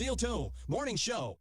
Field 2, Morning Show.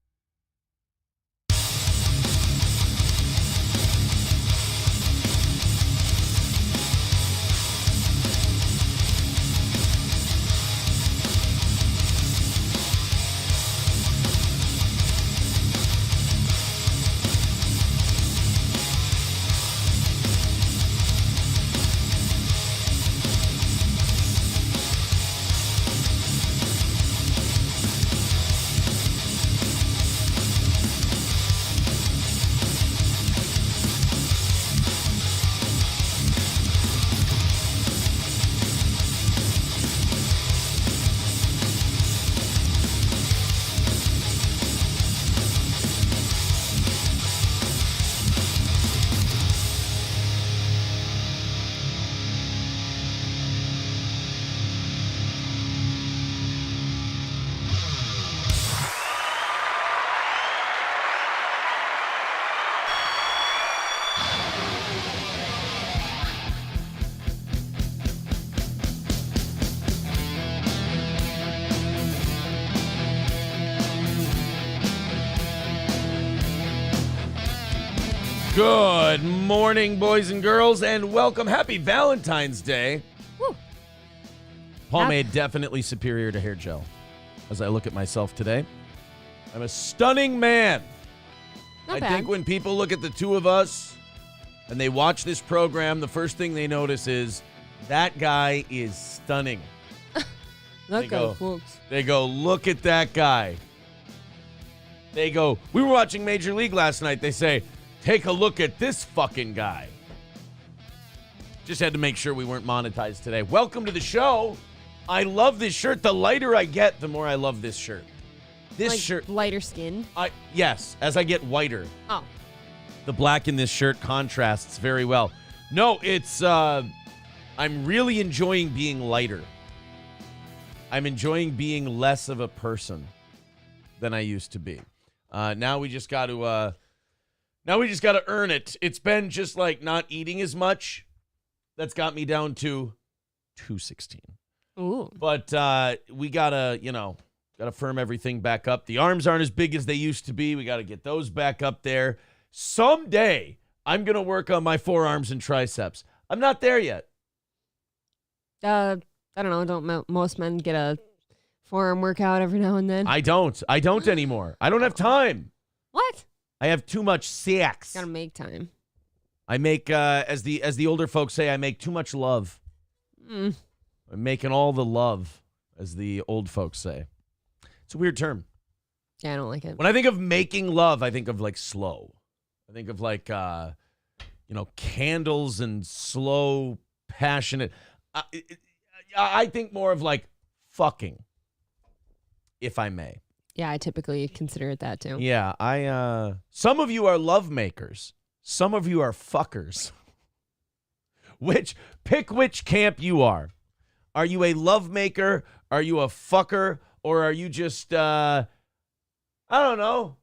Good morning, boys and girls, and welcome. Happy Valentine's Day. Woo. Pomade definitely superior to hair gel. As I look at myself today, I'm a stunning man. Not I bad. think when people look at the two of us and they watch this program, the first thing they notice is that guy is stunning. Look go, folks. They go, look at that guy. They go, we were watching Major League last night. They say, take a look at this fucking guy. Just had to make sure we weren't monetized today. Welcome to the show. I love this shirt. The lighter I get, the more I love this shirt. This like shirt. lighter skin. Yes, as I get whiter. Oh. The black in this shirt contrasts very well. No, it's, I'm really enjoying being lighter. I'm enjoying being less of a person than I used to be. Now we just got to earn it. It's been just like not eating as much. That's got me down to 216. Ooh. But we gotta firm everything back up. The arms aren't as big as they used to be. We gotta get those back up there. Someday, I'm gonna work on my forearms and triceps. I'm not there yet. I don't know. Don't most men get a forearm workout every now and then? I don't anymore. I don't have time. What? I have too much sex. Gotta make time. I make, as the older folks say, I make too much love. I'm making all the love, as the old folks say. It's a weird term. Yeah, I don't like it. When I think of making love, I think of like slow. I think of like, candles and slow, passionate. I think more of like fucking, if I may. Yeah, I typically consider it that too. Yeah, some of you are love makers. Some of you are fuckers. Pick which camp you are. Are you a love maker? Are you a fucker? Or are you just, I don't know.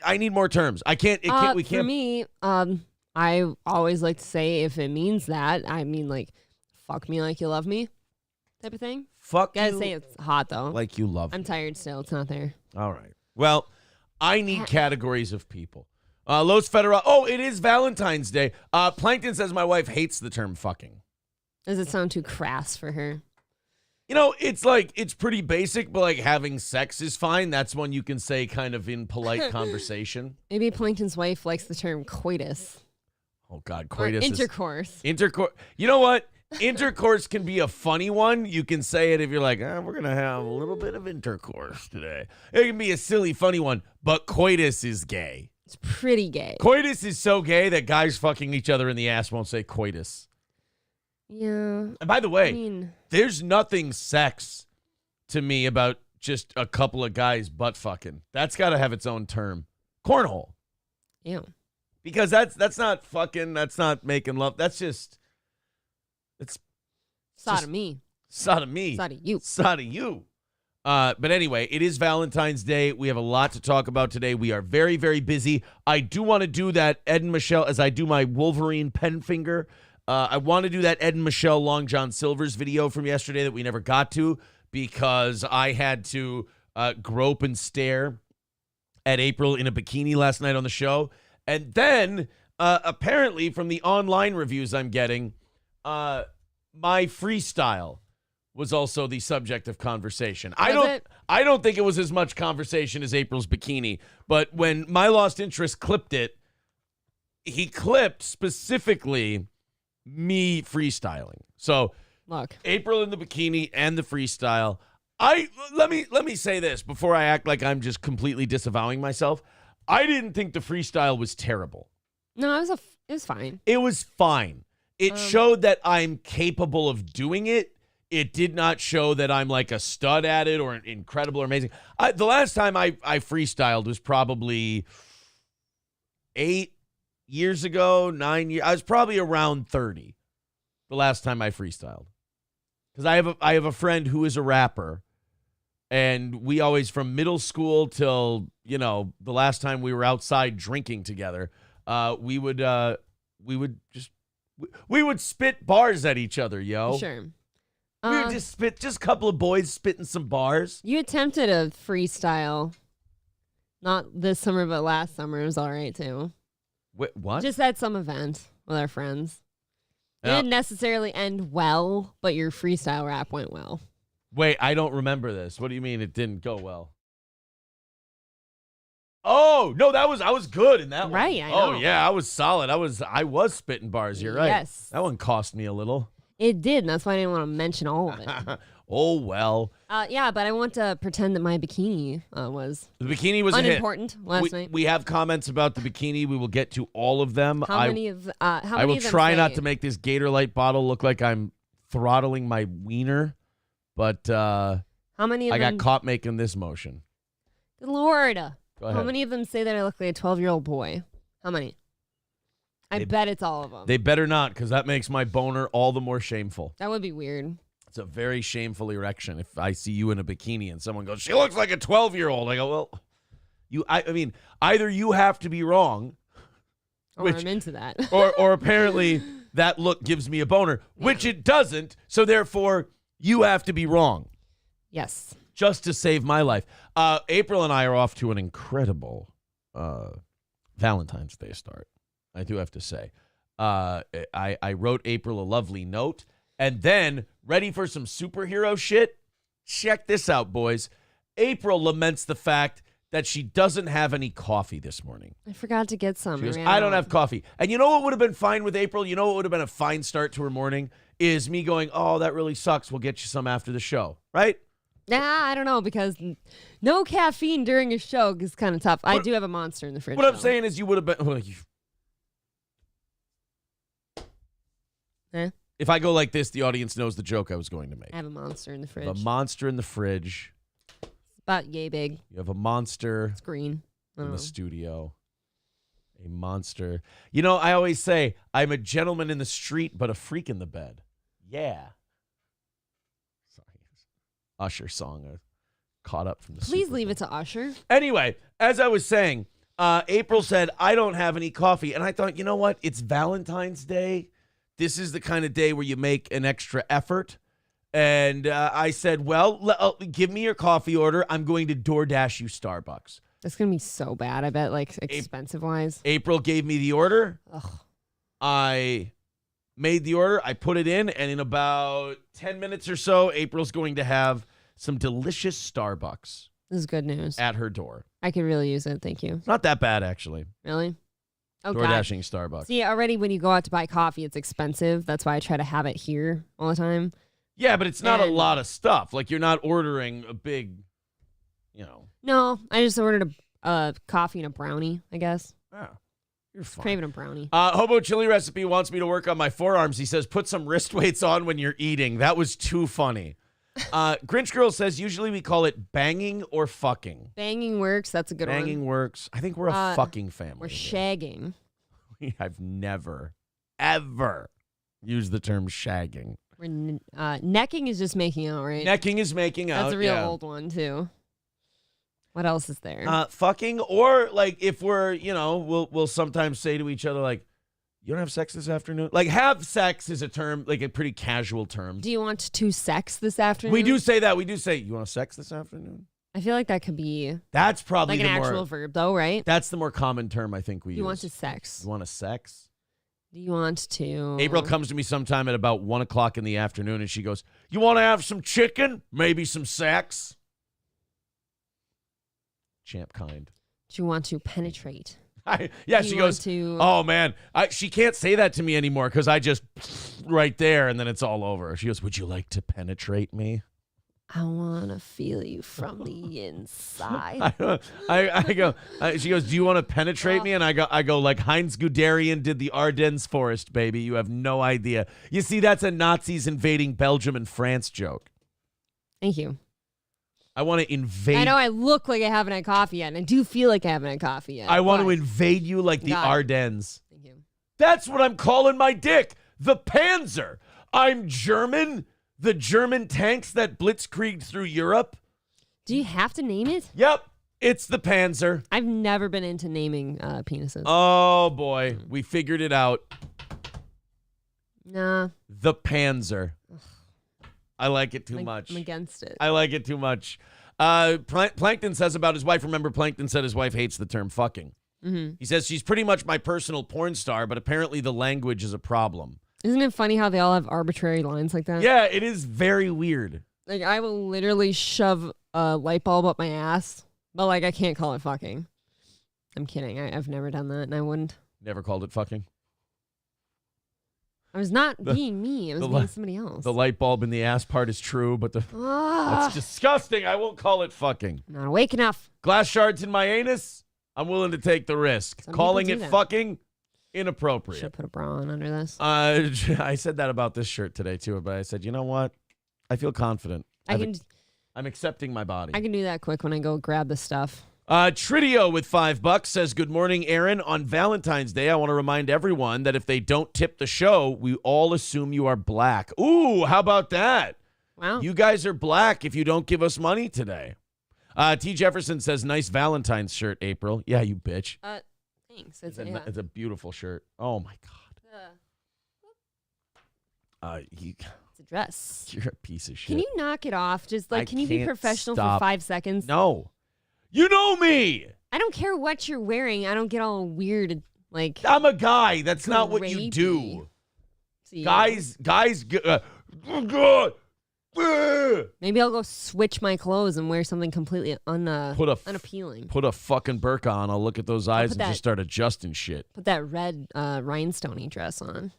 I need more terms. We can't. For me, I always like to say if it means that, I mean like, fuck me like you love me type of thing. Fuck Gotta you. say it's hot though. Like you love I'm me. tired still. It's not there. All right. Well, I need categories of people. Los Federal. Oh, it is Valentine's Day. Plankton says my wife hates the term fucking. Does it sound too crass for her? You know, it's like, it's pretty basic, but like having sex is fine. That's one you can say kind of in polite conversation. Maybe Plankton's wife likes the term coitus. Oh, God, Or coitus. intercourse. Intercourse. You know what? Intercourse can be a funny one. You can say it if you're like, we're going to have a little bit of intercourse today. It can be a silly, funny one, but coitus is gay. It's pretty gay. Coitus is so gay that guys fucking each other in the ass won't say coitus. Yeah. And by the way, I mean, there's nothing sex to me about just a couple of guys butt fucking. That's got to have its own term. Cornhole. ew. Because that's not fucking, that's not making love. That's just, it's Sodomy. sodomy. Sod you. Sod you. But anyway, it is Valentine's Day. We have a lot to talk about today. We are very, very busy. I do want to do that Ed and Michelle as I do my Wolverine pen finger. I want to do that Ed and Michelle Long John Silver's video from yesterday that we never got to because I had to grope and stare at April in a bikini last night on the show. And then, apparently, from the online reviews I'm getting, my freestyle was also the subject of conversation. I don't think it was as much conversation as April's bikini, but when My Lost Interest clipped it, he clipped specifically me freestyling. So, look, April in the bikini and the freestyle. Let me say this before I act like I'm just completely disavowing myself. I didn't think the freestyle was terrible. No, it was fine. It was fine. It showed that I'm capable of doing it. It did not show that I'm like a stud at it or incredible or amazing. The last time I freestyled was probably 8 years ago, 9 years. I was probably around 30 the last time I freestyled. Because I have a friend who is a rapper, and we always, from middle school till, the last time we were outside drinking together, we would spit bars at each other, yo. Sure. We would just spit, just a couple of boys spitting some bars. You attempted a freestyle, not this summer, but last summer. It was all right, too. Wait, what? Just at some event with our friends. It didn't necessarily end well, but your freestyle rap went well. Wait, I don't remember this. What do you mean it didn't go well? Oh, no, I was good in that one. Right, I know. Oh, yeah, I was solid. I was spitting bars. You're right. Yes. That one cost me a little. It did, and that's why I didn't want to mention all of it. Oh, well. Yeah, but I want to pretend that my bikini was The bikini was unimportant a hit. last night. We have comments about the bikini. We will get to all of them. How many of them I will try not to make this Gator Light bottle look like I'm throttling my wiener, but how many of I them? got caught making this motion. Good Lord. Go ahead. How many of them say that I look like a 12-year-old boy? How many? I bet it's all of them. They better not, because that makes my boner all the more shameful. That would be weird. It's a very shameful erection if I see you in a bikini and someone goes, she looks like a 12-year-old. I go, well, I mean, either you have to be wrong. Or I'm into that. or apparently that look gives me a boner, which it doesn't. So therefore, you have to be wrong. Yes. Just to save my life. April and I are off to an incredible Valentine's Day start. I do have to say. I wrote April a lovely note. And then, ready for some superhero shit? Check this out, boys. April laments the fact that she doesn't have any coffee this morning. I forgot to get some. She goes, I don't have coffee. And you know what would have been fine with April? You know what would have been a fine start to her morning? Is me going, oh, that really sucks. We'll get you some after the show. Right? Nah, I don't know, because no caffeine during a show is kind of tough. I do have a Monster in the fridge. What I'm saying is you would have been... Well, if I go like this, the audience knows the joke I was going to make. I have a Monster in the fridge. A monster in the fridge. It's about yay big. You have a monster It's green. in the studio. A monster. You know, I always say, I'm a gentleman in the street, but a freak in the bed. Yeah. Sorry. Usher song. Caught up from the Please Super leave Bowl. it to Usher. Anyway, as I was saying, April said, I don't have any coffee. And I thought, you know what? It's Valentine's Day. This is the kind of day where you make an extra effort. And I said, well, give me your coffee order. I'm going to DoorDash you Starbucks. That's going to be so bad, I bet, like expensive-wise. April gave me the order. Ugh. I made the order. I put it in. And in about 10 minutes or so, April's going to have some delicious Starbucks This is good news. at her door. I could really use it. Thank you. It's not that bad, actually. Really? Oh, God. DoorDashing Starbucks. See, already when you go out to buy coffee, it's expensive. That's why I try to have it here all the time. Yeah, but it's not a And- lot of stuff. Like, you're not ordering a big, No, I just ordered a coffee and a brownie, I guess. You're fine. Craving a brownie. Hobo Chili Recipe wants me to work on my forearms. He says, put some wrist weights on when you're eating. That was too funny. Grinch Girl says, usually we call it banging or fucking. Banging works. That's a good one. Banging works. I think we're a fucking family. Or shagging. I've never, ever used the term shagging. Necking is just making out, right? Necking is making out. That's a real old one, too. What else is there? Fucking, or like if we're, we'll sometimes say to each other, like, you don't have sex this afternoon? Like, have sex is a term, like a pretty casual term. Do you want to sex this afternoon? We do say that. We do say, you want sex this afternoon? I feel like that could be That's probably like an the actual more, verb, though, right? that's the more common term I think we Do use. you want to sex? You want to sex? Do you want to? April comes to me sometime at about 1 o'clock in the afternoon, and she goes, "You want to have some chicken? Maybe some sex?" Champ kind. Do you want to penetrate? Yeah, Do she you goes, want to- "Oh, man, she can't say that to me anymore because I just right there, and then it's all over." She goes, "Would you like to penetrate me?" I want to feel you from the inside. I go, she goes, "Do you want to penetrate me?" And I go, like Heinz Guderian did the Ardennes forest, baby. You have no idea. You see, that's a Nazis invading Belgium and France joke. Thank you. I want to invade. I know I look like I haven't had coffee yet, and I do feel like I haven't had coffee yet. I want to but- invade you like the Got it. Ardennes. Thank you. That's what I'm calling my dick. The Panzer. I'm German. The German tanks that blitzkrieged through Europe. Do you have to name it? Yep. It's the Panzer. I've never been into naming penises. Oh, boy. We figured it out. Nah. The Panzer. I like it too much. I'm against it. I like it too much. Plankton says about his wife. Remember, Plankton said his wife hates the term fucking. Mm-hmm. He says she's pretty much my personal porn star, but apparently the language is a problem. Isn't it funny how they all have arbitrary lines like that? Yeah, it is very weird. Like, I will literally shove a light bulb up my ass, but, like, I can't call it fucking. I'm kidding. I've never done that, and I wouldn't. Never called it fucking. I was not being me. I was being somebody else. The light bulb in the ass part is true, but that's disgusting. I won't call it fucking. Not awake enough. Glass shards in my anus? I'm willing to take the risk. Some Calling people it do that. inappropriate. Inappropriate. Should put a bra on under this. I said that about this shirt today, too, but I said, you know what? I feel confident. I'm accepting my body. I can do that quick when I go grab the stuff. Tridio with $5 says, "Good morning, Aaron. On Valentine's Day, I want to remind everyone that if they don't tip the show, we all assume you are black." Ooh, how about that? Wow. You guys are black if you don't give us money today. T. Jefferson says, "Nice Valentine's shirt, April." Yeah, you bitch. Thanks. It's a beautiful shirt. Oh, my God. It's a dress. You're a piece of shit. Can you knock it off? Just like, I can you be can't professional stop. for 5 seconds? No. You know me. I don't care what you're wearing. I don't get all weird. Like, I'm a guy. That's not what you Grapey. do. see. Guys, Maybe I'll go switch my clothes and wear something completely unappealing. Put a fucking burqa on. I'll look at those eyes and that- just start adjusting shit. Put that red rhinestone-y dress on.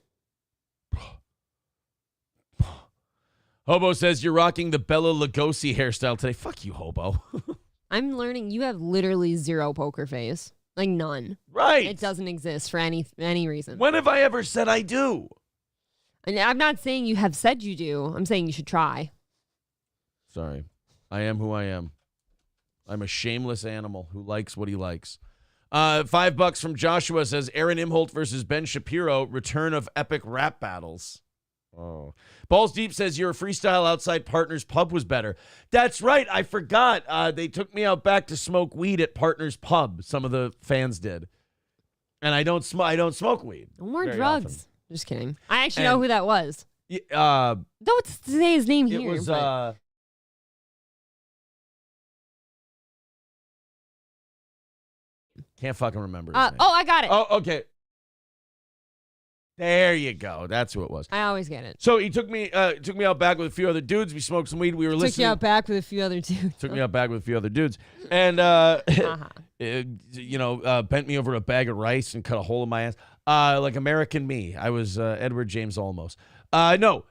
Hobo says you're rocking the Bella Lugosi hairstyle today. Fuck you, Hobo. I'm learning you have literally zero poker face. Like none. Right. It doesn't exist for any reason. When have I ever said I do? And I'm not saying you have said you do. I'm saying you should try. Sorry. I am who I am. I'm a shameless animal who likes what he likes. $5 from Joshua says Aaron Imholt versus Ben Shapiro, return of epic rap battles. Oh. Balls Deep says your freestyle outside Partners Pub was better. That's right. I forgot. They took me out back to smoke weed at Partners Pub. Some of the fans did. And I don't smoke weed. No more very drugs. often. Just kidding. I actually know who that was. Don't say his name here. It was but- can't fucking remember his name. I got it. Oh, okay. There you go. That's who it was. I always get it. So he took me out back with a few other dudes. We smoked some weed. We were Took listening. you out back with a few other dudes. Took me out back with a few other dudes, and bent me over a bag of rice and cut a hole in my ass, like American Me. I was Edward James Olmos. No,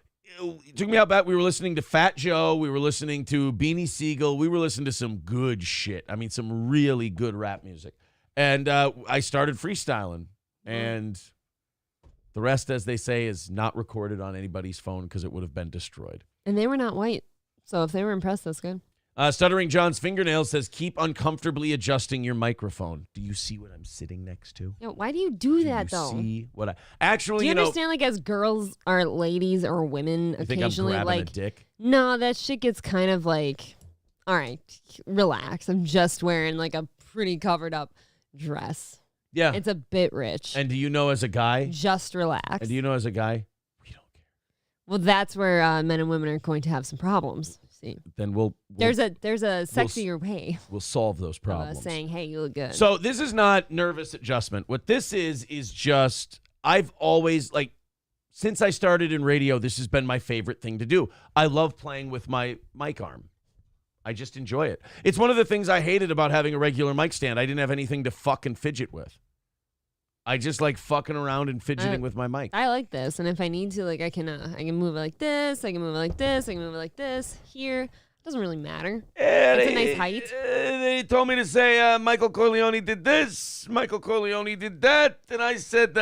he took me out back. We were listening to Fat Joe. We were listening to Beanie Siegel. We were listening to some good shit. I mean, some really good rap music. And I started freestyling, and the rest, as they say, is not recorded on anybody's phone because it would have been destroyed. And they were not white. So if they were impressed, that's good. Stuttering John's fingernails says, keep uncomfortably adjusting your microphone. Do you see what I'm sitting next to? Yo, why do you do that, though? See what I actually, Do you understand, like, as girls or ladies or women you think I'm occasionally, grabbing like, a dick? no, that shit gets kind of like, all right, relax. I'm just wearing, like, a pretty covered up dress. Yeah. It's a bit rich. And do you know as a guy? Just relax. And do you know as a guy? We don't care. Well, that's where men and women are going to have some problems. See, then we'll there's a sexier way we'll solve those of problems. saying, hey, you look good. So this is not nervous adjustment. What this is just I've always since I started in radio, this has been my favorite thing to do. I love playing with my mic arm. I just enjoy it. It's one of the things I hated about having a regular mic stand. I didn't have anything to fucking fidget with. I just like fucking around and fidgeting with my mic. I like this, and if I need to, I can move it like this. I can move it like this. I can move it like this. Here, it doesn't really matter. It's a nice height. They told me to say Michael Corleone did this, Michael Corleone did that, and I said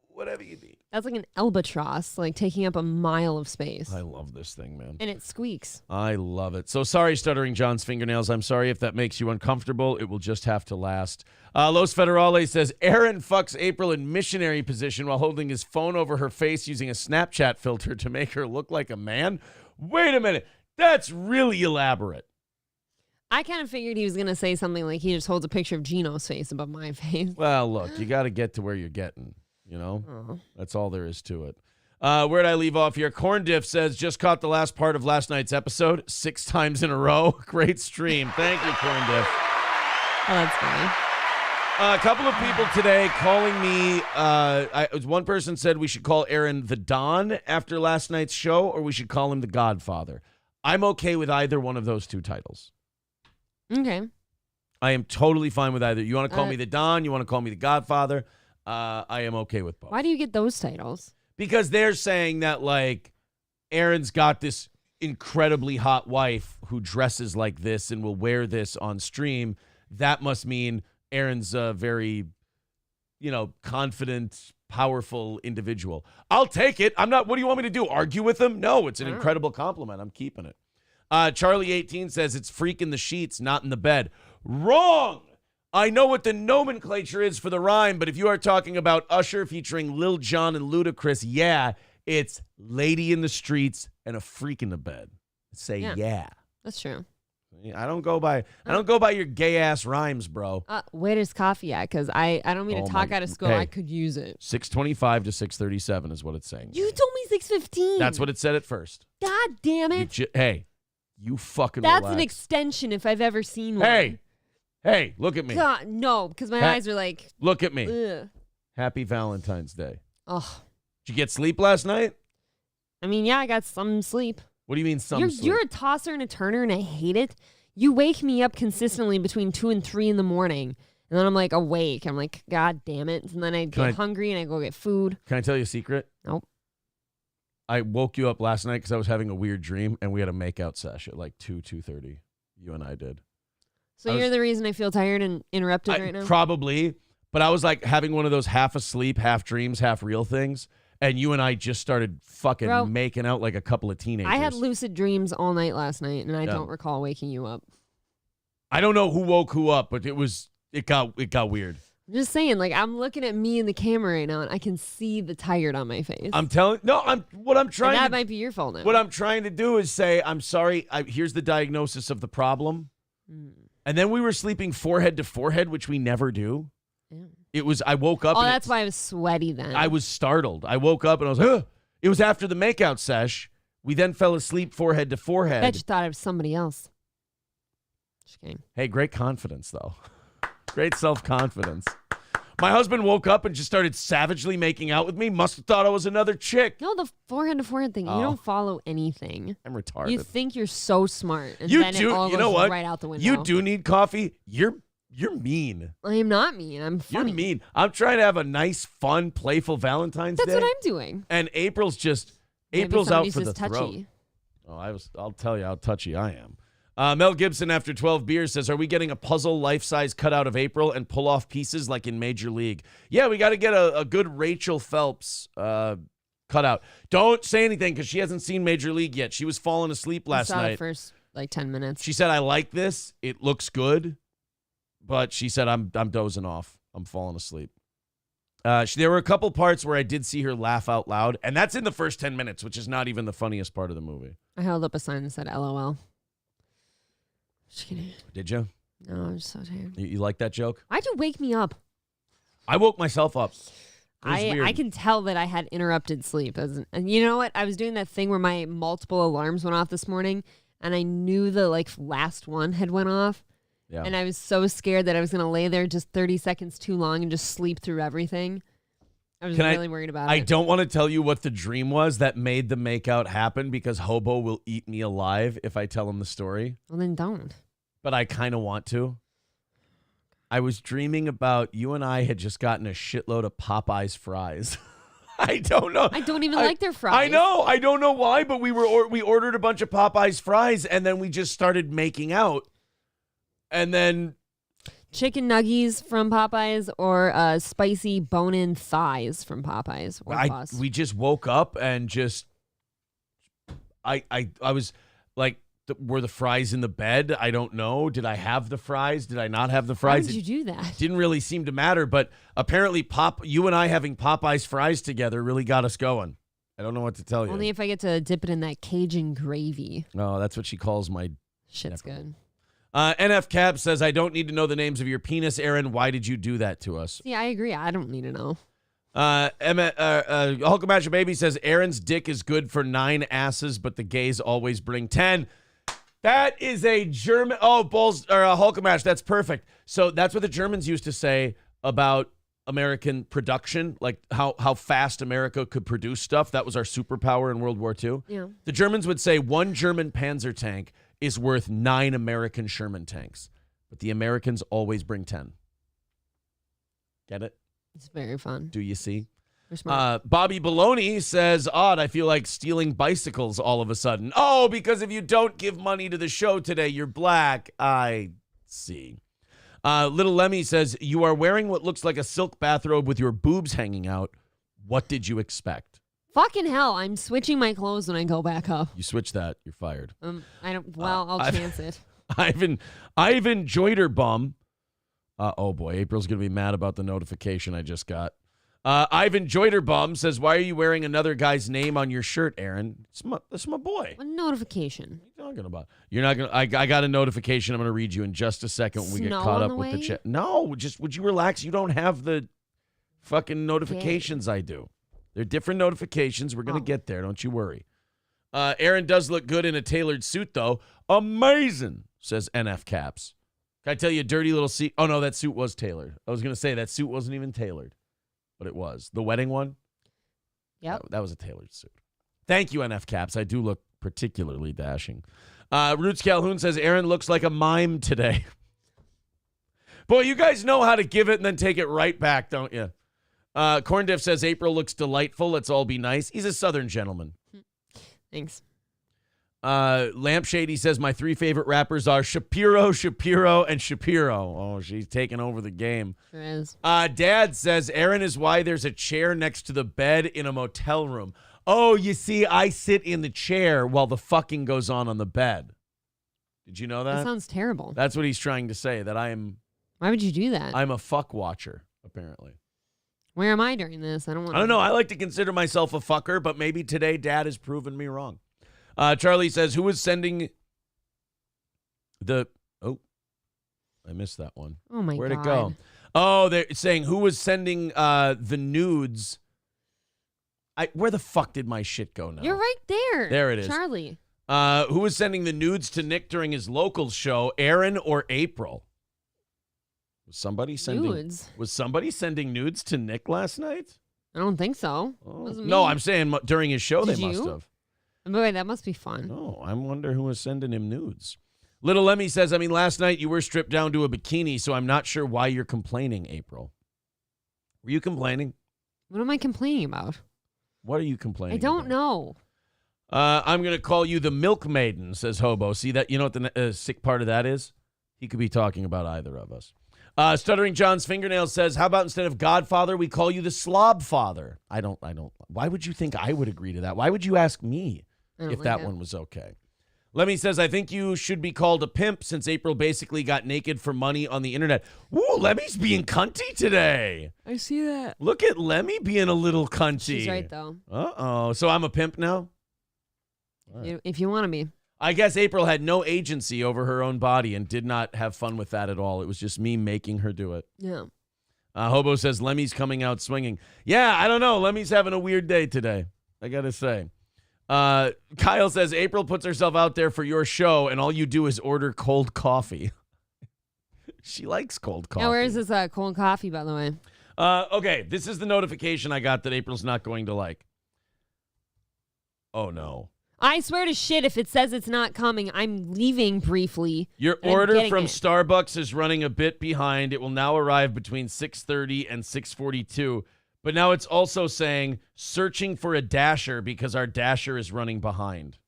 whatever you need. That's like an albatross, taking up a mile of space. I love this thing, man. And it squeaks. I love it. So sorry, Stuttering John's fingernails. I'm sorry if that makes you uncomfortable. It will just have to last. Los Federales says, Aaron fucks April in missionary position while holding his phone over her face using a Snapchat filter to make her look like a man. Wait a minute. That's really elaborate. I kind of figured he was going to say something like he just holds a picture of Gino's face above my face. Well, look, you got to get to where you're getting. That's all there is to it. Where'd I leave off here? Corn Diff says, just caught the last part of last night's episode 6 times in a row. Great stream. Thank you, Corn Diff. Oh, that's funny. A couple of people today calling me. One person said we should call Aaron the Don after last night's show, or we should call him the Godfather. I'm okay with either one of those two titles. Okay. I am totally fine with either. You want to call me the Don? You want to call me the Godfather? I am okay with both. Why do you get those titles? Because they're saying that, Aaron's got this incredibly hot wife who dresses like this and will wear this on stream. That must mean Aaron's a very, confident, powerful individual. I'll take it. I'm not, what do you want me to do? Argue with him? No, it's an incredible compliment. I'm keeping it. Charlie18 says it's freak in the sheets, not in the bed. Wrong! I know what the nomenclature is for the rhyme, but if you are talking about Usher featuring Lil Jon and Ludacris, yeah, it's lady in the streets and a freak in the bed. Say yeah. That's true. I don't go by your gay ass rhymes, bro. Where is coffee at? Because I don't mean to talk out of school. I could use it. 6:25 to 6:37 is what it's saying. You told me 6:15. That's what it said at first. God damn it! You fucking. That's relax. an extension if I've ever seen one. Hey, look at me. God, no, because my eyes are like. Look at me. Ugh. Happy Valentine's Day. Oh. Did you get sleep last night? I mean, yeah, I got some sleep. What do you mean some sleep? You're a tosser and a turner, and I hate it. You wake me up consistently between 2 and 3 in the morning, and then I'm awake. I'm like, God damn it. And then I get hungry, and I go get food. Can I tell you a secret? Nope. I woke you up last night because I was having a weird dream, and we had a makeout sesh at 2:30. You and I did. So you're the reason I feel tired and interrupted right now? Probably. But I was having one of those half asleep, half dreams, half real things. And you and I just started fucking making out like a couple of teenagers. I had lucid dreams all night last night, and I don't recall waking you up. I don't know who woke who up, but it got weird. I'm just saying, I'm looking at me in the camera right now, and I can see the tired on my face. That might be your fault now. What I'm trying to do is say, I'm sorry, here's the diagnosis of the problem. And then we were sleeping forehead to forehead, which we never do. Yeah. I woke up. Oh, that's why I was sweaty then. I was startled. I woke up and I was, ugh. It was after the makeout sesh. We then fell asleep forehead to forehead. I bet you thought it was somebody else. Just kidding. Hey, great confidence, though. Great self-confidence. My husband woke up and just started savagely making out with me. Must have thought I was another chick. No, the forehead to forehead thing. You don't follow anything. I'm retarded. You think you're so smart, and you then do. it all you know goes what? right out the window. You do need coffee. You're mean. I am not mean. I'm funny. You're mean. I'm trying to have a nice, fun, playful Valentine's Day. That's what I'm doing. And April's Maybe out for the touchy. throat. Oh, I'll tell you how touchy I am. Mel Gibson, after 12 beers, says, are we getting a puzzle life-size cutout of April and pull off pieces like in Major League? Yeah, we got to get a good Rachel Phelps cutout. Don't say anything because she hasn't seen Major League yet. She was falling asleep last night. The first 10 minutes. She said, I like this. It looks good. But she said, I'm dozing off. I'm falling asleep. There were a couple parts where I did see her laugh out loud, and that's in the first 10 minutes, which is not even the funniest part of the movie. I held up a sign that said LOL. Just kidding. Did you? No, I'm just so tired. You like that joke? Why'd you wake me up? I woke myself up. I can tell that I had interrupted sleep. And you know what? I was doing that thing where my multiple alarms went off this morning, and I knew the last one had went off. Yeah. And I was so scared that I was going to lay there just 30 seconds too long and just sleep through everything. I was really worried about it. I don't want to tell you what the dream was that made the makeout happen because Hobo will eat me alive if I tell him the story. Well, then don't. But I kind of want to. I was dreaming about you and I had just gotten a shitload of Popeye's fries. I don't know. I don't even like their fries. I know. I don't know why, but we ordered a bunch of Popeye's fries, and then we just started making out. And then... Chicken nuggies from Popeyes or spicy bone-in thighs from Popeyes. We just woke up and just... I was like... Were the fries in the bed? I don't know. Did I have the fries? Did I not have the fries? How did you do that? Didn't really seem to matter, but apparently you and I having Popeye's fries together really got us going. I don't know what to tell you. Only if I get to dip it in that Cajun gravy. Oh, that's what she calls my... Shit's good. NF Cap says, I don't need to know the names of your penis, Aaron. Why did you do that to us? See, I agree. I don't need to know. Hulkamacha Baby says, Aaron's dick is good for 9 asses, but the gays always bring 10. That is a German... Oh, Hulkamash, that's perfect. So that's what the Germans used to say about American production, like how fast America could produce stuff. That was our superpower in World War II. Yeah. The Germans would say 1 German Panzer tank is worth 9 American Sherman tanks. But the Americans always bring 10. Get it? It's very fun. Do you see? Smart. Bobby Baloney says, odd, I feel like stealing bicycles all of a sudden. Oh, because if you don't give money to the show today, you're black. I see. Little Lemmy says, you are wearing what looks like a silk bathrobe with your boobs hanging out. What did you expect? Fucking hell, I'm switching my clothes when I go back up. You switch that, you're fired. I'll chance it. Ivan Joyderbum. Oh boy, April's going to be mad about the notification I just got. Ivan Joyderbum says, why are you wearing another guy's name on your shirt, Aaron? That's my boy. What notification? What are you talking about? You're not going to... I got a notification I'm going to read you in just a second when we get caught up with the chat. No, just would you relax? You don't have the fucking notifications I do. They're different notifications. We're going to get there. Don't you worry. Aaron does look good in a tailored suit, though. Amazing, says NF Caps. Can I tell you a dirty little suit? Oh, no, that suit was tailored. I was going to say that suit wasn't even tailored. But it was. The wedding one? Yep. That was a tailored suit. Thank you, NF Caps. I do look particularly dashing. Roots Calhoun says, Aaron looks like a mime today. Boy, you guys know how to give it and then take it right back, don't you? Corndiff says, April looks delightful. Let's all be nice. He's a Southern gentleman. Thanks. Lampshady says, my 3 favorite rappers are Shapiro, and Shapiro. Oh, she's taking over the game. Sure is. Dad says, Aaron is why there's a chair next to the bed in a motel room. Oh, you see, I sit in the chair while the fucking goes on the bed. Did you know that? That sounds terrible. That's what he's trying to say, that I am... Why would you do that? I'm a fuck watcher, apparently. Where am I during this? I don't know. I like to consider myself a fucker, but maybe today Dad has proven me wrong. Charlie says, who is sending the... Oh, I missed that one. Oh, my God. Where'd it go? Oh, they're saying, who was sending the nudes? Where the fuck did my shit go now? You're right there. There it is. Charlie. Who was sending the nudes to Nick during his local show, Aaron or April? Was somebody sending nudes to Nick last night? I don't think so. Oh. No, I'm saying during his show they must have. Boy, that must be fun. No, I wonder who was sending him nudes. Little Lemmy says, last night you were stripped down to a bikini, so I'm not sure why you're complaining, April. Were you complaining? What am I complaining about? What are you complaining I don't know. I'm going to call you the Milk Maiden, says Hobo. See that? You know what the sick part of that is? He could be talking about either of us. Stuttering John's Fingernails says, how about instead of Godfather, we call you the Slob Father? I don't. Why would you think I would agree to that? Why would you ask me if that one was okay? Lemmy says, I think you should be called a pimp since April basically got naked for money on the internet. Ooh, Lemmy's being cunty today. I see that. Look at Lemmy being a little cunty. She's right, though. Uh-oh. So I'm a pimp now? Right. If you want to be. I guess April had no agency over her own body and did not have fun with that at all. It was just me making her do it. Yeah. Hobo says Lemmy's coming out swinging. Yeah, I don't know. Lemmy's having a weird day today, I got to say. Kyle says April puts herself out there for your show, and all you do is order cold coffee. She likes cold coffee. Now, where is this cold coffee, by the way? Okay, this is the notification I got that April's not going to like. Oh, no. I swear to shit, if it says it's not coming, I'm leaving briefly. Your order from Starbucks is running a bit behind. It will now arrive between 6:30 and 6:42. But now it's also saying searching for a dasher because our dasher is running behind.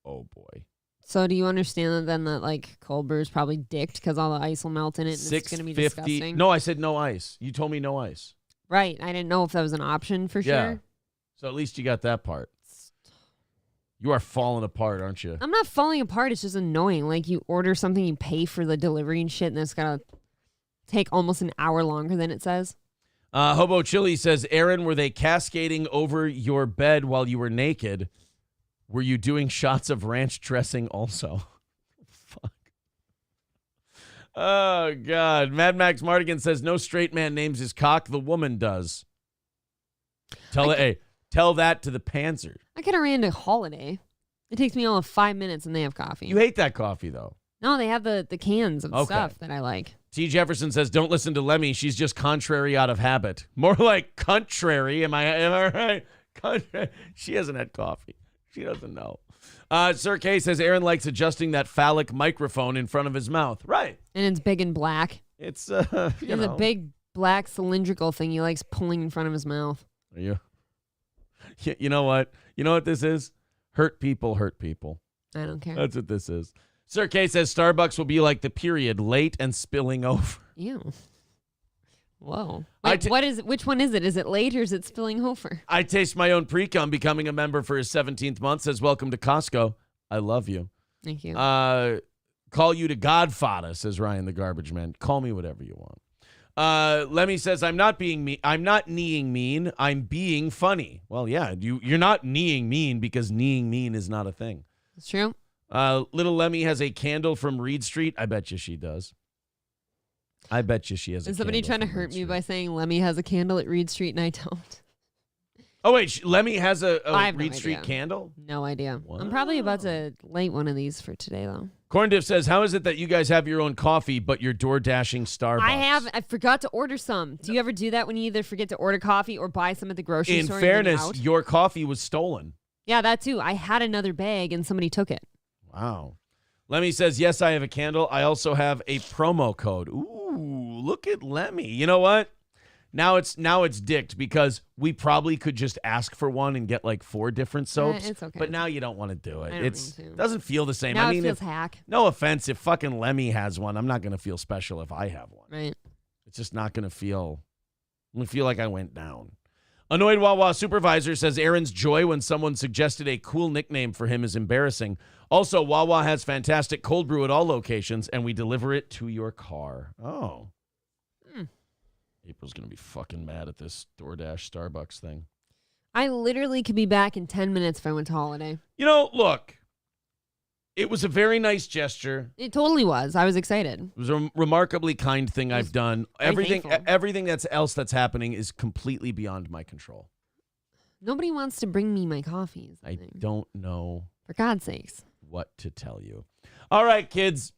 Oh, boy. So do you understand that then that, like, cold brew is probably dicked because all the ice will melt in it and it's going to be disgusting? No, I said no ice. You told me no ice. Right. I didn't know if that was an option for sure. So at least you got that part. You are falling apart, aren't you? I'm not falling apart. It's just annoying. Like, you order something, you pay for the delivery and shit, and it's got to take almost an hour longer than it says. Hobo Chili says, Aaron, were they cascading over your bed while you were naked? Were you doing shots of ranch dressing also? Fuck. Oh, God. Mad Max Mardigan says, no straight man names his cock. The woman does. Tell that to the Panzer. I could have ran to Holiday. It takes me all of 5 minutes and they have coffee. You hate that coffee, though. No, they have the cans of stuff that I like. T. Jefferson says, don't listen to Lemmy. She's just contrary out of habit. More like contrary. Am I right? Contrary. She hasn't had coffee. She doesn't know. Sir K says, Aaron likes adjusting that phallic microphone in front of his mouth. Right. And it's big and black. It's, It's a big black cylindrical thing he likes pulling in front of his mouth. Are you? You know what? You know what this is? Hurt people hurt people. I don't care. That's what this is. Sir K says Starbucks will be like the period, late and spilling over. Ew. Whoa. Wait, which one is it? Is it late or is it spilling over? I taste my own pre-cum becoming a member for his 17th month. Says, welcome to Costco. I love you. Thank you. Call you to Godfather, says Ryan the Garbage Man. Call me whatever you want. Lemmy says, I'm not being mean. I'm not kneeing mean. I'm being funny. Well, yeah, you're not kneeing mean because kneeing mean is not a thing. It's true. Little Lemmy has a candle from Reed Street. I bet you she does. I bet you she has a candle. Is somebody trying to hurt me by saying Lemmy has a candle at Reed Street and I don't? Oh, wait. Lemmy has a Reed Street candle? No idea. Wow. I'm probably about to light one of these for today, though. Corndiff says, how is it that you guys have your own coffee, but you're door dashing Starbucks? I forgot to order some. Do you ever do that when you either forget to order coffee or buy some at the grocery store? In fairness, your coffee was stolen. Yeah, that too. I had another bag and somebody took it. Wow. Lemmy says, yes, I have a candle. I also have a promo code. Ooh, look at Lemmy. You know what? Now it's dicked because we probably could just ask for one and get like 4 different soaps. It's okay. But now you don't want to do it. It doesn't feel the same. Now it feels hack. No offense, if fucking Lemmy has one, I'm not going to feel special if I have one. Right. It's just not going to feel. I'm going to feel like I went down. Annoyed Wawa supervisor says Aaron's joy when someone suggested a cool nickname for him is embarrassing. Also, Wawa has fantastic cold brew at all locations, and we deliver it to your car. Oh. April's going to be fucking mad at this DoorDash Starbucks thing. I literally could be back in 10 minutes if I went to Holiday. You know, look, it was a very nice gesture. It totally was. I was excited. It was a remarkably kind thing I've done. Everything that's happening is completely beyond my control. Nobody wants to bring me my coffees. I don't know. For God's sakes. What to tell you. All right, kids.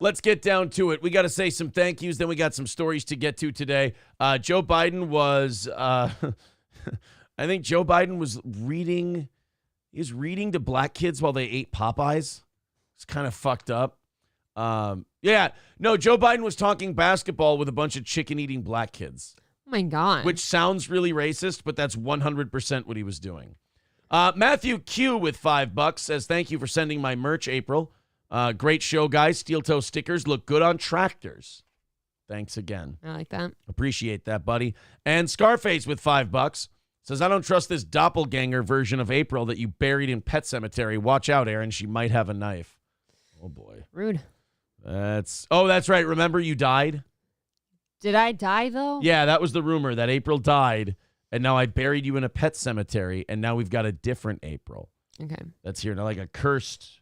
Let's get down to it. We got to say some thank yous. Then we got some stories to get to today. Joe Biden was, I think Joe Biden was reading. He was reading to black kids while they ate Popeyes. It's kind of fucked up. Joe Biden was talking basketball with a bunch of chicken-eating black kids. Oh, my God. Which sounds really racist, but that's 100% what he was doing. Matthew Q with $5 says, thank you for sending my merch, April. Great show, guys. Steel toe stickers look good on tractors. Thanks again. I like that. Appreciate that, buddy. And Scarface with $5 says, I don't trust this doppelganger version of April that you buried in Pet Cemetery. Watch out, Aaron. She might have a knife. Oh, boy. Rude. That's right. Remember you died? Did I die, though? Yeah, that was the rumor, that April died, and now I buried you in a pet cemetery, and now we've got a different April. Okay. That's here now, like a cursed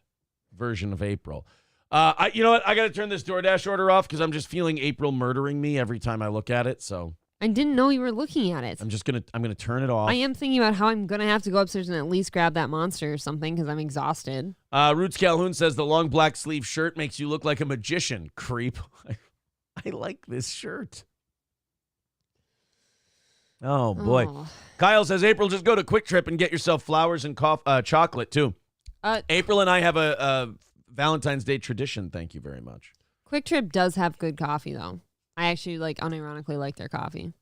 version of April. You know what? I got to turn this DoorDash order off because I'm just feeling April murdering me every time I look at it. So I didn't know you were looking at it. I'm gonna turn it off. I am thinking about how I'm gonna have to go upstairs and at least grab that monster or something because I'm exhausted. Roots Calhoun says the long black sleeve shirt makes you look like a magician. Creep. I like this shirt. Oh boy. Oh. Kyle says, April, just go to Quick Trip and get yourself flowers and chocolate too. April and I have a Valentine's Day tradition. Thank you very much. Quick Trip does have good coffee, though. I actually unironically like their coffee.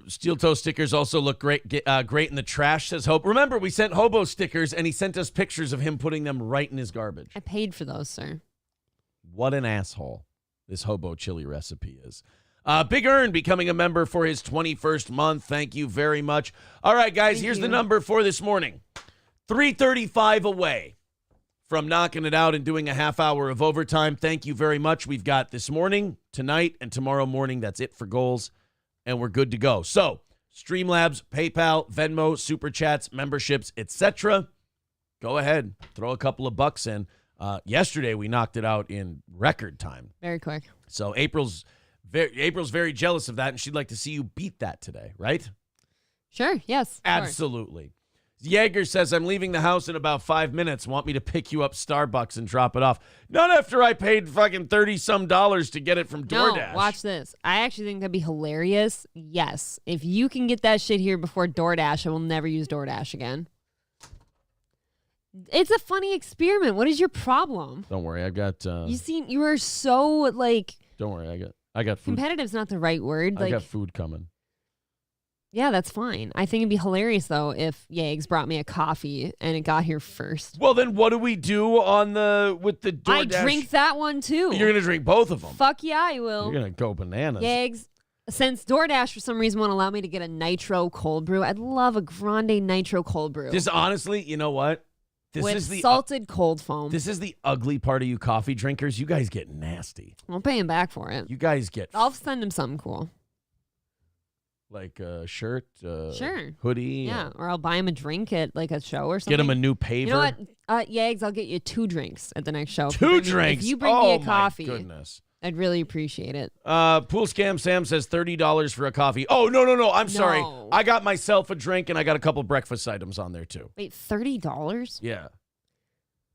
Steel toe stickers also look great. Great in the trash, says Hope. Remember, we sent Hobo stickers, and he sent us pictures of him putting them right in his garbage. I paid for those, sir. What an asshole this Hobo chili recipe is. Big Earn becoming a member for his 21st month. Thank you very much. All right, guys, here's the number for this morning. 3:35 away from knocking it out and doing a half hour of overtime. Thank you very much. We've got this morning, tonight, and tomorrow morning. That's it for goals, and we're good to go. So, Streamlabs, PayPal, Venmo, Super Chats, memberships, etc. Go ahead. Throw a couple of bucks in. Yesterday, we knocked it out in record time. Very quick. So, April's very jealous of that, and she'd like to see you beat that today, right? Sure, yes. Absolutely. Jaeger says, I'm leaving the house in about 5 minutes. Want me to pick you up Starbucks and drop it off? Not after I paid fucking $30-some to get it from DoorDash. No, watch this. I actually think that'd be hilarious. Yes. If you can get that shit here before DoorDash, I will never use DoorDash again. It's a funny experiment. What is your problem? Don't worry, I've got... you are so, like... Don't worry, I got food. Competitive's not the right word. I got food coming. Yeah, that's fine. I think it'd be hilarious, though, if Yags brought me a coffee and it got here first. Well, then what do we do with the DoorDash? I drink that one, too. You're going to drink both of them? Fuck yeah, I will. You're going to go bananas. Yags, since DoorDash, for some reason, won't allow me to get a nitro cold brew, I'd love a grande nitro cold brew. This, honestly, you know what? With salted cold foam. This is the ugly part of you coffee drinkers. You guys get nasty. I'll pay him back for it. You guys get... I'll send him something cool. Like a shirt, sure, hoodie. Yeah, or I'll buy him a drink at like a show or something. Get him a new paver. You know what? Yags, I'll get you 2 drinks at the next show. Two drinks? If you bring me a coffee, my goodness. I'd really appreciate it. Pool Scam Sam says $30 for a coffee. Oh, no. I'm sorry. I got myself a drink and I got a couple breakfast items on there too. Wait, $30? Yeah.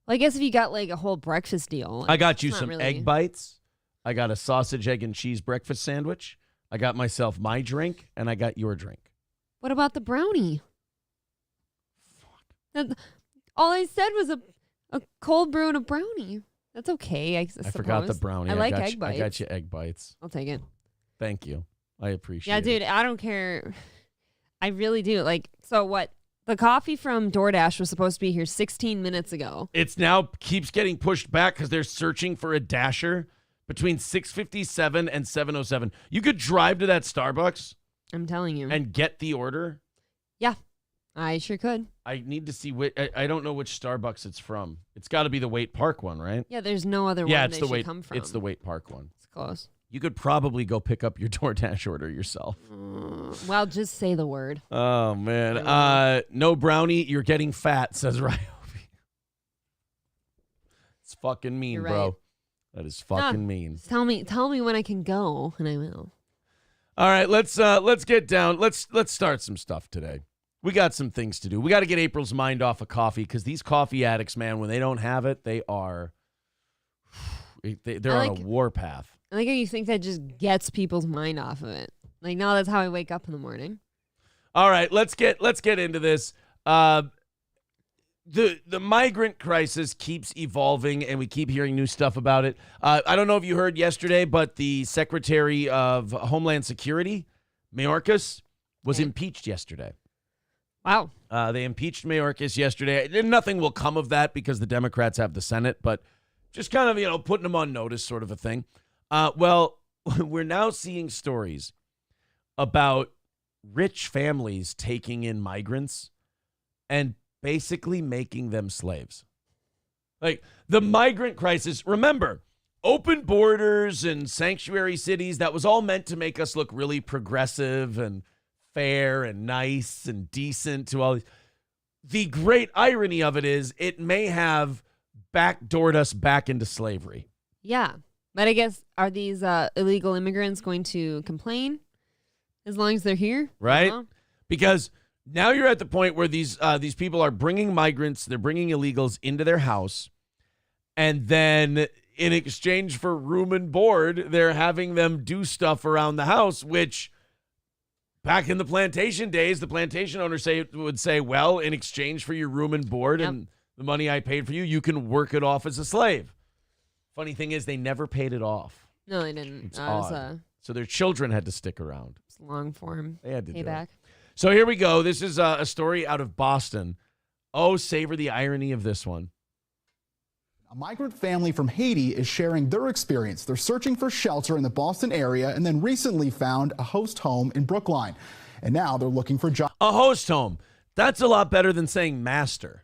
Well, I guess if you got like a whole breakfast deal. I got you some egg bites. I got a sausage, egg, and cheese breakfast sandwich. I got myself my drink, and I got your drink. What about the brownie? All I said was a cold brew and a brownie. That's okay, I suppose. I forgot the brownie. I like egg bites. I got you egg bites. I'll take it. Thank you. I appreciate it. Yeah, dude, I don't care. I really do. Like, so what? The coffee from DoorDash was supposed to be here 16 minutes ago. It's now keeps getting pushed back because they're searching for a dasher between 6:57 and 7:07. You could drive to that Starbucks. I'm telling you. And get the order. Yeah, I sure could. I need to see which. I don't know which Starbucks it's from. It's got to be the Waite Park one, right? Yeah, there's no other one it's they the should come from. It's the Waite Park one. It's close. You could probably go pick up your DoorDash order yourself. Well, just say the word. Oh, man. No brownie. You're getting fat, says Ryobi. It's fucking mean, You're bro. right. That is fucking mean. Tell me when I can go, and I will. All right, let's get down. Let's start some stuff today. We got some things to do. We got to get April's mind off of coffee because these coffee addicts, man, when they don't have it, they're on a warpath. I like how you think that just gets people's mind off of it. Like, no, that's how I wake up in the morning. All right, let's get into this. The migrant crisis keeps evolving, and we keep hearing new stuff about it. I don't know if you heard yesterday, but the Secretary of Homeland Security, Mayorkas, was impeached yesterday. Wow. They impeached Mayorkas yesterday. And nothing will come of that because the Democrats have the Senate, but just kind of, putting them on notice sort of a thing. Well, we're now seeing stories about rich families taking in migrants and basically making them slaves. Like the migrant crisis, remember, open borders and sanctuary cities, that was all meant to make us look really progressive and fair and nice and decent to all these. The great irony of it is it may have backdoored us back into slavery. Yeah. But I guess, are these illegal immigrants going to complain as long as they're here? Right? Because now you're at the point where these people are bringing migrants, they're bringing illegals into their house, and then in exchange for room and board, they're having them do stuff around the house, which back in the plantation days, the plantation owner would say, well, in exchange for your room and board and the money I paid for you, you can work it off as a slave. Funny thing is, they never paid it off. No, they didn't. It's odd. So their children had to stick around. It's long form. They had to payback. do it. So here we go. This is a story out of Boston. Oh, savor the irony of this one. A migrant family from Haiti is sharing their experience. They're searching for shelter in the Boston area and then recently found a host home in Brookline. And now they're looking for jobs. A host home. That's a lot better than saying master.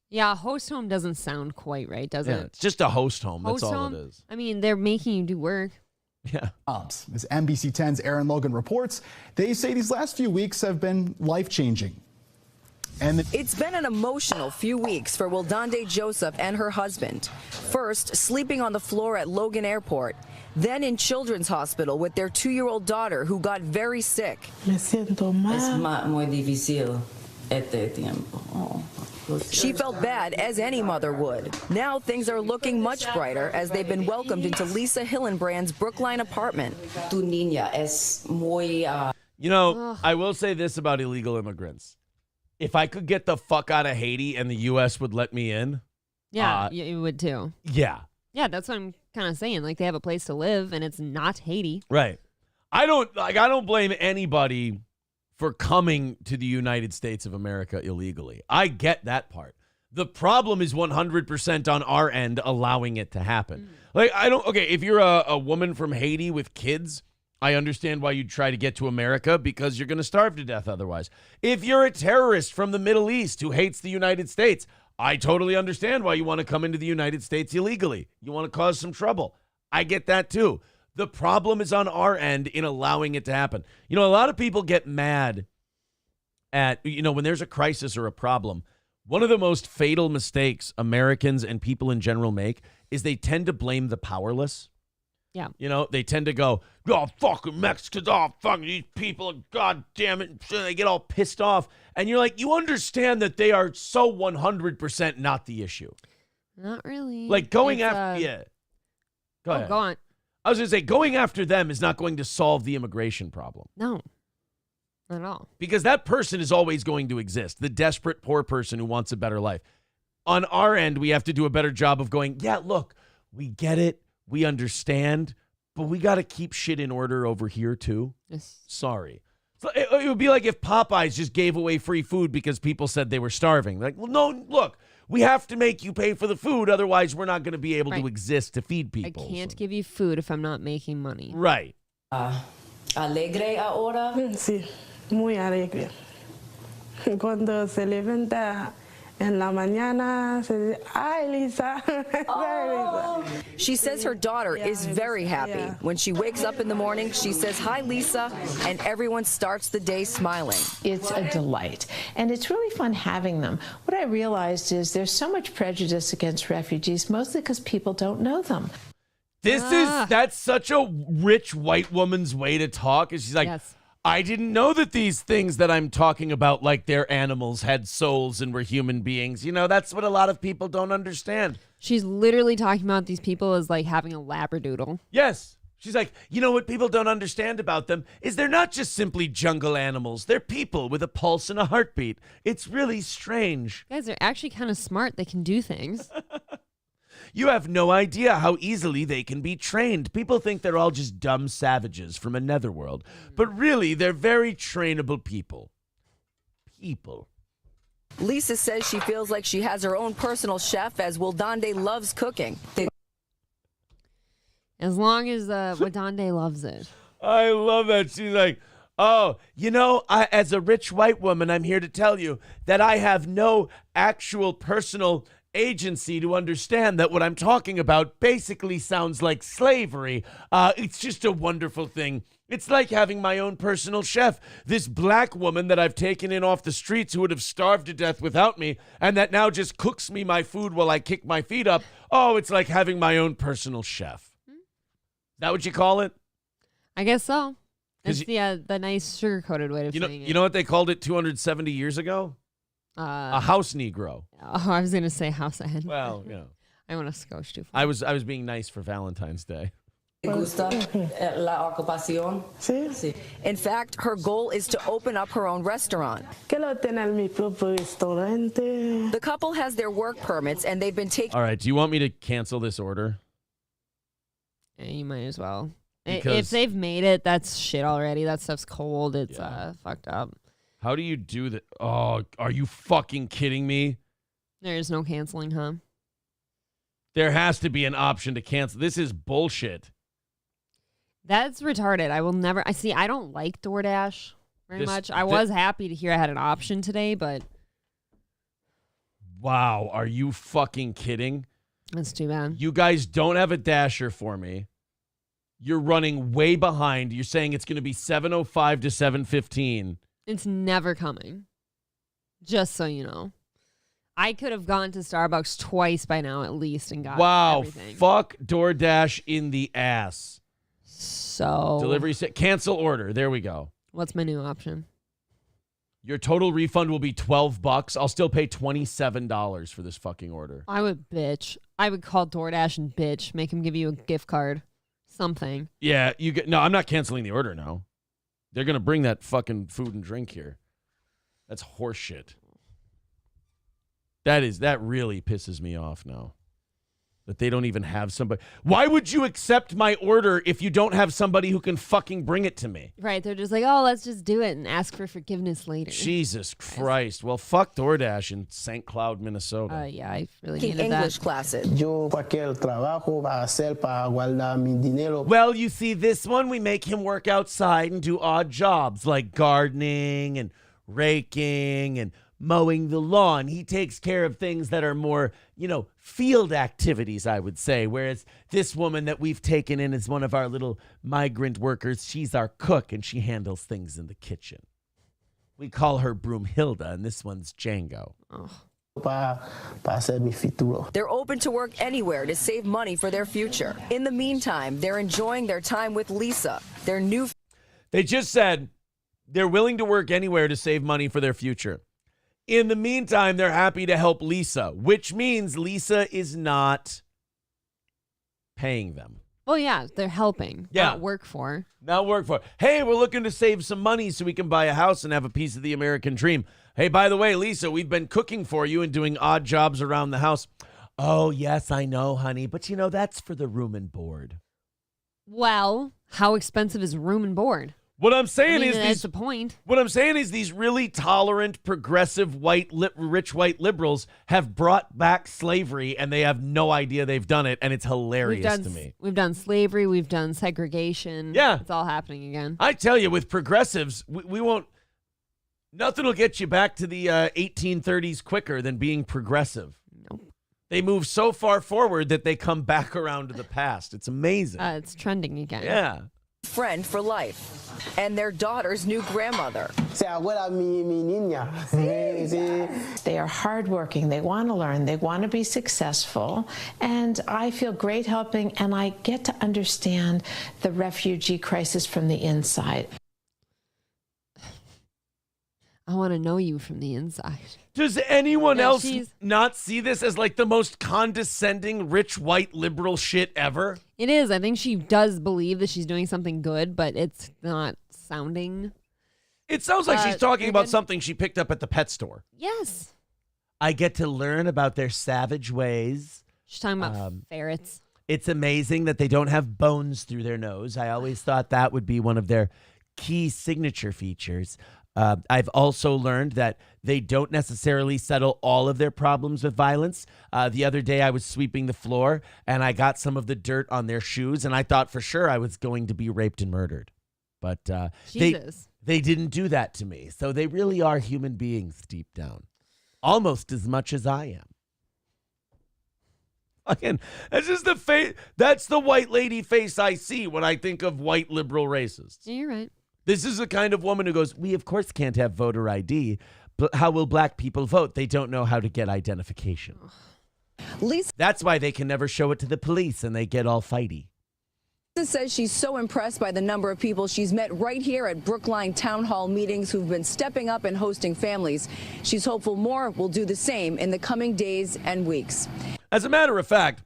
Yeah, host home doesn't sound quite right, does it? It's just a host home. Host That's all home? it is. I mean, they're making you do work. Yeah. As NBC 10's Aaron Logan reports, they say these last few weeks have been life-changing. And it's been an emotional few weeks for Wildande Joseph and her husband. First, sleeping on the floor at Logan Airport, then in Children's Hospital with their 2-year-old daughter who got very sick. Me siento mal. Es muy difícil este tiempo. Oh. She felt bad, as any mother would. Now things are looking much brighter as they've been welcomed into Lisa Hillenbrand's Brookline apartment. Tu niña es muy... You know, I will say this about illegal immigrants. If I could get the fuck out of Haiti and the U.S. would let me in. Yeah, you would too. Yeah. Yeah, that's what I'm kind of saying. Like, they have a place to live and it's not Haiti. Right. I don't blame anybody for coming to the United States of America illegally. I get that part. The problem is 100% on our end allowing it to happen. Like, if you're a woman from Haiti with kids, I understand why you'd try to get to America because you're going to starve to death otherwise. If you're a terrorist from the Middle East who hates the United States, I totally understand why you want to come into the United States illegally. You want to cause some trouble. I get that too. The problem is on our end in allowing it to happen. You know, a lot of people get mad at, when there's a crisis or a problem. One of the most fatal mistakes Americans and people in general make is they tend to blame the powerless. Yeah. They tend to go, oh, fucking Mexicans, oh, fucking these people, God damn it. They get all pissed off. And you're like, you understand that they are so 100% not the issue. Not really. Like going after, yeah. Go ahead. Go on. I was going to say, going after them is not going to solve the immigration problem. No, not at all. Because that person is always going to exist, the desperate poor person who wants a better life. On our end, we have to do a better job of going, yeah, look, we get it, we understand, but we got to keep shit in order over here too. Yes. Sorry. So it would be like if Popeyes just gave away free food because people said they were starving. Like, well, no, look. We have to make you pay for the food, otherwise we're not going to be able to exist to feed people. I can't give you food if I'm not making money. Right. Alegre ahora? Sí, muy alegre. Cuando se levanta en la mañana, se dice, ay, Lisa. Oh. She says her daughter is very happy. When she wakes up in the morning, she says, hi, Lisa, and everyone starts the day smiling. It's a delight, and it's really fun having them. What I realized is there's so much prejudice against refugees, mostly because people don't know them. That's such a rich white woman's way to talk. Is she's like, yes. I didn't know that these things that I'm talking about, like they're animals, had souls and were human beings. That's what a lot of people don't understand. She's literally talking about these people as like having a labradoodle. Yes. She's like, what people don't understand about them is they're not just simply jungle animals. They're people with a pulse and a heartbeat. It's really strange. Guys, they're actually kind of smart. They can do things. You have no idea how easily they can be trained. People think they're all just dumb savages from a netherworld. But really, they're very trainable people. Lisa says she feels like she has her own personal chef as Wildande loves cooking. As long as Wildande loves it. I love that. She's like, oh, as a rich white woman, I'm here to tell you that I have no actual personal agency to understand that what I'm talking about basically sounds like slavery. It's just a wonderful thing It's like having my own personal chef. This black woman that I've taken in off the streets who would have starved to death without me and that now just cooks me my food while I kick my feet up. Oh, it's like having my own personal chef. Is that what you call it? I guess so. It's the nice sugar-coated way of saying it. You know what they called it 270 years ago? A house Negro. Oh, I was going to say house hand. Well, I want to scotch too far. I was being nice for Valentine's Day. ¿Gusta la ocupación? Sí. In fact, her goal is to open up her own restaurant. Quiero tener mi propio restaurante. The couple has their work permits and they've been taking. All right, do you want me to cancel this order? Yeah, you might as well. Because if they've made it, that's shit already. That stuff's cold. It's fucked up. How do you do that? Oh, are you fucking kidding me? There is no canceling, huh? There has to be an option to cancel. This is bullshit. That's retarded. I will never. I don't like DoorDash very much. I was happy to hear I had an option today, but. Wow. Are you fucking kidding? That's too bad. You guys don't have a dasher for me. You're running way behind. You're saying it's going to be 7:05 to 7:15. It's never coming. Just so you know. I could have gone to Starbucks twice by now at least and got everything. Fuck DoorDash in the ass. So. Delivery cancel order. There we go. What's my new option? Your total refund will be $12. I'll still pay $27 for this fucking order. I would bitch. I would call DoorDash and bitch. Make him give you a gift card. Something. Yeah, no, I'm not canceling the order now. They're going to bring that fucking food and drink here. That's horseshit. That really pisses me off now. That they don't even have somebody. Why would you accept my order if you don't have somebody who can fucking bring it to me? Right. They're just like, oh, let's just do it and ask for forgiveness later. Jesus Christ. Well, fuck DoorDash in St. Cloud, Minnesota. Yeah, I really Taking needed English that. classes. Yo cualquier trabajo va a hacer para guardar mi dinero. Well, you see, this one, we make him work outside and do odd jobs like gardening and raking and mowing the lawn. He takes care of things that are more, field activities, I would say. Whereas this woman that we've taken in as one of our little migrant workers, she's our cook and she handles things in the kitchen. We call her Broomhilda and this one's Django. Para hacer mi futuro. They're open to work anywhere to save money for their future. In the meantime, they're enjoying their time with Lisa, their new. They just said they're willing to work anywhere to save money for their future. In the meantime, they're happy to help Lisa, which means Lisa is not paying them. Well, yeah, they're helping. Yeah. Not work for. Not work for. Hey, we're looking to save some money so we can buy a house and have a piece of the American dream. Hey, by the way, Lisa, we've been cooking for you and doing odd jobs around the house. Oh, yes, I know, honey. But, that's for the room and board. Well, how expensive is room and board? What I'm saying that's the point. What I'm saying is these really tolerant, progressive, rich white liberals have brought back slavery, and they have no idea they've done it, and it's hilarious to me. We've done slavery. We've done segregation. Yeah. It's all happening again. I tell you, with progressives, we won't. Nothing will get you back to the 1830s quicker than being progressive. Nope. They move so far forward that they come back around to the past. It's amazing. It's trending again. Yeah. Friend for life and their daughter's new grandmother. Se abuela mi niña. Sí. They are hardworking. They want to learn. They want to be successful. And I feel great helping, and I get to understand the refugee crisis from the inside. I want to know you from the inside. Does anyone else not see this as like the most condescending, rich, white, liberal shit ever? It is. I think she does believe that she's doing something good, but it's not sounding. It sounds like she's talking about something she picked up at the pet store. Yes. I get to learn about their savage ways. She's talking about ferrets. It's amazing that they don't have bones through their nose. I always thought that would be one of their key signature features. I've also learned that they don't necessarily settle all of their problems with violence. The other day I was sweeping the floor and I got some of the dirt on their shoes and I thought for sure I was going to be raped and murdered. But they didn't do that to me. So they really are human beings deep down. Almost as much as I am. Again, this is the face. That's the white lady face I see when I think of white liberal racists. Yeah, you're right. This is the kind of woman who goes, we of course can't have voter ID, but how will black people vote? They don't know how to get identification. Lisa That's why they can never show it to the police and they get all fighty. says she's so impressed by the number of people she's met right here at Brookline Town Hall meetings who've been stepping up and hosting families. She's hopeful more will do the same in the coming days and weeks. As a matter of fact,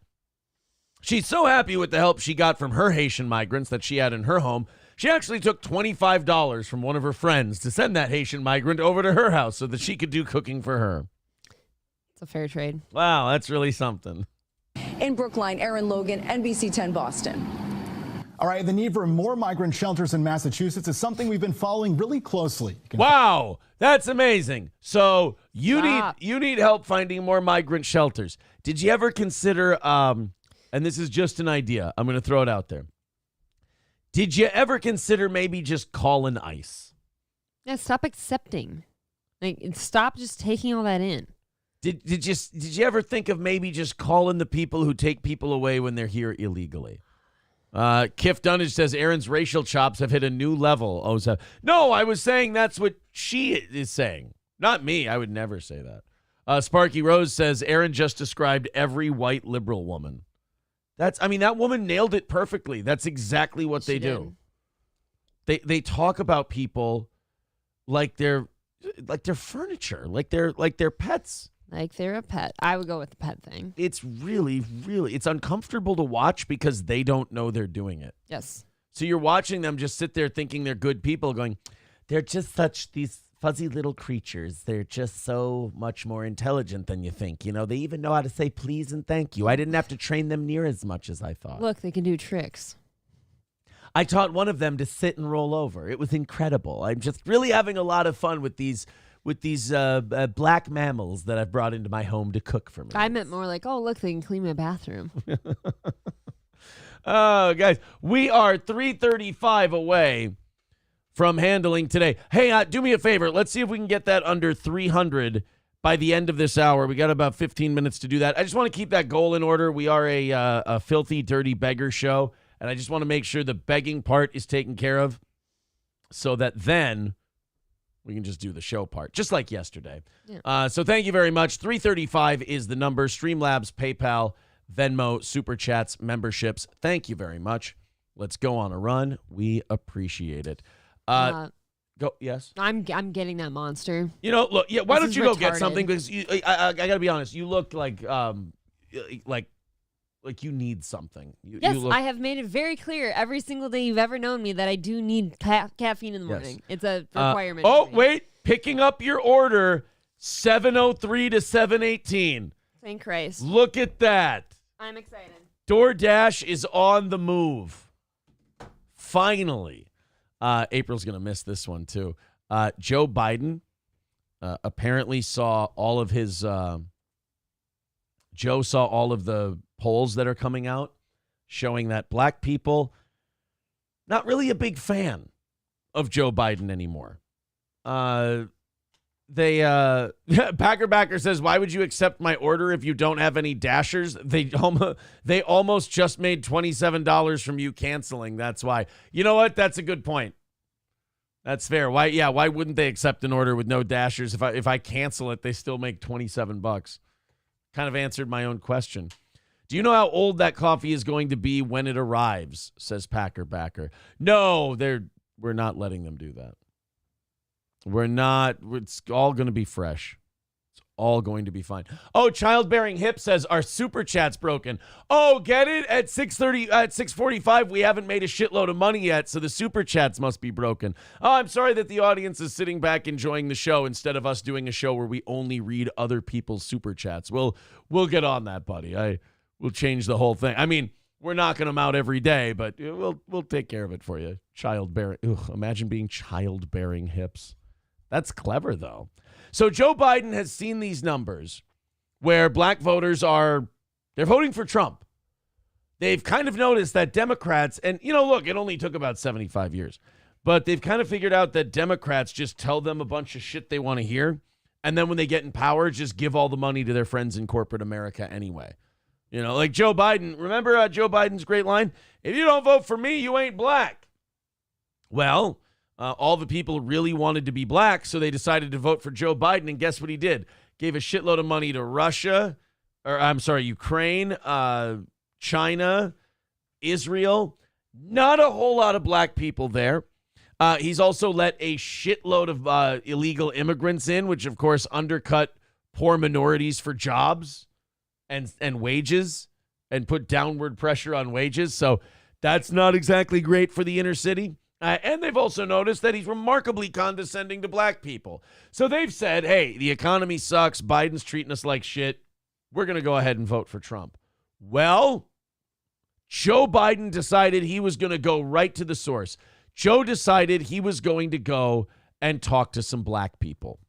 she's so happy with the help she got from her Haitian migrants that she had in her home. She actually took $25 from one of her friends to send that Haitian migrant over to her house so that she could do cooking for her. It's a fair trade. Wow, that's really something. In Brookline, Aaron Logan, NBC 10 Boston. All right, the need for more migrant shelters in Massachusetts is something we've been following really closely. Wow, that's amazing. So you Stop. need help finding more migrant shelters. Did you ever consider, and this is just an idea, I'm going to throw it out there. Did you ever consider maybe just calling ICE? Yeah, stop accepting. Stop just taking all that in. Did you ever think of maybe just calling the people who take people away when they're here illegally? Kif Dunnage says Aaron's racial chops have hit a new level. Oh, so, no, I was saying that's what she is saying. Not me. I would never say that. Sparky Rose says Aaron just described every white liberal woman. That woman nailed it perfectly. That's exactly what they do. They talk about people like they're furniture, like they're pets. Like they're a pet. I would go with the pet thing. It's really, really, it's uncomfortable to watch because they don't know they're doing it. Yes. So you're watching them just sit there thinking they're good people going, they're just such these fuzzy little creatures. They're just so much more intelligent than you think. You know, they even know how to say please and thank you. I didn't have to train them near as much as I thought. Look, they can do tricks. I taught one of them to sit and roll over. It was incredible. I'm just really having a lot of fun with these black mammals that I've brought into my home to cook for me. I meant more like, oh, look, they can clean my bathroom. Oh, guys, we are 3:35 away from handling today. Hey, do me a favor. Let's see if we can get that under 300 by the end of this hour. We got about 15 minutes to do that. I just want to keep that goal in order. We are a filthy, dirty beggar show, and I just want to make sure the begging part is taken care of so that then we can just do the show part, just like yesterday. Yeah. So thank you very much. 335 is the number. Streamlabs, PayPal, Venmo, Super Chats, memberships. Thank you very much. Let's go on a run. We appreciate it. Go. Yes. I'm getting that monster. You know, look. Yeah. Why This don't is you go retarded. get something? Because I got to be honest. You look like you need something. Yes, I have made it very clear every single day you've ever known me that I do need caffeine in the morning. It's a requirement. Oh, for me. wait. Picking up your order, 7:03 to 7:18. Thank Christ. Look at that. I'm excited. DoorDash is on the move. Finally. April's going to miss this one, too. Joe Biden apparently saw all of his... Joe saw all of the polls that are coming out showing that black people not really a big fan of Joe Biden anymore. Backer says, why would you accept my order if you don't have any dashers? They almost just made $27 from you canceling. That's why. You know what? That's a good point. That's fair. Why wouldn't they accept an order with no dashers? If I cancel it, they still make $27. Kind of answered my own question. Do you know how old that coffee is going to be when it arrives? Says Packer Backer. No, we're not letting them do that. We're not. It's all going to be fresh. It's all going to be fine. Oh, Childbearing Hip says our super chat's broken. Oh, get it? At 6:30, at 6:45, we haven't made a shitload of money yet, so the super chats must be broken. Oh, I'm sorry that the audience is sitting back enjoying the show instead of us doing a show where we only read other people's super chats. We'll get on that, buddy. We'll change the whole thing. I mean, we're knocking them out every day, but we'll take care of it for you. Childbearing. Imagine being childbearing hips. That's clever, though. So Joe Biden has seen these numbers where black voters they're voting for Trump. They've kind of noticed that Democrats, and, look, it only took about 75 years, but they've kind of figured out that Democrats just tell them a bunch of shit they want to hear, and then when they get in power, just give all the money to their friends in corporate America anyway. You know, like Joe Biden. Remember Joe Biden's great line? If you don't vote for me, you ain't black. Well, all the people really wanted to be black, so they decided to vote for Joe Biden. And guess what he did? Gave a shitload of money to Russia, Ukraine, China, Israel. Not a whole lot of black people there. He's also let a shitload of illegal immigrants in, which, of course, undercut poor minorities for jobs and wages and put downward pressure on wages. So that's not exactly great for the inner city. And they've also noticed that he's remarkably condescending to black people. So they've said, hey, the economy sucks. Biden's treating us like shit. We're going to go ahead and vote for Trump. Well, Joe Biden decided he was going to go right to the source. Joe decided he was going to go and talk to some black people.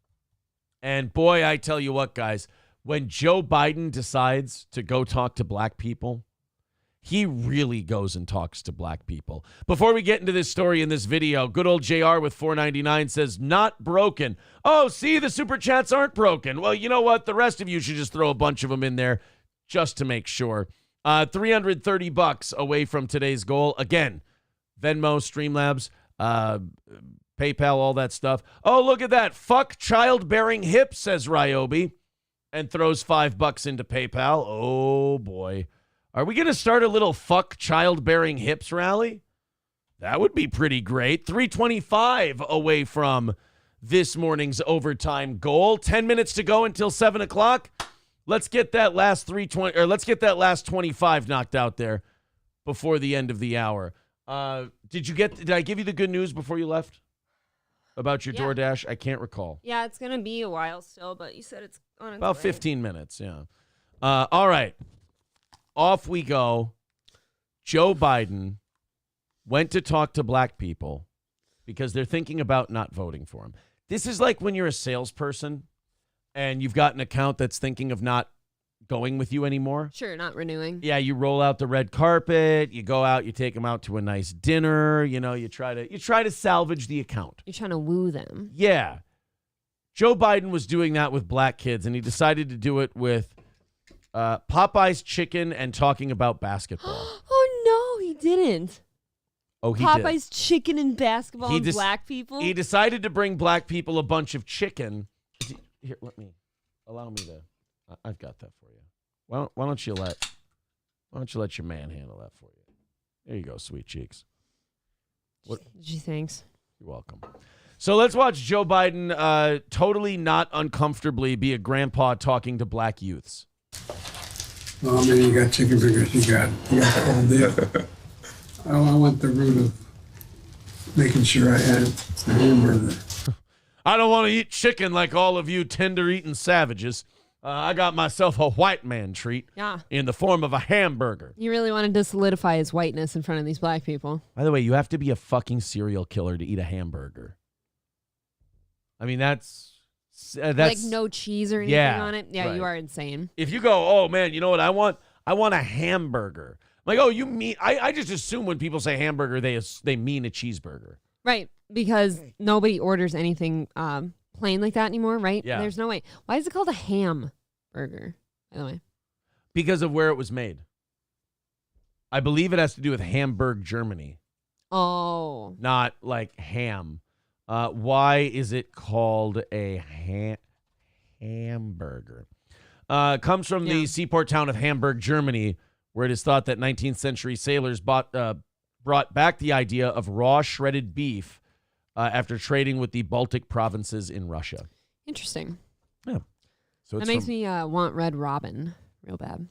And boy, I tell you what, guys, when Joe Biden decides to go talk to black people, he really goes and talks to black people. Before we get into this story in this video, good old JR with $4.99 says, not broken. Oh, see, the super chats aren't broken. Well, you know what? The rest of you should just throw a bunch of them in there just to make sure. $330 away from today's goal. Again, Venmo, Streamlabs, PayPal, all that stuff. Oh, look at that. Fuck childbearing hips, says Ryobi, and throws $5 into PayPal. Oh, boy. Are we going to start a little fuck childbearing hips rally? That would be pretty great. 325 away from this morning's overtime goal. 10 minutes to go until 7 o'clock. Let's get that last 25 knocked out there before the end of the hour. Did I give you the good news before you left about your DoorDash? I can't recall. Yeah, it's going to be a while still, but you said it's on its about way. 15 minutes, yeah. All right. Off we go. Joe Biden went to talk to black people because they're thinking about not voting for him. This is like when you're a salesperson and you've got an account that's thinking of not going with you anymore. Sure, not renewing. Yeah, you roll out the red carpet, you go out, you take them out to a nice dinner, you try to salvage the account. You're trying to woo them. Yeah. Joe Biden was doing that with black kids, and he decided to do it with Popeye's chicken and talking about basketball. Oh, no, he didn't. Oh, he Popeye's did. chicken and basketball and black people? He decided to bring black people a bunch of chicken. Here, allow me to. I've got that for you. Why don't you let your man handle that for you? There you go, sweet cheeks. Gee, thanks. You're welcome. So let's watch Joe Biden totally not uncomfortably be a grandpa talking to black youths. Oh man, you got chicken fingers. You got the whole deal. I went the route of making sure I had a hamburger. I don't want to eat chicken like all of you tender-eating savages. I got myself a white man treat in the form of a hamburger. You really wanted to solidify his whiteness in front of these black people. By the way, you have to be a fucking serial killer to eat a hamburger. I mean, that's like no cheese or anything on it? Yeah, right. You are insane. If you go, oh, man, you know what I want? I want a hamburger. I'm like, oh, you mean... I just assume when people say hamburger, they mean a cheeseburger. Right, because nobody orders anything plain like that anymore, right? Yeah. There's no way. Why is it called a ham burger, by the way? Because of where it was made. I believe it has to do with Hamburg, Germany. Oh. Not like ham. Why is it called a hamburger? Comes from the seaport town of Hamburg, Germany, where it is thought that 19th century sailors brought back the idea of raw shredded beef after trading with the Baltic provinces in Russia. Interesting. Yeah. So that makes me want Red Robin real bad.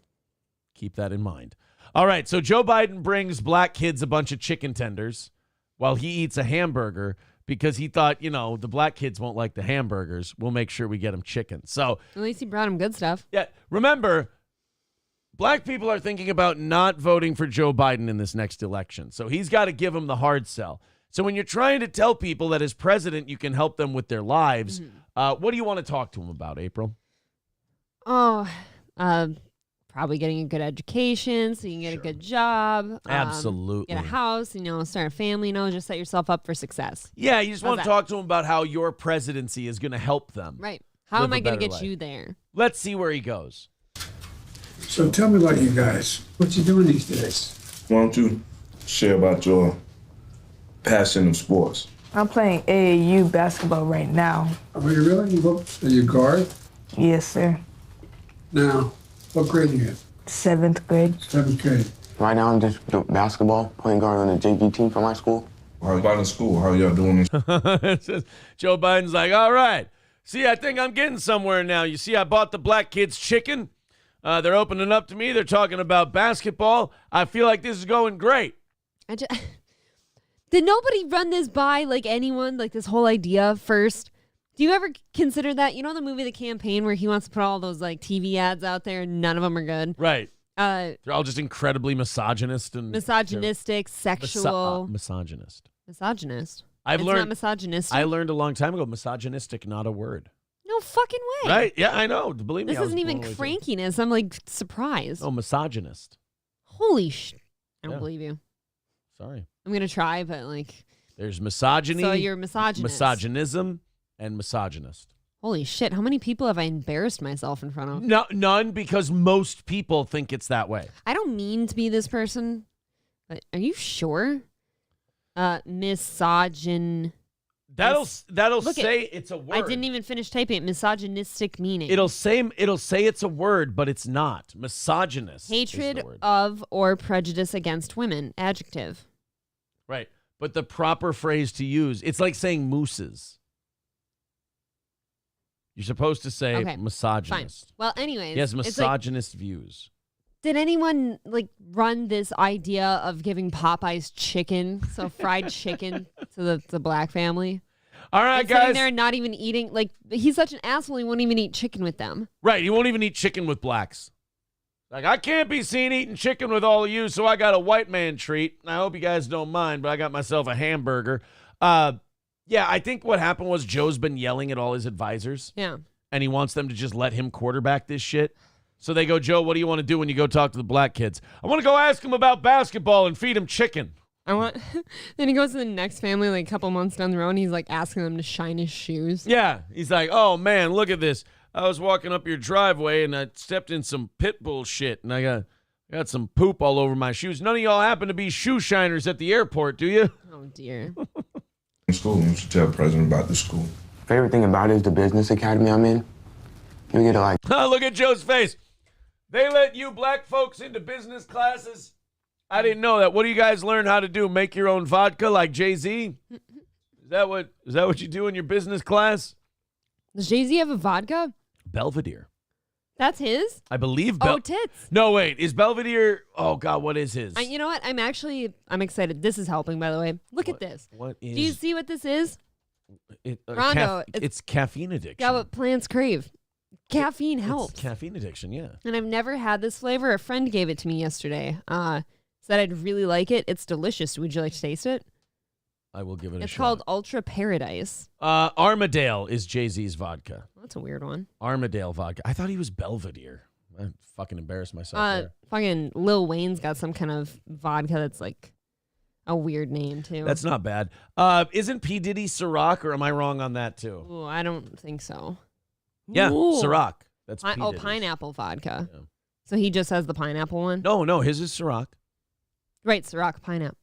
Keep that in mind. All right, so Joe Biden brings black kids a bunch of chicken tenders while he eats a hamburger because he thought, the black kids won't like the hamburgers. We'll make sure we get them chicken. So at least he brought them good stuff. Yeah, remember, black people are thinking about not voting for Joe Biden in this next election. So he's got to give them the hard sell. So when you're trying to tell people that as president you can help them with their lives, what do you want to talk to them about, April? Oh, probably getting a good education so you can get a good job. Absolutely. Get a house, start a family, just set yourself up for success. Yeah, you just want to talk to them about how your presidency is going to help them. Right. How am I going to get you there? Let's see where he goes. So tell me about you guys. What you doing these days? Why don't you share about your passion of sports? I'm playing AAU basketball right now. Are you really? Are you guard? Yes, sir. Now, what grade are you in? 7th grade. 7th grade. Right now, I'm just doing basketball, playing guard on the JV team for my school. How about in school? How y'all doing this? Joe Biden's like, all right. See, I think I'm getting somewhere now. You see, I bought the black kids chicken. They're opening up to me. They're talking about basketball. I feel like this is going great. Did nobody run this by, like, anyone, like, this whole idea first? Do you ever consider that? You know the movie The Campaign where he wants to put all those, like, TV ads out there and none of them are good? Right. They're all just incredibly misogynistic, sexual. Misogynist. Misogynist. It's not misogynistic. I learned a long time ago, misogynistic, not a word. No fucking way. Right? Yeah, I know. Believe me. This isn't even crankiness. I'm, like, surprised. Oh, misogynist. Holy shit. I don't believe you. Sorry. I'm going to try, but, like. There's misogyny. So you're misogynist. Misogynism and misogynist. Holy shit. How many people have I embarrassed myself in front of? No, none, because most people think it's that way. I don't mean to be this person, but are you sure? Misogyn. That'll say it's a word. I didn't even finish typing it. Misogynistic meaning. It'll say it's a word, but it's not. Misogynist. Hatred of or prejudice against women. Adjective. Right. But the proper phrase to use, it's like saying mooses. You're supposed to say misogynist. Fine. Well, anyways. He has misogynist views. Did anyone, like, run this idea of giving Popeye's chicken, so fried chicken, to the black family? All right, and guys. Sitting there and not even eating, like, he's such an asshole, he won't even eat chicken with them. Right, he won't even eat chicken with blacks. Like, I can't be seen eating chicken with all of you, so I got a white man treat. I hope you guys don't mind, but I got myself a hamburger. Yeah, I think what happened was Joe's been yelling at all his advisors. Yeah. And he wants them to just let him quarterback this shit. So they go, Joe, what do you want to do when you go talk to the black kids? I want to go ask them about basketball and feed them chicken. Then he goes to the next family, like, a couple months down the road, and he's, like, asking them to shine his shoes. Yeah. He's like, oh, man, look at this. I was walking up your driveway, and I stepped in some pit bull shit, and I got some poop all over my shoes. None of y'all happen to be shoe shiners at the airport, do you? Oh, dear. In school, you should tell the president about the school. Favorite thing about it is the business academy I'm in. You get to, like... Look at Joe's face. They let you black folks into business classes? I didn't know that. What do you guys learn how to do? Make your own vodka like Jay-Z? Is that what you do in your business class? Does Jay-Z have a vodka? Belvedere. That's his? I believe. Tits. No, wait. Is Belvedere? Oh God, what is his? You know what? I'm excited. This is helping, by the way. Look at this. What is? Do you see what this is? Rondo. It's caffeine addiction. Yeah, what plants crave. Caffeine helps. It's caffeine addiction, yeah. And I've never had this flavor. A friend gave it to me yesterday. Said I'd really like it. It's delicious. Would you like to taste it? I will give it a shot. It's called Ultra Paradise. Armadale is Jay-Z's vodka. Well, that's a weird one. Armadale vodka. I thought he was Belvedere. I fucking embarrassed myself there. Fucking Lil Wayne's got some kind of vodka that's like a weird name, too. That's not bad. Isn't P. Diddy Ciroc, or am I wrong on that, too? Ooh, I don't think so. Yeah, Ooh. Ciroc. That's P. Diddy's. Pineapple vodka. Yeah. So he just has the pineapple one? No, his is Ciroc. Right, Ciroc pineapple.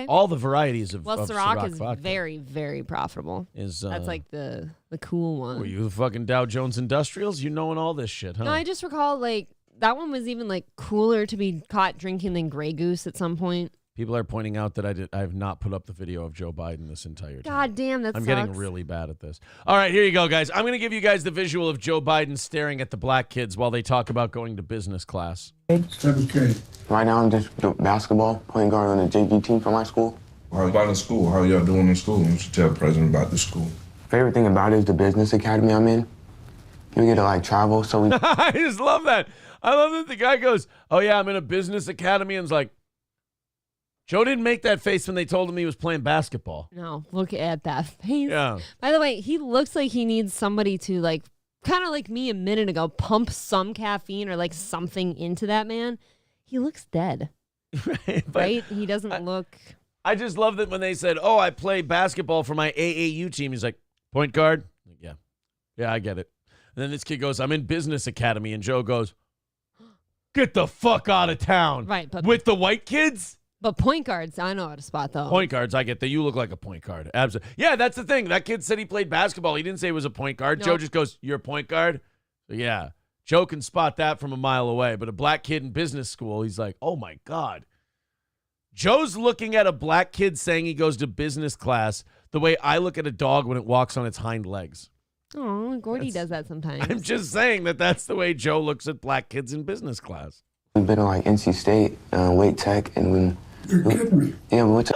All the varieties of Ciroc is vodka. very, very profitable. That's like the cool one. Were you the fucking Dow Jones Industrials? You knowing all this shit, huh? No, I just recall like that one was even like cooler to be caught drinking than Grey Goose at some point. People are pointing out that I have not put up the video of Joe Biden this entire time. God damn, I'm getting really bad at this. All right, here you go, guys. I'm going to give you guys the visual of Joe Biden staring at the black kids while they talk about going to business class. 7th grade. Right now, I'm just doing basketball, playing guard on the JV team for my school. How about in school? How y'all doing in school? You should tell the president about the school. Favorite thing about it is the business academy I'm in. You get to, like, travel, so we... I just love that. I love that the guy goes, oh, yeah, I'm in a business academy, and is like, Joe didn't make that face when they told him he was playing basketball. No, look at that face. Yeah. By the way, he looks like he needs somebody to, like, kind of like me a minute ago, pump some caffeine or, like, something into that man. He looks dead. Right? He doesn't look... I just love that when they said, oh, I play basketball for my AAU team. He's like, point guard? Yeah. Yeah, I get it. And then this kid goes, I'm in business academy. And Joe goes, Get the fuck out of town. Right, but with the white kids? But point guards, I know how to spot though. Point guards, I get that. You look like a point guard. Absolutely. Yeah, that's the thing. That kid said he played basketball. He didn't say he was a point guard. Nope. Joe just goes, "You're a point guard?" So yeah. Joe can spot that from a mile away. But a black kid in business school, he's like, oh my God. Joe's looking at a black kid saying he goes to business class the way I look at a dog when it walks on its hind legs. Oh, Gordy does that sometimes. I'm just saying that's the way Joe looks at black kids in business class. We've been to like NC State, Wait Tech, and when. You're kidding me. Yeah, we went to.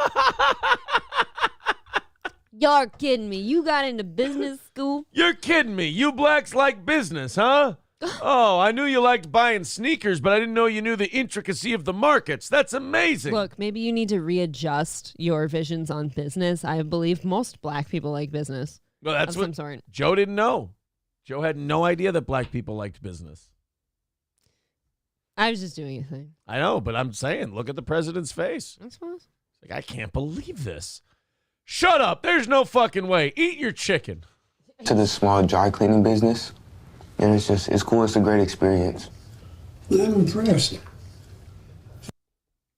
You're kidding me. You got into business school? You're kidding me. You blacks like business, huh? Oh, I knew you liked buying sneakers, but I didn't know you knew the intricacy of the markets. That's amazing. Look, maybe you need to readjust your visions on business. I believe most black people like business. Well, that's of some sort. Joe didn't know. Joe had no idea that black people liked business. I was just doing a thing. I know, but I'm saying, look at the president's face. I suppose. Like, I can't believe this. Shut up. There's no fucking way. Eat your chicken. To this small dry cleaning business, and it's cool. It's a great experience. I'm impressed.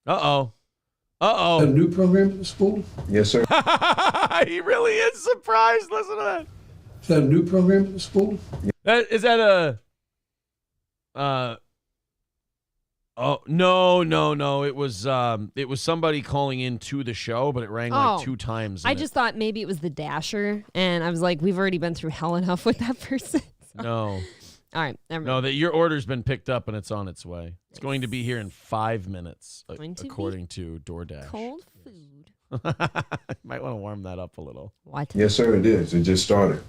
Uh-oh. A new program at the school? Yes, sir. He really is surprised. Listen to that. Is that a new program at the school? Is that a... Oh, no. It was somebody calling in to the show, but it rang like 2 times. I just thought maybe it was the Dasher, and I was like, we've already been through hell enough with that person. So. No. All right. No, that your order's been picked up and it's on its way. It's going to be here in 5 minutes, according to DoorDash. Cold food. Might want to warm that up a little. What? Yes, sir, it is. It just started.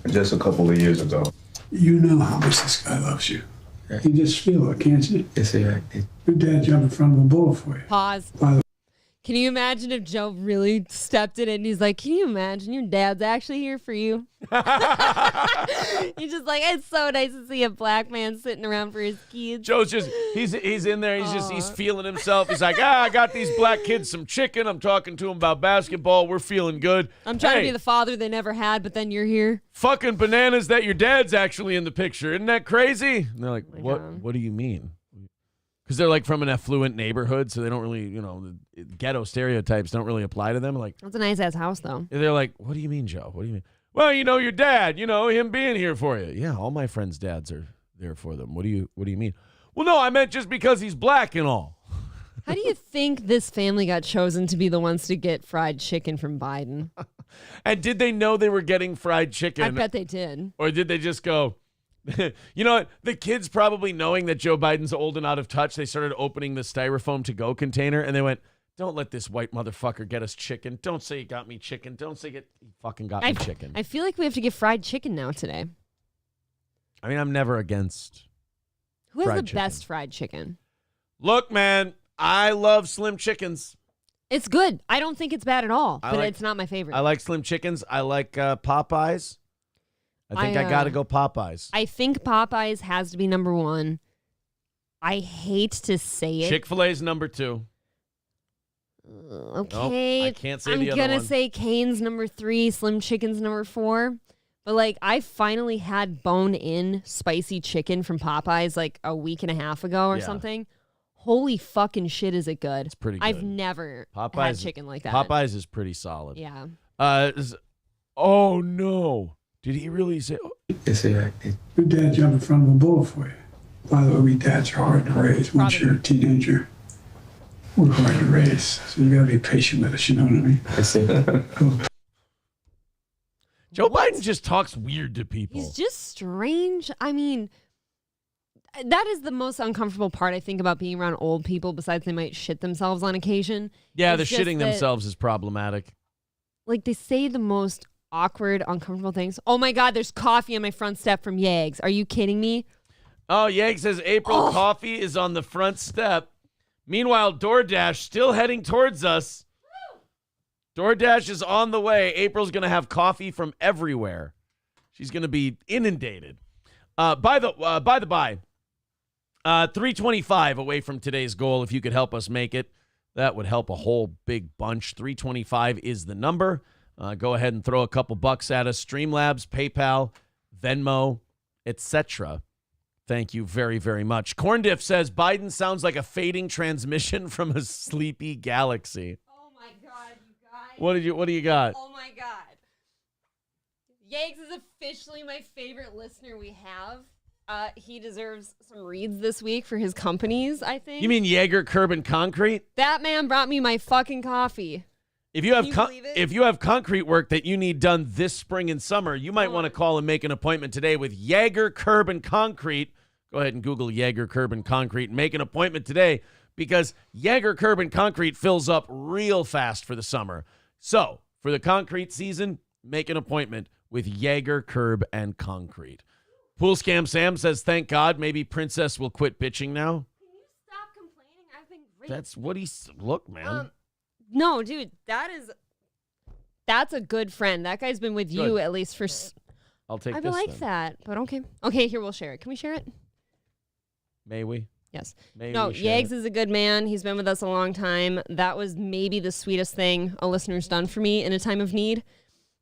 Just a couple of years ago. You know how much this guy loves you. You just feel it, can't you? Yes, yeah. Your dad jumped in front of a bull for you. Pause. Can you imagine if Joe really stepped in and he's like, can you imagine your dad's actually here for you? He's just like, it's so nice to see a black man sitting around for his kids. Joe's just, he's in there. He's feeling himself. He's like, I got these black kids some chicken. I'm talking to them about basketball. We're feeling good. I'm trying to be the father they never had, but then you're here. Fucking bananas that your dad's actually in the picture. Isn't that crazy? And they're like, what do you mean? Because they're like from an affluent neighborhood, so they don't really, the ghetto stereotypes don't really apply to them. Like, that's a nice ass house, though. They're like, what do you mean, Joe? What do you mean? Well, your dad, him being here for you. Yeah, all my friends' dads are there for them. What do you mean? Well, no, I meant just because he's black and all. How do you think this family got chosen to be the ones to get fried chicken from Biden? And did they know they were getting fried chicken? I bet they did. Or did they just go? You know what? The kids probably knowing that Joe Biden's old and out of touch, they started opening the styrofoam to-go container, and they went, don't let this white motherfucker get us chicken. Don't say he got me chicken. Don't say he fucking got me chicken. I feel like we have to get fried chicken now today. I mean, I'm never against Who has the best fried chicken? Look, man, I love Slim Chickens. It's good. I don't think it's bad at all, but it's not my favorite. I like Slim Chickens. I like Popeyes. I think I got to go Popeyes. I think Popeyes has to be number 1. I hate to say it. Chick-fil-A's number 2. Okay. Nope, I can't say the other one. I'm going to say Cane's number 3, Slim Chicken's number 4. But, I finally had bone-in spicy chicken from Popeyes, a week and a half ago or something. Holy fucking shit, is it good. It's pretty good. I've never had chicken like that. Popeyes is pretty solid. Yeah. Oh, no. Did he really say? Yes, yeah. Your dad jumped in front of a bull for you. By the way, we dads are hard to raise. Once you're a teenager, we're hard to raise. So you got to be patient with us, you know what I mean? I see. Joe Biden just talks weird to people. He's just strange. I mean, that is the most uncomfortable part, I think, about being around old people, besides they might shit themselves on occasion. Yeah, the shitting themselves is problematic. They say the most awkward, uncomfortable things. Oh my God, there's coffee on my front step from Yags. Are you kidding me? Oh, Yags says April coffee is on the front step. Meanwhile, DoorDash still heading towards us. DoorDash is on the way. April's going to have coffee from everywhere. She's going to be inundated. By the by, 325 away from today's goal. If you could help us make it, that would help a whole big bunch. 325 is the number. Go ahead and throw a couple bucks at us. Streamlabs, PayPal, Venmo, etc. Thank you very, very much. Corndiff says Biden sounds like a fading transmission from a sleepy galaxy. Oh my God, you guys. What do you got? Oh my God. Yags is officially my favorite listener we have. He deserves some reads this week for his companies, I think. You mean Jaeger Curb and Concrete? That man brought me my fucking coffee. If you have concrete work that you need done this spring and summer, you might want to call and make an appointment today with Jaeger Curb and Concrete. Go ahead and Google Jaeger Curb and Concrete and make an appointment today because Jaeger Curb and Concrete fills up real fast for the summer. So, for the concrete season, make an appointment with Jaeger Curb and Concrete. Pool Scam Sam says, thank God, maybe Princess will quit bitching now. Can you stop complaining? I've been great. That's what look, man. No, dude, that's a good friend. That guy's been with you at least for... I'll take this. I like then. that, but okay. Okay, here, we'll share it. Can we share it? May we? Yes. Maybe no, Yags is a good man. He's been with us a long time. That was maybe the sweetest thing a listener's done for me in a time of need.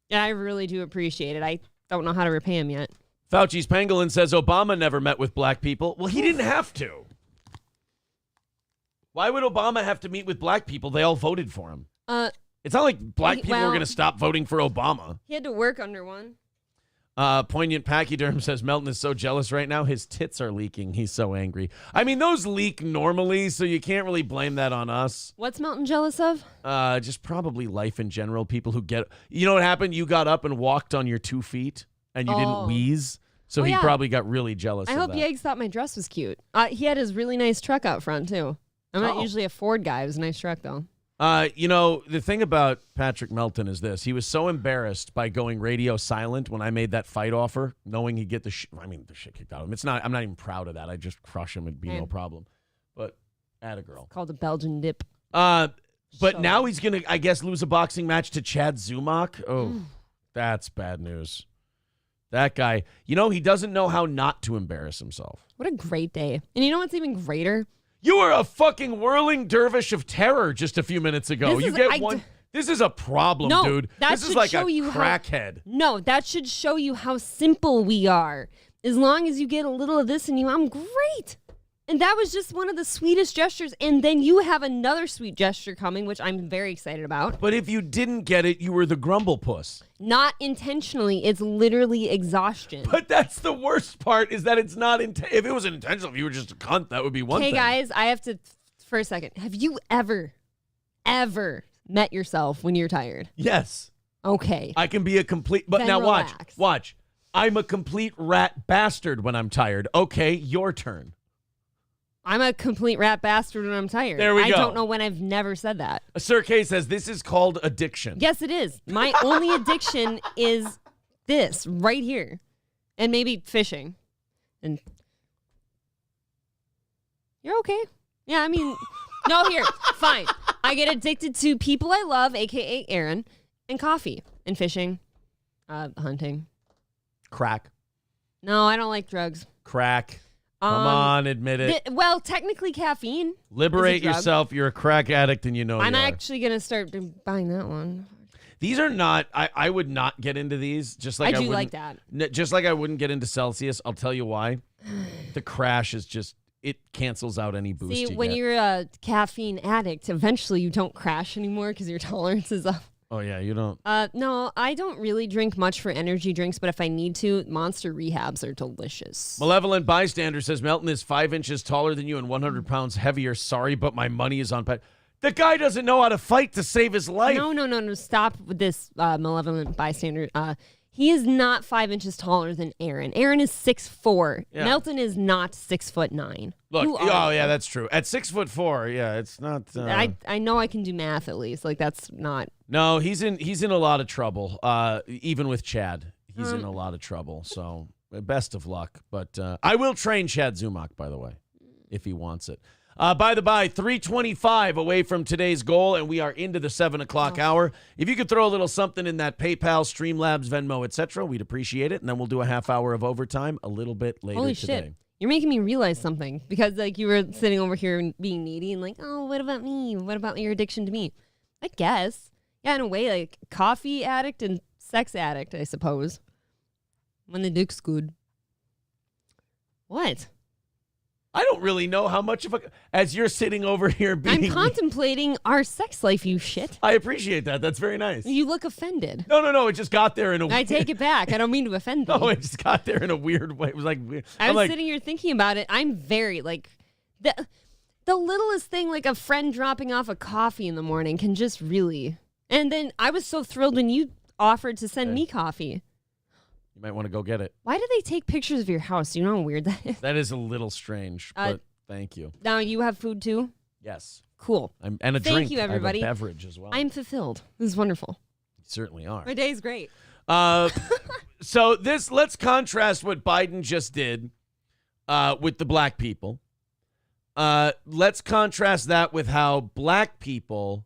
And I really do appreciate it. I don't know how to repay him yet. Fauci's Pangolin says Obama never met with black people. Well, he didn't have to. Why would Obama have to meet with black people? They all voted for him. It's not like black people were going to stop voting for Obama. He had to work under one. Poignant Pachyderm says Melton is so jealous right now. His tits are leaking. He's so angry. I mean, those leak normally, so you can't really blame that on us. What's Melton jealous of? Just probably life in general. People who get... You know what happened? You got up and walked on your 2 feet, and you didn't wheeze. So he probably got really jealous of that. I hope Yags thought my dress was cute. He had his really nice truck out front, too. I'm not usually a Ford guy. It was a nice truck, though. The thing about Patrick Melton is this. He was so embarrassed by going radio silent when I made that fight offer, knowing he'd get the shit kicked out of him. I'm not even proud of that. I just crush him. It'd be no problem. But atta girl. It's called a Belgian dip. But now he's going to, I guess, lose a boxing match to Chad Zumach. Oh, that's bad news. That guy, he doesn't know how not to embarrass himself. What a great day. And you know what's even greater? You were a fucking whirling dervish of terror just a few minutes ago. This is a problem, dude. This is like a crackhead. That should show you how simple we are. As long as you get a little of this in you, I'm great. And that was just one of the sweetest gestures. And then you have another sweet gesture coming, which I'm very excited about. But if you didn't get it, you were the grumble puss. Not intentionally. It's literally exhaustion. But that's the worst part is that it's not if it was intentional, if you were just a cunt, that would be one thing. Okay, guys, I have to, for a second. Have you ever met yourself when you're tired? Yes. Okay. I can be a complete, but then now relax. watch. I'm a complete rat bastard when I'm tired. Okay, your turn. I'm a complete rat bastard when I'm tired. There we go. I don't know when I've never said that. Sir K says this is called addiction. Yes, it is. My only addiction is this right here. And maybe fishing. And you're okay. Yeah, I mean, no, here, fine. I get addicted to people I love, a.k.a. Aaron, and coffee, and fishing, hunting. Crack. No, I don't like drugs. Crack. Come on, admit it. Well, technically caffeine. Liberate yourself. You're a crack addict and you know I'm you are. actually going to start buying that one. These are not, I would not get into these. Just like I do like that. Just like I wouldn't get into Celsius. I'll tell you why. The crash is just, it cancels out any boost you get. See, when you're a caffeine addict, eventually you don't crash anymore because your tolerance is up. Oh, yeah, you don't. No, I don't really drink much for energy drinks, but if I need to, Monster Rehabs are delicious. Malevolent Bystander says Melton is 5 inches taller than you and 100 pounds heavier. Sorry, but my money is on Pat. The guy doesn't know how to fight to save his life. No. Stop with this, Malevolent Bystander. He is not 5 inches taller than Aaron. Aaron is 6'4". Yeah. Melton is not 6'9". Look, yeah, that's true. At 6'4", yeah, it's not. I know I can do math at least. Like that's not. No, he's in a lot of trouble. Even with Chad, he's in a lot of trouble. So best of luck. But I will train Chad Zumach, by the way, if he wants it. By the by, 3:25 away from today's goal, and we are into the 7 o'clock hour. If you could throw a little something in that PayPal, Streamlabs, Venmo, etc., we'd appreciate it. And then we'll do a half hour of overtime a little bit later Holy today. Shit. You're making me realize something because like you were sitting over here and being needy and like, oh, what about me? What about your addiction to me? I guess. Yeah, in a way, like coffee addict and sex addict, I suppose. When the dick's good. What? I don't really know how much of a... As you're sitting over here being... I'm contemplating our sex life, you shit. I appreciate that. That's very nice. You look offended. No. It just got there in a... I take it back. I don't mean to offend you. No, it just got there in a weird way. It was like... I was sitting here thinking about it. I'm very, like... The littlest thing, like a friend dropping off a coffee in the morning can just really... And then I was so thrilled when you offered to send me coffee. You might want to go get it. Why do they take pictures of your house? Do you know how weird that is? That is a little strange, but thank you. Now you have food too? Yes. Cool. And a drink. Thank you, everybody. I have a beverage as well. I'm fulfilled. This is wonderful. You certainly are. My day's great. So let's contrast what Biden just did with the black people. Let's contrast that with how black people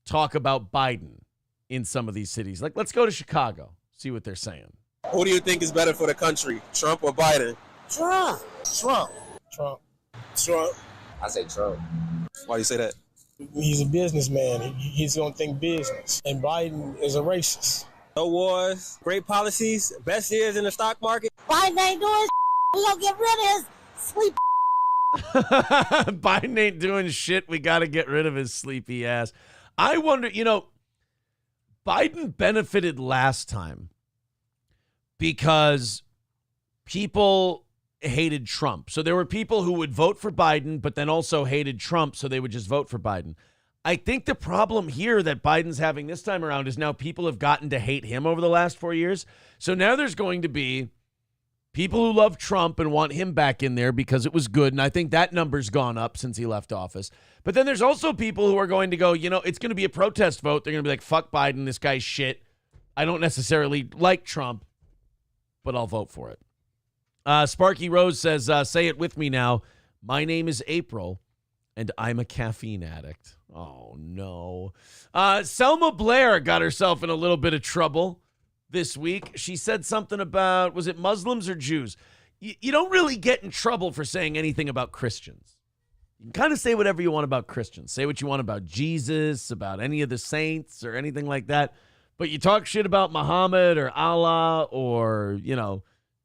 talk about Biden in some of these cities. Like, let's go to Chicago, see what they're saying. Who do you think is better for the country, Trump or Biden? Trump. I say Trump. Why do you say that? He's a businessman. He's going to think business. And Biden is a racist. No wars, great policies, best years in the stock market. Biden ain't doing we going to get rid of his sleep. Biden ain't doing shit. We got to get rid of his sleepy ass. I wonder, Biden benefited last time because people hated Trump. So there were people who would vote for Biden, but then also hated Trump, so they would just vote for Biden. I think the problem here that Biden's having this time around is now people have gotten to hate him over the last 4 years. So now there's going to be people who love Trump and want him back in there because it was good, and I think that number's gone up since he left office. But then there's also people who are going to go, it's going to be a protest vote. They're going to be like, fuck Biden, this guy's shit. I don't necessarily like Trump, but I'll vote for it. Sparky Rose says, say it with me now. My name is April, and I'm a caffeine addict. Oh, no. Selma Blair got herself in a little bit of trouble this week. She said something about, was it Muslims or Jews? You don't really get in trouble for saying anything about Christians. You can kind of say whatever you want about Christians. Say what you want about Jesus, about any of the saints or anything like that. But you talk shit about Muhammad or Allah or,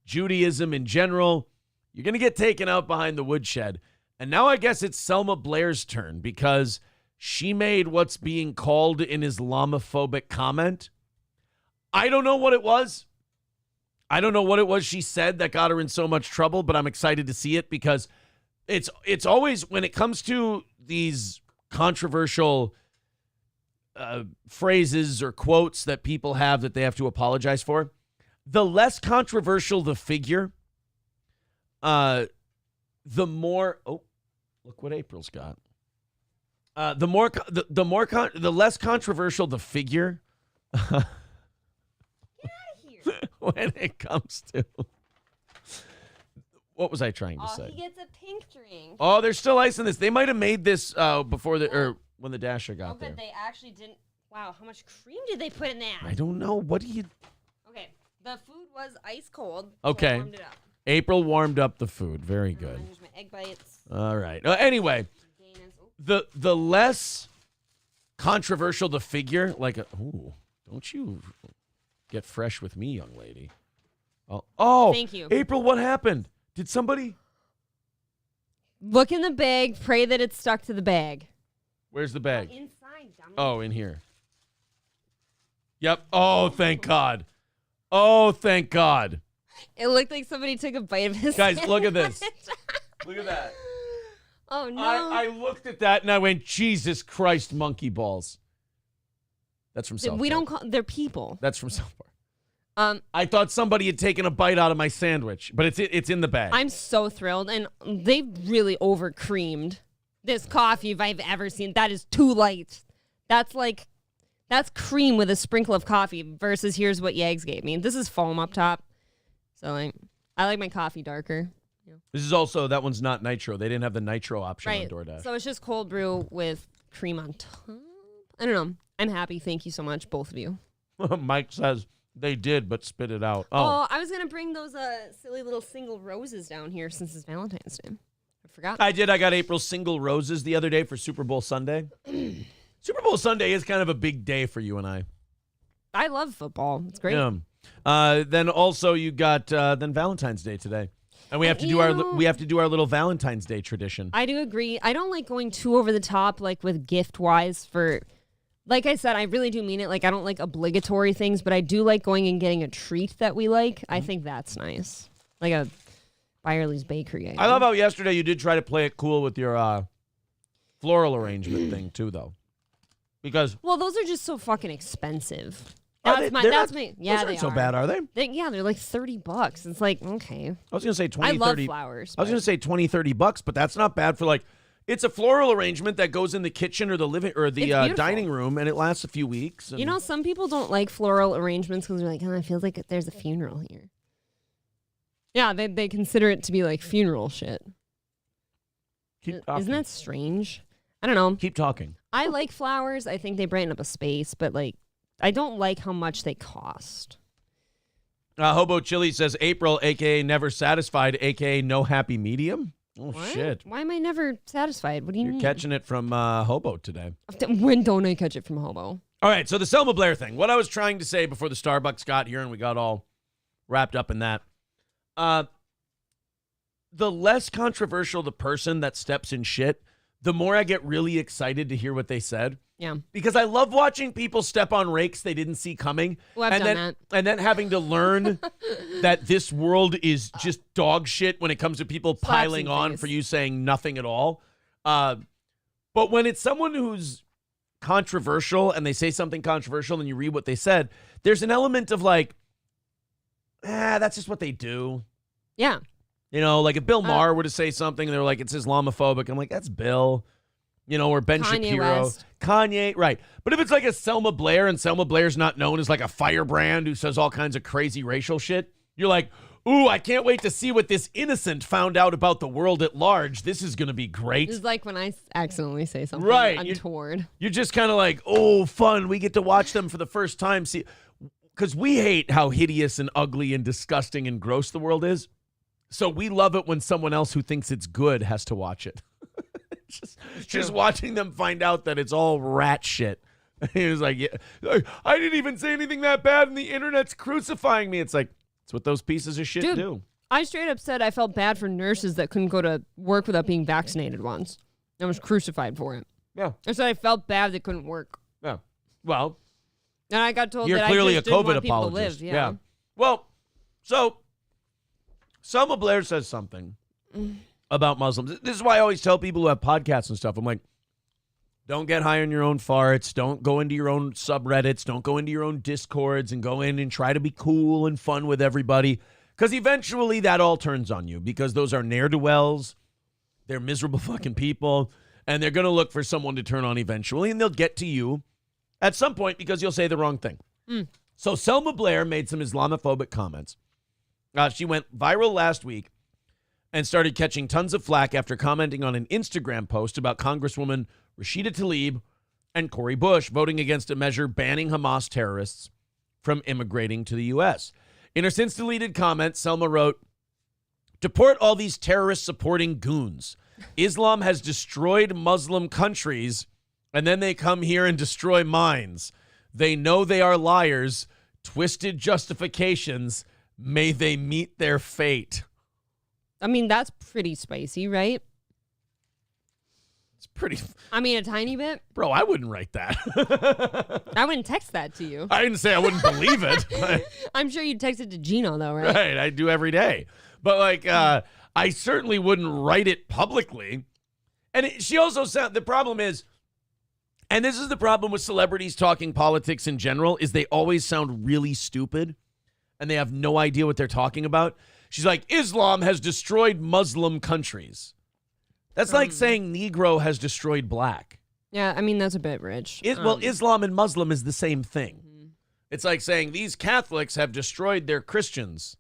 Judaism in general, you're going to get taken out behind the woodshed. And now I guess it's Selma Blair's turn because she made what's being called an Islamophobic comment. I don't know what it was. I don't know what it was she said that got her in so much trouble, but I'm excited to see it because it's always, when it comes to these controversial phrases or quotes that people have that they have to apologize for, the less controversial the figure, the more. Oh, look what April's got. The less controversial the figure. Get out of here. When it comes to. What was I trying to say? He gets a pink drink. Oh, there's still ice in this. They might have made this before when the Dasher got there. But they actually didn't. Wow, how much cream did they put in that? I don't know. What do you? Okay, the food was ice cold. Okay. So I warmed it up. April warmed up the food. Very good. Here's my egg bites. All right. Anyway, the less controversial the figure, like, don't you get fresh with me, young lady. Oh, thank you. April, what happened? Did somebody? Look in the bag. Pray that it's stuck to the bag. Where's the bag? Inside, dummy. Oh, in here. Yep. Oh, thank God. Oh, thank God. It looked like somebody took a bite of his Guys, look at sandwich. this. Look at that. Oh, no. I looked at that and I went, Jesus Christ, monkey balls. That's from South Park. We don't call, they're people. That's from South Park. I thought somebody had taken a bite out of my sandwich, but it's in the bag. I'm so thrilled, and they've really over-creamed this coffee if I've ever seen. That is too light. That's cream with a sprinkle of coffee versus here's what Yags gave me. This is foam up top. So I like my coffee darker. Yeah. This is also, that one's not nitro. They didn't have the nitro option on DoorDash. So it's just cold brew with cream on top. I don't know. I'm happy. Thank you so much, both of you. Mike says they did, but spit it out. Oh, I was going to bring those silly little single roses down here since it's Valentine's Day. I forgot. I did. I got April's single roses the other day for Super Bowl Sunday. Super Bowl Sunday is kind of a big day for you and I. I love football. It's great. Yeah. Then also you got then Valentine's Day today. And we have to do our little Valentine's Day tradition. I do agree. I don't like going too over the top, like with gift wise. Like I said, I really do mean it. Like I don't like obligatory things, but I do like going and getting a treat that we like. Mm-hmm. I think that's nice, like a Byerly's Bakery. I love how yesterday you did try to play it cool with your floral arrangement thing too, though, because those are just so fucking expensive. Yeah, those aren't so bad, are they? They're like $30. It's like, okay. I was going to say 20, I 30. love flowers. I was going to say $20-$30, but that's not bad for like, it's a floral arrangement that goes in the kitchen or the living or the dining room, and it lasts a few weeks. And... You know, some people don't like floral arrangements because they're like, it feels like there's a funeral here. Yeah, they consider it to be like funeral shit. Keep talking. Isn't that strange? I don't know. Keep talking. I like flowers. I think they brighten up a space, but like, I don't like how much they cost. Hobo Chili says April, a.k.a. never satisfied, a.k.a. no happy medium. Oh, what? Shit. Why am I never satisfied? What do you mean? You're catching it from Hobo today. When don't I catch it from Hobo? All right, so the Selma Blair thing. What I was trying to say before the Starbucks got here and we got all wrapped up in that. The less controversial the person that steps in shit, the more I get really excited to hear what they said. Yeah. Because I love watching people step on rakes they didn't see coming. Well, I've done that. And then having to learn that this world is just dog shit when it comes to people piling on for you saying nothing at all. But when it's someone who's controversial and they say something controversial and you read what they said, there's an element of like, that's just what they do. Yeah. You know, like if Bill Maher were to say something and they're like, it's Islamophobic, I'm like, that's Bill. You know, or Ben Kanye Shapiro. West. Kanye, right. But if it's like a Selma Blair and Selma Blair's not known as like a firebrand who says all kinds of crazy racial shit, you're like, ooh, I can't wait to see what this innocent found out about the world at large. This is going to be great. It's like when I accidentally say something untoward. You're just kind of like, oh, fun. We get to watch them for the first time. See, because we hate how hideous and ugly and disgusting and gross the world is. So we love it when someone else who thinks it's good has to watch it. just watching them find out that it's all rat shit. He was like, yeah, I didn't even say anything that bad and the internet's crucifying me. It's like, it's what those pieces of shit do. I straight up said I felt bad for nurses that couldn't go to work without being vaccinated once. I was crucified for it. Yeah. I said I felt bad they couldn't work. Yeah. Well. And I got told you're that clearly I just a didn't COVID want people to apologist. live. Yeah. Well, so Selma Blair says something about Muslims. This is why I always tell people who have podcasts and stuff, I'm like, don't get high on your own farts. Don't go into your own subreddits. Don't go into your own discords and go in and try to be cool and fun with everybody. Because eventually that all turns on you because those are ne'er-do-wells. They're miserable fucking people. And they're going to look for someone to turn on eventually. And they'll get to you at some point because you'll say the wrong thing. So Selma Blair made some Islamophobic comments. She went viral last week and started catching tons of flack after commenting on an Instagram post about Congresswoman Rashida Tlaib and Cori Bush voting against a measure banning Hamas terrorists from immigrating to the U.S. In her since-deleted comment, Selma wrote, "Deport all these terrorist-supporting goons. Islam has destroyed Muslim countries, and then they come here and destroy mines. They know they are liars, twisted justifications. May they meet their fate." I mean, that's pretty spicy, right? It's pretty. I mean, a tiny bit. Bro, I wouldn't write that. I wouldn't text that to you. I didn't say I wouldn't believe it. I'm sure you'd text it to Gino, though, right? Right, I do every day. But, like, I certainly wouldn't write it publicly. And she also said, the problem is, and this is the problem with celebrities talking politics in general, is they always sound really stupid. And they have no idea what they're talking about. She's like, Islam has destroyed Muslim countries. That's like saying Negro has destroyed black. Yeah, I mean, that's a bit rich. Well, Islam and Muslim is the same thing. Mm-hmm. It's like saying these Catholics have destroyed their Christians.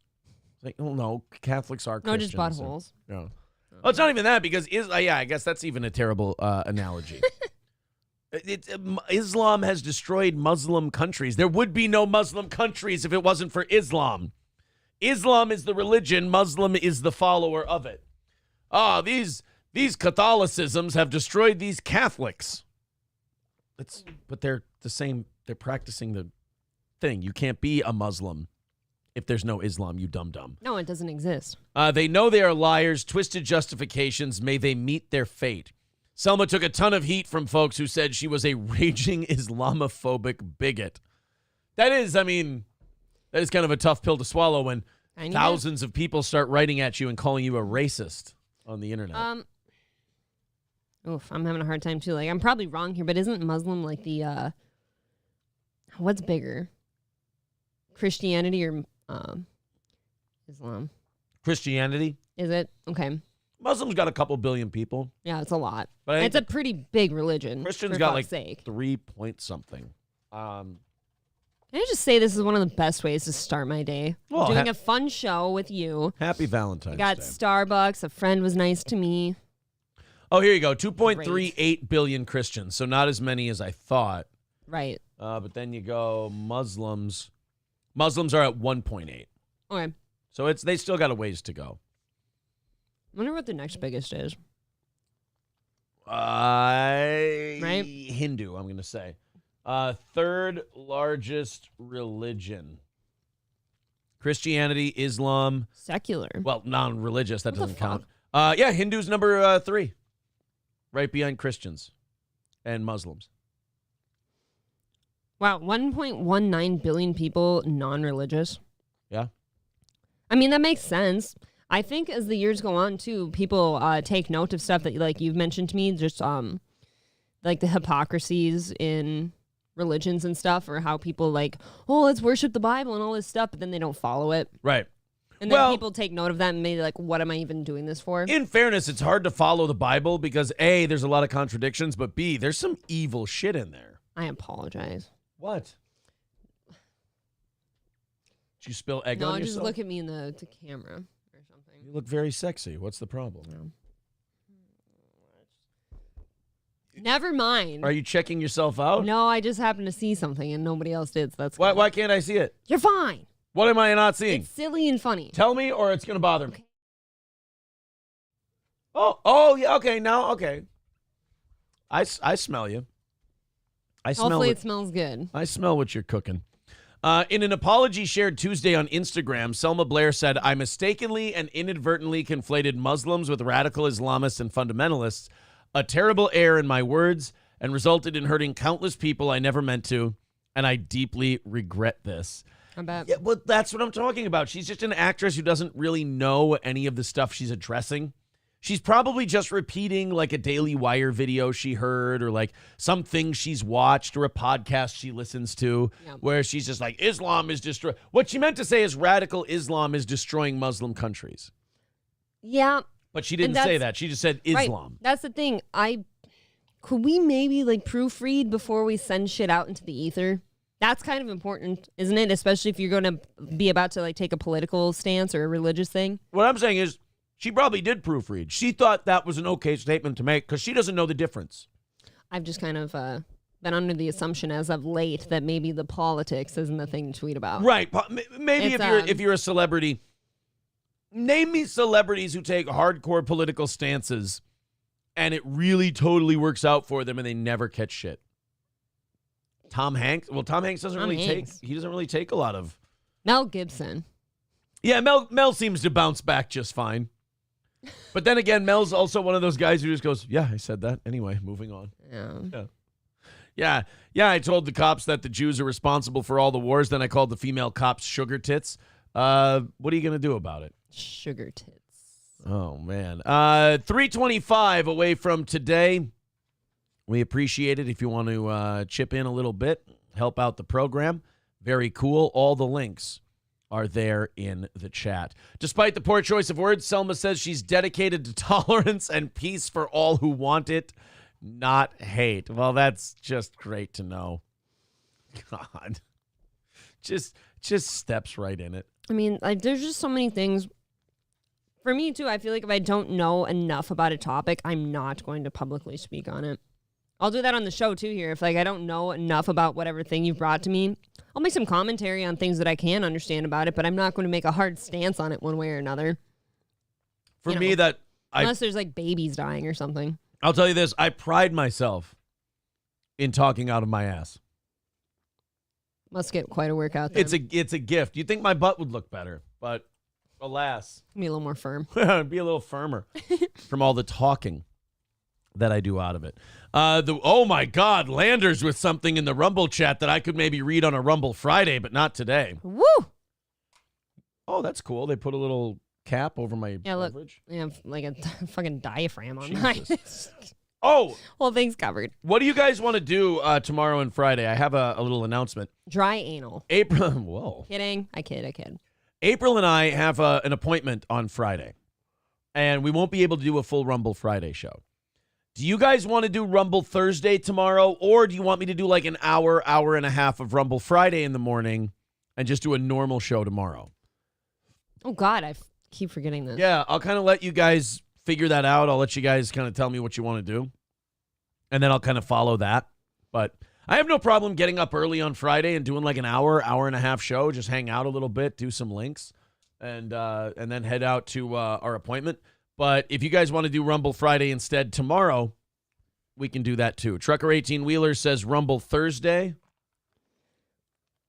It's like, oh, no, Catholics are Christians. No, just buttholes. No. Well, it's not even that because, I guess that's even a terrible analogy. Islam has destroyed Muslim countries. There would be no Muslim countries if it wasn't for Islam. Islam is the religion. Muslim is the follower of it. These Catholicisms have destroyed these Catholics. But they're the same. They're practicing the thing. You can't be a Muslim if there's no Islam, you dum-dum. No, it doesn't exist. They know they are liars, twisted justifications. May they meet their fate. Selma took a ton of heat from folks who said she was a raging Islamophobic bigot. That is kind of a tough pill to swallow when thousands of people start writing at you and calling you a racist on the internet. I'm having a hard time too. Like, I'm probably wrong here, but isn't Muslim like the what's bigger? Christianity or Islam? Christianity. Is it? Okay. Muslims got a couple billion people. Yeah, it's a lot. But it's a pretty big religion. Christians got like 3 point something. Can I just say this is one of the best ways to start my day? Well, doing a fun show with you. Happy Valentine's Day. I got Starbucks. A friend was nice to me. Oh, here you go. 2.38 billion Christians. So not as many as I thought. Right. But then you go Muslims. Muslims are at 1.8. Okay. So they still got a ways to go. I wonder what the next biggest is. Right? Hindu, I'm going to say. Third largest religion. Christianity, Islam. Secular. Well, non-religious. That doesn't count. Hindu's number 3. Right behind Christians and Muslims. Wow, 1.19 billion people non-religious. Yeah. I mean, that makes sense. I think as the years go on, too, people take note of stuff that, like, you've mentioned to me, just like the hypocrisies in religions and stuff, or how people like, oh, let's worship the Bible and all this stuff, but then they don't follow it. Right. And then people take note of that and maybe like, what am I even doing this for? In fairness, it's hard to follow the Bible because A, there's a lot of contradictions, but B, there's some evil shit in there. I apologize. What? Did you spill egg on yourself? No, just look at me in the camera or something. You look very sexy. What's the problem? No. Never mind. Are you checking yourself out? No, I just happened to see something and nobody else did. So that's why can't I see it? You're fine. What am I not seeing? It's silly and funny. Tell me or it's going to bother me. Oh, yeah, okay, now, okay. I smell you. Hopefully it smells good. I smell what you're cooking. In an apology shared Tuesday on Instagram, Selma Blair said, I mistakenly and inadvertently conflated Muslims with radical Islamists and fundamentalists, a terrible error in my words, and resulted in hurting countless people I never meant to, and I deeply regret this. I bet. Yeah, well, that's what I'm talking about. She's just an actress who doesn't really know any of the stuff she's addressing. She's probably just repeating like a Daily Wire video she heard or like something she's watched or a podcast she listens to where she's just like, Islam is destroying. What she meant to say is radical Islam is destroying Muslim countries. Yeah. But she didn't say that. She just said Islam. Right. That's the thing. Could we maybe like proofread before we send shit out into the ether? That's kind of important, isn't it? Especially if you're going to be about to like take a political stance or a religious thing. What I'm saying is, she probably did proofread. She thought that was an okay statement to make because she doesn't know the difference. I've just kind of been under the assumption as of late that maybe the politics isn't the thing to tweet about. Right. Maybe if you're a celebrity, name me celebrities who take hardcore political stances and it really totally works out for them and they never catch shit. Tom Hanks? Well, Tom Hanks doesn't really take a lot of. Mel Gibson. Yeah, Mel seems to bounce back just fine. But then again, Mel's also one of those guys who just goes, yeah, I said that. Anyway, moving on. Yeah, I told the cops that the Jews are responsible for all the wars. Then I called the female cops sugar tits. What are you going to do about it? Sugar tits. Oh, man. 3:25 away from today. We appreciate it if you want to chip in a little bit, help out the program. Very cool. All the links are there in the chat. Despite the poor choice of words, Selma says she's dedicated to tolerance and peace for all who want it, not hate. Well, that's just great to know. God. Just steps right in it. I mean, like, there's just so many things. For me, too, I feel like if I don't know enough about a topic, I'm not going to publicly speak on it. I'll do that on the show, too, here. If, like, I don't know enough about whatever thing you've brought to me, I'll make some commentary on things that I can understand about it, but I'm not going to make a hard stance on it one way or another. For me, unless there's, like, babies dying or something. I'll tell you this. I pride myself in talking out of my ass. Must get quite a workout then. It's a gift. You'd think my butt would look better, but alas. Be a little more firm. Be a little firmer from all the talking that I do out of it. Oh my God, Landers with something in the Rumble chat that I could maybe read on a Rumble Friday, but not today. Woo! Oh, that's cool. They put a little cap over my beverage. Yeah, like a fucking diaphragm on mine. Oh! Whole thing's covered. What do you guys want to do tomorrow and Friday? I have a little announcement. Dry anal. April, whoa. Kidding. I kid. April and I have an appointment on Friday, and we won't be able to do a full Rumble Friday show. Do you guys want to do Rumble Thursday tomorrow, or do you want me to do like an hour and a half of Rumble Friday in the morning and just do a normal show tomorrow? Oh, God, I keep forgetting this. Yeah, I'll kind of let you guys figure that out. I'll let you guys kind of tell me what you want to do, and then I'll kind of follow that. But I have no problem getting up early on Friday and doing like an hour and a half show, just hang out a little bit, do some links, and then head out to our appointment. But if you guys want to do Rumble Friday instead tomorrow, we can do that too. Trucker 18-Wheeler says Rumble Thursday.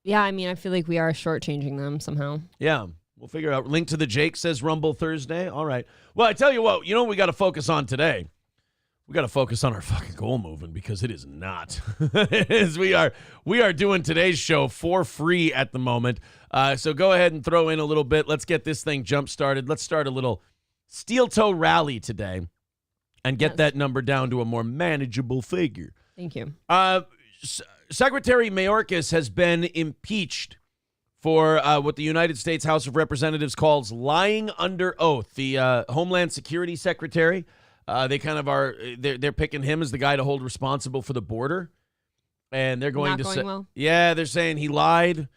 Yeah, I mean, I feel like we are shortchanging them somehow. Yeah, we'll figure it out. Link to the Jake says Rumble Thursday. All right. Well, I tell you what we got to focus on today? We got to focus on our fucking goal moving, because it is not. we are doing today's show for free at the moment. So go ahead and throw in a little bit. Let's get this thing jump started. Let's start a little steel toe rally today and get that number down to a more manageable figure. Thank you. Secretary Mayorkas has been impeached for what the United States House of Representatives calls lying under oath. The Homeland Security Secretary, they kind of are, they're picking him as the guy to hold responsible for the border. And they're going to say, well. Yeah, they're saying he lied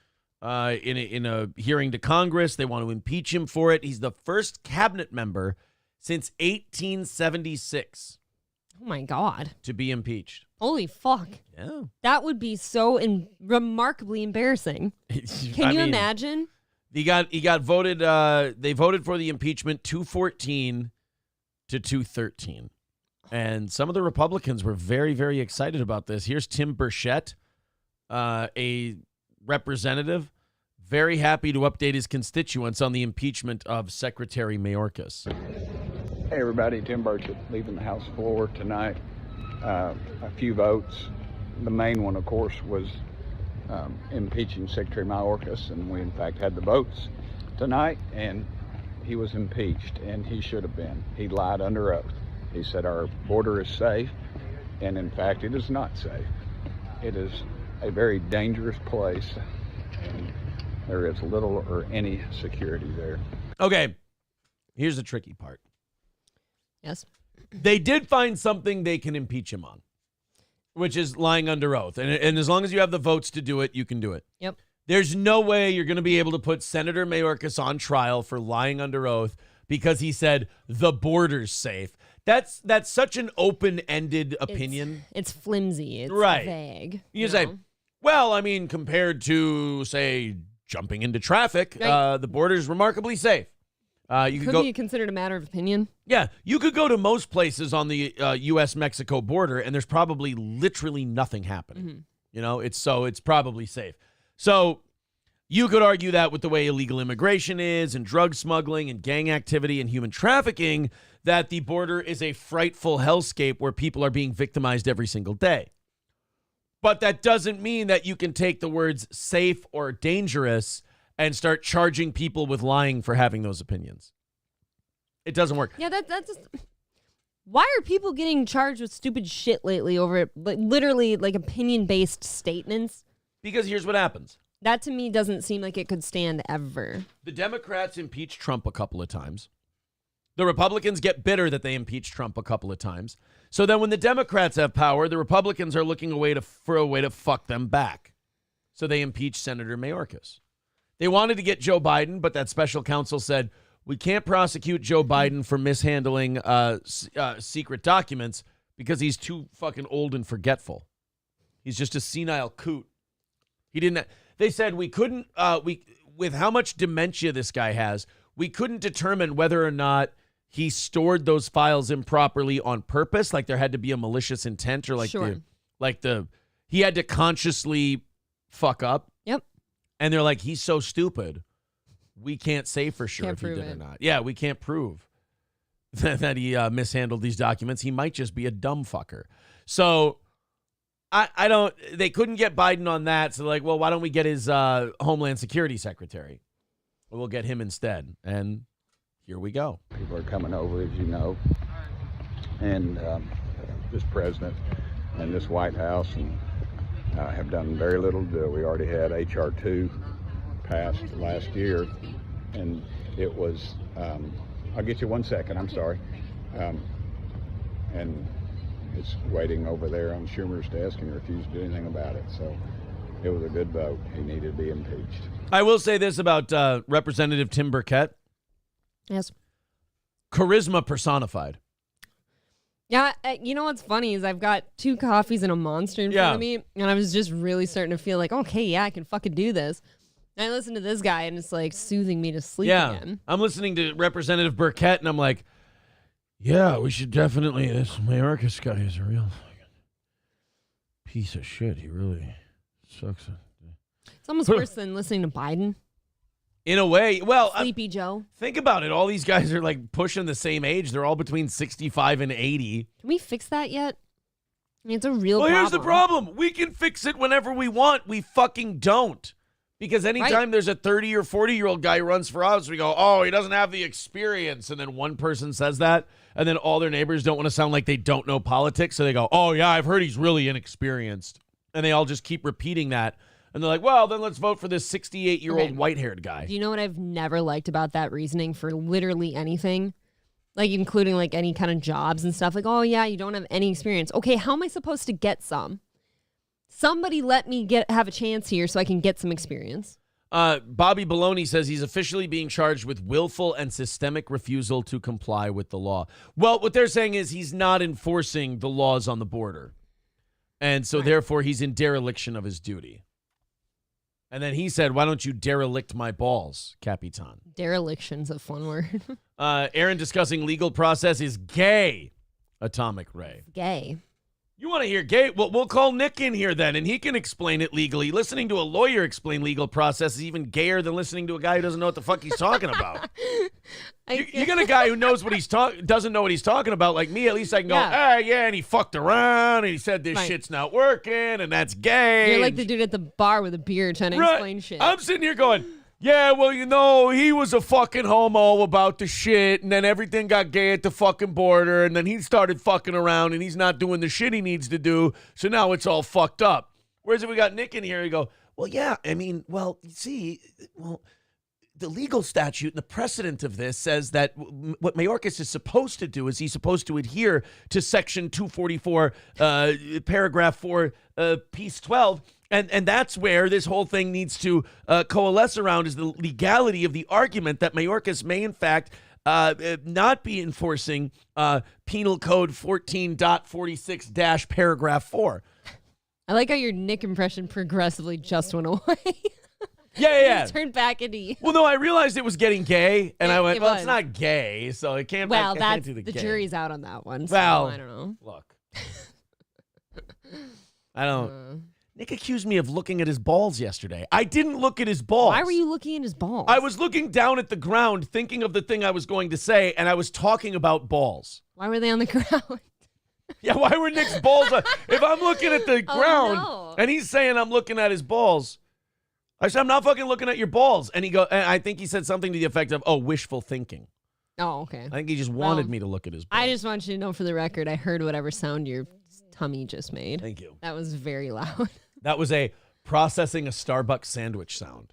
in a hearing to Congress. They want to impeach him for it. He's the first cabinet member since 1876. Oh, my God. To be impeached. Holy fuck. Yeah. That would be so remarkably embarrassing. Can you imagine? He got voted, they voted for the impeachment 214 to 213. And some of the Republicans were very, very excited about this. Here's Tim Burchett, a representative, very happy to update his constituents on the impeachment of Secretary Mayorkas. Hey everybody, Tim Burchett leaving the House floor tonight. A few votes. The main one, of course, was impeaching Secretary Mayorkas, and we in fact had the votes tonight, and he was impeached, and he should have been. He lied under oath. He said our border is safe, and in fact it is not safe. It is a very dangerous place, and there is little or any security there. Okay, here's the tricky part. Yes. They did find something they can impeach him on, which is lying under oath. And as long as you have the votes to do it, you can do it. Yep. There's no way you're going to be able to put Senator Mayorkas on trial for lying under oath because he said the border's safe. That's such an open-ended opinion. It's flimsy. It's vague. You say, well, I mean, compared to, say, jumping into traffic, right. The border's remarkably safe. You could be considered a matter of opinion. Yeah, you could go to most places on the U.S.-Mexico border, and there's probably literally nothing happening. Mm-hmm. You know, it's probably safe. So you could argue that with the way illegal immigration is, and drug smuggling, and gang activity, and human trafficking, that the border is a frightful hellscape where people are being victimized every single day. But that doesn't mean that you can take the words safe or dangerous and start charging people with lying for having those opinions. It doesn't work. Yeah, that's just, why are people getting charged with stupid shit lately over literally like opinion-based statements? Because here's what happens. That to me doesn't seem like it could stand ever. The Democrats impeached Trump a couple of times. The Republicans get bitter that they impeached Trump a couple of times. So then when the Democrats have power, the Republicans are looking for a way to fuck them back. So they impeached Senator Mayorkas. They wanted to get Joe Biden, but that special counsel said, we can't prosecute Joe Biden for mishandling secret documents because he's too fucking old and forgetful. He's just a senile coot. He didn't. They said we couldn't, with how much dementia this guy has, we couldn't determine whether or not he stored those files improperly on purpose, like there had to be a malicious intent, or like sure. he had to consciously fuck up. Yep. And they're like, he's so stupid. We can't say for sure if he did or not. Yeah, we can't prove that he mishandled these documents. He might just be a dumb fucker. So I don't, they couldn't get Biden on that. So like, well, why don't we get his Homeland Security Secretary? We'll get him instead. And here we go. People are coming over, as you know. And this president and this White House and have done very little to do it. We already had H.R. 2 passed last year, and it was, I'll get you 1 second, I'm sorry. And it's waiting over there on Schumer's desk and refused to do anything about it. So it was a good vote. He needed to be impeached. I will say this about Representative Tim Burkett. Yes. Charisma personified. Yeah, you know what's funny is I've got 2 coffees and a Monster in front of me, and I was just really starting to feel like, okay, yeah, I can fucking do this. And I listen to this guy, and it's like soothing me to sleep again. I'm listening to Representative Burkett, and I'm like, yeah, we should definitely, this Mayorkas guy is a real piece of shit. He really sucks. It's almost worse than listening to Biden. In a way, well, Sleepy Joe. Think about it. All these guys are like pushing the same age. They're all between 65 and 80. Can we fix that yet? I mean, it's a real problem. Well, here's the problem. We can fix it whenever we want. We fucking don't. Because anytime there's a 30 or 40-year-old guy who runs for office, we go, oh, he doesn't have the experience. And then one person says that, and then all their neighbors don't want to sound like they don't know politics. So they go, oh, yeah, I've heard he's really inexperienced. And they all just keep repeating that. And they're like, well, then let's vote for this 68-year-old white-haired guy. Do you know what I've never liked about that reasoning for literally anything? Like, including, like, any kind of jobs and stuff. Like, oh, yeah, you don't have any experience. Okay, how am I supposed to get some? Somebody let me have a chance here so I can get some experience. Bobby Baloney says he's officially being charged with willful and systemic refusal to comply with the law. Well, what they're saying is he's not enforcing the laws on the border. And so, therefore, he's in dereliction of his duty. And then he said, why don't you derelict my balls, Capitan? Dereliction's a fun word. Aaron discussing legal process is gay, Atomic Ray. Gay. You want to hear gay? Well, we'll call Nick in here then, and he can explain it legally. Listening to a lawyer explain legal process is even gayer than listening to a guy who doesn't know what the fuck he's talking about. You got a guy who knows what he's doesn't know what he's talking about, like me. At least I can go, and he fucked around, and he said this shit's not working, and that's gay. You're like the dude at the bar with a beer trying to explain shit. I'm sitting here going, yeah, well, you know, he was a fucking homo about the shit, and then everything got gay at the fucking border, and then he started fucking around, and he's not doing the shit he needs to do, so now it's all fucked up. Whereas if we got Nick in here, he go, well, yeah, I mean, well, you see, the legal statute and the precedent of this says that what Mayorkas is supposed to do is he's supposed to adhere to Section 244, Paragraph 4, Piece 12, and that's where this whole thing needs to coalesce around, is the legality of the argument that Mayorkas may, in fact, not be enforcing Penal Code 14.46- Paragraph 4. I like how your Nick impression progressively just went away. Yeah. Turned back into you. Well, no, I realized it was getting gay, and I went, well, it's not gay, so it can't. Well, I that's can't do the gay. jury's out on that one. So well, I don't know. Look, I don't. Nick accused me of looking at his balls yesterday. I didn't look at his balls. Why were you looking at his balls? I was looking down at the ground, thinking of the thing I was going to say, and I was talking about balls. Why were they on the ground? Yeah, why were Nick's balls on? If I'm looking at the ground and he's saying I'm looking at his balls, I said, I'm not fucking looking at your balls. And I think he said something to the effect of, oh, wishful thinking. Oh, okay. I think he just wanted me to look at his balls. I just want you to know for the record, I heard whatever sound your tummy just made. Thank you. That was very loud. That was a processing a Starbucks sandwich sound,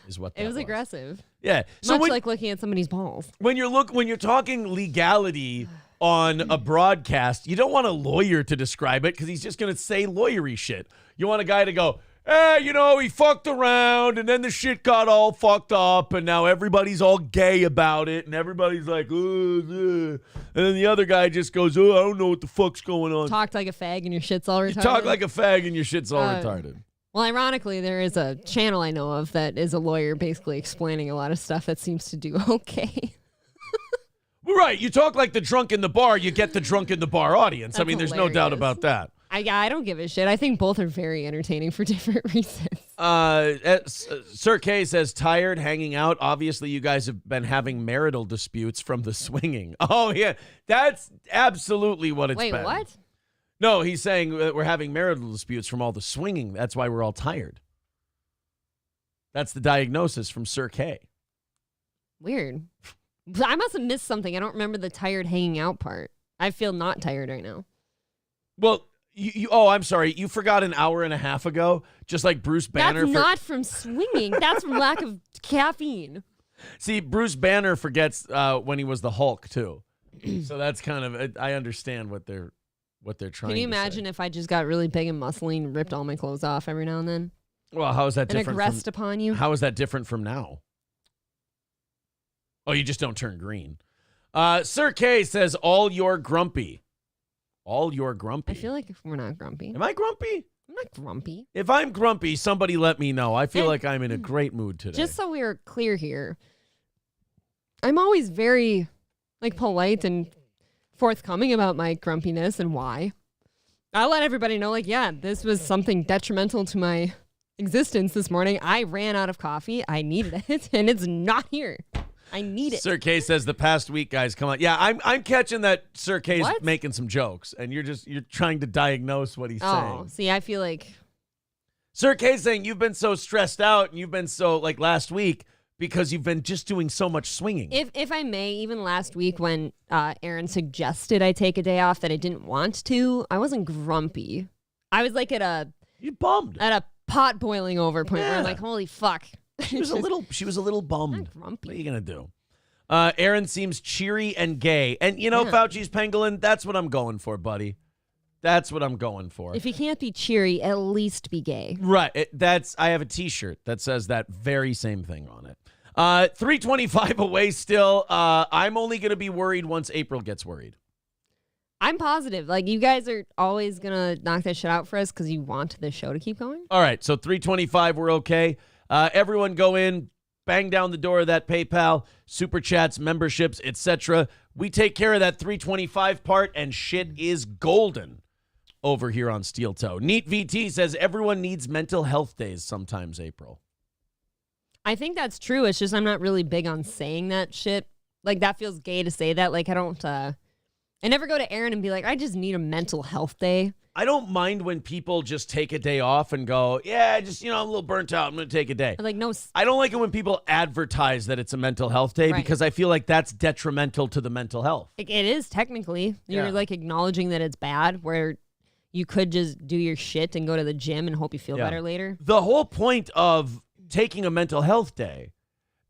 is what that was. It was aggressive. Yeah. So Much like looking at somebody's balls. When you're talking legality on a broadcast, you don't want a lawyer to describe it because he's just going to say lawyery shit. You want a guy to go, you know, he fucked around and then the shit got all fucked up and now everybody's all gay about it and everybody's like, and then the other guy just goes, I don't know what the fuck's going on. Talked like a fag and your shit's all retarded. You talk like a fag and your shit's all retarded. Well, ironically, there is a channel I know of that is a lawyer basically explaining a lot of stuff that seems to do okay. Right. You talk like the drunk in the bar, you get the drunk in the bar audience. That's I mean, there's no doubt hilarious. about that. I don't give a shit. I think both are very entertaining for different reasons. Sir K says, tired, hanging out. Obviously, you guys have been having marital disputes from the swinging. Oh, yeah. That's absolutely what it's been. Wait, what? No, he's saying that we're having marital disputes from all the swinging. That's why we're all tired. That's the diagnosis from Sir K. Weird. I must have missed something. I don't remember the tired hanging out part. I feel not tired right now. Well, I'm sorry. You forgot an hour and a half ago, just like Bruce Banner. That's not from swinging. That's from lack of caffeine. See, Bruce Banner forgets when he was the Hulk, too. So that's kind of, I understand what they're trying to say. Can you imagine if I just got really big and muscly and ripped all my clothes off every now and then? Well, how is that different? And aggressed upon you? How is that different from now? Oh, you just don't turn green. Sir K says, all you're grumpy. All you're grumpy. I feel like we're not grumpy. Am I grumpy? I'm not grumpy. If I'm grumpy, somebody let me know. I feel like I'm in a great mood today. Just so we're clear here, I'm always very polite and forthcoming about my grumpiness and why. I let everybody know, this was something detrimental to my existence this morning. I ran out of coffee. I needed it, and it's not here. I need it. Sir K says the past week, guys, come on. Yeah, I'm catching that Sir K's making some jokes, and you're trying to diagnose what he's saying. Oh, see, I feel like Sir K's saying you've been so stressed out, and you've been so last week because you've been just doing so much swinging. If I may, even last week when Aaron suggested I take a day off that I didn't want to, I wasn't grumpy. I was you bummed at a pot boiling over point where I'm like, holy fuck. She was a little bummed. Not grumpy. What are you gonna do? Aaron seems cheery and gay, and Fauci's pangolin. That's what I'm going for, buddy. That's what I'm going for. If you can't be cheery, at least be gay. Right. I have a T-shirt that says that very same thing on it. 3:25 away still. I'm only gonna be worried once April gets worried. I'm positive. You guys are always gonna knock that shit out for us because you want the show to keep going. All right. So 3:25, we're okay. Everyone go in, bang down the door of that PayPal, super chats, memberships, etc. We take care of that 3:25 part, and shit is golden over here on Steel Toe. Neat VT says everyone needs mental health days sometimes, April. I think that's true. It's just I'm not really big on saying that shit. That feels gay to say that. I never go to Aaron and be like, I just need a mental health day. I don't mind when people just take a day off and go, yeah, I'm a little burnt out. I'm going to take a day. No. I don't like it when people advertise that it's a mental health day because I feel like that's detrimental to the mental health. It is technically. You're acknowledging that it's bad where you could just do your shit and go to the gym and hope you feel better later. The whole point of taking a mental health day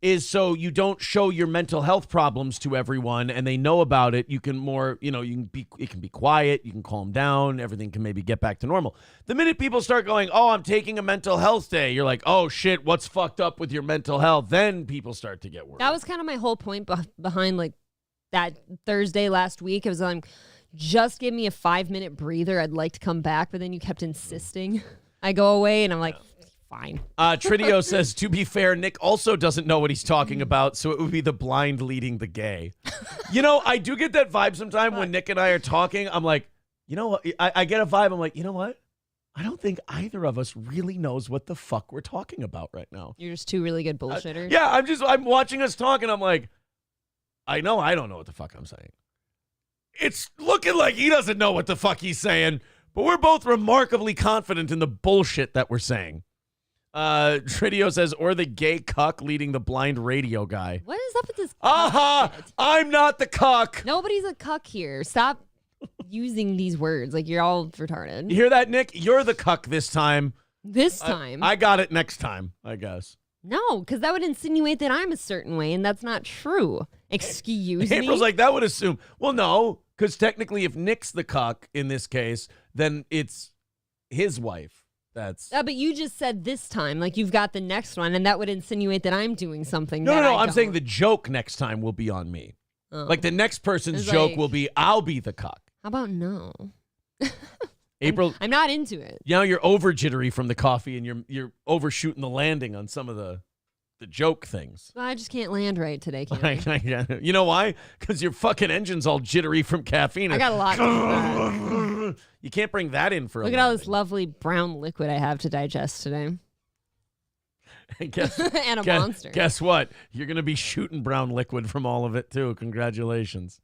is so you don't show your mental health problems to everyone and they know about it. You can it can be quiet. You can calm down. Everything can maybe get back to normal. The minute people start going, oh, I'm taking a mental health day, you're like, oh shit, what's fucked up with your mental health? Then people start to get worried. That was kind of my whole point behind that Thursday last week. It was just give me a 5-minute breather. I'd like to come back. But then you kept insisting I go away and I'm like, fine. Tridio says, to be fair, Nick also doesn't know what he's talking about, so it would be the blind leading the gay. I do get that vibe sometimes when Nick and I are talking. I'm like, what? I get a vibe. I'm like, you know what? I don't think either of us really knows what the fuck we're talking about right now. You're just two really good bullshitters. Yeah, I'm watching us talk, and I'm like, I know I don't know what the fuck I'm saying. It's looking like he doesn't know what the fuck he's saying, but we're both remarkably confident in the bullshit that we're saying. Tridio says, or the gay cuck leading the blind radio guy. What is up with this? I'm not the cuck. Nobody's a cuck here. Stop using these words. You're all retarded. You hear that, Nick? You're the cuck this time. This time? I got it next time, I guess. No, because that would insinuate that I'm a certain way, and that's not true. Excuse me? April's like, that would assume. Well, no, because technically if Nick's the cuck in this case, then it's his wife. But you just said this time, you've got the next one, and that would insinuate that I'm doing something. No. I'm saying the joke next time will be on me. Oh. The next person's joke will be, I'll be the cuck. How about no? April, I'm not into it. You're over jittery from the coffee, and you're overshooting the landing on some of the the joke things. Well, I just can't land right today, can I? You know why? Because your fucking engine's all jittery from caffeine. I got a lot. You can't bring that in for a Look at all this lovely brown liquid I have to digest today. And a monster. Guess what? You're going to be shooting brown liquid from all of it, too. Congratulations.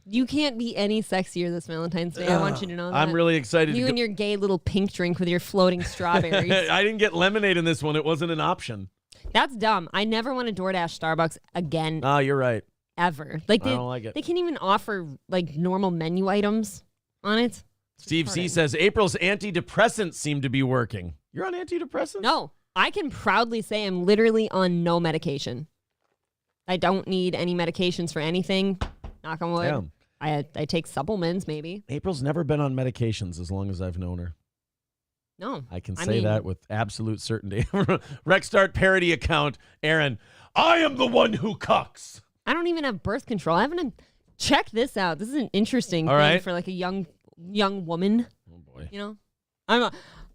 You can't be any sexier this Valentine's Day. I want you to know that. I'm really excited. You and your gay little pink drink with your floating strawberries. I didn't get lemonade in this one. It wasn't an option. That's dumb. I never want to DoorDash Starbucks again. Oh, you're right. Ever. Like I don't like it. They can't even offer like normal menu items on it. Steve C says April's antidepressants seem to be working. You're on antidepressants? No. I can proudly say I'm literally on no medication. I don't need any medications for anything. Knock on wood. Damn. I take supplements, maybe. April's never been on medications as long as I've known her. No. I can say that with absolute certainty. Rexstart parody account, Aaron. I am the one who cucks. I don't even have birth control. I haven't. Check this out. This is an interesting thing for like a young woman. Oh boy. You know,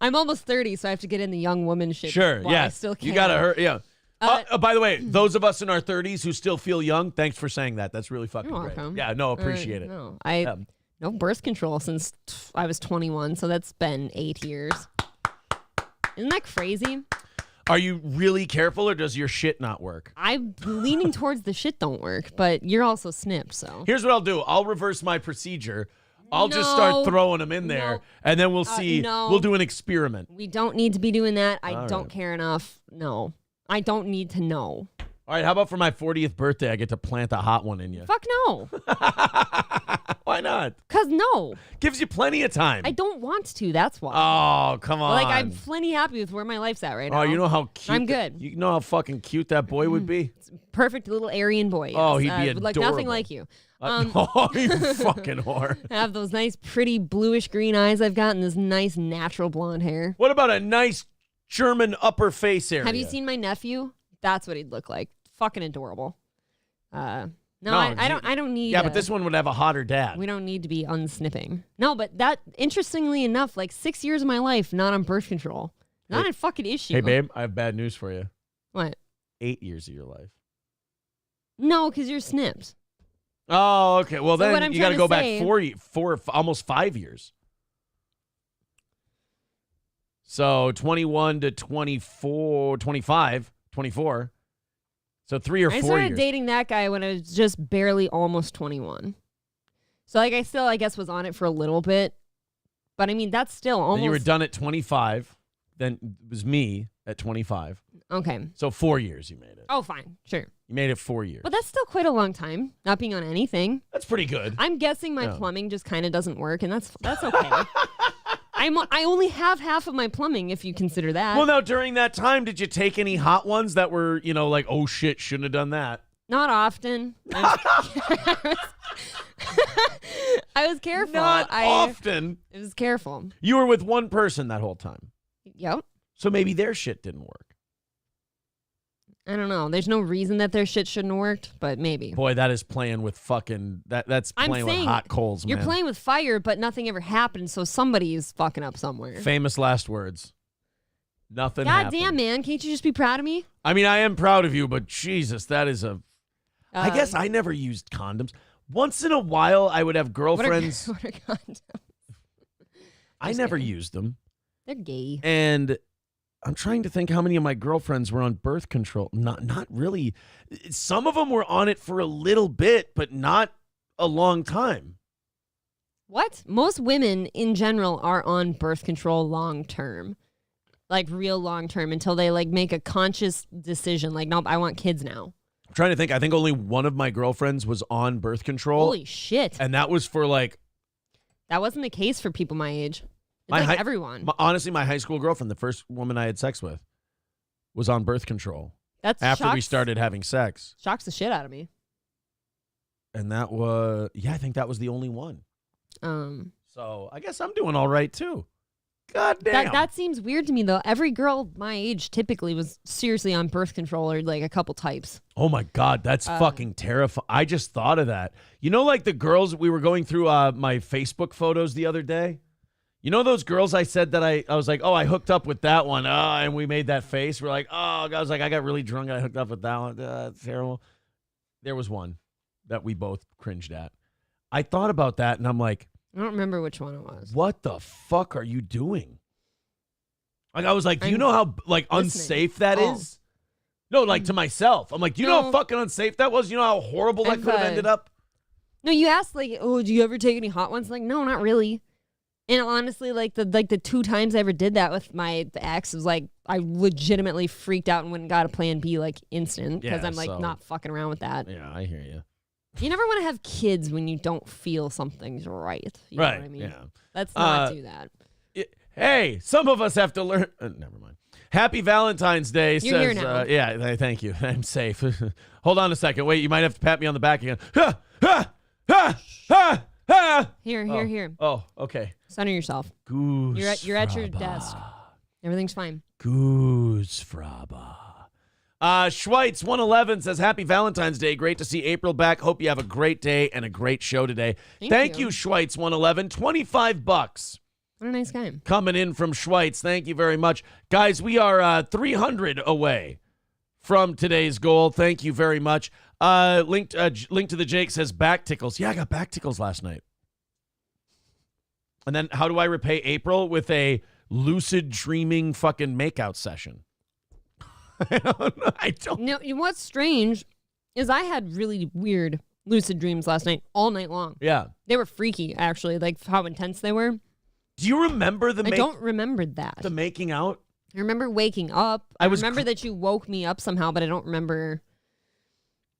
I'm almost 30, so I have to get in the young woman shit. Sure. Yeah. I still can't. You gotta hurt. Yeah. By the way, those of us in our 30s who still feel young, thanks for saying that. That's really fucking great. Welcome. Yeah, no, appreciate it. No, no birth control since I was 21, so that's been 8 years. Isn't that crazy? Are you really careful, or does your shit not work? I'm leaning towards the shit don't work, but you're also snipped, so. Here's what I'll do. I'll reverse my procedure. I'll just start throwing them in there, and then we'll see. We'll do an experiment. We don't need to be doing that. I don't care enough. No. I don't need to know. All right, how about for my 40th birthday, I get to plant a hot one in you? Fuck no. Why not? Because no. Gives you plenty of time. I don't want to. That's why. Oh, come on. Like, I'm plenty happy with where my life's at right now. Oh, you know how cute. I'm good. You know how fucking cute that boy would be? Perfect little Aryan boy. Yes. Oh, he'd be adorable. Like nothing like you. Oh, you fucking whore. I have those nice, pretty bluish green eyes I've got and this nice natural blonde hair. What about a nice German upper face area? Have you seen my nephew? That's what he'd look like. Fucking adorable. I don't need. Yeah, but this one would have a hotter dad. We don't need to be unsnipping. No, but that, interestingly enough, like 6 years of my life not on birth control. Not a fucking issue. Hey, babe, I have bad news for you. What? 8 years of your life. No, because you're snipped. Oh, okay. Well, so then you got to go back almost 5 years. So 21 to 24, 25, 24. So 3 or 4 years. I started dating that guy when I was just barely almost 21. So like I still, I guess, was on it for a little bit. But I mean, that's still almost. Then you were done at 25. Then it was me at 25. Okay. So 4 years you made it. Oh, fine. Sure. You made it 4 years. But that's still quite a long time, not being on anything. That's pretty good. I'm guessing my plumbing just kind of doesn't work, and that's okay. I only have half of my plumbing, if you consider that. Well, now, during that time, did you take any hot ones that were, like, oh, shit, shouldn't have done that? Not often. I was careful. Not often. I was careful. You were with one person that whole time. Yep. So maybe their shit didn't work. I don't know. There's no reason that their shit shouldn't have worked, but maybe. Boy, that is playing with fucking... That's playing with hot coals, man. You're playing with fire, but nothing ever happened, so somebody is fucking up somewhere. Famous last words. Nothing happened. God damn, man. Can't you just be proud of me? I mean, I am proud of you, but Jesus, that is a... I guess I never used condoms. Once in a while, I would have girlfriends... What are condoms? I never used them. They're gay. And... I'm trying to think how many of my girlfriends were on birth control. Not really. Some of them were on it for a little bit, but not a long time. What? Most women in general are on birth control long term. Like real long term until they like make a conscious decision. Like, nope, I want kids now. I'm trying to think. I think only one of my girlfriends was on birth control. Holy shit. And that was for like... That wasn't the case for people my age. Like everyone. Honestly, my high school girlfriend, the first woman I had sex with, was on birth control. That's after we started having sex. Shocks the shit out of me. And that was, I think that was the only one. So I guess I'm doing all right too. God damn. That seems weird to me though. Every girl my age typically was seriously on birth control or like a couple types. Oh my God, that's fucking terrifying. I just thought of that. You know, like the girls, we were going through my Facebook photos the other day. You know those girls I said that I was like, oh, I hooked up with that one, and we made that face. We're like, oh, I was like, I got really drunk. I hooked up with that one. It's terrible. There was one that we both cringed at. I thought about that, and I'm like, I don't remember which one it was. What the fuck are you doing? Like, I was like, do you know how unsafe that is? No, like to myself. I'm like, do you know how fucking unsafe that was? You know how horrible that could have ended up? No, you asked like, oh, do you ever take any hot ones? Like, no, not really. And honestly, like the 2 times I ever did that with my ex, it was like I legitimately freaked out and went and got a plan B like instant because I'm like not fucking around with that. Yeah, I hear you. You never want to have kids when you don't feel something's right. You know what I mean? Yeah. Let's not do that. Hey, some of us have to learn. Never mind. Happy Valentine's Day. You're here now. Yeah, thank you. I'm safe. Hold on a second. Wait, you might have to pat me on the back again. Here. Oh, okay. Center yourself. Goose. You're at your desk. Everything's fine. Goose Fraba. Schweitz 111 says, Happy Valentine's Day. Great to see April back. Hope you have a great day and a great show today. Thank you, Schweitz 111. $25. What a nice guy. Coming in from Schweitz. Thank you very much. Guys, we are 300 away from today's goal. Thank you very much. Link to the Jake says back tickles. Yeah, I got back tickles last night. And then how do I repay April? With lucid dreaming fucking makeout session. I don't know. What's strange is I had really weird lucid dreams last night, all night long. Yeah. They were freaky, actually, like how intense they were. Do you remember I don't remember that. The making out? I remember waking up. I remember that you woke me up somehow, but I don't remember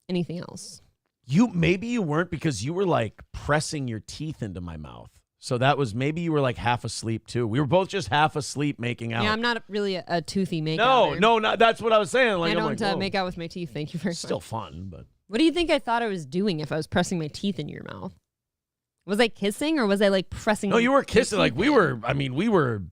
anything else. Maybe you weren't because you were like pressing your teeth into my mouth. So that was, maybe you were like half asleep too. We were both just half asleep making out. Yeah, I'm not really a toothy makeout. No, that's what I was saying. Like, I don't make out with my teeth. Thank you very much. Still fun, but. What do you think I thought I was doing if I was pressing my teeth into your mouth? Was I kissing or was I like pressing? No, you were kissing. Like we were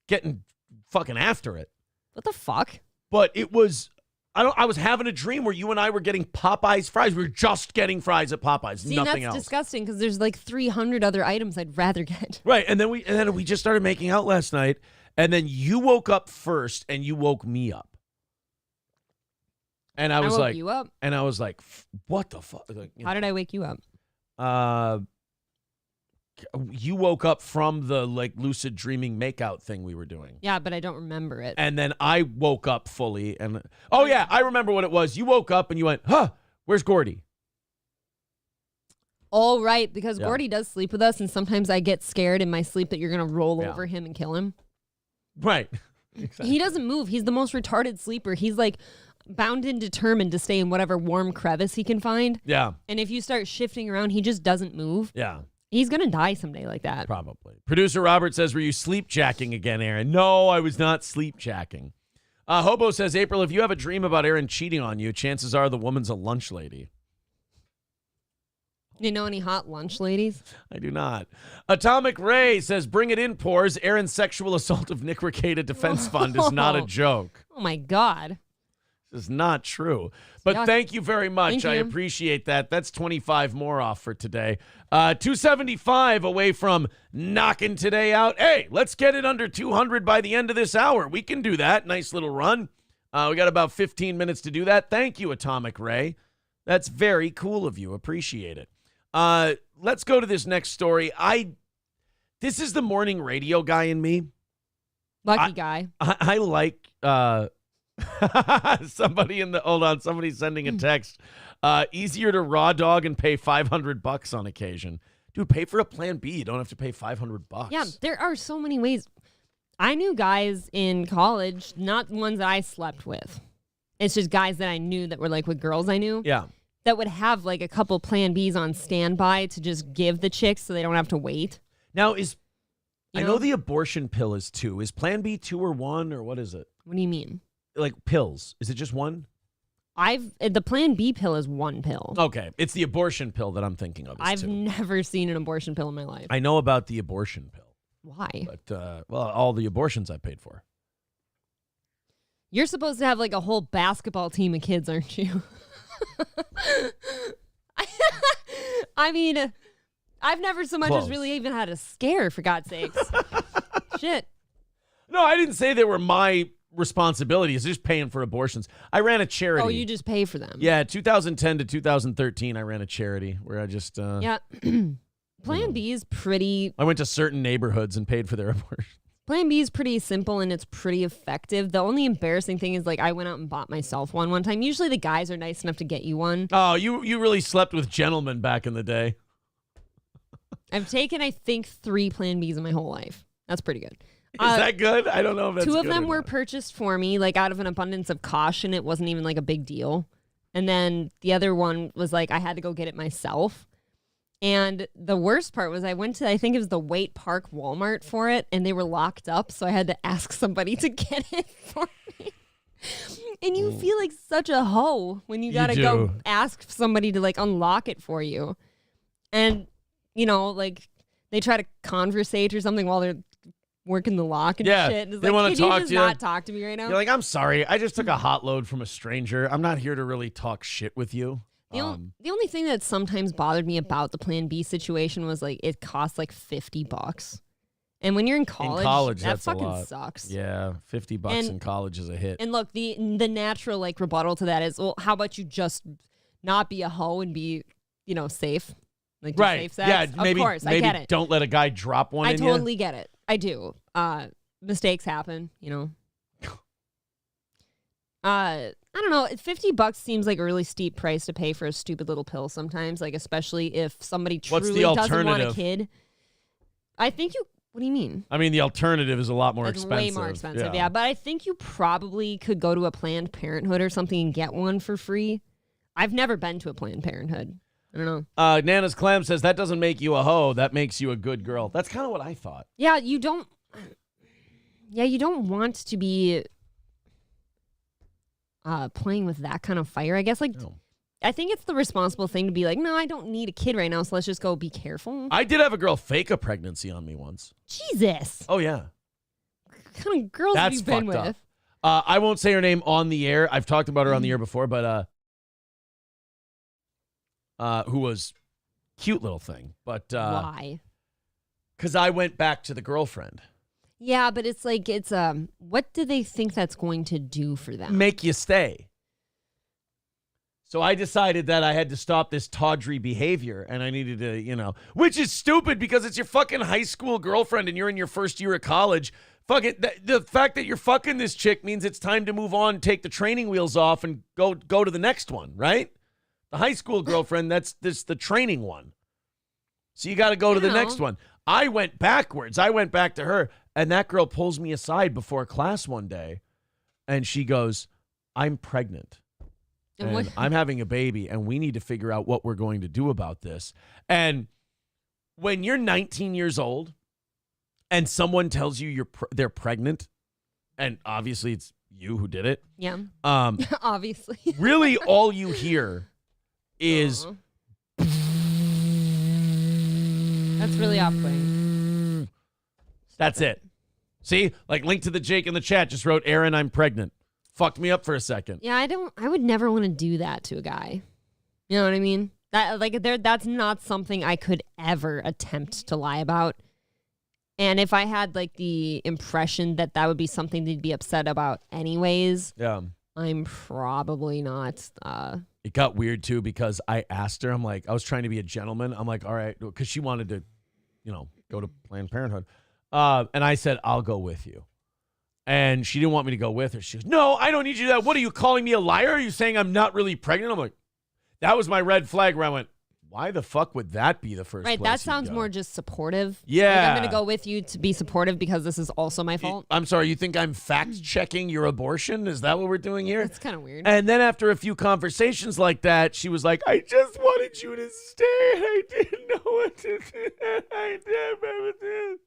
getting fucking after it. What the fuck? But it was, I was having a dream where you and I were getting Popeyes fries. We were just getting fries at Popeyes, nothing else. That's disgusting because there's like 300 other items I'd rather get. Right, and then we just started making out last night, and then you woke up first, and you woke me up. And I was like, you up? And I was like, what the fuck? Like, how did I wake you up? You woke up from the like lucid dreaming makeout thing we were doing. Yeah, but I don't remember it. And then I woke up fully, and yeah, I remember what it was. You woke up and you went, where's Gordy? Oh, right, because Gordy does sleep with us, and sometimes I get scared in my sleep that you're gonna roll over him and kill him. Right. Exactly. He doesn't move. He's the most retarded sleeper. He's like bound and determined to stay in whatever warm crevice he can find. Yeah. And if you start shifting around, he just doesn't move. Yeah. He's going to die someday like that. Probably. Producer Robert says, were you sleep-jacking again, Aaron? No, I was not sleep-jacking. Hobo says, April, if you have a dream about Aaron cheating on you, chances are the woman's a lunch lady. You know any hot lunch ladies? I do not. Atomic Ray says, bring it in, Pores. Aaron's sexual assault of Nick Ricada Defense Fund is not a joke. Oh, my God. This is not true. But thank you very much. I appreciate that. That's 25 more off for today. 275 away from knocking today out. Hey, let's get it under 200 by the end of this hour. We can do that. Nice little run. We got about 15 minutes to do that. Thank you, Atomic Ray. That's very cool of you. Appreciate it. Let's go to this next story. This is the morning radio guy in me. Lucky guy. I like somebody's sending a text. Easier to raw dog and pay $500 on occasion. Dude, pay for a plan B. You don't have to pay $500. Yeah, there are so many ways. I knew guys in college, not ones that I slept with. It's just guys that I knew that were like with girls I knew. Yeah. That would have like a couple plan Bs on standby to just give the chicks so they don't have to wait. Now I know the abortion pill is 2. Is plan B 2 or 1 or what is it? What do you mean? Like pills. Is it just 1? The plan B pill is 1 pill. Okay. It's the abortion pill that I'm thinking of. I've never seen an abortion pill in my life. I know about the abortion pill. Why? But, all the abortions I paid for. You're supposed to have like a whole basketball team of kids, aren't you? I mean, I've never so much as really even had a scare, for God's sakes. Shit. No, I didn't say they were my responsibilities. Just paying for abortions. I ran a charity. Oh, you just pay for them. Yeah, 2010 to 2013, I ran a charity where I just... yeah. Plan B is pretty... I went to certain neighborhoods and paid for their abortion. Plan B is pretty simple and it's pretty effective. The only embarrassing thing is, like, I went out and bought myself one time. Usually the guys are nice enough to get you one. Oh, you really slept with gentlemen back in the day. I've taken, I think, 3 Plan Bs in my whole life. That's pretty good. Is that good? I don't know if that's good. 2 of them were purchased for me, like, out of an abundance of caution. It wasn't even, like, a big deal. And then the other one was, like, I had to go get it myself. And the worst part was I went to, I think it was the Waite Park Walmart for it, and they were locked up, so I had to ask somebody to get it for me. And you feel like such a hoe when you got to go ask somebody to, like, unlock it for you. And, you know, like, they try to conversate or something while they're working the lock and shit. It's they like, want to talk just to you. not talk to me right now? You're like, I'm sorry. I just took a hot load from a stranger. I'm not here to really talk shit with you. The only thing that sometimes bothered me about the Plan B situation was, like, it costs like $50. And when you're in college that that's fucking a lot. sucks. Yeah, $50 in college is a hit. And look, the natural, like, rebuttal to that is, well, how about you just not be a hoe and be, you know, safe? Like, do safe sex? Yeah, of maybe, course, I get it. Don't let a guy drop one I in totally get it. I do. Mistakes happen, you know. I don't know. $50 seems like a really steep price to pay for a stupid little pill sometimes, like, especially if somebody truly doesn't want a kid. I think you... What do you mean? I mean, the alternative is a lot more expensive. Way more expensive, yeah. But I think you probably could go to a Planned Parenthood or something and get one for free. I've never been to a Planned Parenthood. I don't know. Nana's Clam says, that doesn't make you a hoe. That makes you a good girl. That's kind of what I thought. Yeah, you don't... Yeah, you don't want to be... playing with that kind of fire, I guess. Like, no. I think it's the responsible thing to be like, no, I don't need a kid right now, so let's just go be careful. I did have a girl fake a pregnancy on me once. Jesus. Oh, yeah. What kind of girls have you been with? I won't say her name on the air. I've talked about her on the air before, but who was cute little thing. But why? Because I went back to the girlfriend. Yeah, but it's like, it's what do they think that's going to do for them? Make you stay. So I decided that I had to stop this tawdry behavior, and I needed to, you know, which is stupid because it's your fucking high school girlfriend and you're in your first year of college. Fuck it. The fact that you're fucking this chick means it's time to move on, take the training wheels off, and go to the next one, right? The high school girlfriend, that's the training one. So you got to go to the next one. I went backwards. I went back to her, and that girl pulls me aside before class one day, and she goes, I'm pregnant. And I'm having a baby, and we need to figure out what we're going to do about this. And when you're 19 years old and someone tells you they're pregnant, and obviously it's you who did it. Yeah. Obviously. Really, all you hear is... That's really off-putting. That's it. See? Like, link to the Jake in the chat just wrote, Aaron, I'm pregnant. Fucked me up for a second. Yeah, I would never want to do that to a guy. You know what I mean? That's not something I could ever attempt to lie about. And if I had, like, the impression that would be something they'd be upset about anyways, yeah, I'm probably not. It got weird, too, because I asked her, I was trying to be a gentleman. I'm like, all right, because she wanted to, you know, go to Planned Parenthood. And I said, I'll go with you. And she didn't want me to go with her. She goes, no, I don't need you to do that. What, are you calling me a liar? Are you saying I'm not really pregnant? I'm like, that was my red flag where I went, why the fuck would that be the first right, place that sounds more just supportive. Yeah. Like, I'm going to go with you to be supportive because this is also my fault. I'm sorry, you think I'm fact-checking your abortion? Is that what we're doing here? That's kind of weird. And then after a few conversations like that, she was like, I just wanted you to stay. I didn't know what to do. I did.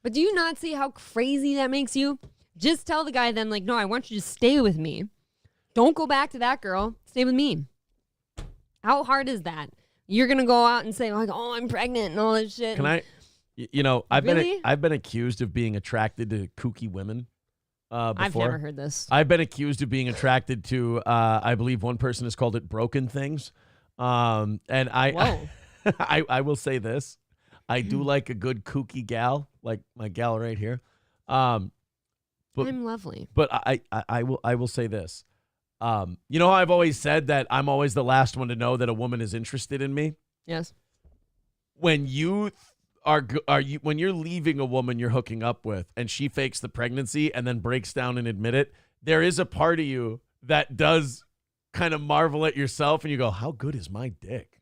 But do you not see how crazy that makes you? Just tell the guy then, like, no, I want you to stay with me. Don't go back to that girl. Stay with me. How hard is that? You're going to go out and say, like, oh, I'm pregnant and all this shit. Can I, you know, I've Really? been accused of being attracted to kooky women before. I've never heard this. I've been accused of being attracted to, I believe one person has called it broken things. And I, Whoa. I will say this. I do like a good kooky gal, like my gal right here. But, I'm lovely. But I will say this. You know how I've always said that I'm always the last one to know that a woman is interested in me? Yes. When you when you're leaving a woman you're hooking up with and she fakes the pregnancy and then breaks down and admit it, there is a part of you that does kind of marvel at yourself and you go, how good is my dick?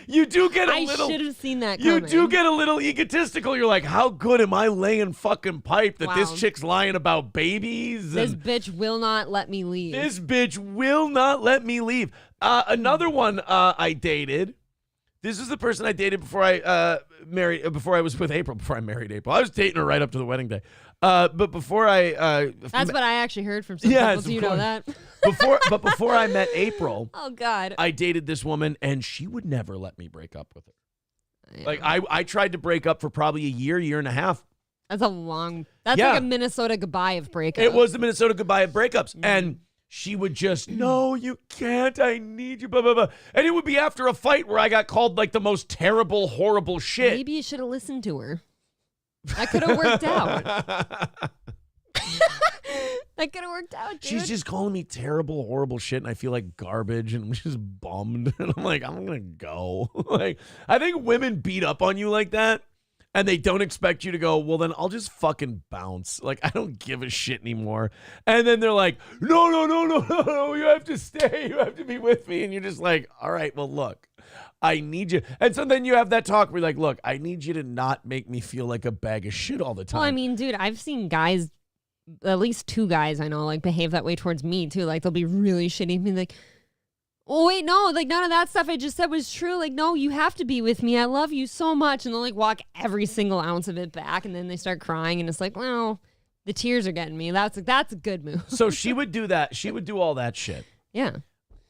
You do get a little. I should have seen that coming. You do get a little egotistical. You're like, how good am I laying fucking pipe that this chick's lying about babies? This bitch will not let me leave. This bitch will not let me leave. Another one I dated. This is the person I dated before I married. Before I was with April. Before I married April. I was dating her right up to the wedding day. But before I. That's what I actually heard from some people. Do you know that? Before I met April. Oh God. I dated this woman and she would never let me break up with her. Yeah. Like I tried to break up for probably a year and a half. That's like a Minnesota goodbye of breakups. It was the Minnesota goodbye of breakups. And she would just, no, you can't. I need you, blah, blah, blah. And it would be after a fight where I got called like the most terrible, horrible shit. Maybe you should have listened to her. That could have worked out. That could have worked out, dude. She's just calling me terrible, horrible shit, and I feel like garbage, and I'm just bummed. And I'm like, I'm going to go. Like, I think women beat up on you like that, and they don't expect you to go, well, then I'll just fucking bounce. Like, I don't give a shit anymore. And then they're like, no, you have to stay. You have to be with me. And you're just like, all right, well, look, I need you. And so then you have that talk where you're like, look, I need you to not make me feel like a bag of shit all the time. Well, I mean, dude, I've seen guys, at least 2 guys I know, like behave that way towards me too. Like they'll be really shitty and be like, oh wait, no, like none of that stuff I just said was true. Like, no, you have to be with me. I love you so much. And they'll like walk every single ounce of it back, and then they start crying, and it's like, well, the tears are getting me. That's a good move. So she would do that. She would do all that shit. Yeah.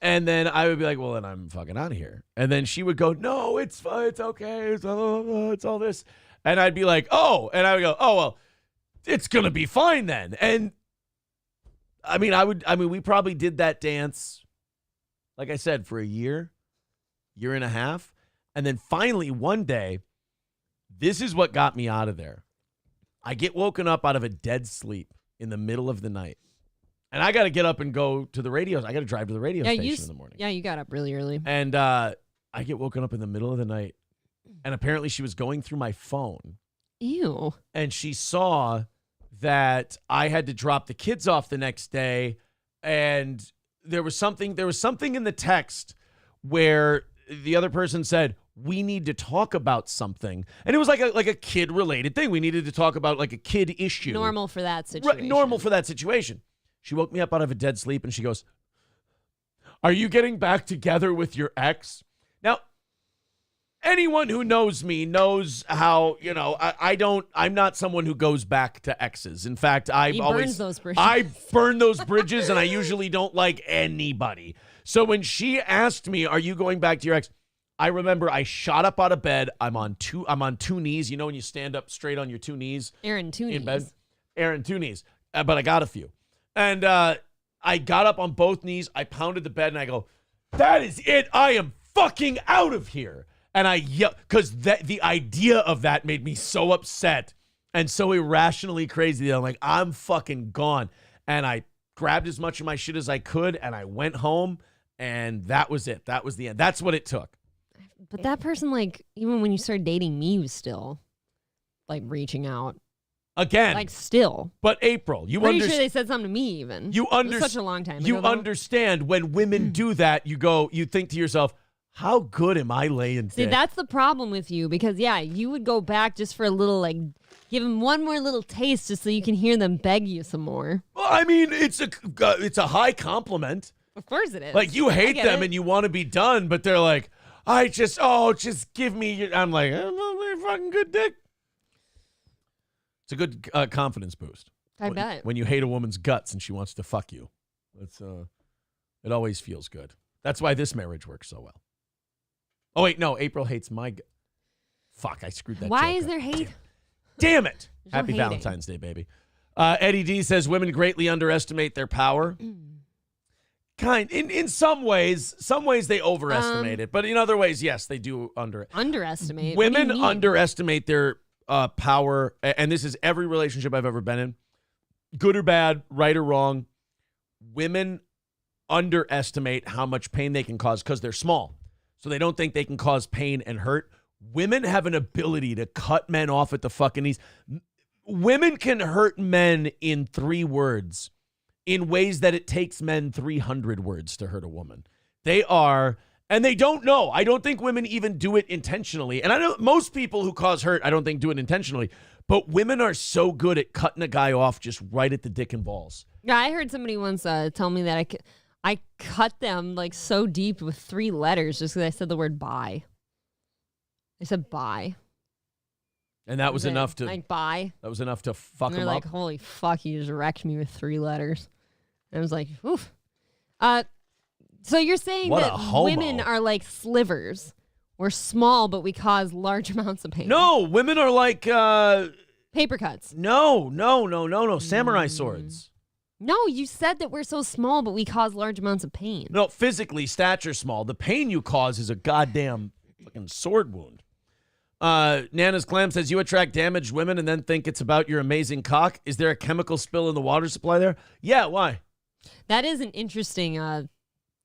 And then I would be like, well, then I'm fucking out of here. And then she would go, no, it's fine. It's okay. It's all this. And I'd be like, oh. And I would go, oh, well, it's going to be fine then. And I mean, we probably did that dance, like I said, for a year and a half. And then finally one day, this is what got me out of there. I get woken up out of a dead sleep in the middle of the night. And I got to get up and go to the radio. I got to drive to the radio station in the morning. Yeah, you got up really early. And I get woken up in the middle of the night. And apparently she was going through my phone. Ew. And she saw that I had to drop the kids off the next day. And there was something in the text where the other person said, we need to talk about something. And it was like a kid related thing. We needed to talk about like a kid issue. Normal for that situation. Right, normal for that situation. She woke me up out of a dead sleep and she goes, are you getting back together with your ex? Now, anyone who knows me knows how, I'm not someone who goes back to exes. In fact, I burn those bridges and I usually don't like anybody. So when she asked me, are you going back to your ex? I remember I shot up out of bed. I'm on two knees. You know when you stand up straight on your 2 knees? Aaron, 2 knees. In bed? Aaron, 2 knees. But I got a few. And I got up on both knees. I pounded the bed and I go, that is it. I am fucking out of here. And I yelled, because the idea of that made me so upset and so irrationally crazy that I'm like, I'm fucking gone. And I grabbed as much of my shit as I could and I went home, and that was it. That was the end. That's what it took. But that person, like, even when you started dating me, was still like reaching out. Again. Like, still. But April, you understand. Pretty sure they said something to me even. It was such a long time ago. You understand when women do that, you think to yourself, how good am I laying dick? See, that's the problem with you, because, yeah, you would go back just for a little, like, give them one more little taste just so you can hear them beg you some more. Well, I mean, it's a high compliment. Of course it is. Like, you hate them and you want to be done, but they're like, just give me your... I'm like, I'm a fucking good dick. It's a good confidence boost. I bet. When you hate a woman's guts and she wants to fuck you. It always feels good. That's why this marriage works so well. Oh, wait, no. April hates my... Fuck, I screwed that Why joke is up. there hate? Damn it. Happy hating. Valentine's Day, baby. Eddie D says women greatly underestimate their power. In some ways they overestimate it, but in other ways, yes, they do underestimate. Women underestimate their power, and this is every relationship I've ever been in, good or bad, right or wrong. Women underestimate how much pain they can cause because they're small, so they don't think they can cause pain and hurt. Women have an ability to cut men off at the fucking knees. Women can hurt men in 3 words. In ways that it takes men 300 words to hurt a woman. They are, and they don't know. I don't think women even do it intentionally. And I know most people who cause hurt, I don't think do it intentionally. But women are so good at cutting a guy off just right at the dick and balls. Yeah, I heard somebody once tell me that I cut them like so deep with 3 letters just because I said the word bye. I said bye. And that was enough to like bye. That was enough to fuck them up. They're like, holy fuck, you just wrecked me with 3 letters. I was like, oof. So you're saying What that a homo. women are like slivers. We're small, but we cause large amounts of pain. No, women are like paper cuts. No. Samurai swords. No, you said that we're so small, but we cause large amounts of pain. No, physically, stature small. The pain you cause is a goddamn fucking sword wound. Nana's Clam says, you attract damaged women and then think it's about your amazing cock. Is there a chemical spill in the water supply there? Yeah, why? That is an interesting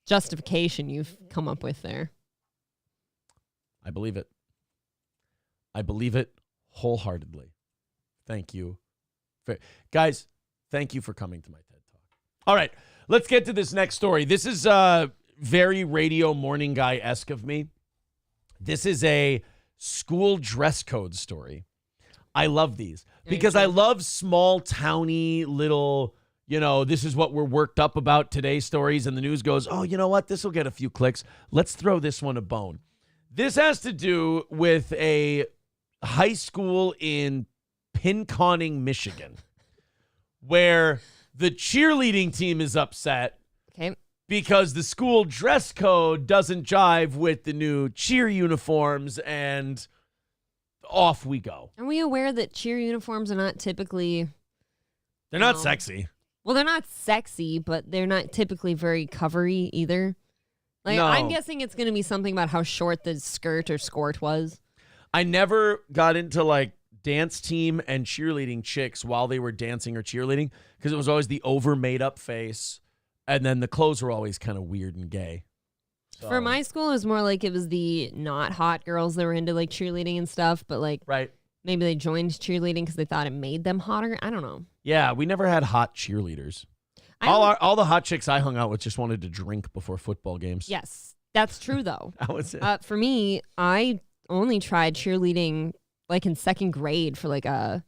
justification you've come up with there. I believe it. I believe it wholeheartedly. Thank you. Guys, thank you for coming to my TED Talk. All right, let's get to this next story. This is very radio morning guy-esque of me. This is a school dress code story. I love these because I love small towny little, this is what we're worked up about today stories, and the news goes, oh, you know what? This will get a few clicks. Let's throw this one a bone. This has to do with a high school in Pinconning, Michigan, where the cheerleading team is upset because the school dress code doesn't jive with the new cheer uniforms, and off we go. Are we aware that cheer uniforms are not typically... They're not sexy. Well, they're not sexy, but they're not typically very covery either. Like, no. I'm guessing it's going to be something about how short the skirt or skort was. I never got into, like, dance team and cheerleading chicks while they were dancing or cheerleading because it was always the over made up face, and then the clothes were always kind of weird and gay. So. For my school, it was more like it was the not hot girls that were into like cheerleading and stuff, but like maybe they joined cheerleading because they thought it made them hotter. I don't know. Yeah, we never had hot cheerleaders. All the hot chicks I hung out with just wanted to drink before football games. Yes, that's true though. That was it. For me, I only tried cheerleading like in 2nd grade for like a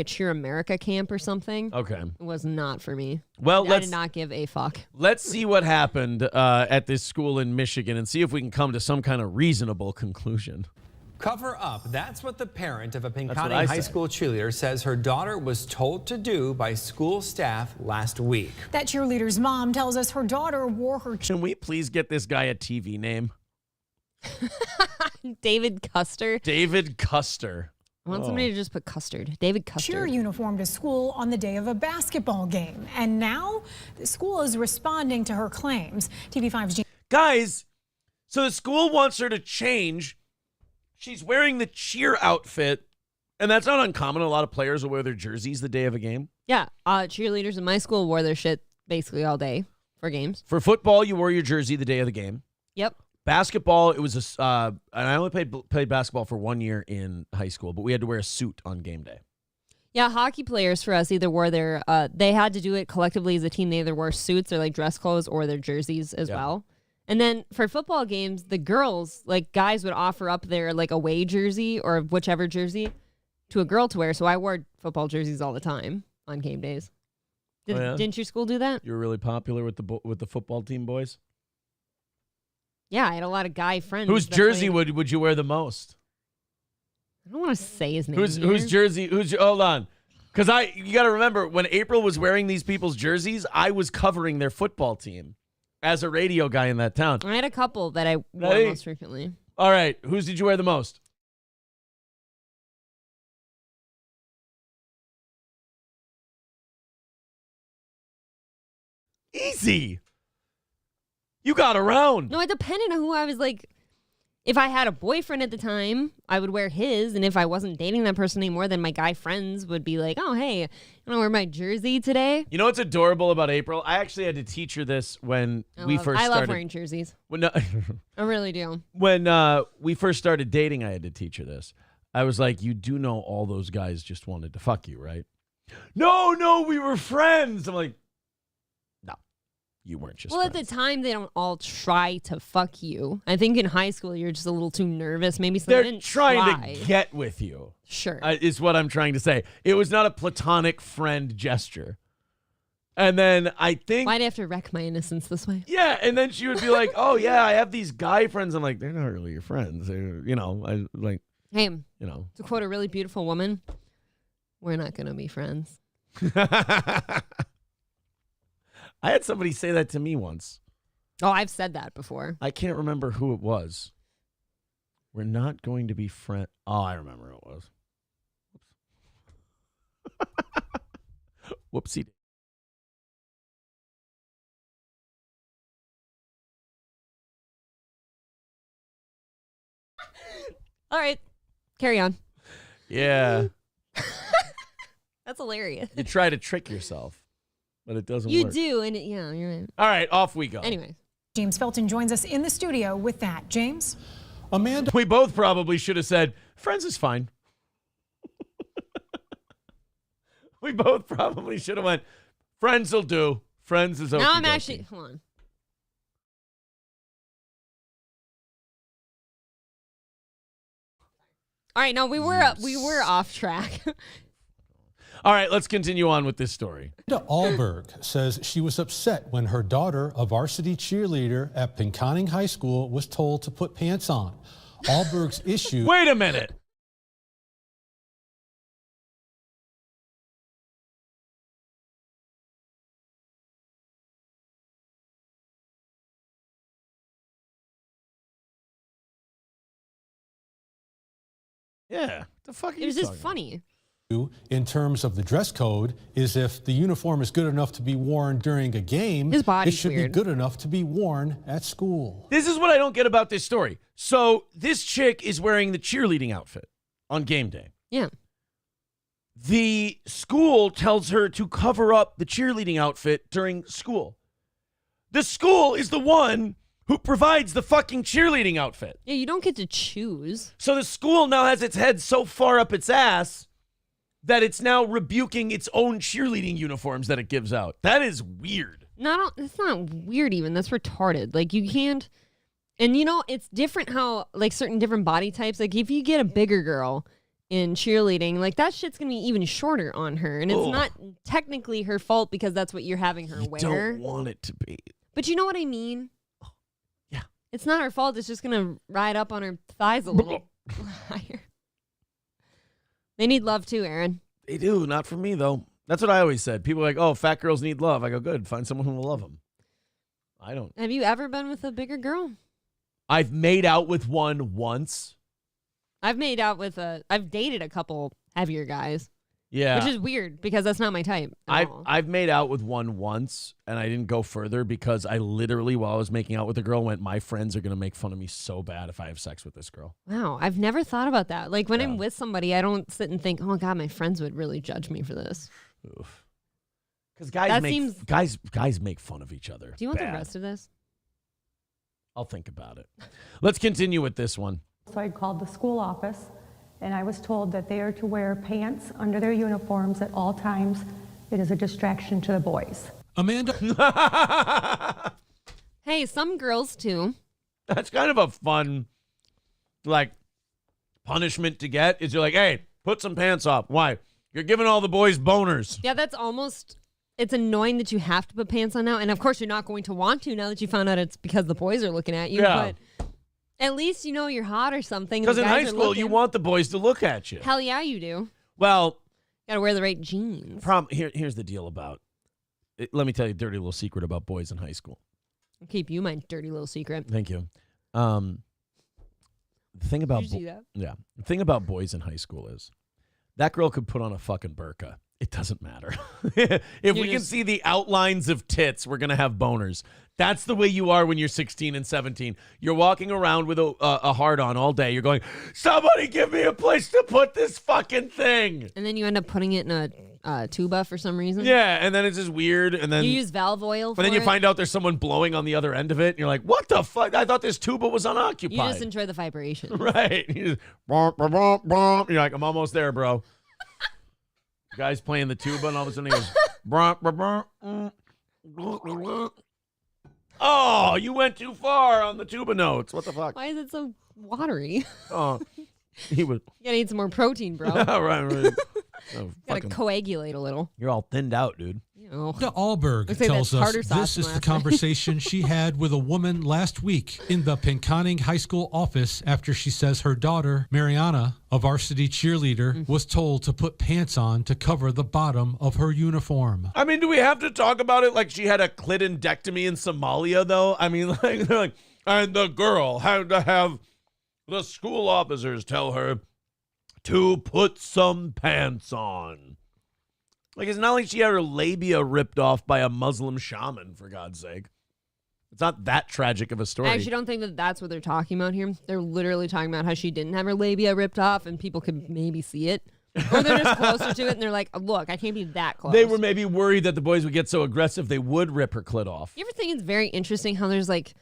Cheer America camp or something. Okay. It was not for me. Well, I did not give a fuck. Let's see what happened at this school in Michigan and see if we can come to some kind of reasonable conclusion. Cover up. That's what the parent of a Pinconning high school cheerleader says her daughter was told to do by school staff last week. That cheerleader's mom tells us her daughter wore her... Can we please get this guy a TV name? David Custer. David Custer. I want somebody to just put Custard. David Custard. Cheer uniform to school on the day of a basketball game. And now the school is responding to her claims. TV5's... Guys, so the school wants her to change. She's wearing the cheer outfit, and that's not uncommon. A lot of players will wear their jerseys the day of a game. Yeah, cheerleaders in my school wore their shit basically all day for games. For football, you wore your jersey the day of the game. Yep. Basketball, it was and I only played basketball for 1 year in high school, but we had to wear a suit on game day. Yeah, hockey players for us either wore their, they had to do it collectively as a team. They either wore suits or like dress clothes or their jerseys as well. And then for football games, the girls, like guys would offer up their like away jersey or whichever jersey to a girl to wear. So I wore football jerseys all the time on game days. Didn't your school do that? You were really popular with the football team boys? Yeah, I had a lot of guy friends. Whose jersey would you wear the most? I don't want to say his name. Whose jersey? Hold on. Because you got to remember, when April was wearing these people's jerseys, I was covering their football team as a radio guy in that town. I had a couple that I wore most frequently. All right. Whose did you wear the most? Easy. You got around. No, it depended on who I was like. If I had a boyfriend at the time, I would wear his. And if I wasn't dating that person anymore, then my guy friends would be like, oh, hey, you want to wear my jersey today? You know what's adorable about April? I actually had to teach her this when we first started. I love wearing jerseys. I really do. When we first started dating, I had to teach her this. I was like, you do know all those guys just wanted to fuck you, right? No, we were friends. I'm like, no, you weren't just friends. At the time, they don't all try to fuck you. I think in high school, you're just a little too nervous. Maybe so they're trying to get with you. Sure. Is what I'm trying to say. It was not a platonic friend gesture. And then I think... Why'd I have to wreck my innocence this way? Yeah, and then she would be like, oh, yeah, I have these guy friends. I'm like, they're not really your friends. They're, I like... Hey, to quote a really beautiful woman, we're not going to be friends. I had somebody say that to me once. Oh, I've said that before. I can't remember who it was. We're not going to be friends. Oh, I remember who it was. Whoopsie. All right. Carry on. Yeah. That's hilarious. You try to trick yourself, but it doesn't work. You do, and yeah, you're right. All right, off we go. Anyway. James Felton joins us in the studio with that. James? Amanda. We both probably should have said, friends is fine. We both probably should have went, friends will do. Friends is okay. Now I'm actually, hold on. All right, no, we were off track. All right, let's continue on with this story. Alberg says she was upset when her daughter, a varsity cheerleader at Pinconning High School, was told to put pants on. Alberg's issue... Wait a minute. Yeah, the fuck are you It was just talking funny. In terms of the dress code, is if the uniform is good enough to be worn during a game, it should be good enough to be worn at school. This is what I don't get about this story. So this chick is wearing the cheerleading outfit on game day. Yeah. The school tells her to cover up the cheerleading outfit during school. The school is the one who provides the fucking cheerleading outfit. Yeah, you don't get to choose. So the school now has its head so far up its ass that it's now rebuking its own cheerleading uniforms that it gives out. That is weird. It's not weird even. That's retarded. Like, you can't... And, it's different how, like, certain different body types, like, if you get a bigger girl in cheerleading, like, that shit's going to be even shorter on her. And it's not technically her fault because that's what you're having her wear. Don't want it to be. But you know what I mean? Yeah. It's not her fault. It's just going to ride up on her thighs a little higher. They need love too, Aaron. They do. Not from me, though. That's what I always said. People are like, oh, fat girls need love. I go, good. Find someone who will love them. I don't. Have you ever been with a bigger girl? I've made out with one once. I've dated a couple heavier guys. Yeah. Which is weird because that's not my type. I've made out with one once and I didn't go further because I literally, while I was making out with the girl, went, my friends are going to make fun of me so bad if I have sex with this girl. Wow. I've never thought about that. Like when I'm with somebody, I don't sit and think, oh God, my friends would really judge me for this. Oof. Because guys make fun of each other. Do you want the rest of this? I'll think about it. Let's continue with this one. So I called the school office and I was told that they are to wear pants under their uniforms at all times. It is a distraction to the boys. Amanda. Hey, some girls too. That's kind of a fun, like, punishment to get. Is you're like, hey, put some pants off. Why? You're giving all the boys boners. Yeah, that's almost... It's annoying that you have to put pants on now. And of course, you're not going to want to now that you found out it's because the boys are looking at you. Yeah. But at least you know you're hot or something. Because in high school, you want the boys to look at you. Hell yeah, you do. Well, got to wear the right jeans. Here's the deal about it. Let me tell you a dirty little secret about boys in high school. I'll keep you my dirty little secret. Thank you. The thing about Did you see that? The thing about boys in high school is that girl could put on a fucking burqa It doesn't matter. If we can see the outlines of tits, we're going to have boners. That's the way you are when you're 16 and 17. You're walking around with a hard-on all day. You're going, somebody give me a place to put this fucking thing. And then you end up putting it in a tuba for some reason. Yeah, and then it's just weird. And then you use valve oil for it. And then you find out there's someone blowing on the other end of it. And you're like, what the fuck? I thought this tuba was unoccupied. You just enjoy the vibration. Right. You just, bump, bump, bump, bump. You're like, I'm almost there, bro. The guy's playing the tuba, and all of a sudden he goes, bump, bump, bump. Oh, you went too far on the tuba notes. What the fuck? Why is it so watery? Oh, he was. You gotta eat some more protein, bro. right. Oh, gotta coagulate a little. You're all thinned out, dude. The Allberg tells us this is the conversation she had with a woman last week in the Pinconning High School office after she says her daughter, Mariana, a varsity cheerleader, was told to put pants on to cover the bottom of her uniform. I mean, do we have to talk about it like she had a clitendectomy in Somalia, though? I mean, like, they're like, and the girl had to have the school officers tell her to put some pants on. Like, it's not like she had her labia ripped off by a Muslim shaman, for God's sake. It's not that tragic of a story. I actually don't think that that's what they're talking about here. They're literally talking about how she didn't have her labia ripped off and people could maybe see it. Or they're just closer to it and they're like, look, I can't be that close. They were maybe worried that the boys would get so aggressive they would rip her clit off. You ever think it's very interesting how there's like,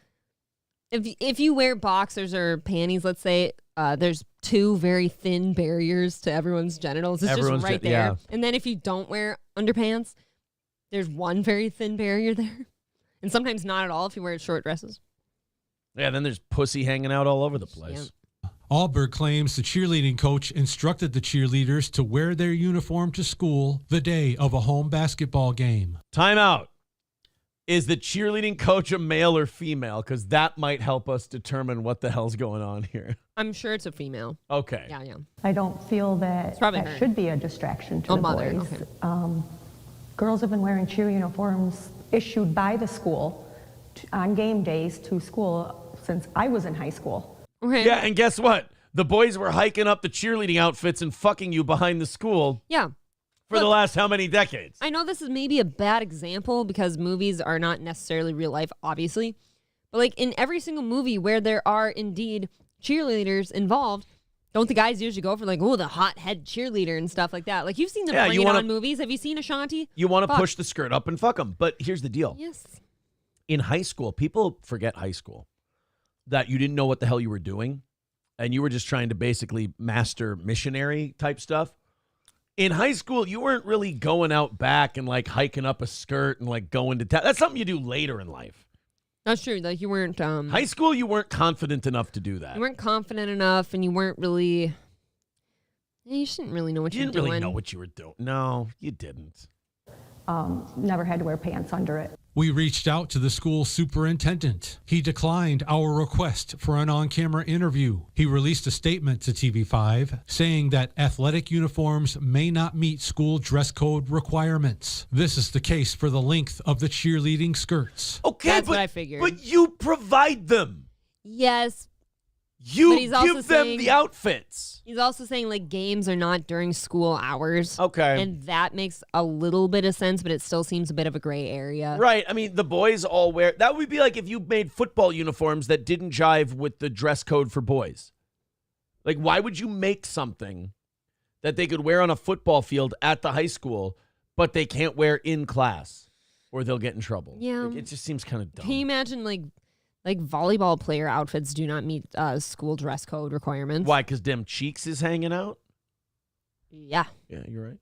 if you wear boxers or panties, let's say, there's two very thin barriers to everyone's genitals. It's just right there. Yeah. And then if you don't wear underpants, there's one very thin barrier there. And sometimes not at all if you wear short dresses. Yeah, then there's pussy hanging out all over the place. Yeah. Allberg claims the cheerleading coach instructed the cheerleaders to wear their uniform to school the day of a home basketball game. Time out. Is the cheerleading coach a male or female? Because that might help us determine what the hell's going on here. I'm sure it's a female. Okay. Yeah. I don't feel that that should be a distraction to the boys. Okay. Girls have been wearing cheer uniforms issued by the school on game days to school since I was in high school. Okay. Yeah, and guess what? The boys were hiking up the cheerleading outfits and fucking you behind the school. Yeah. For the last how many decades? I know this is maybe a bad example because movies are not necessarily real life, obviously. But like in every single movie where there are indeed cheerleaders involved, don't the guys usually go for like, oh, the hot head cheerleader and stuff like that? Like you've seen them on movies. Have you seen Ashanti? You want to push the skirt up and fuck them. But here's the deal. Yes. In high school, people forget high school. That you didn't know what the hell you were doing. And you were just trying to basically master missionary type stuff. In high school, you weren't really going out back and like hiking up a skirt and like going to town. That's something you do later in life. That's true. Like you weren't high school, you weren't confident enough to do that. You weren't confident enough, and you weren't really. You shouldn't really know what you were doing. You didn't really know what you were doing. No, you didn't. Never had to wear pants under it. We reached out to the school superintendent. He declined our request for an on-camera interview. He released a statement to TV5 saying that athletic uniforms may not meet school dress code requirements. This is the case for the length of the cheerleading skirts. Okay, that's what I figured. But you provide them. Yes. You give them the outfits. He's also saying like games are not during school hours. Okay. And that makes a little bit of sense, but it still seems a bit of a gray area. Right. I mean, the boys all wear... That would be like if you made football uniforms that didn't jive with the dress code for boys. Like, why would you make something that they could wear on a football field at the high school, but they can't wear in class or they'll get in trouble? Yeah. Like, it just seems kind of dumb. Can you imagine like volleyball player outfits do not meet school dress code requirements? Why? Because them cheeks is hanging out? Yeah. Yeah, you're right.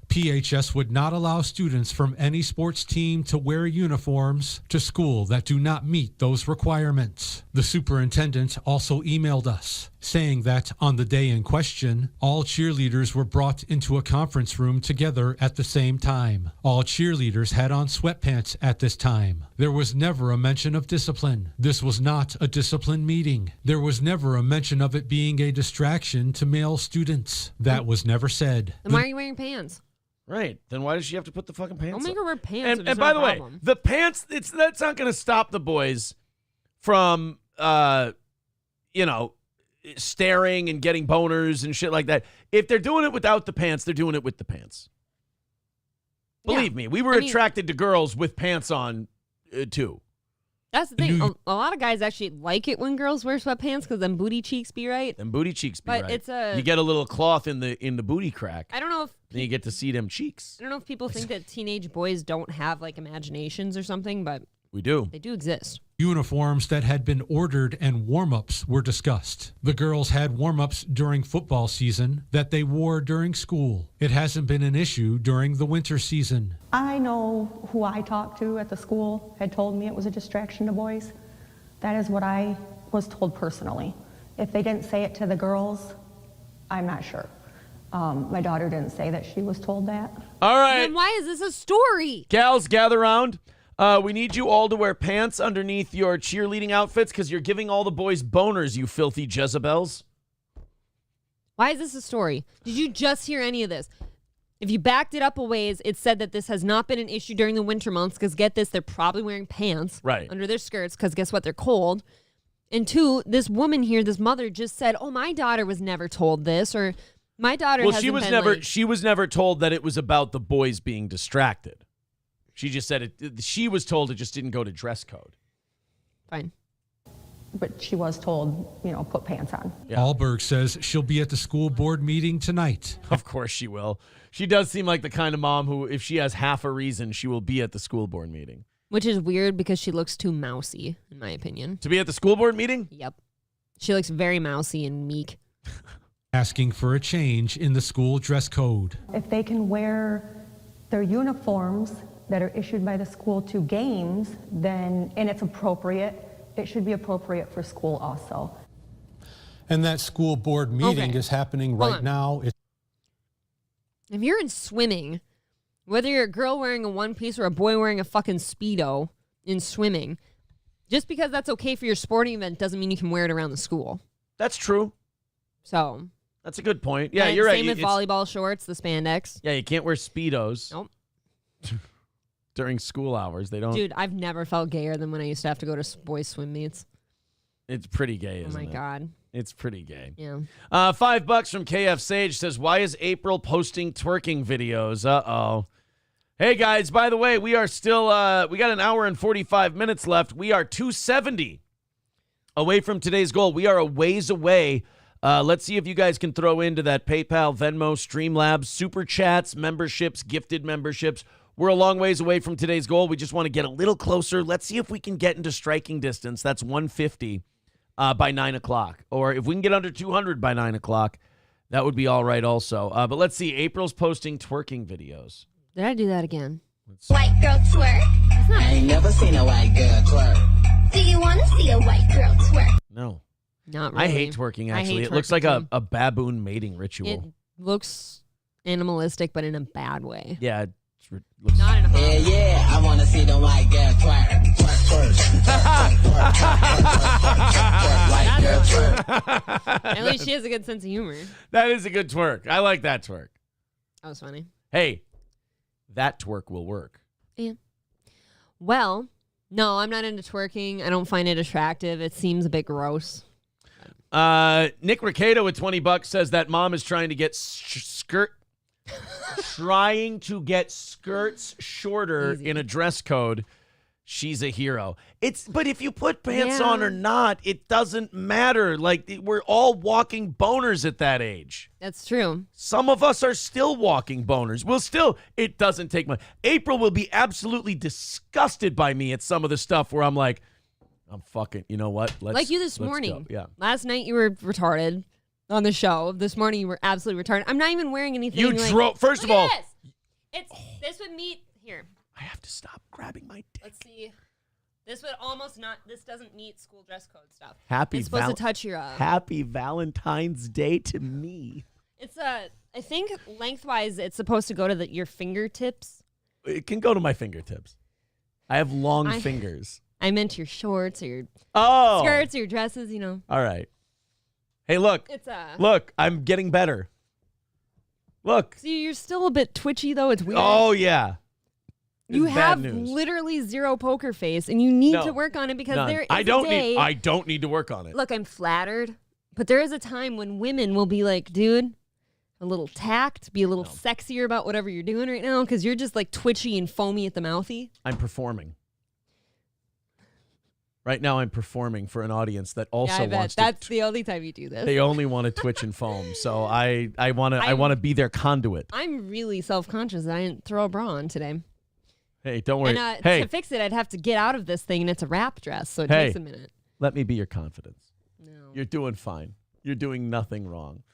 PHS would not allow students from any sports team to wear uniforms to school that do not meet those requirements. The superintendent also emailed us saying that on the day in question, all cheerleaders were brought into a conference room together at the same time. All cheerleaders had on sweatpants at this time. There was never a mention of discipline. This was not a discipline meeting. There was never a mention of it being a distraction to male students. That was never said. Then why are you wearing pants? Right. Then why does she have to put the fucking pants on? Don't make her wear pants. And by the way, the pants, that's not going to stop the boys from, staring and getting boners and shit like that. If they're doing it without the pants, they're doing it with the pants. Believe me, we were attracted to girls with pants on, too. That's the thing. A lot of guys actually like it when girls wear sweatpants because then booty cheeks be right. Them booty cheeks be But right. it's a- You get a little cloth in the booty crack. I don't know if Then you get to see them cheeks. I don't know if people think that teenage boys don't have like imaginations or something, but We do. they do exist. Uniforms that had been ordered and warm-ups were discussed. The girls had warm-ups during football season that they wore during school. It hasn't been an issue during the winter season. I know who I talked to at the school had told me it was a distraction to boys. That is what I was told personally. If they didn't say it to the girls, I'm not sure. My daughter didn't say that she was told that. All right. Then why is this a story? Gals, gather around. We need you all to wear pants underneath your cheerleading outfits because you're giving all the boys boners, you filthy Jezebels. Why is this a story? Did you just hear any of this? If you backed it up a ways, it said that this has not been an issue during the winter months because get this, they're probably wearing pants under their skirts because guess what? They're cold. And two, this woman here, this mother just said, oh, my daughter was never told this or my daughter hasn't she was been never like, she was never told that it was about the boys being distracted. She just said it. She was told it just didn't go to dress code. Fine. But she was told, put pants on. Yeah. Alberg says she'll be at the school board meeting tonight. Of course she will. She does seem like the kind of mom who, if she has half a reason, she will be at the school board meeting. Which is weird because she looks too mousy, in my opinion. To be at the school board meeting? Yep. She looks very mousy and meek. Asking for a change in the school dress code. If they can wear their uniforms that are issued by the school to games, then, and it's appropriate, it should be appropriate for school also. And that school board meeting is happening right now. If you're in swimming, whether you're a girl wearing a one piece or a boy wearing a fucking Speedo in swimming, just because that's okay for your sporting event doesn't mean you can wear it around the school. That's true. So. That's a good point. Yeah, and you're right. Same with volleyball shorts, the spandex. Yeah, you can't wear Speedos. Nope. During school hours. They don't. Dude, I've never felt gayer than when I used to have to go to boys' swim meets. It's pretty gay, isn't it? Oh, my God. It's pretty gay. Yeah. $5 from KF Sage says, why is April posting twerking videos? Uh-oh. Hey, guys, by the way, we are still, we got an hour and 45 minutes left. We are 270 away from today's goal. We are a ways away. Let's see if you guys can throw into that PayPal, Venmo, Streamlabs, Super Chats, memberships, gifted memberships. We're a long ways away from today's goal. We just want to get a little closer. Let's see if we can get into striking distance. That's 150 by 9 o'clock. Or if we can get under 200 by 9 o'clock, that would be all right also. But let's see. April's posting twerking videos. Did I do that again? White girl twerk. I ain't never seen a white girl twerk. Do you want to see a white girl twerk? No. Not really. I hate twerking, actually. hate It looks twerking, like too. a baboon mating ritual. It looks animalistic, but in a bad way. Yeah. Looks Not in a Yeah, I want to see the white girl twerk. White girl twerk. At least she has a good sense of humor. That is a good twerk. I like that twerk. That was funny. Hey, that twerk will work. Yeah. Well, no, I'm not into twerking. I don't find it attractive. It seems a bit gross. Nick Ricardo with $20 says that mom is trying to get skirts shorter in a dress code. She's a hero. But if you put pants on or not, it doesn't matter. Like, we're all walking boners at that age. That's true. Some of us are still walking boners. It doesn't take much. April will be absolutely disgusted by me at some of the stuff where I'm like, I'm fucking, you know what? Like you this let's morning. go. Yeah. Last night you were retarded on the show. This morning you were absolutely retarded. I'm not even wearing anything. You You're drove. Like, First of all, this would meet here. I have to stop grabbing my dick. Let's see. This would almost not. This doesn't meet school dress code stuff. Happy It's supposed to touch your. Happy Valentine's Day to me. It's I think lengthwise it's supposed to go to your fingertips. It can go to my fingertips. I have long fingers. I meant your shorts or your skirts or your dresses. You know. All right. Hey, look. Look. I'm getting better. Look. See, you're still a bit twitchy though. It's weird. Oh yeah. You have literally zero poker face, and you need to work on it because there is I don't a day. I don't need to work on it. Look, I'm flattered, but there is a time when women will be like, "Dude, a little tact, be a little sexier about whatever you're doing right now? Because you're just like twitchy and foamy at the mouthy. I'm performing. Right now I'm performing for an audience that also wants to. That's the only time you do this. They only want to twitch and foam. So I want to be their conduit. I'm really self-conscious that I didn't throw a bra on today. Hey, don't worry. And hey, to fix it, I'd have to get out of this thing, and it's a wrap dress, so it takes a minute. Let me be your confidence. No. You're doing fine. You're doing nothing wrong.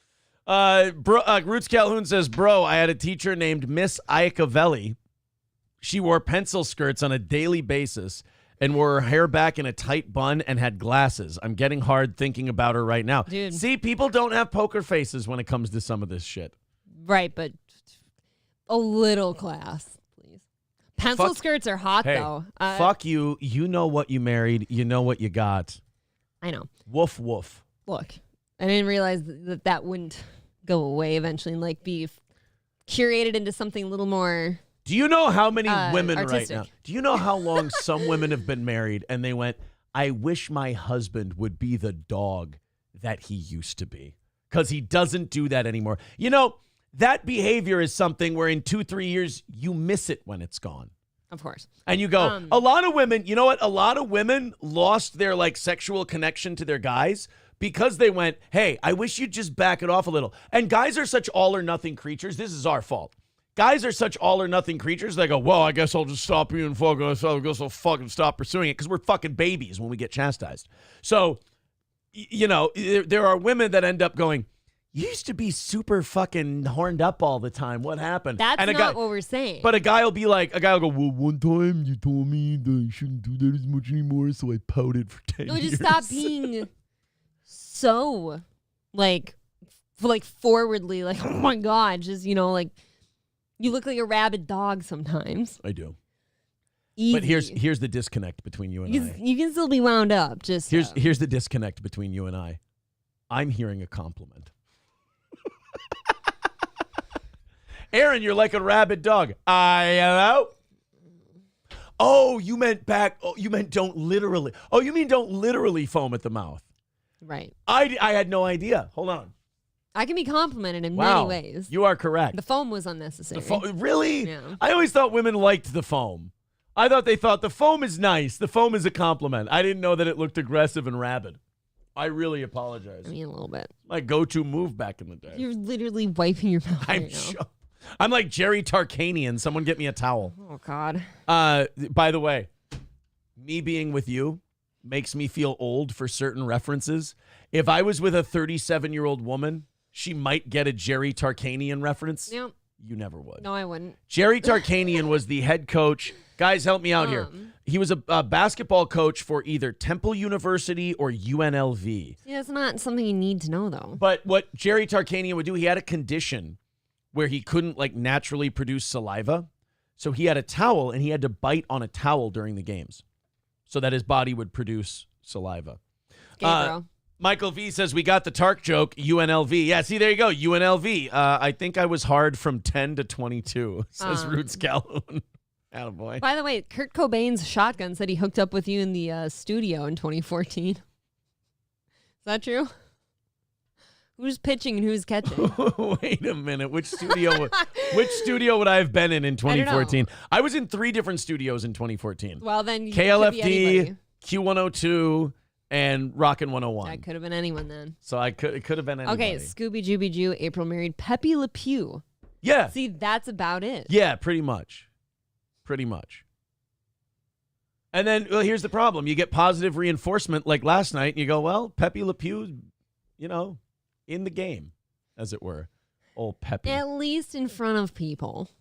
Roots Calhoun says, bro, I had a teacher named Miss Iacovelli. She wore pencil skirts on a daily basis and wore her hair back in a tight bun and had glasses. I'm getting hard thinking about her right now. Dude. See, people don't have poker faces when it comes to some of this shit. Right, but a little class, please. Pencil skirts are hot, though. Fuck you. You know what you married. You know what you got. I know. Woof, woof. Look, I didn't realize that wouldn't go away eventually and like be curated into something a little more... Do you know how many women artistic. right now? Do you know how long some women have been married and they went, I wish my husband would be the dog that he used to be, because he doesn't do that anymore. You know, that behavior is something where in 2-3 years, you miss it when it's gone. Of course. And you go, a lot of women, you know what? A lot of women lost their like sexual connection to their guys because they went, hey, I wish you'd just back it off a little. And guys are such all or nothing creatures. This is our fault. Guys are such all or nothing creatures. They go, well, I guess I'll just stop being fucking. I guess I'll fucking stop pursuing it because we're fucking babies when we get chastised. So, you know, there are women that end up going, you used to be super fucking horned up all the time. What happened? That's not what we're saying. But a guy will be like, will go, well, one time you told me that I shouldn't do that as much anymore, so I pouted for 10 years. No, just stop being so, like forwardly, like, oh my God, just, you know, like, you look like a rabid dog sometimes. I do. Easy. But here's the disconnect between you and I. You can still be wound up. Just here's the disconnect between you and I. I'm hearing a compliment. Aaron, you're like a rabid dog. Hello? Oh, you meant back. Oh, you meant don't literally. Oh, you mean don't literally foam at the mouth. Right. I had no idea. Hold on. I can be complimented in many ways. You are correct. The foam was unnecessary. Really? Yeah. I always thought women liked the foam. I thought they thought the foam is nice. The foam is a compliment. I didn't know that it looked aggressive and rabid. I really apologize. I mean, a little bit. My go-to move back in the day. You're literally wiping your mouth I'm right sure. now. I'm like Jerry Tarkanian. Someone get me a towel. Oh, God. By the way, me being with you makes me feel old for certain references. If I was with a 37-year-old woman, she might get a Jerry Tarkanian reference. Yep. You never would. No, I wouldn't. Jerry Tarkanian was the head coach. Guys, help me out here. He was a basketball coach for either Temple University or UNLV. See, that's not something you need to know, though. But what Jerry Tarkanian would do, he had a condition where he couldn't like naturally produce saliva. So he had a towel and he had to bite on a towel during the games so that his body would produce saliva. Gabriel. Michael V says, we got the Tark joke, UNLV. Yeah, see, there you go, UNLV. I think I was hard from 10 to 22, says Roots Calhoun. Attaboy. By the way, Kurt Cobain's shotgun said he hooked up with you in the studio in 2014. Is that true? Who's pitching and who's catching? Wait a minute. Which studio would I have been in 2014? I was in 3 different studios in 2014. Well, then you KLFD, Q102, and Rockin' 101. That could have been anyone then. So it could have been anybody. Okay, Scooby Jooby Jew, April married Pepe Le Pew. Yeah. See, that's about it. Yeah, pretty much. Pretty much. And then, well, here's the problem. You get positive reinforcement like last night, and you go, well, Pepe Le Pew, you know, in the game, as it were. Old Pepe. At least in front of people.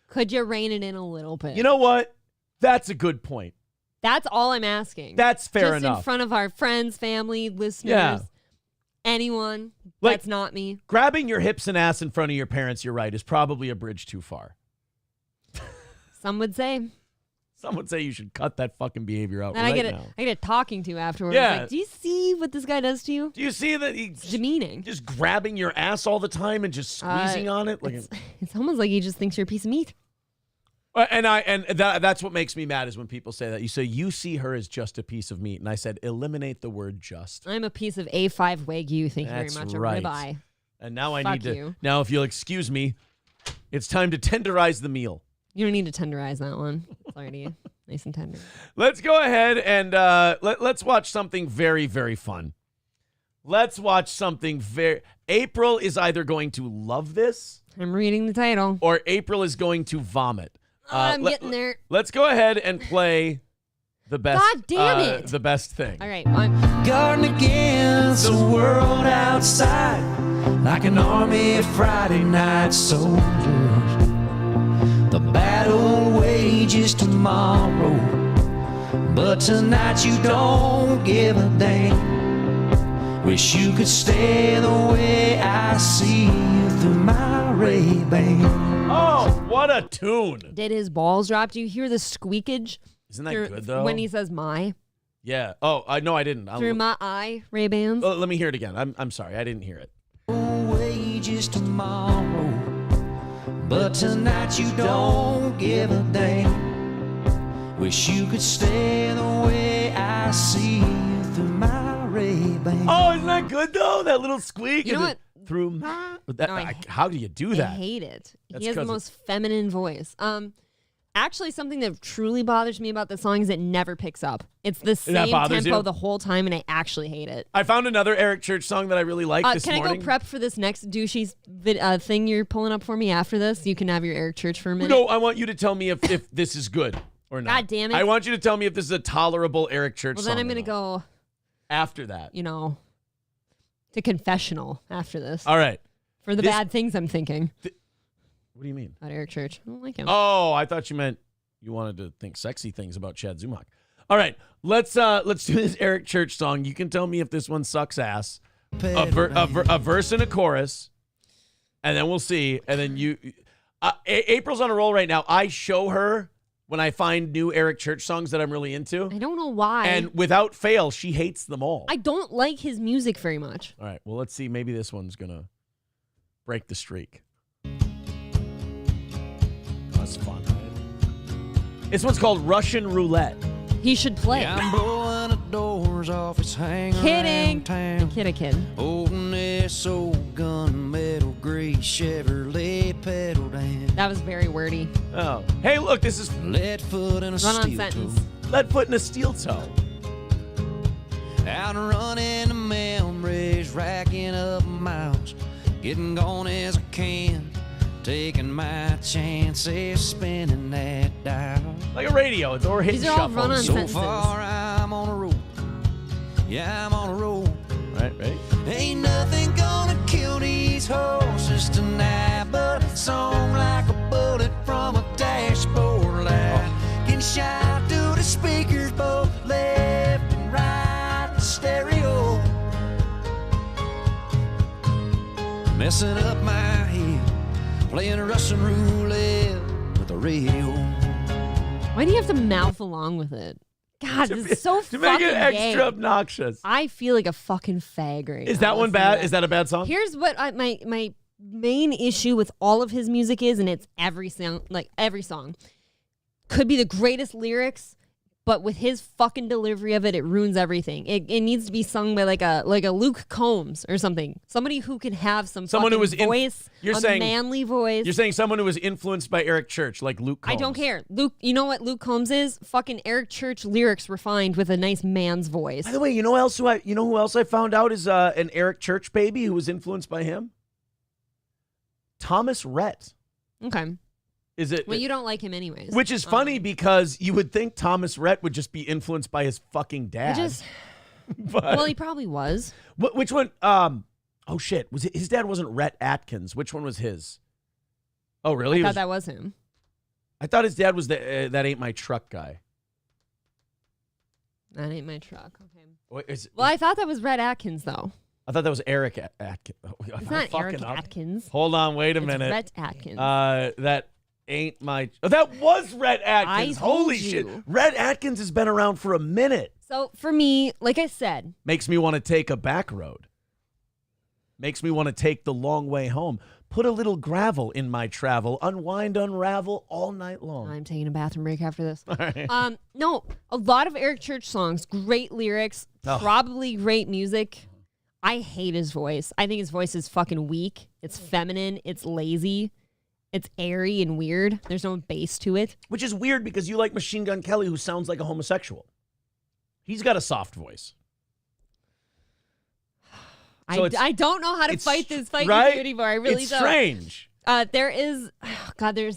Could you rein it in a little bit? You know what? That's a good point. That's all I'm asking. That's fair Just enough. in front of our friends, family, listeners, Yeah. anyone Like, that's not me. Grabbing your hips and ass in front of your parents, you're right, is probably a bridge too far. Some would say. Some would say you should cut that fucking behavior out And right I get now. a talking to afterwards. Yeah. Like, do you see what this guy does to you? Do you see that he's demeaning? Just grabbing your ass all the time and just squeezing on it? Like It's almost like he just thinks you're a piece of meat. That's what makes me mad is when people say that. You say, you see her as just a piece of meat. And I said, eliminate the word just. I'm a piece of A5 Wagyu. Thank you very That's much. right. A ribeye. And now I Fuck need to. you. Now, if you'll excuse me, it's time to tenderize the meal. You don't need to tenderize that one. It's already nice and tender. Let's go ahead and let's watch something very, very fun. Let's watch something April is either going to love this. I'm reading the title. Or April is going to vomit. I'm getting there. Let's go ahead and play the best. God damn it. The best thing. All right. One. Guarding against the world outside, like an army of Friday night soldiers. The battle wages tomorrow, but tonight you don't give a damn. Wish you could stay the way I see you through my Ray-Ban. Oh, what a tune. Did his balls drop? Do you hear the squeakage? Isn't that good, though? When he says my? Yeah. Oh, no, I didn't. Through my eye, Ray-Bans? Oh, let me hear it again. I'm sorry. I didn't hear it. Wages tomorrow, but tonight you don't give a damn. Wish you could stay the way I see you through my Ray-Ban. Oh, isn't that good, though? That little squeak. You know what? Through my... how do you do that? I hate it. That's He has the most feminine voice. Actually, something that truly bothers me about the song is it never picks up. It's the same tempo the whole time, and I actually hate it. I found another Eric Church song that I really like this morning. Can I go prep for this next douchey thing you're pulling up for me after this? You can have your Eric Church for a minute. No, I want you to tell me if this is good or not. God damn it. I want you to tell me if this is a tolerable Eric Church song. Well, then I'm going to go... After that. To confessional after this. All right. For the bad things I'm thinking. What do you mean? About Eric Church. I don't like him. Oh, I thought you meant you wanted to think sexy things about Chad Zumach. All right, let's do this Eric Church song. You can tell me if this one sucks ass. A verse and a chorus, and then we'll see. And then you, April's on a roll right now. I show her when I find new Eric Church songs that I'm really into. I don't know why. And without fail, she hates them all. I don't like his music very much. All right, well, let's see. Maybe this one's gonna break the streak. That's fun. This one's called Russian Roulette. He should play. Yeah, I'm blowing the doors off his hangar. Kidding. Town. Kid. Holding this old gunmetal gray Chevrolet pedal down. That was very wordy. Oh. Hey, look, this is lead foot and a steel toe. Lead foot and a steel toe. Out running the memories, racking up miles, getting gone as I can. Taking my chances, spinning that dial. Like a radio, it's or hit These are shuffle. all run-on So sentences. far, I'm on a roll. Yeah, I'm on a roll. Right, ready? Ain't nothing gonna kill these horses tonight, but a song like a bullet from a dashboard light can shine through the speakers, both left and right, the stereo. Messing up my head. Playing Russian roulette with the radio. Why do you have to mouth along with it? God, this is so to fucking make it extra gay. obnoxious. I feel like a fucking fag right Is now. that one bad? Is that a bad song? Here's what my main issue with all of his music is, and it's every song. Could be the greatest lyrics, but with his fucking delivery of it, it ruins everything. It needs to be sung by like a Luke Combs or something. Somebody who can have someone who was voice, manly voice. You're saying someone who was influenced by Eric Church, like Luke Combs. I don't care. Luke, you know what Luke Combs is? Fucking Eric Church lyrics refined with a nice man's voice. By the way, you know who else I found out is an Eric Church baby who was influenced by him? Thomas Rhett. Okay. Is it? Well, you don't like him anyways. Which is funny because you would think Thomas Rhett would just be influenced by his fucking dad. Well, he probably was. Which one? Oh shit! Was his dad wasn't Rhett Atkins? Which one was his? Oh really? I thought that was him. I thought his dad was the That Ain't My Truck guy. That ain't my truck. Okay. Wait, well, I thought that was Rhett Atkins though. I thought that was Eric Atkins. It's not Eric Atkins. Hold on, wait a It's minute. Rhett Atkins. That ain't my. Oh, that was Rhett Atkins. Holy shit! Rhett Atkins has been around for a minute. So for me, like I said, makes me want to take a back road. Makes me want to take the long way home. Put a little gravel in my travel. Unwind, unravel all night long. I'm taking a bathroom break after this. All right. No, a lot of Eric Church songs, great lyrics, probably great music. I hate his voice. I think his voice is fucking weak. It's feminine. It's lazy. It's airy and weird. There's no bass to it. Which is weird because you like Machine Gun Kelly, who sounds like a homosexual. He's got a soft voice. So I don't know how to fight this fight right? with you anymore. I really it's don't. Strange. There's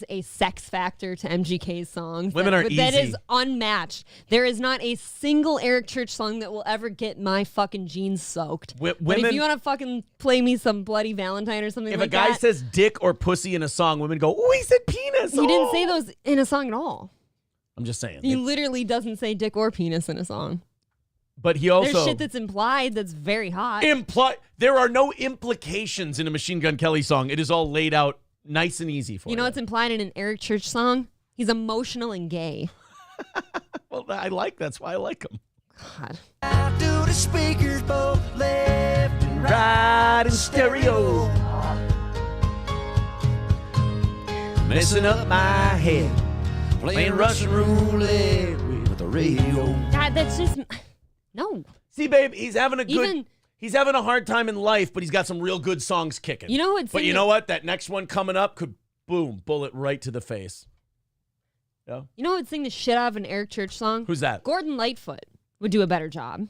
a sex factor to MGK's songs. Women are that easy. is unmatched. There is not a single Eric Church song that will ever get my fucking jeans soaked. But if you want to fucking play me some Bloody Valentine or something If like a guy that, says dick or pussy in a song, women go, "Oh, he said penis." he didn't say those in a song at all. I'm just saying. He literally doesn't say dick or penis in a song. But he also... There's shit that's implied that's very hot. There are no implications in a Machine Gun Kelly song. It is all laid out nice and easy for you. You know what's implied in an Eric Church song? He's emotional and gay. Well, that's why I like him. God. Out to the speakers, both left and right in stereo. Messing up my head, playing Russian roulette with the radio. God, that's just... No. See, babe, he's having a hard time in life, but he's got some real good songs kicking. You know what's... But you know what? That next one coming up could, boom, bullet right to the face. Yeah. You know who would sing the shit out of an Eric Church song? Who's that? Gordon Lightfoot would do a better job.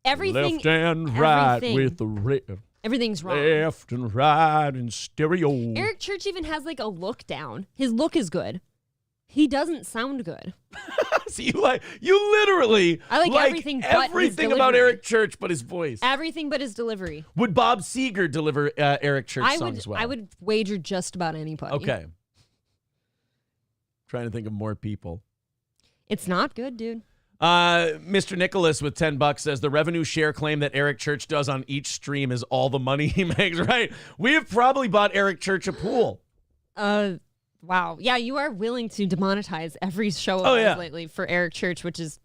Everything... Left and right with the radio. Everything's wrong. Left and right in stereo. Eric Church even has like a look down. His look is good. He doesn't sound good. See, you literally I like everything but his everything about delivery. Eric Church but his voice. Everything but his delivery. Would Bob Seger deliver Eric Church songs as well? I would wager just about anybody. Okay. Trying to think of more people. It's not good, dude. Mr. Nicholas with $10 says the revenue share claim that Eric Church does on each stream is all the money he makes. Right? We have probably bought Eric Church a pool. Wow. Yeah, you are willing to demonetize every show lately for Eric Church, which is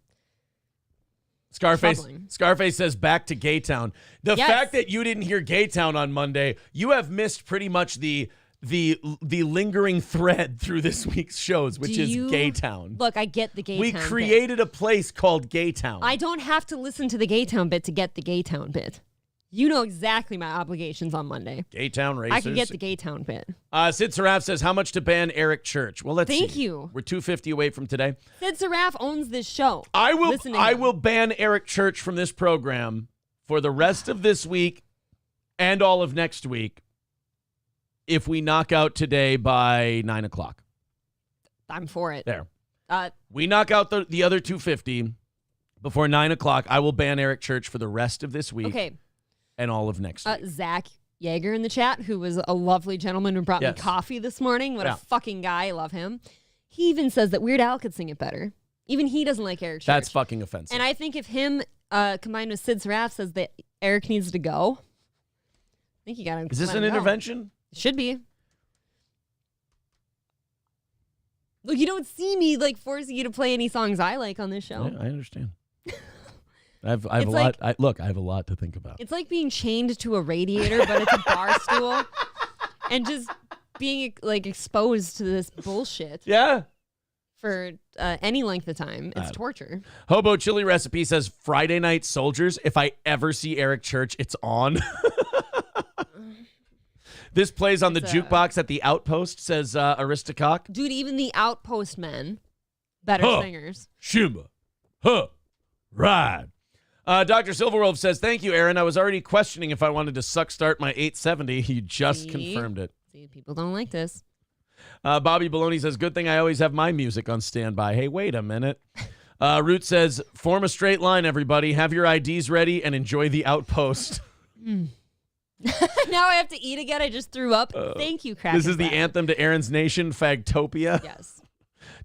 troubling. Scarface says back to Gaytown. The fact that you didn't hear Gaytown on Monday, you have missed pretty much the lingering thread through this week's shows, which is Gaytown. Look, I get the Gaytown We created a place called Gaytown. I don't have to listen to the Gaytown bit to get the Gaytown bit. You know exactly my obligations on Monday. Gaytown racers. I can get the Gaytown bit. Sid Saraf says, how much to ban Eric Church? Well, let's see. Thank you. We're $250 away from today. Sid Saraf owns this show. I will ban Eric Church from this program for the rest of this week and all of next week if we knock out today by 9 o'clock. I'm for it. There. We knock out the other 250 before 9 o'clock. I will ban Eric Church for the rest of this week. Okay. And all of next week. Zach Yeager in the chat, who was a lovely gentleman who brought me coffee this morning. What a fucking guy. I love him. He even says that Weird Al could sing it better. Even he doesn't like Eric Church. That's fucking offensive. And I think if him combined with Sid Saraf says that Eric needs to go, I think you got to. Is this an intervention? It should be. Look, you don't see me like forcing you to play any songs I like on this show. Yeah, I understand. I have a lot. I have a lot to think about. It's like being chained to a radiator, but it's a bar stool, and just being like exposed to this bullshit. Yeah. For any length of time, it's torture. Hobo Chili Recipe says Friday Night Soldiers. If I ever see Eric Church, it's on. This plays on the jukebox at the Outpost, says Aristocock. Dude, even the Outpost men, better singers. Shimba. Ride. Dr. Silverwolf says, thank you, Aaron. I was already questioning if I wanted to suck start my 870. You just confirmed it. See, people don't like this. Bobby Baloney says, good thing I always have my music on standby. Hey, wait a minute. Root says, form a straight line, everybody. Have your IDs ready and enjoy the Outpost. Now I have to eat again. I just threw up. Thank you, Crack. This is the anthem to Aaron's Nation, Fagtopia. Yes.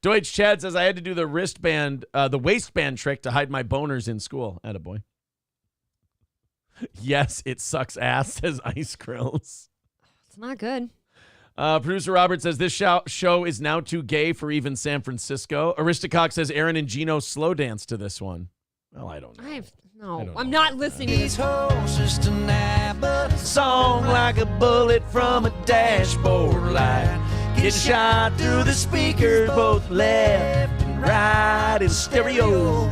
Deutsch Chad says, I had to do the waistband trick to hide my boners in school. Attaboy. Yes, it sucks ass, says Ice Grills. It's not good. Producer Robert says, this show is now too gay for even San Francisco. Aristocock says, Aaron and Gino slow dance to this one. Well, I don't know. I'm not listening to this. Horses tonight, but a song like a bullet from a dashboard light. Get shot through the speakers, both left and right in stereo.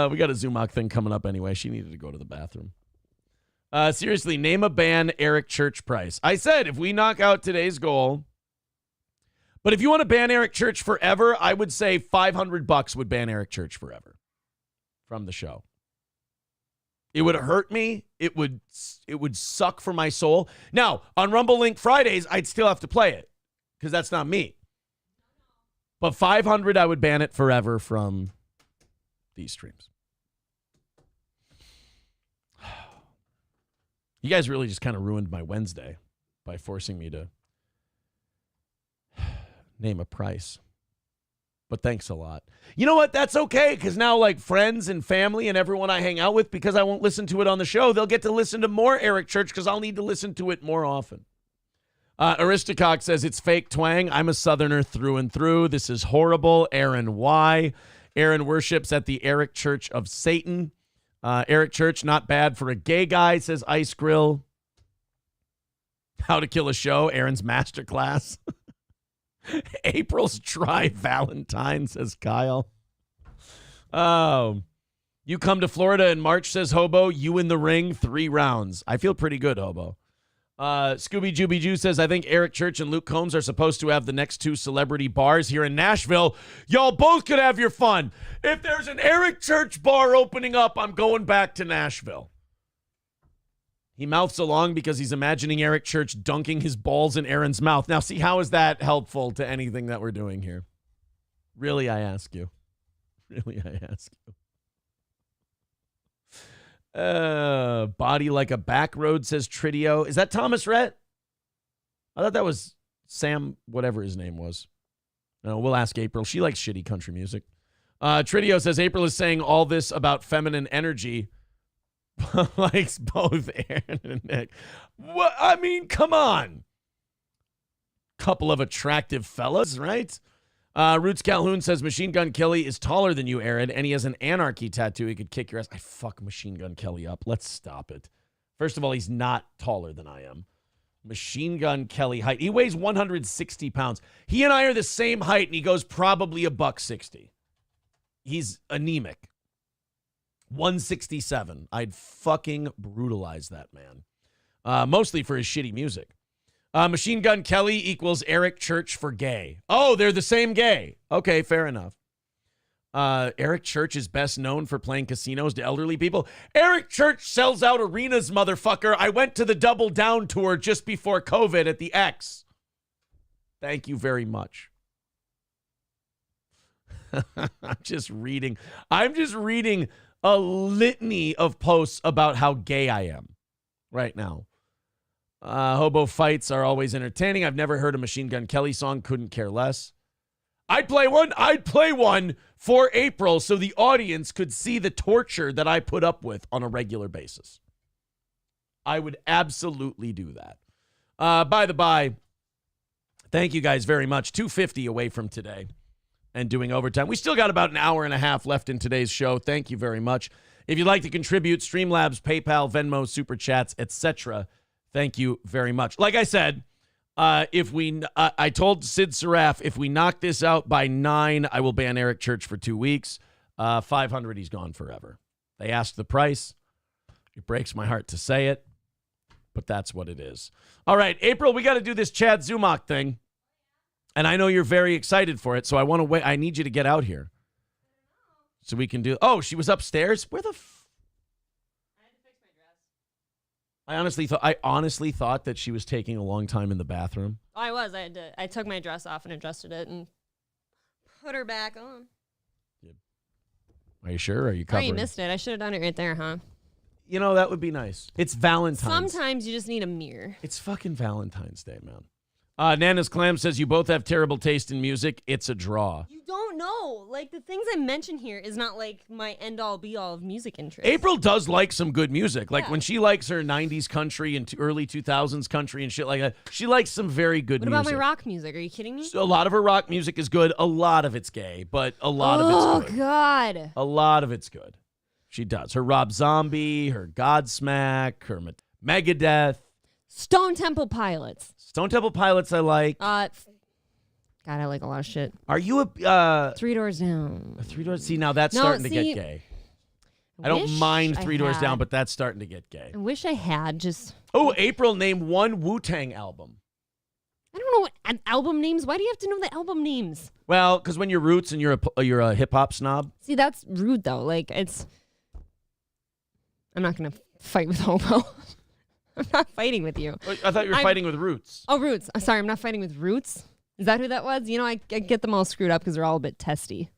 We got a Zumach thing coming up anyway. She needed to go to the bathroom. Seriously, name a band Eric Church price. I said if we knock out today's goal, but if you want to ban Eric Church forever, I would say $500 would ban Eric Church forever from the show. It would hurt me. It would suck for my soul. Now, on Rumble Link Fridays, I'd still have to play it because that's not me. But $500, I would ban it forever from these streams. You guys really just kind of ruined my Wednesday by forcing me to name a price. But thanks a lot. You know what? That's okay, because now, like, friends and family and everyone I hang out with, because I won't listen to it on the show, they'll get to listen to more Eric Church because I'll need to listen to it more often. Aristocock says, it's fake twang. I'm a Southerner through and through. This is horrible. Aaron Y. Aaron worships at the Eric Church of Satan. Eric Church, not bad for a gay guy, says Ice Grill. How to Kill a Show, Aaron's masterclass. April's Try Valentine, says Kyle. Oh, you come to Florida in March, says Hobo. You in the ring, 3 rounds. I feel pretty good, Hobo. Scooby Jooby Joo says, I think Eric Church and Luke Combs are supposed to have the next 2 celebrity bars here in Nashville. Y'all both could have your fun. If there's an Eric Church bar opening up, I'm going back to Nashville. He mouths along because he's imagining Eric Church dunking his balls in Aaron's mouth. Now, see, how is that helpful to anything that we're doing here? Really, I ask you. Really, I ask you. Body like a back road, says Tridio. Is that Thomas Rhett? I thought that was Sam, whatever his name was. No, we'll ask April. She likes shitty country music. Tridio says April is saying all this about feminine energy. Likes both Aaron and Nick. What? I mean, come on. Couple of attractive fellas, right? Roots Calhoun says Machine Gun Kelly is taller than you, Aaron, and he has an anarchy tattoo. He could kick your ass. I fuck Machine Gun Kelly up. Let's stop it. First of all, he's not taller than I am. Machine Gun Kelly height. He weighs 160 pounds. He and I are the same height, and he goes probably $160. He's anemic. 167. I'd fucking brutalize that man. Mostly for his shitty music. Machine Gun Kelly equals Eric Church for gay. Oh, they're the same gay. Okay, fair enough. Eric Church is best known for playing casinos to elderly people. Eric Church sells out arenas, motherfucker. I went to the Double Down tour just before COVID at the X. Thank you very much. I'm just reading a litany of posts about how gay I am right now. Hobo fights are always entertaining. I've never heard a Machine Gun Kelly song. Couldn't care less. I'd play one for April so the audience could see the torture that I put up with on a regular basis. I would absolutely do that. By the by, thank you guys very much. 2:50 away from today and doing overtime. We still got about an hour and a half left in today's show. Thank you very much. If you'd like to contribute, Streamlabs, PayPal, Venmo, Super Chats, etc., thank you very much. Like I said, I told Sid Seraph, if we knock this out by 9, I will ban Eric Church for 2 weeks. 500, he's gone forever. They asked the price. It breaks my heart to say it, but that's what it is. All right, April, we got to do this Chad Zumach thing. And I know you're very excited for it, so I want to wait. I need you to get out here so we can do. Oh, she was upstairs. Where the? I had to fix my dress. I honestly thought that she was taking a long time in the bathroom. Oh, I was. I took my dress off and adjusted it and put her back on. Are you sure? Are you covered? Oh, you missed it. I should have done it right there, huh? You know, that would be nice. It's Valentine's. Sometimes you just need a mirror. It's fucking Valentine's Day, man. Nana's Clam says, you both have terrible taste in music. It's a draw. You don't know. Like, the things I mention here is not, like, my end-all, be-all of music interest. April does like some good music. Like, when she likes her 90s country and early 2000s country and shit like that, she likes some very good music. What about my rock music? Are you kidding me? So a lot of her rock music is good. A lot of it's gay, but a lot of it's good. Oh, God. A lot of it's good. She does. Her Rob Zombie, her Godsmack, her Megadeth. Stone Temple Pilots. Stone Temple Pilots I like. God, I like a lot of shit. Are you a... 3 Doors Down. 3 Doors... See, now that's starting to get gay. I don't mind I Three Doors had. Down, but that's starting to get gay. I wish I had just. Oh, April named one Wu-Tang album. I don't know what album names. Why do you have to know the album names? Well, because when you're roots and you're a hip hop snob. See, that's rude though. Like it's. I'm not gonna fight with Hobo. I'm not fighting with you. I thought you were fighting with Roots. Oh, Roots. Sorry, I'm not fighting with Roots. Is that who that was? You know, I get them all screwed up because they're all a bit testy.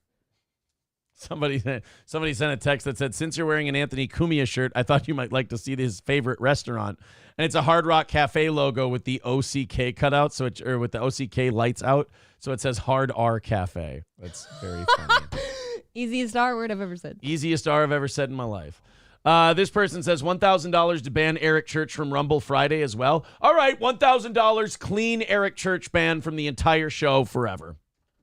Somebody sent a text that said, "Since you're wearing an Anthony Cumia shirt, I thought you might like to see his favorite restaurant." And it's a Hard Rock Cafe logo with the OCK cutout, or with the OCK lights out. So it says Hard R Cafe. That's very funny. Easiest R word I've ever said. Easiest R I've ever said in my life. This person says $1,000 to ban Eric Church from Rumble Friday as well. All right, $1,000 clean Eric Church ban from the entire show forever.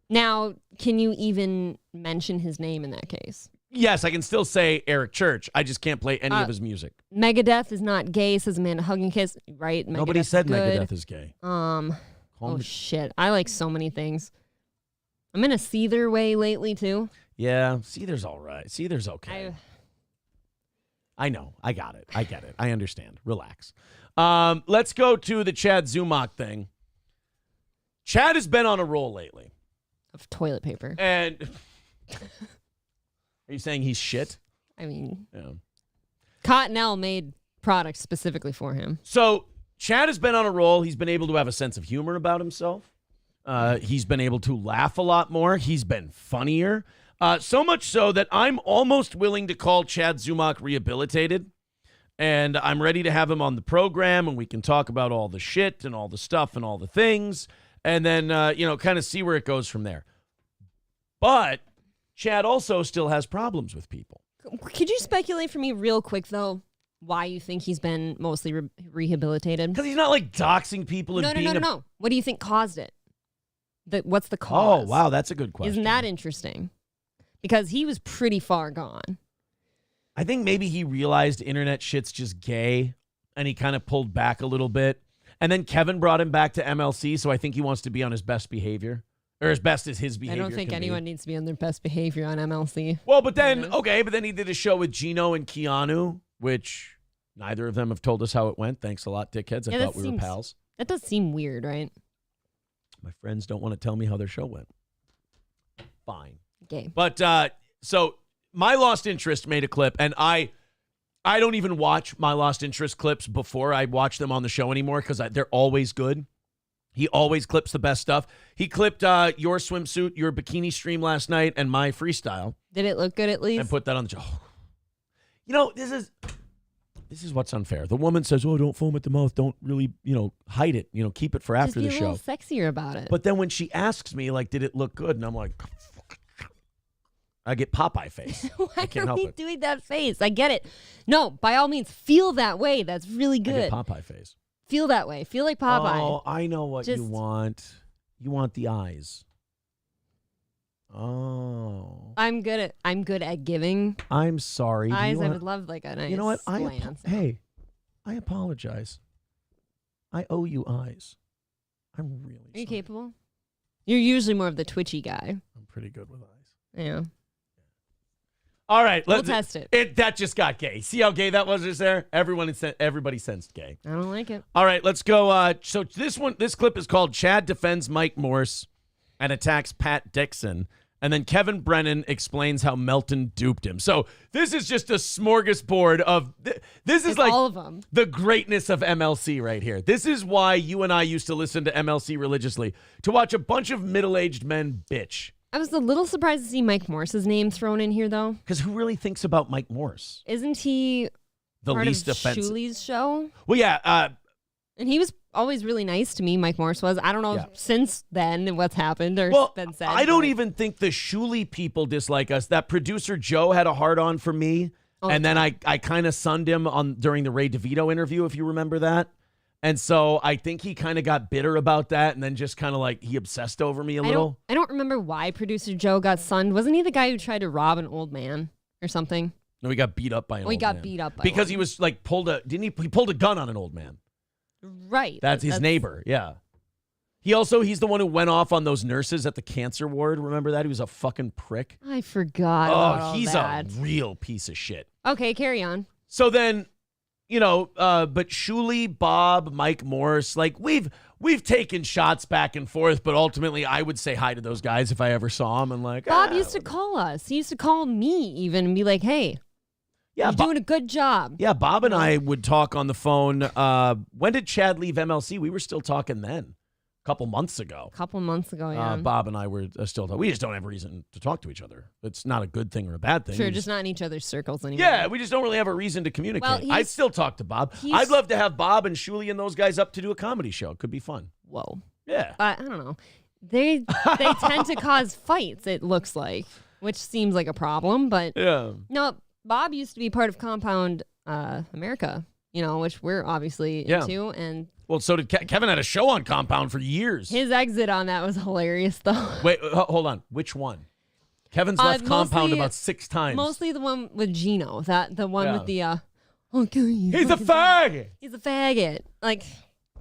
Now, can you even mention his name in that case? Yes, I can still say Eric Church. I just can't play any of his music. Megadeth is not gay, says Amanda Hug and Kiss. Right? Nobody said good. Megadeth is gay. Shit. I like so many things. I'm in a Seether way lately, too. Yeah, Seether's all right. Seether's okay. I know. I got it. I get it. I understand. Relax. Let's go to the Chad Zumach thing. Chad has been on a roll lately. Of toilet paper. And are you saying he's shit? I mean, yeah. Cottonelle made products specifically for him. So Chad has been on a roll. He's been able to have a sense of humor about himself. He's been able to laugh a lot more. He's been funnier. So much so that I'm almost willing to call Chad Zumach rehabilitated. And I'm ready to have him on the program, and we can talk about all the shit and all the stuff and all the things. And then, kind of see where it goes from there. But Chad also still has problems with people. Could you speculate for me real quick, though, why you think he's been mostly rehabilitated? Because he's not like doxing people and being No. What do you think caused it? What's the cause? Oh, wow, that's a good question. Isn't that interesting? Because he was pretty far gone. I think maybe he realized internet shit's just gay, and he kind of pulled back a little bit. And then Kevin brought him back to MLC, so I think he wants to be on his best behavior. Or as best as his behavior I don't think anyone needs to be on their best behavior on MLC. Well, but then, but then he did a show with Gino and Keanu, which neither of them have told us how it went. Thanks a lot, dickheads. I thought we were pals. That does seem weird, right? My friends don't want to tell me how their show went. Fine. Okay. But, so My Lost Interest made a clip, and I don't even watch My Lost Interest clips before I watch them on the show anymore because they're always good. He always clips the best stuff. He clipped your swimsuit, your bikini stream last night, and my freestyle. Did it look good at least? And put that on the show. You know, this is what's unfair. The woman says, "Oh, don't foam at the mouth. Don't really, hide it. Keep it for after the show." Just be a little sexier about it. But then when she asks me, like, did it look good? And I'm like, I get Popeye face. Why are we doing that face? I get it. No, by all means, feel that way. That's really good. I get Popeye face. Feel that way. Feel like Popeye. Oh, I know what you want. You want the eyes. Oh. I'm good at giving. I'm sorry. Eyes, I would love like a nice You know what? glance. I apologize. I owe you eyes. I'm really Are you sorry. capable? You're usually more of the twitchy guy. I'm pretty good with eyes. Yeah. All right, we'll test it. That just got gay. See how gay that was just there? Everybody sensed gay. I don't like it. All right, let's go. So this clip is called Chad Defends Mike Morse and Attacks Pat Dixon. And then Kevin Brennan explains how Melton duped him. So this is just a smorgasbord of this is like all of them. The greatness of MLC right here. This is why you and I used to listen to MLC religiously, to watch a bunch of middle-aged men bitch. I was a little surprised to see Mike Morse's name thrown in here, though. Because who really thinks about Mike Morse? Isn't he the part least of offensive? Shuli's show? Well, yeah. And he was always really nice to me, Mike Morse was. I don't know since then what's happened or been said. I don't even think the Shuli people dislike us. That producer Joe had a hard-on for me, and then I kind of sunned him during the Ray DeVito interview, if you remember that. And so I think he kind of got bitter about that, and then just kind of like he obsessed over me a little. I don't remember why producer Joe got sunned. Wasn't he the guy who tried to rob an old man or something? No, he got beat up by an old man. He got beat up by because one. he was like he pulled a gun on an old man. Right. That's his neighbor. Yeah. He's the one who went off on those nurses at the cancer ward. Remember that? He was a fucking prick. I forgot about all he's that. a real piece of shit. Okay, carry on. So then, but Shuli, Bob, Mike Morris, like we've taken shots back and forth, but ultimately I would say hi to those guys if I ever saw them. And like, Bob used to call us. He used to call me even and be like, hey, you're doing a good job. Yeah, Bob and I would talk on the phone. When did Chad leave MLC? We were still talking then. A couple months ago, yeah. Bob and I were still talking. We just don't have a reason to talk to each other. It's not a good thing or a bad thing. Sure, just not in each other's circles anymore. Yeah, we just don't really have a reason to communicate. Well, I still talk to Bob. I'd love to have Bob and Shuli and those guys up to do a comedy show. It could be fun. Whoa. Yeah. I don't know. They tend to cause fights, it looks like, which seems like a problem. But no, Bob used to be part of Compound America, which we're obviously into. And well, so did Kevin. Had a show on Compound for years. His exit on that was hilarious, though. Wait, hold on. Which one? Kevin's left Compound about 6 times. Mostly the one with Gino. The one with the he's a faggot. He's a faggot. Like,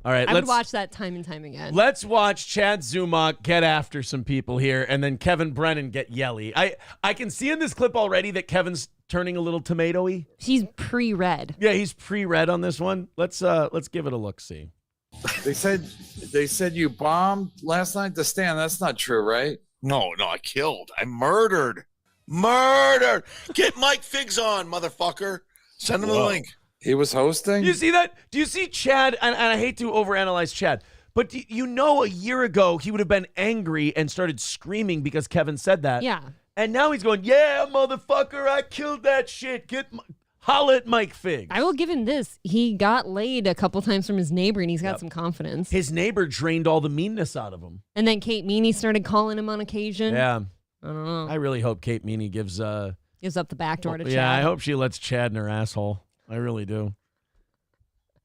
all right, I would watch that time and time again. Let's watch Chad Zumach get after some people here, and then Kevin Brennan get yelly. I can see in this clip already that Kevin's turning a little tomatoey. He's pre-red. Yeah, he's pre-red on this one. Let's give it a look-see. They said you bombed last night to Stan. That's not true, right? No, I killed. I murdered. Get Mike Figs on, motherfucker. Send him the link. He was hosting? You see that? Do you see Chad? And I hate to overanalyze Chad, but a year ago he would have been angry and started screaming because Kevin said that. Yeah. And now he's going, yeah, motherfucker, I killed that shit. Holla at Mike Figs. I will give him this. He got laid a couple times from his neighbor, and he's got some confidence. His neighbor drained all the meanness out of him. And then Kate Meany started calling him on occasion. Yeah. I don't know. I really hope Kate Meany gives up the back door to Chad. Yeah, I hope she lets Chad in her asshole. I really do.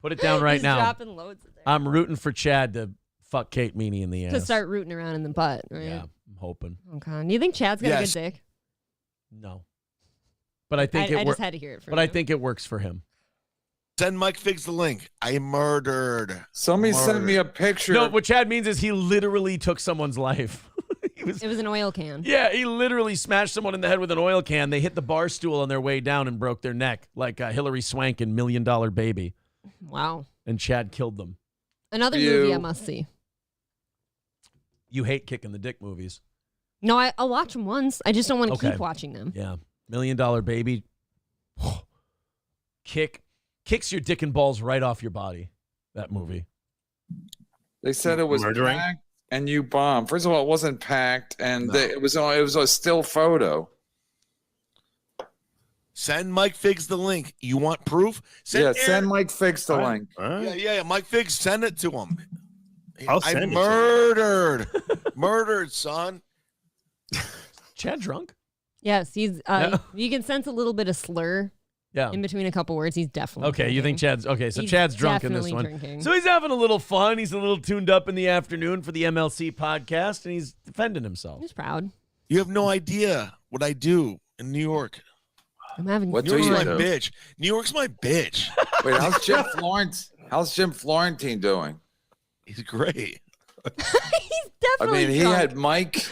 Put it down right He's now. dropping loads of there. I'm rooting for Chad to fuck Kate Meany in the ass. To start rooting around in the butt, right? Yeah, I'm hoping. Okay. Do you think Chad's got a good dick? No. But I think I just had to hear it from But I think it works for him. Send Mike Figs the link. I murdered. Somebody sent me a picture. No, what Chad means is he literally took someone's life. It was an oil can. Yeah, he literally smashed someone in the head with an oil can. They hit the bar stool on their way down and broke their neck, like Hillary Swank in $1 Million Baby. Wow. And Chad killed them. Another movie I must see. You hate kicking the dick movies. No, I'll watch them once. I just don't want to keep watching them. Yeah. $1 Million Baby. Kicks your dick and balls right off your body. That movie. They said it was packed and you bombed. First of all, it wasn't packed, and it was a still photo. Send Mike Figs the link. You want proof? Send Mike Figs the link. Yeah. Mike Figs, send it to him. I murdered. Murdered, son. Chad drunk? Yes, he's. You can sense a little bit of slur. Yeah. In between a couple words, he's definitely okay. drinking. You think Chad's okay? So He's Chad's drunk in this one. drinking. So he's having a little fun. He's a little tuned up in the afternoon for the MLC podcast, and he's defending himself. He's proud. You have no idea what I do in New York. I'm having New York's my bitch. New York's my bitch. Wait, how's Jim Florence? How's Jim Florentine doing? He's great. He's definitely. He had Mike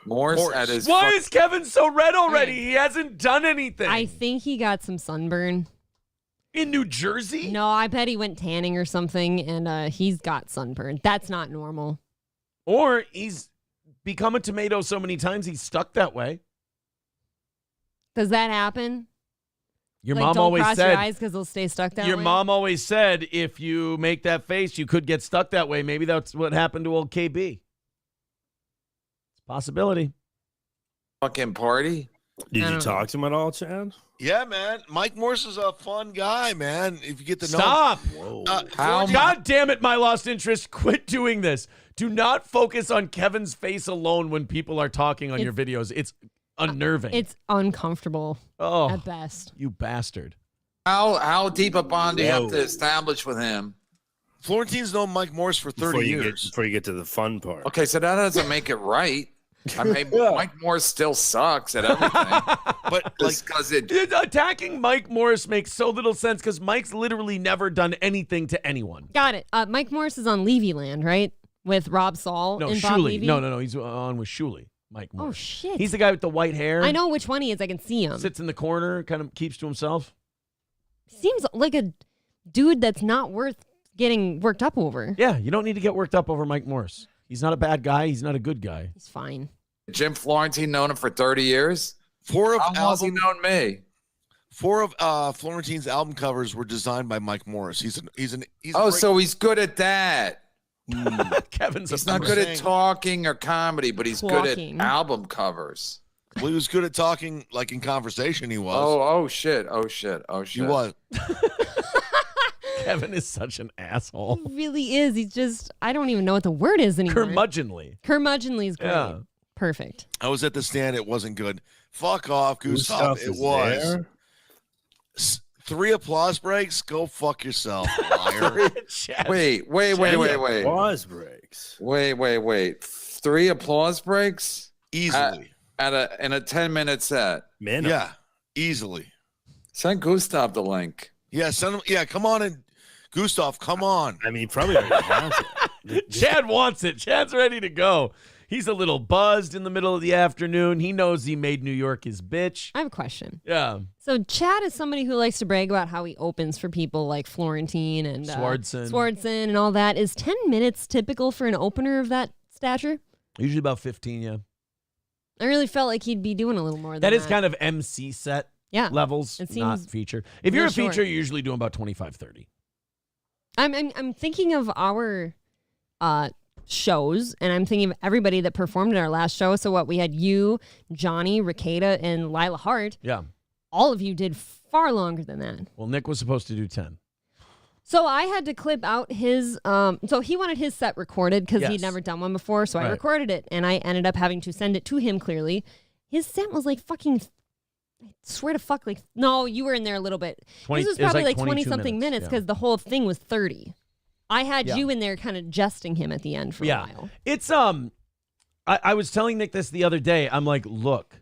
Morris at his. Why is Kevin so red already? He hasn't done anything. I think he got some sunburn. In New Jersey? No, I bet he went tanning or something, and he's got sunburn. That's not normal. Or he's become a tomato so many times he's stuck that way. Does that happen? Your like, mom don't always cross said your eyes because they'll stay stuck that way. Your mom always said if you make that face, you could get stuck that way. Maybe that's what happened to old KB. It's a possibility. Fucking party. Did you talk to him at all, Chad? Yeah, man. Mike Morse is a fun guy, man. If you get to know Stop. him. God damn it, my lost interest. Quit doing this. Do not focus on Kevin's face alone when people are talking on your videos. It's unnerving. It's uncomfortable at best. You bastard. How deep a bond do you have to establish with him? Florentine's known Mike Morse for 30 years. Before you get to the fun part. Okay, so that doesn't make it right. I mean, Mike Morris still sucks at everything. But because attacking Mike Morris makes so little sense because Mike's literally never done anything to anyone. Got it. Mike Morris is on Levy Land, right? with Rob Saul No, and Bob Shuley. Levy? No. He's on with Shuley. Mike Moore. Oh, shit. He's the guy with the white hair. I know which one he is. I can see him. Sits in the corner, kind of keeps to himself. Seems like a dude that's not worth getting worked up over. Yeah, you don't need to get worked up over Mike Morris. He's not a bad guy. He's not a good guy. He's fine. Jim Florentine known him for 30 years. How has he known me? 4 of Florentine's album covers were designed by Mike Morris. He's So he's good at that. Kevin's not good at talking or comedy, but he's good at album covers. Well, he was good at talking, like in conversation. He was. Oh shit! He was. Kevin is such an asshole. He really is. He's just, I don't even know what the word is anymore. Curmudgeonly. Curmudgeonly is great. Yeah. Perfect. I was at the stand. It wasn't good. Fuck off, Gustav. It was. 3 applause breaks. Go fuck yourself, liar. Wait. Applause breaks. Wait. 3 applause breaks easily in a 10-minute set. Man, yeah, easily. Send Gustav the link. Yeah, send him. Yeah, come on and Gustav, come on. I mean, probably already wants it. Chad wants it. Chad's ready to go. He's a little buzzed in the middle of the afternoon. He knows he made New York his bitch. I have a question. Yeah. So Chad is somebody who likes to brag about how he opens for people like Florentine and Swardson and all that. Is 10 minutes typical for an opener of that stature? Usually about 15, yeah. I really felt like he'd be doing a little more than that. That is kind of MC set levels, it seems not feature. If you're a feature, short. you're usually doing about 25, 30. I'm thinking of our shows, and I'm thinking of everybody that performed at our last show. So what, we had you, Johnny, Rakeda, and Lila Hart. Yeah. All of you did far longer than that. Well, Nick was supposed to do 10. So I had to clip out his, so he wanted his set recorded because Yes. he'd never done one before. So I Right. recorded it, and I ended up having to send it to him clearly. His set was like fucking, I swear to fuck, like, no, you were in there a little bit. 20 This was it was probably like like 22 20-something minutes minutes, because the whole thing was 30. I had Yeah. you in there kind of jesting him at the end for a while. It's, I was telling Nick this the other day. I'm like, look,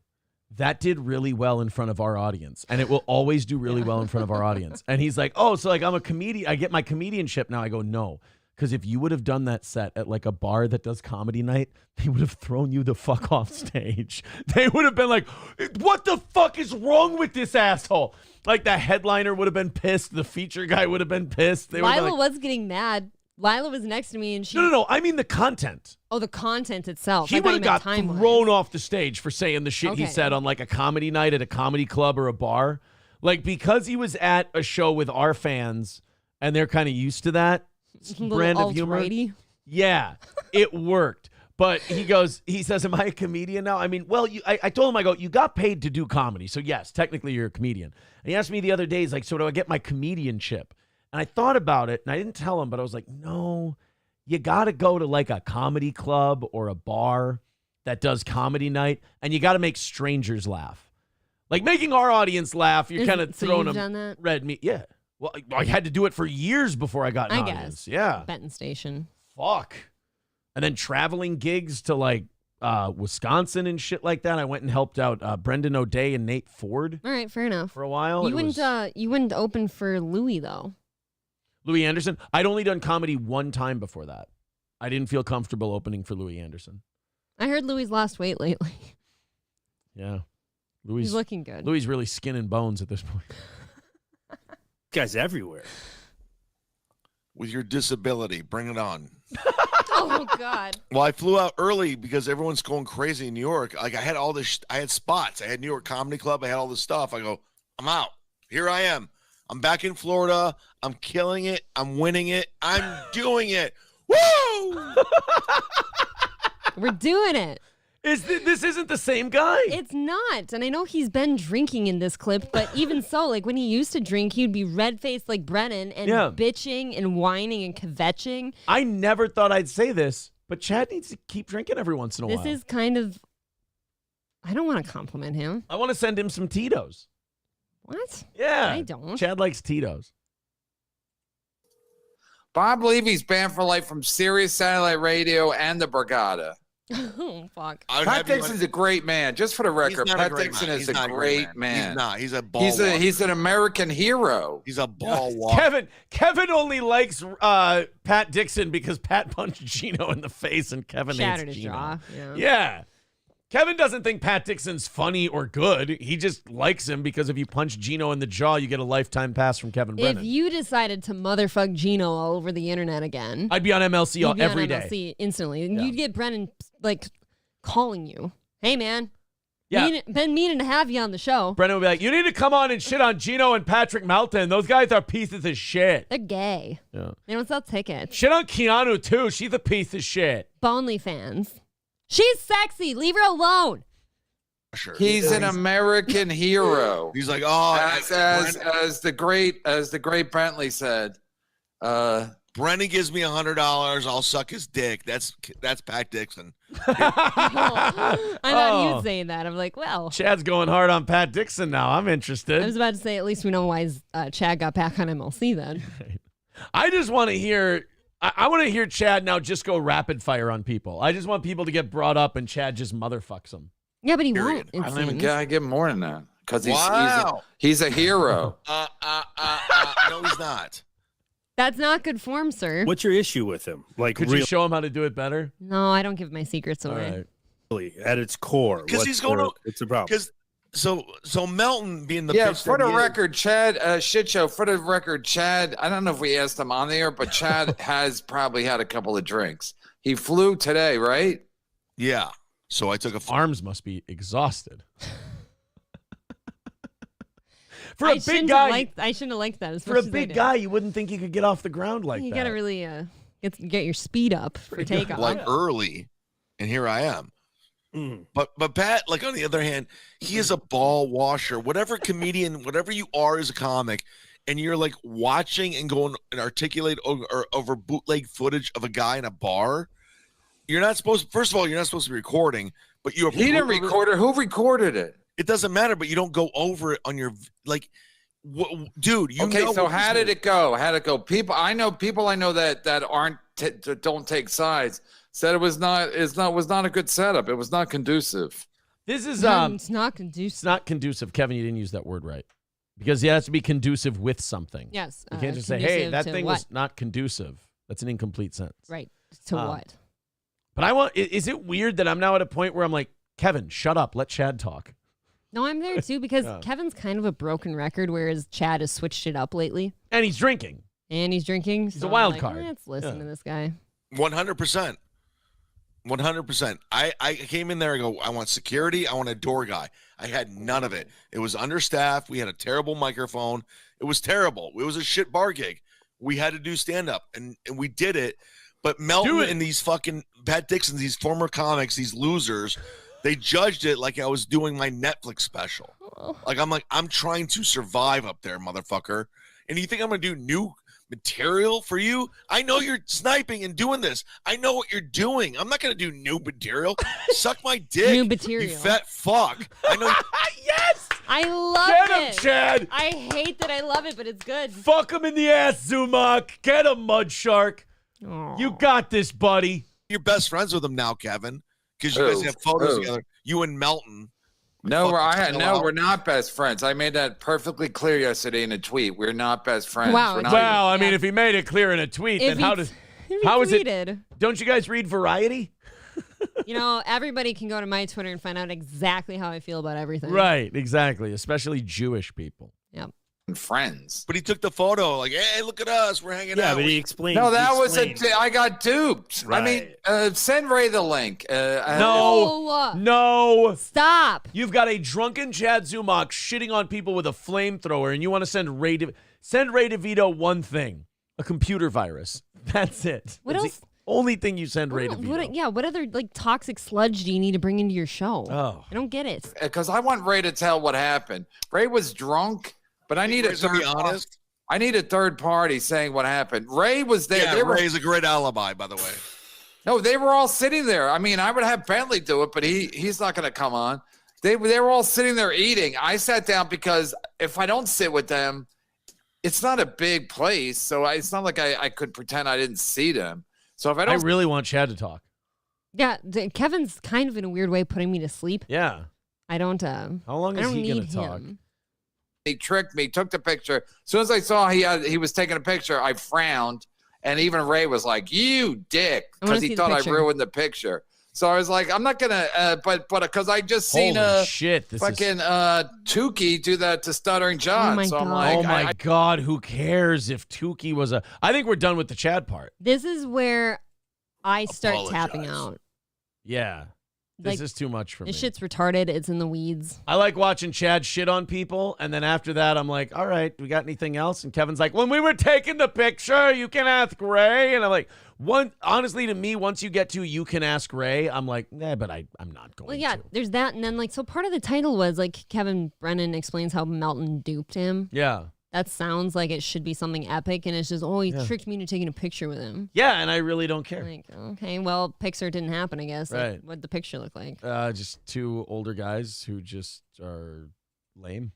that did really well in front of our audience, and it will always do really well in front of our audience. And he's like, oh, so like I'm a comedian. I get my comedianship now. I go, no. Because if you would have done that set at like a bar that does comedy night, they would have thrown you the fuck off stage. They would have been like, what the fuck is wrong with this asshole? Like the headliner would have been pissed. The feature guy would have been pissed. They Lila was getting mad. Lila was next to me, and she... No. I mean the content. Oh, the content itself. He would have got thrown off the stage for saying the shit he said on like a comedy night at a comedy club or a bar. Like, because he was at a show with our fans and they're kind of used to that brand of humor. alt-righty. Yeah, it worked. But he says, am I a comedian now? I mean, well, I told him, I go, you got paid to do comedy. So yes, technically you're a comedian. And he asked me the other day, he's like, so do I get my comedianship? And I thought about it, and I didn't tell him, but I was like, no, you got to go to like a comedy club or a bar that does comedy night, and you got to make strangers laugh. Like making our audience laugh, you're kind of throwing them done that? red meat. Yeah. Well, I had to do it for years before I got an I audience. guess. Yeah. Benton Station. Fuck. And then traveling gigs to like Wisconsin and shit like that. I went and helped out Brendan O'Day and Nate Ford. All right, fair enough. For a while. You wouldn't open for Louis, though. Louis Anderson. I'd only done comedy one time before that. I didn't feel comfortable opening for Louis Anderson. I heard Louis lost weight lately. Yeah. Louis, He's looking good. Louis really skin and bones at this point. Guy's everywhere. With your disability, bring it on. Oh, God. Well, I flew out early because everyone's going crazy in New York. Like, I had all this, I had spots. I had New York Comedy Club. I had all this stuff. I go, I'm out. Here I am. I'm back in Florida. I'm killing it. I'm winning it. I'm doing it. Woo! We're doing it. This isn't the same guy. It's not. And I know he's been drinking in this clip, but even so, like when he used to drink, he'd be red-faced like Brennan and bitching and whining and kvetching. I never thought I'd say this, but Chad needs to keep drinking every once in a while. This is kind of... I don't want to compliment him. I want to send him some Tito's. What? Yeah. I don't. Chad likes Tito's. Bob Levy's banned for life from Sirius Satellite Radio and the Borgata. Oh, fuck. Pat Dixon's a great man. Just for the record, Pat Dixon is a great man. He's not. He's a ball He's an American hero. He's a ball walker. Kevin only likes Pat Dixon because Pat punched Gino in the face and Kevin Shattered hates his Gino. jaw. Yeah. Kevin doesn't think Pat Dixon's funny or good. He just likes him because if you punch Gino in the jaw, you get a lifetime pass from Kevin Brennan. If you decided to motherfuck Gino all over the internet again, I'd be on MLC every day. MLC instantly. And you'd get Brennan like calling you. Hey, man. Yeah. Been meaning to have you on the show. Brennan would be like, you need to come on and shit on Gino and Patrick Melton. Those guys are pieces of shit. They're gay. Yeah. They don't sell tickets. Shit on Keanu, too. She's a piece of shit. Bonely fans. She's sexy. Leave her alone. Sure. He's an American hero. He's like, as the great Bentley said. Brennan gives me $100. I'll suck his dick. That's Pat Dixon. I thought you'd say that. I'm like, well. Chad's going hard on Pat Dixon now. I'm interested. I was about to say, at least we know why Chad got back on MLC then. I just want to hear. I want to hear Chad now just go rapid fire on people. I just want people to get brought up and Chad just motherfucks them. Yeah, but he won't. I don't even get more than that because Wow. he's a hero. No, he's not. That's not good form, sir. What's your issue with him? Like, Could you show him how to do it better? No, I don't give my secrets away. All right. really, at its core, Because he's going to. it's a problem. So Melton being the bitch for that the he is- record, Chad, shit show. For the record, Chad. I don't know if we asked him on the air, but Chad has probably had a couple of drinks. He flew today, right? Yeah. So I took a. Arms must be exhausted. For a I big shouldn't guy, have I shouldn't have liked that. As for a much as I big did. guy, you wouldn't think you could get off the ground like you that. gotta really get your speed up for takeoff. Like early, and here I am. But Pat, like on the other hand, he is a ball washer. Whatever comedian, whatever you are as a comic, and you're like watching and going and articulate over bootleg footage of a guy in a bar. You're not supposed. First of all, you're not supposed to be recording. But you. He didn't record it. Who recorded it? It doesn't matter. But you don't go over it on your like. Dude, you okay, know so what how this did it go? How did it go? People I know that aren't don't take sides said it was not a good setup. It was not conducive. This is it's not conducive. It's not conducive. Kevin, you didn't use that word right. Because it has to be conducive with something. Yes. You can't just say, hey, that thing what? was not conducive. That's an incomplete sentence. Right. To what? But is it weird that I'm now at a point where I'm like, Kevin, shut up. Let Chad talk. No, I'm there too because Kevin's kind of a broken record, whereas Chad has switched it up lately. And he's drinking. He's a wild card. Let's listen to this guy. 100%. 100%. I came in there and go, I want security. I want a door guy. I had none of it. It was understaffed. We had a terrible microphone. It was terrible. It was a shit bar gig. We had to do stand-up, and we did it. But Melton and these fucking Pat Dixon, these former comics, these losers, they judged it like I was doing my Netflix special. I'm trying to survive up there, motherfucker. And you think I'm going to do new material for you? I know you're sniping and doing this. I know what you're doing. I'm not going to do new material. Suck my dick. New material. You fat fuck. I know. Yes! I love Get it. him, Chad. I hate that I love it, but it's good. Fuck him in the ass, Zumock. Get him, Mud Shark. Aww. You got this, buddy. You're best friends with him now, Kevin, because you guys have photos together. You and Melton. We're not best friends. I made that perfectly clear yesterday in a tweet. We're not best friends. Wow. I mean, if he made it clear in a tweet, then how is it? Don't you guys read Variety? You know, everybody can go to my Twitter and find out exactly how I feel about everything. Right, exactly. Especially Jewish people. Yep. And friends. But he took the photo, like, hey, look at us. We're hanging out. Yeah, but he explained. No, that was I got duped. Right. I mean, send Ray the link. No. Stop. You've got a drunken Chad Zumock shitting on people with a flamethrower, and you want to send Ray DeVito one thing: a computer virus. That's it. What That's else? The only thing you send Ray DeVito. What other like toxic sludge do you need to bring into your show? Oh. I don't get it. Because I want Ray to tell what happened. Ray was drunk, but I need a third party. I need a third party saying what happened. Ray was there. Yeah, Ray's a great alibi, by the way. No, they were all sitting there. I mean, I would have Bentley do it, but he's not going to come on. They were all sitting there eating. I sat down because if I don't sit with them, it's not a big place, so it's not like I could pretend I didn't see them. So if I don't, I really want Chad to talk. Yeah, Kevin's kind of in a weird way putting me to sleep. Yeah. I don't. How long is he going to talk? He tricked me, took the picture. As soon as I saw he was taking a picture, I frowned. And even Ray was like, "You dick," because he thought I ruined the picture. So I was like, "I'm not gonna," but because I just seen fucking Tukey do that to Stuttering John. Oh so I'm God. like, oh my God, who cares if Tukey was a? I think we're done with the Chad part. This is where I start tapping out. Yeah. This is too much for me. This shit's retarded. It's in the weeds. I like watching Chad shit on people, and then after that, I'm like, all right, we got anything else? And Kevin's like, when we were taking the picture, you can ask Ray. And I'm like, honestly, to me, once you get to you can ask Ray, I'm like, but I'm not going to. Well, yeah, there's that. And then, so part of the title was, Kevin Brennan explains how Melton duped him. Yeah. That sounds like it should be something epic, and it's just, he tricked me into taking a picture with him. Yeah, and I really don't care. Like, okay, well, Pixar didn't happen, I guess. Right. What'd the picture look like? Just two older guys who just are lame.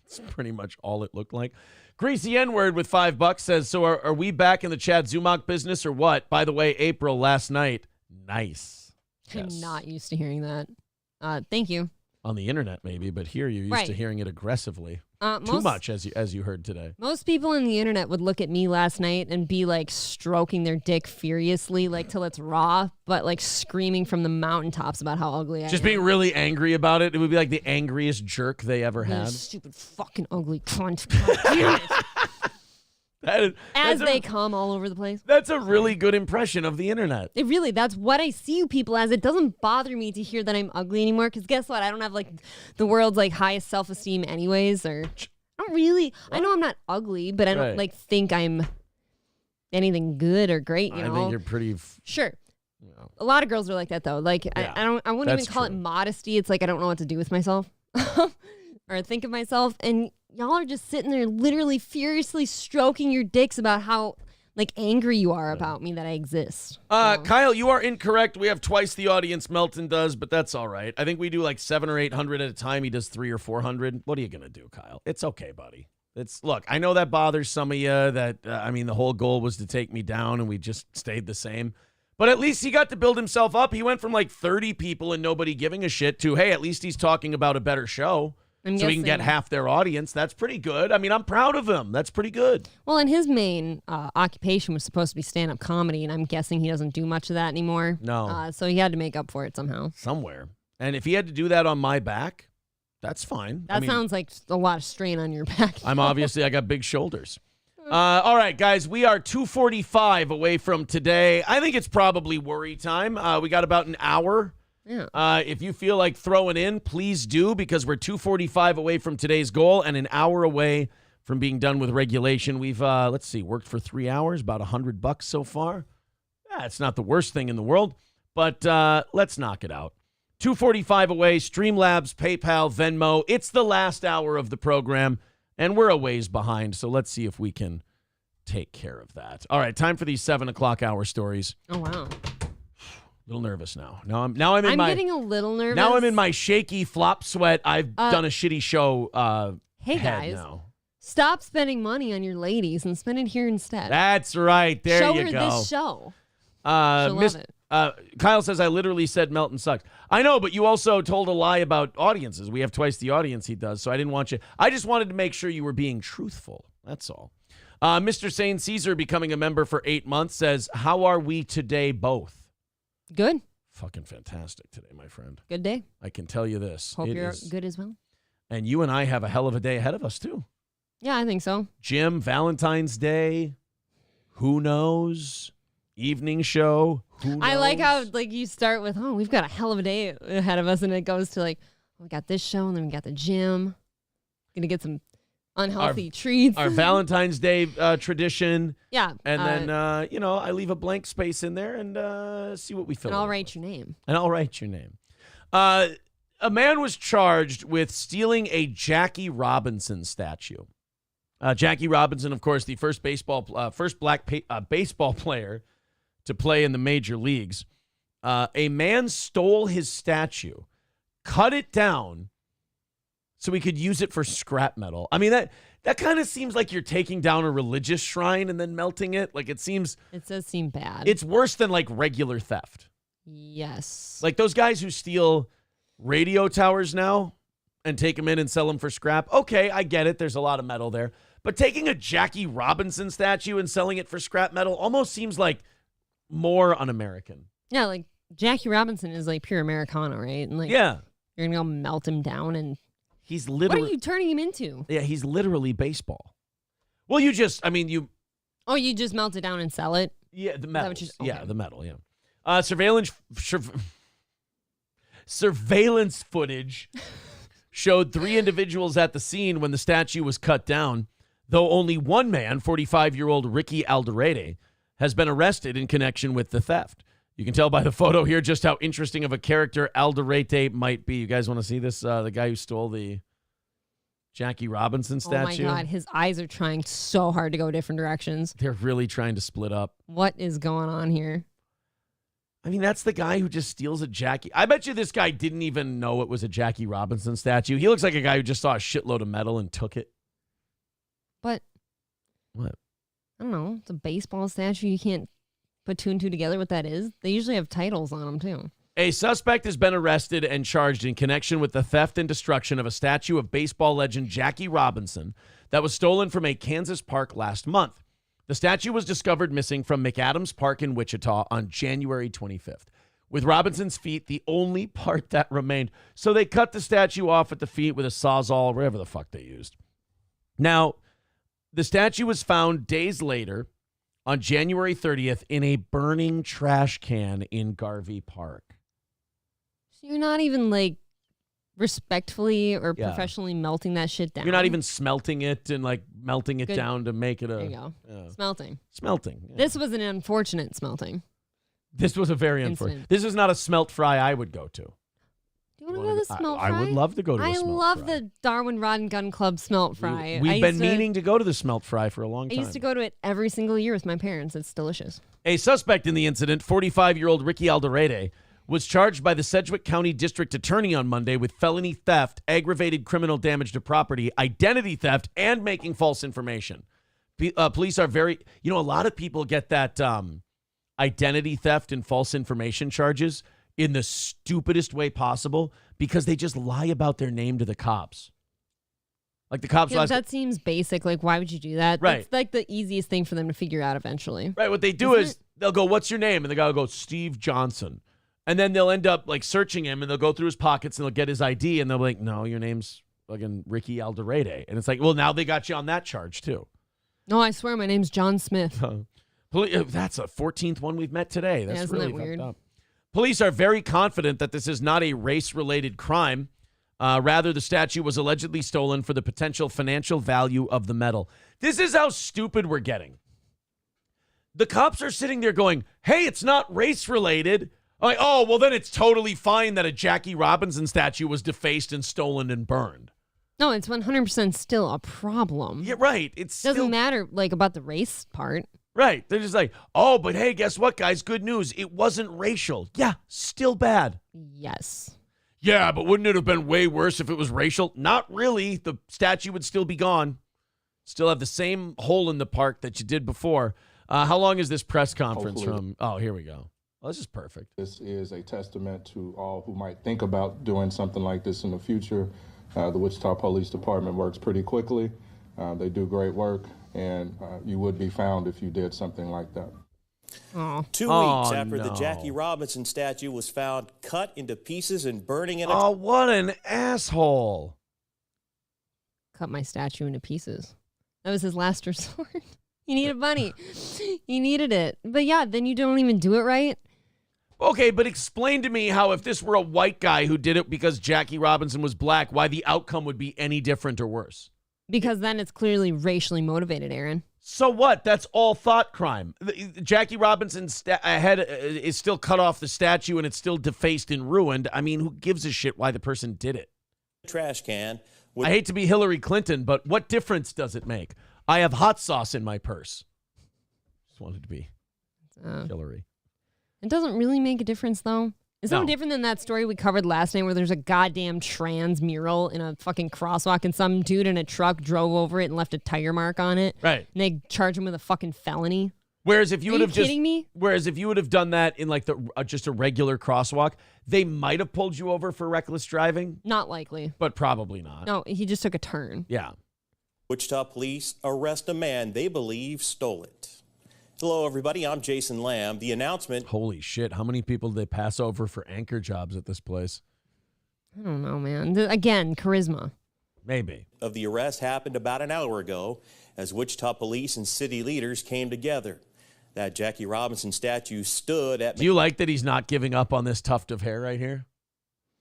It's pretty much all it looked like. Greasy N-word with $5 says, so are we back in the Chad Zumach business or what? By the way, April last night, nice. I'm not used to hearing that. Thank you. On the internet, maybe, but here you're used to hearing it aggressively. Too much, as you heard today. Most people on the internet would look at me last night and be stroking their dick furiously, till it's raw, but screaming from the mountaintops about how ugly I am. Just being really angry about it. It would be like the angriest jerk they ever had. Stupid fucking ugly cunt. God damn it. As they come all over the place. That's a really good impression of the internet. That's what I see you people as. It doesn't bother me to hear that I'm ugly anymore, because guess what? I don't have the world's highest self-esteem anyways, or I don't really. I know I'm not ugly, but I don't think I'm anything good or great, you know? I think you're pretty... Sure. A lot of girls are like that though. I wouldn't even call it modesty. It's I don't know what to do with myself or think of myself, and y'all are just sitting there literally furiously stroking your dicks about how angry you are about me that I exist. Kyle, you are incorrect. We have twice the audience Melton does, but that's all right. I think we do 700 or 800 at a time. He does 300 or 400. What are you going to do, Kyle? It's okay, buddy. Look, I know that bothers some of you that, the whole goal was to take me down and we just stayed the same. But at least he got to build himself up. He went from 30 people and nobody giving a shit to, hey, at least he's talking about a better show. So he can get half their audience. That's pretty good. I'm proud of him. That's pretty good. Well, and his main occupation was supposed to be stand-up comedy, and I'm guessing he doesn't do much of that anymore. No. So he had to make up for it somehow. Somewhere. And if he had to do that on my back, that's fine. That sounds like a lot of strain on your back. I got big shoulders. All right, guys, we are 2:45 away from today. I think it's probably worry time. We got about an hour. Yeah. If you feel like throwing in, please do, because we're 2:45 away from today's goal and an hour away from being done with regulation. We've, worked for 3 hours, about $100 so far. Yeah, it's not the worst thing in the world, but let's knock it out. 2:45 away, Streamlabs, PayPal, Venmo. It's the last hour of the program, and we're a ways behind, so let's see if we can take care of that. All right, time for these 7 o'clock hour stories. Oh, wow. A little nervous now. I'm getting a little nervous. Now I'm in my shaky flop sweat. I've done a shitty show. Hey guys, stop spending money on your ladies and spend it here instead. That's right. There Show you her go. this show. She'll love it. Kyle says I literally said Melton sucks. I know, but you also told a lie about audiences. We have twice the audience he does, so I didn't want you. I just wanted to make sure you were being truthful. That's all. Mr. Sane Caesar, becoming a member for 8 months, says, "How are we today, both?" Good. Fucking fantastic today, my friend. Good day. I can tell you this. Hope you're good as well. And you and I have a hell of a day ahead of us, too. Yeah, I think so. Jim, Valentine's Day. Who knows? Evening show. Who knows? I like how you start with, we've got a hell of a day ahead of us, and it goes to we got this show, and then we got the gym. Gonna get some unhealthy treats. Our Valentine's Day tradition. Yeah. And then, I leave a blank space in there and see what we fill. And I'll write your name. A man was charged with stealing a Jackie Robinson statue. Jackie Robinson, of course, the first black baseball player to play in the major leagues. A man stole his statue, cut it down so he could use it for scrap metal. I mean, that kind of seems like you're taking down a religious shrine and then melting it. It does seem bad. It's worse than regular theft. Yes. Like those guys who steal radio towers now and take them in and sell them for scrap. Okay, I get it. There's a lot of metal there. But taking a Jackie Robinson statue and selling it for scrap metal almost seems like more un-American. Yeah, like Jackie Robinson is like pure Americana, right? And like, yeah. You're going to go melt him down and... He's literally... What are you turning him into? Yeah, he's literally baseball. Well, you just you just melt it down and sell it? Yeah, the metal. Okay. Yeah, the metal, yeah. Surveillance footage showed 3 individuals at the scene when the statue was cut down, though only one man, 45-year-old Ricky Alderete, has been arrested in connection with the theft. You can tell by the photo here just how interesting of a character Alderete might be. You guys want to see this? The guy who stole the Jackie Robinson statue? Oh, my God. His eyes are trying so hard to go different directions. They're really trying to split up. What is going on here? I mean, that's the guy who just steals a Jackie. I bet you this guy didn't even know it was a Jackie Robinson statue. He looks like a guy who just saw a shitload of metal and took it. But what? I don't know. It's a baseball statue. You can't put 2 and 2 together what that is. They usually have titles on them, too. A suspect has been arrested and charged in connection with the theft and destruction of a statue of baseball legend Jackie Robinson that was stolen from a Kansas park last month. The statue was discovered missing from McAdams Park in Wichita on January 25th, with Robinson's feet the only part that remained. So they cut the statue off at the feet with a Sawzall, whatever the fuck they used. Now, the statue was found days later on January 30th in a burning trash can in Garvey Park. So you're not even like respectfully or professionally melting that shit down. You're not even smelting it and like melting it down to make it a... There you go. Smelting. Smelting. Yeah. This was an unfortunate smelting. This was a very unfortunate... This is not a smelt fry I would go to. Do you want to go to the smelt fry? I would love to go to a smelt fry. I love the Darwin Rod and Gun Club smelt fry. We've been meaning to go to the smelt fry for a long time. I used to go to it every single year with my parents. It's delicious. A suspect in the incident, 45-year-old Ricky Alderete, was charged by the Sedgwick County District Attorney on Monday with felony theft, aggravated criminal damage to property, identity theft, and making false information. Police are very... a lot of people get that identity theft and false information charges in the stupidest way possible because they just lie about their name to the cops. Like the cops... that seems basic. Like, why would you do that? Right. It's like the easiest thing for them to figure out eventually. Right. What they do is they'll go, what's your name? And the guy will go, Steve Johnson. And then they'll end up like searching him and they'll go through his pockets and they'll get his ID and they'll be like, no, your name's fucking Ricky Alderete. And it's like, well, now they got you on that charge too. No, I swear my name's John Smith. That's a 14th one we've met today. That's isn't really that weird? fucked up. Police are very confident that this is not a race-related crime. Rather, the statue was allegedly stolen for the potential financial value of the metal. This is how stupid we're getting. The cops are sitting there going, hey, it's not race-related. Like, oh, well, then it's totally fine that a Jackie Robinson statue was defaced and stolen and burned. No, it's 100% still a problem. Yeah, right. It doesn't matter like about the race part. Right. They're just like, oh, but hey, guess what, guys? Good news. It wasn't racial. Yeah, still bad. Yes. Yeah, but wouldn't it have been way worse if it was racial? Not really. The statue would still be gone. Still have the same hole in the park that you did before. How long is this press conference from? Oh, here we go. Well, this is perfect. This is a testament to all who might think about doing something like this in the future. The Wichita Police Department works pretty quickly. They do great work, and you would be found if you did something like that. 2 weeks after the Jackie Robinson statue was found cut into pieces and burning in a... Oh, what an asshole. Cut my statue into pieces. That was his last resort. He needed money. He needed it. But yeah, then you don't even do it right. Okay, but explain to me how if this were a white guy who did it because Jackie Robinson was black, why the outcome would be any different or worse. Because then it's clearly racially motivated, Aaron. So what? That's all thought crime. Jackie Robinson's head is still cut off the statue and it's still defaced and ruined. I mean, who gives a shit why the person did it? Trash can. I hate to be Hillary Clinton, but what difference does it make? I have hot sauce in my purse. Just wanted to be Hillary. It doesn't really make a difference, though. It's no different than that story we covered last night where there's a goddamn trans mural in a fucking crosswalk and some dude in a truck drove over it and left a tire mark on it. Right. And they charge him with a fucking felony. Whereas if you would have just kidding me? Whereas if you would have done that in like just a regular crosswalk, they might have pulled you over for reckless driving. Not likely. But probably not. No, he just took a turn. Yeah. Wichita police arrest a man they believe stole it. Hello, everybody. I'm Jason Lamb. The announcement. Holy shit. How many people did they pass over for anchor jobs at this place? I don't know, man. Again, charisma. Maybe. Of the arrest happened about an hour ago as Wichita police and city leaders came together. That Jackie Robinson statue stood at... Do you like that he's not giving up on this tuft of hair right here?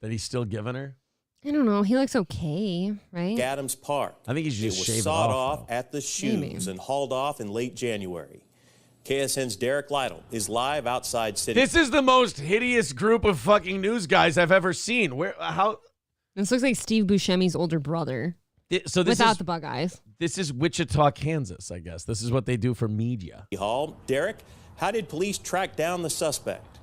That he's still giving her? I don't know. He looks okay, right? Adams Park. I think he's just It shaved was sawed off, off at the shoes and hauled off in late January. KSN's Derek Lytle is live outside City. This is the most hideous group of fucking news guys I've ever seen. How? This looks like Steve Buscemi's older brother. Without the bug eyes. This is Wichita, Kansas, I guess. This is what they do for media. Hall. Derek, how did police track down the suspect?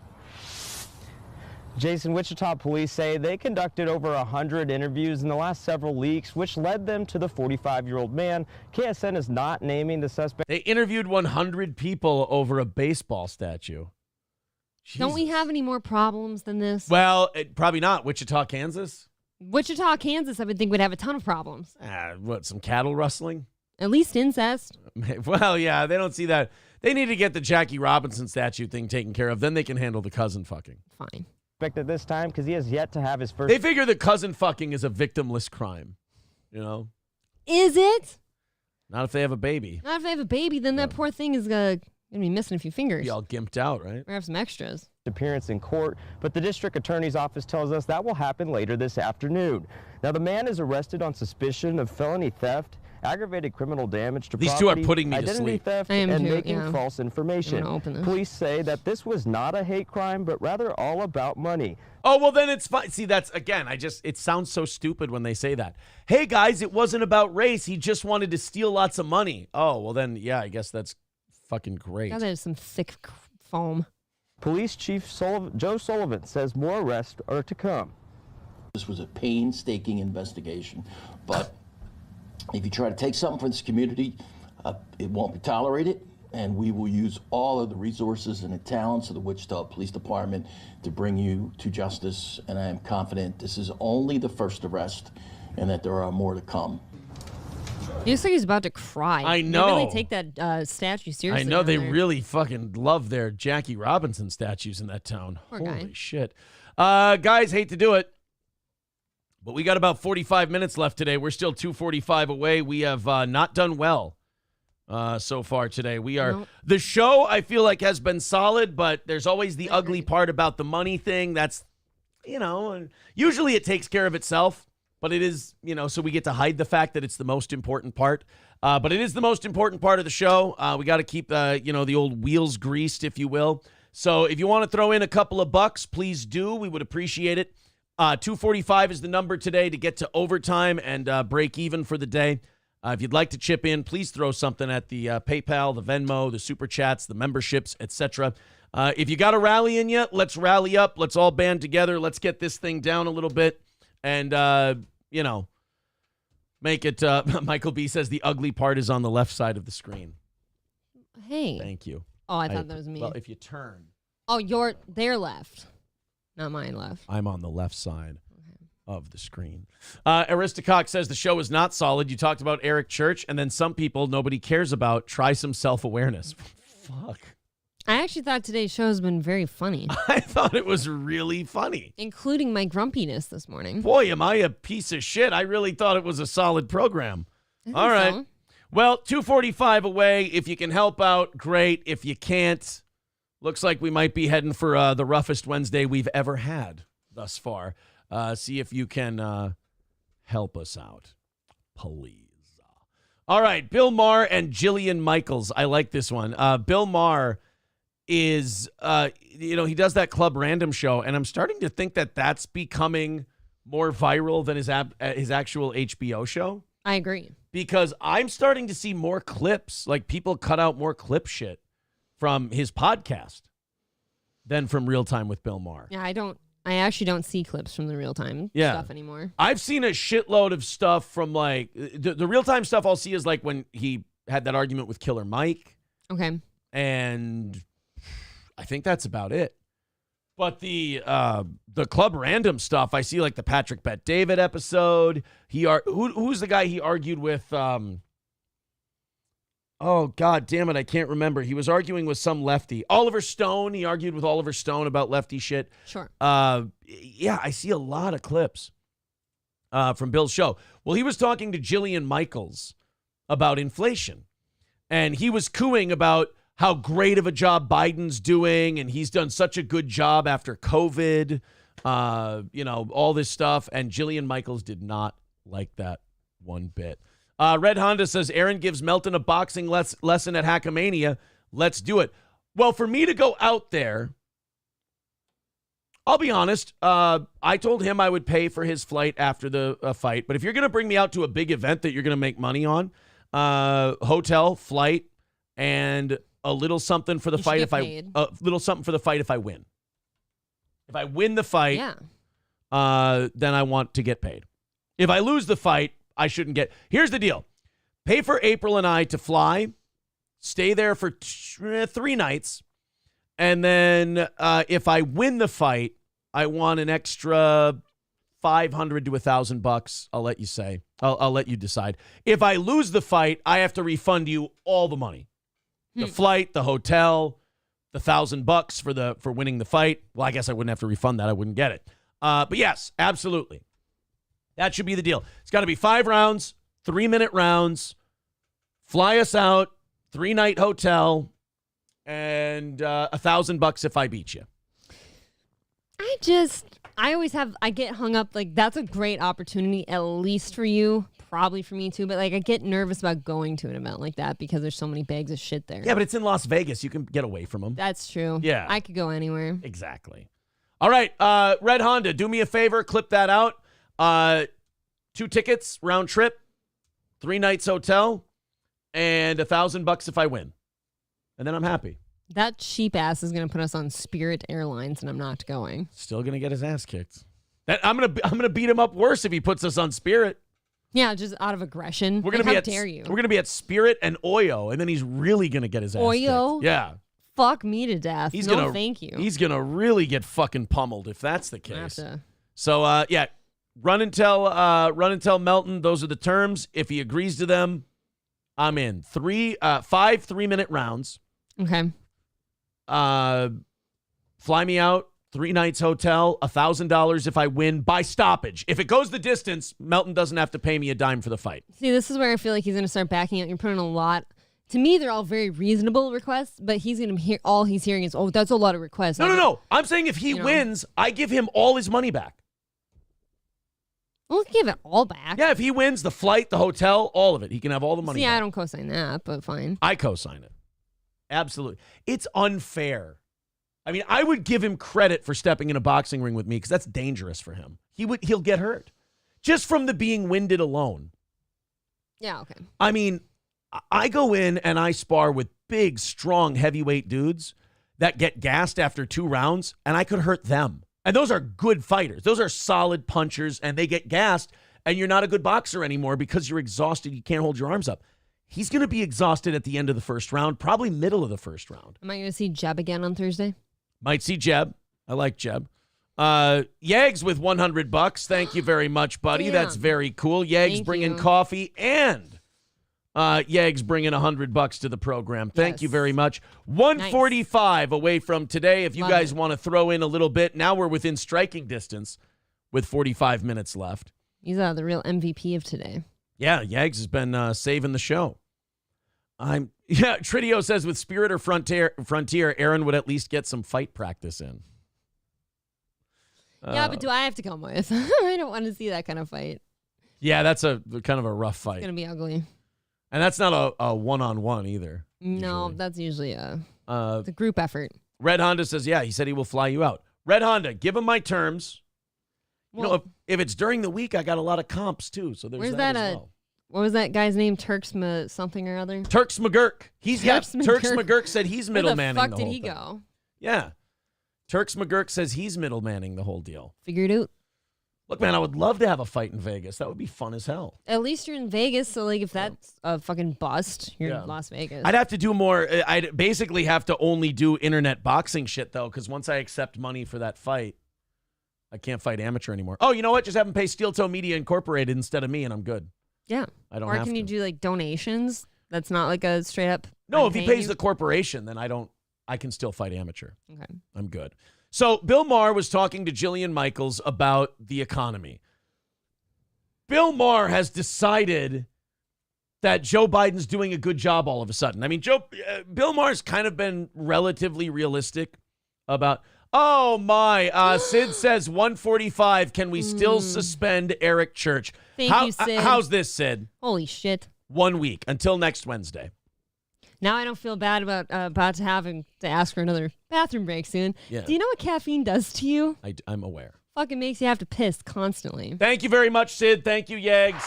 Jason, Wichita police say they conducted over 100 interviews in the last several weeks, which led them to the 45-year-old man. KSN is not naming the suspect. They interviewed 100 people over a baseball statue. Don't we have any more problems than this? Well, probably not. Wichita, Kansas? Wichita, Kansas, I would think would have a ton of problems. What, some cattle rustling? At least incest. Well, yeah, they don't see that. They need to get the Jackie Robinson statue thing taken care of. Then they can handle the cousin fucking. Fine. At this time, because he has yet to have his first. They figure that cousin fucking is a victimless crime. You know? Is it? Not if they have a baby. Not if they have a baby, then that poor thing is going to be missing a few fingers. Be all gimped out, right? Or have some extras. Appearance in court, but the district attorney's office tells us that will happen later this afternoon. Now, the man is arrested on suspicion of felony theft, aggravated criminal damage to These property, two are putting me to identity sleep. theft, I am and too, making yeah. false information. I'm gonna open this. Police say that this was not a hate crime, but rather all about money. Oh, well, then it's fine. See, that's, again, it sounds so stupid when they say that. Hey, guys, it wasn't about race. He just wanted to steal lots of money. Oh, well, then, yeah, I guess that's fucking great. God, that is some thick foam. Police Chief Joe Sullivan says more arrests are to come. This was a painstaking investigation, but if you try to take something from this community, it won't be tolerated, and we will use all of the resources and the talents of the Wichita Police Department to bring you to justice, and I am confident this is only the first arrest and that there are more to come. He looks like he's about to cry. I know. They really take that statue seriously. I know they there. really fucking love their Jackie Robinson statues in that town. Poor Holy guy. shit. Guys, hate to do it, but we got about 45 minutes left today. We're still 2:45 away. We have not done well so far today. We are Nope. The show, I feel like, has been solid, but there's always the ugly part about the money thing. That's, usually it takes care of itself. But it is, so we get to hide the fact that it's the most important part. But it is the most important part of the show. We got to keep, the old wheels greased, if you will. So if you want to throw in a couple of bucks, please do. We would appreciate it. 245 is the number today to get to overtime and break even for the day. If you'd like to chip in, please throw something at the PayPal, the Venmo, the Super Chats, the memberships, etc. If you got a rally in you, let's rally up. Let's all band together. Let's get this thing down a little bit. And, make it, Michael B says the ugly part is on the left side of the screen. Hey. Thank you. Oh, I thought that was me. Well, if you turn. Oh, their left. Not mine left. I'm on the left side of the screen. Aristocock says the show is not solid. You talked about Eric Church, and then some people nobody cares about. Try some self-awareness. Fuck. I actually thought today's show has been very funny. I thought it was really funny. Including my grumpiness this morning. Boy, am I a piece of shit. I really thought it was a solid program. All right. So. Well, 2:45 away. If you can help out, great. If you can't, looks like we might be heading for the roughest Wednesday we've ever had thus far. See if you can help us out, please. All right, Bill Maher and Jillian Michaels. I like this one. Bill Maher is, he does that Club Random show, and I'm starting to think that that's becoming more viral than his actual HBO show. I agree. Because I'm starting to see more clips, like people cut out more clip shit from his podcast than from Real Time with Bill Maher. Yeah, I actually don't see clips from the Real Time stuff anymore. I've seen a shitload of stuff from like the Real Time stuff I'll see is like when he had that argument with Killer Mike. Okay. And I think that's about it. But the Club Random stuff, I see like the Patrick Bet David episode. Who's the guy he argued with? Oh, God damn it, I can't remember. He was arguing with some lefty. Oliver Stone. He argued with Oliver Stone about lefty shit. Sure. Yeah, I see a lot of clips from Bill's show. Well, he was talking to Jillian Michaels about inflation. And he was cooing about how great of a job Biden's doing, and he's done such a good job after COVID, all this stuff. And Jillian Michaels did not like that one bit. Red Honda says, Aaron gives Melton a boxing lesson at Hackamania. Let's do it. Well, for me to go out there, I'll be honest. I told him I would pay for his flight after the fight. But if you're going to bring me out to a big event that you're going to make money on, hotel, flight, and a little something for the fight if I win. If I win the fight, then I want to get paid. If I lose the fight, I shouldn't get. Here's the deal. Pay for April and I to fly, stay there for 3 nights, and then if I win the fight, I want an extra $500 to $1,000. I'll let you say. I'll let you decide. If I lose the fight, I have to refund you all the money. The flight, the hotel, the $1,000 for winning the fight. Well, I guess I wouldn't have to refund that. I wouldn't get it. But yes, absolutely. That should be the deal. It's got to be 5 rounds, 3-minute rounds. Fly us out, 3-night hotel, and $1,000 if I beat you. I get hung up, like, that's a great opportunity, at least for you, probably for me too, but like I get nervous about going to an event like that because there's so many bags of shit there. Yeah, but it's in Las Vegas. You can get away from them. That's true. Yeah. I could go anywhere. Exactly. All right, Red Honda, do me a favor, clip that out. 2 tickets, round trip, 3 nights hotel, and $1,000 if I win. And then I'm happy. That cheap ass is going to put us on Spirit Airlines, and I'm not going. Still going to get his ass kicked. I'm gonna beat him up worse if he puts us on Spirit. Yeah, just out of aggression. How dare you? We're gonna be at Spirit and Oyo, and then he's really gonna get his ass Oyo? kicked. Yeah. Fuck me to death. Thank you. He's gonna really get fucking pummeled if that's the case. So yeah, run and tell Melton those are the terms. If he agrees to them, I'm in. 5 3-minute rounds. Okay. Fly me out, 3 nights hotel, $1,000 if I win by stoppage. If it goes the distance, Melton doesn't have to pay me a dime for the fight. See, this is where I feel like he's going to start backing out. You're putting a lot. To me, they're all very reasonable requests, but he's going to hear all he's hearing is, oh, that's a lot of requests. No. I'm saying if he wins, I give him all his money back. We'll give it all back. Yeah, if he wins, the flight, the hotel, all of it. He can have all the money back. I don't co-sign that, but fine. I co-sign it. Absolutely. It's unfair. I mean, I would give him credit for stepping in a boxing ring with me because that's dangerous for him. He'll get hurt just from the being winded alone. Yeah, okay. I mean, I go in and I spar with big, strong, heavyweight dudes that get gassed after 2 rounds, and I could hurt them. And those are good fighters. Those are solid punchers, and they get gassed, and you're not a good boxer anymore because you're exhausted. You can't hold your arms up. He's going to be exhausted at the end of the first round, probably middle of the first round. Am I going to see Jeb again on Thursday? Might see Jeb. I like Jeb. Yags with $100. Thank you very much, buddy. Damn. That's very cool. Yags bringing coffee, and Yags bringing $100 to the program. Thank you very much. 145 away from today. If you guys want to throw in a little bit, now we're within striking distance with 45 minutes left. He's the real MVP of today. Yeah, Yags has been saving the show. Tridio says with Spirit or Frontier, Aaron would at least get some fight practice in. Yeah, but do I have to come with? I don't want to see that kind of fight. Yeah, that's a kind of a rough fight. It's going to be ugly. And that's not a one-on-one either. No, that's usually it's a group effort. Red Honda says, yeah, he said he will fly you out. Red Honda, give him my terms. Well, if it's during the week, I got a lot of comps too. So there's that as well. What was that guy's name? Turks something or other? Turks McGurk. Turks McGurk said he's middlemanning the whole thing. Where the fuck did he go? Yeah. Turks McGurk says he's middlemanning the whole deal. Figured out. Look, man, I would love to have a fight in Vegas. That would be fun as hell. At least you're in Vegas, so like if that's a fucking bust, you're in Las Vegas. I'd have to do more. I'd basically have to only do internet boxing shit, though, because once I accept money for that fight, I can't fight amateur anymore. Oh, you know what? Just have them pay Steel Toe Media Incorporated instead of me, and I'm good. Yeah. I don't or have can to. you do like donations? That's not like a straight up. No, if he pays the corporation, then I can still fight amateur. Okay. I'm good. So Bill Maher was talking to Jillian Michaels about the economy. Bill Maher has decided that Joe Biden's doing a good job all of a sudden. I mean, Bill Maher's kind of been relatively realistic about, oh my, Sid says 145. Can we still suspend Eric Church? Thank you, Sid. How's this, Sid? Holy shit. 1 week until next Wednesday. Now I don't feel bad about having to ask for another bathroom break soon. Yeah. Do you know what caffeine does to you? I'm aware. Fucking makes you have to piss constantly. Thank you very much, Sid. Thank you, Yags.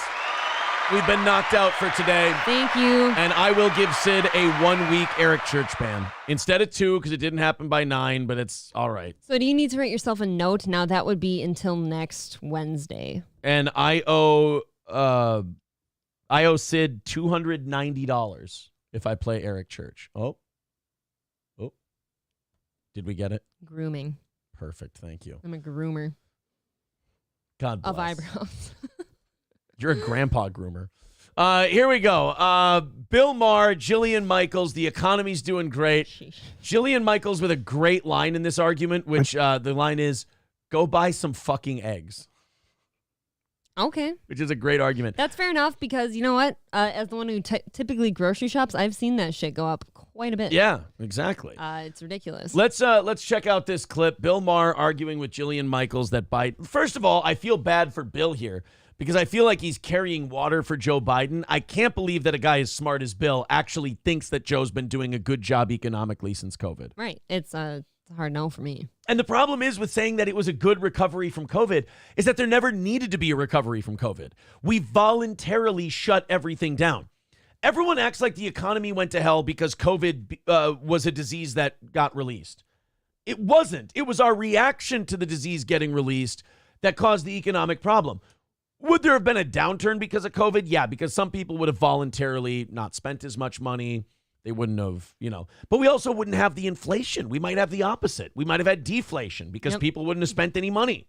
We've been knocked out for today. Thank you. And I will give Sid a 1 week Eric Church ban. Instead of 2, because it didn't happen by 9, but it's all right. So do you need to write yourself a note? Now that would be until next Wednesday. And I owe Sid $290 if I play Eric Church. Oh. Did we get it? Grooming. Perfect. Thank you. I'm a groomer. God bless. Of eyebrows. You're a grandpa groomer. Here we go. Bill Maher, Jillian Michaels, the economy's doing great. Sheesh. Jillian Michaels with a great line in this argument, which the line is, go buy some fucking eggs. Okay. Which is a great argument. That's fair enough because you know what? As the one who typically grocery shops, I've seen that shit go up quite a bit. Yeah, exactly. It's ridiculous. Let's check out this clip. Bill Maher arguing with Jillian Michaels that Biden. First of all, I feel bad for Bill here because I feel like he's carrying water for Joe Biden. I can't believe that a guy as smart as Bill actually thinks that Joe's been doing a good job economically since COVID. Right. It's a hard no for me. And the problem is with saying that it was a good recovery from COVID is that there never needed to be a recovery from COVID. We voluntarily shut everything down. Everyone acts like the economy went to hell because COVID was a disease that got released. It wasn't. It was our reaction to the disease getting released that caused the economic problem. Would there have been a downturn because of COVID? Yeah, because some people would have voluntarily not spent as much money. They wouldn't have, but we also wouldn't have the inflation. We might have the opposite. We might have had deflation because people wouldn't have spent any money.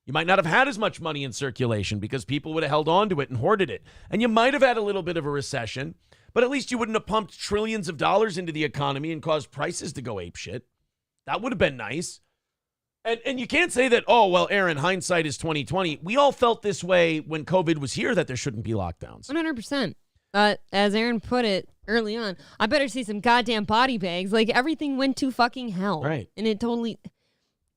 You might not have had as much money in circulation because people would have held on to it and hoarded it. And you might have had a little bit of a recession, but at least you wouldn't have pumped trillions of dollars into the economy and caused prices to go apeshit. That would have been nice. And you can't say that, oh, well, Aaron, hindsight is 2020. We all felt this way when COVID was here that there shouldn't be lockdowns. 100%. As Aaron put it early on, I better see some goddamn body bags. Like, everything went to fucking hell. Right. And it totally...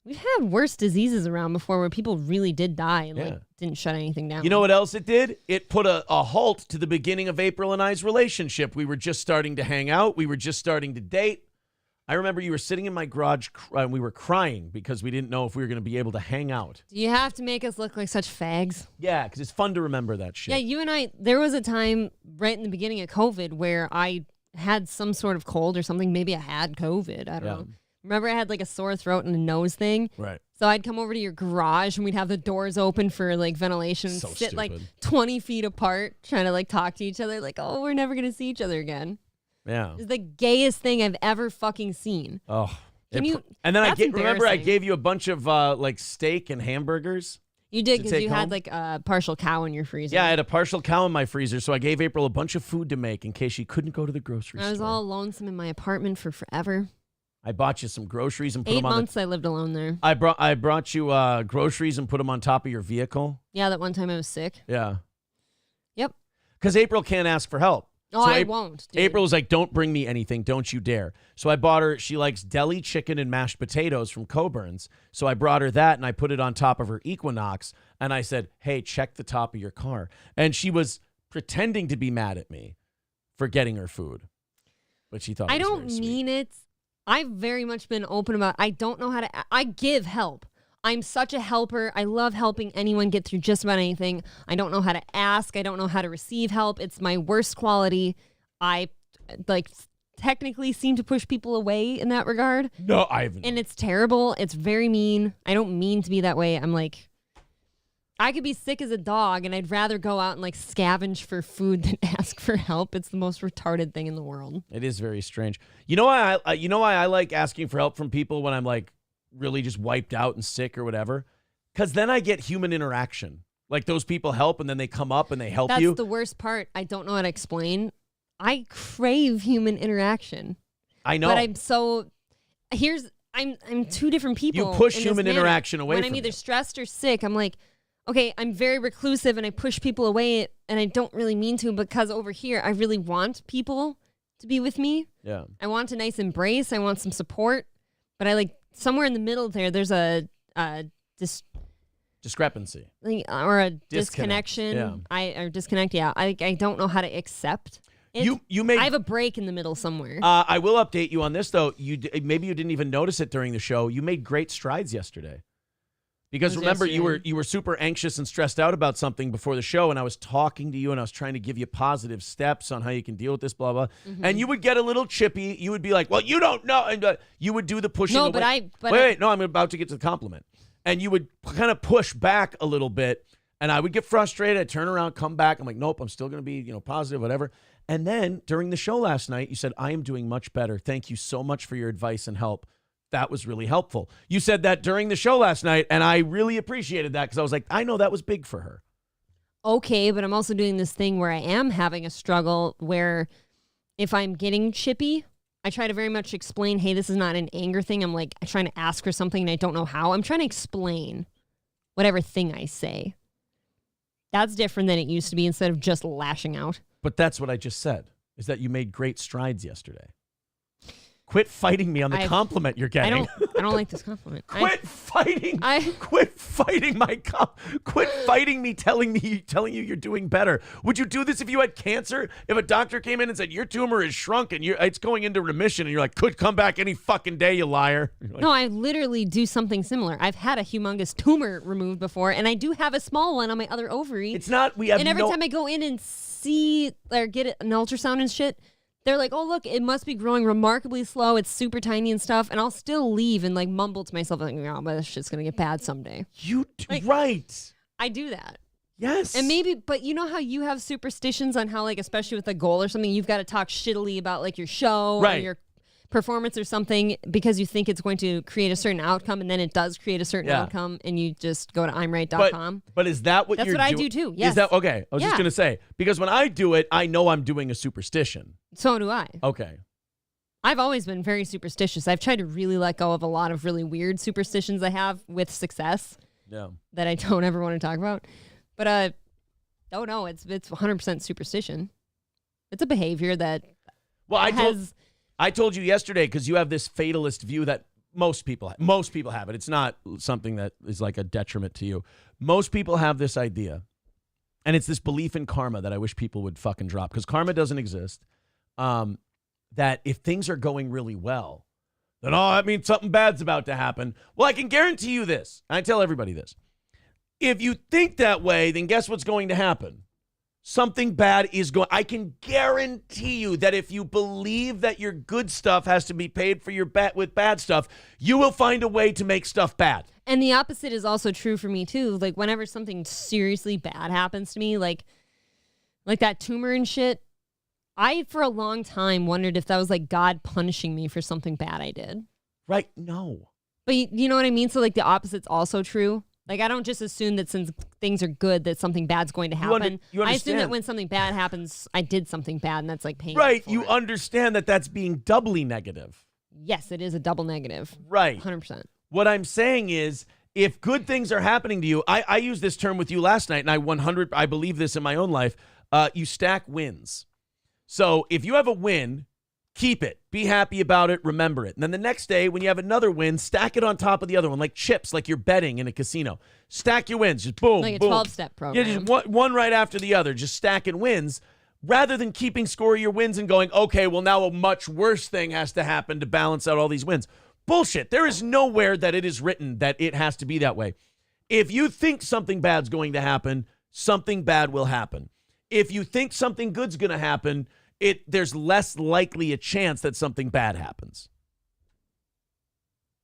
We've had worse diseases around before where people really did die and didn't shut anything down. You know what else it did? It put a halt to the beginning of April and I's relationship. We were just starting to hang out. We were just starting to date. I remember you were sitting in my garage and we were crying because we didn't know if we were going to be able to hang out. Do you have to make us look like such fags? Yeah, because it's fun to remember that shit. Yeah, you and I, there was a time right in the beginning of COVID where I had some sort of cold or something. Maybe I had COVID. I don't know. Remember I had like a sore throat and a nose thing? Right. So I'd come over to your garage and we'd have the doors open for like ventilation and sit like 20 feet apart trying to like talk to each other like, oh, we're never going to see each other again. Yeah. It's the gayest thing I've ever fucking seen. Oh. And then remember I gave you a bunch of like steak and hamburgers? You did because you had like a partial cow in your freezer. Yeah, I had a partial cow in my freezer, so I gave April a bunch of food to make in case she couldn't go to the grocery store. I was all lonesome in my apartment for forever. I bought you some groceries and put 8 them on. 8 months I lived alone there. I brought you groceries and put them on top of your vehicle. Yeah, that one time I was sick. Yeah. Yep. Because April can't ask for help. Oh, I won't. Dude. April was like, don't bring me anything. Don't you dare. So I bought her, she likes deli chicken and mashed potatoes from Coburn's. So I brought her that and I put it on top of her Equinox. And I said, hey, check the top of your car. And she was pretending to be mad at me for getting her food. But she thought I don't mean it. I've very much been open about, I don't know how to, I give help. I'm such a helper. I love helping anyone get through just about anything. I don't know how to ask. I don't know how to receive help. It's my worst quality. I technically seem to push people away in that regard. No, I haven't. And it's terrible. It's very mean. I don't mean to be that way. I'm like, I could be sick as a dog, and I'd rather go out and like scavenge for food than ask for help. It's the most retarded thing in the world. It is very strange. You know why I like asking for help from people when I'm like really just wiped out and sick or whatever? Because then I get human interaction. Like those people help, and then they come up and they help you. That's the worst part. I don't know how to explain. I crave human interaction. I know. But I'm two different people. You push in human this interaction away when from I'm either you. stressed or sick, I'm like, okay, I'm very reclusive and I push people away, and I don't really mean to, because over here I really want people to be with me. Yeah. I want a nice embrace. I want some support, but I like somewhere in the middle there's a discrepancy or a Disconnect. disconnection. Yeah. Or disconnect. Yeah. I don't know how to accept it. I have a break in the middle somewhere. I will update you on this though. Maybe you didn't even notice it during the show. You made great strides yesterday. Because remember, you were super anxious and stressed out about something before the show, and I was talking to you, and I was trying to give you positive steps on how you can deal with this, blah, blah. Mm-hmm. And you would get a little chippy. You would be like, well, you don't know. And you would do the pushing away. Wait, no, I'm about to get to the compliment. And you would kind of push back a little bit, and I would get frustrated. I'd turn around, come back. I'm like, nope, I'm still going to be positive, whatever. And then during the show last night, you said, I am doing much better. Thank you so much for your advice and help. That was really helpful. You said that during the show last night, and I really appreciated that because I was like, I know that was big for her. Okay, but I'm also doing this thing where I am having a struggle where if I'm getting chippy, I try to very much explain, hey, this is not an anger thing. I'm like, I'm trying to ask for something and I don't know how. I'm trying to explain whatever thing I say. That's different than it used to be instead of just lashing out. But that's what I just said, is that you made great strides yesterday. Quit fighting me on the compliment you're getting. I don't like this compliment. Quit fighting me telling you you're doing better. Would you do this if you had cancer? If a doctor came in and said your tumor is shrunk and it's going into remission, and you're like, could come back any fucking day, you liar. Like, no, I literally do something similar. I've had a humongous tumor removed before, and I do have a small one on my other ovary. It's not, we have and every time I go in and see or get an ultrasound and shit, they're like, oh, look, it must be growing remarkably slow. It's super tiny and stuff. And I'll still leave and like mumble to myself, like, oh, but this shit's going to get bad someday. Right. I do that. Yes. And maybe, but you know how you have superstitions on how, like, especially with a goal or something, you've got to talk shittily about like your show or your performance or something because you think it's going to create a certain outcome, and then it does create a certain outcome, and you just go to imright.com. But is that what That's you're what doing? I do too. Yes. Is that okay? I was just going to say, because when I do it, I know I'm doing a superstition. So do I. Okay. I've always been very superstitious. I've tried to really let go of a lot of really weird superstitions I have with success that I don't ever want to talk about. But no, it's 100% superstition. It's a behavior that I told you yesterday, because you have this fatalist view that most people have it. It's not something that is like a detriment to you. Most people have this idea, and it's this belief in karma that I wish people would fucking drop, because karma doesn't exist. That if things are going really well, then that means something bad's about to happen. Well, I can guarantee you this. I tell everybody this. If you think that way, then guess what's going to happen? Something bad is going. I can guarantee you that if you believe that your good stuff has to be paid for your with bad stuff, you will find a way to make stuff bad. And the opposite is also true for me too. Like whenever something seriously bad happens to me, like that tumor and shit, I for a long time wondered if that was like God punishing me for something bad I did. Right? No. But you know what I mean? So like the opposite's also true. Like, I don't just assume that since things are good that something bad's going to happen. I assume that when something bad happens, I did something bad, and that's like painful. Right. You understand that that's being doubly negative. Yes, it is a double negative. Right. 100%. What I'm saying is, if good things are happening to you, I used this term with you last night, and I believe this in my own life. You stack wins. So if you have a win, keep it. Be happy about it. Remember it. And then the next day, when you have another win, stack it on top of the other one, like chips, like you're betting in a casino. Stack your wins. Just boom, like boom. a 12-step program. Yeah, just one right after the other. Just stacking wins, rather than keeping score of your wins and going, okay, well, now a much worse thing has to happen to balance out all these wins. Bullshit. There is nowhere that it is written that it has to be that way. If you think something bad's going to happen, something bad will happen. If you think something good's going to happen, there's less likely a chance that something bad happens.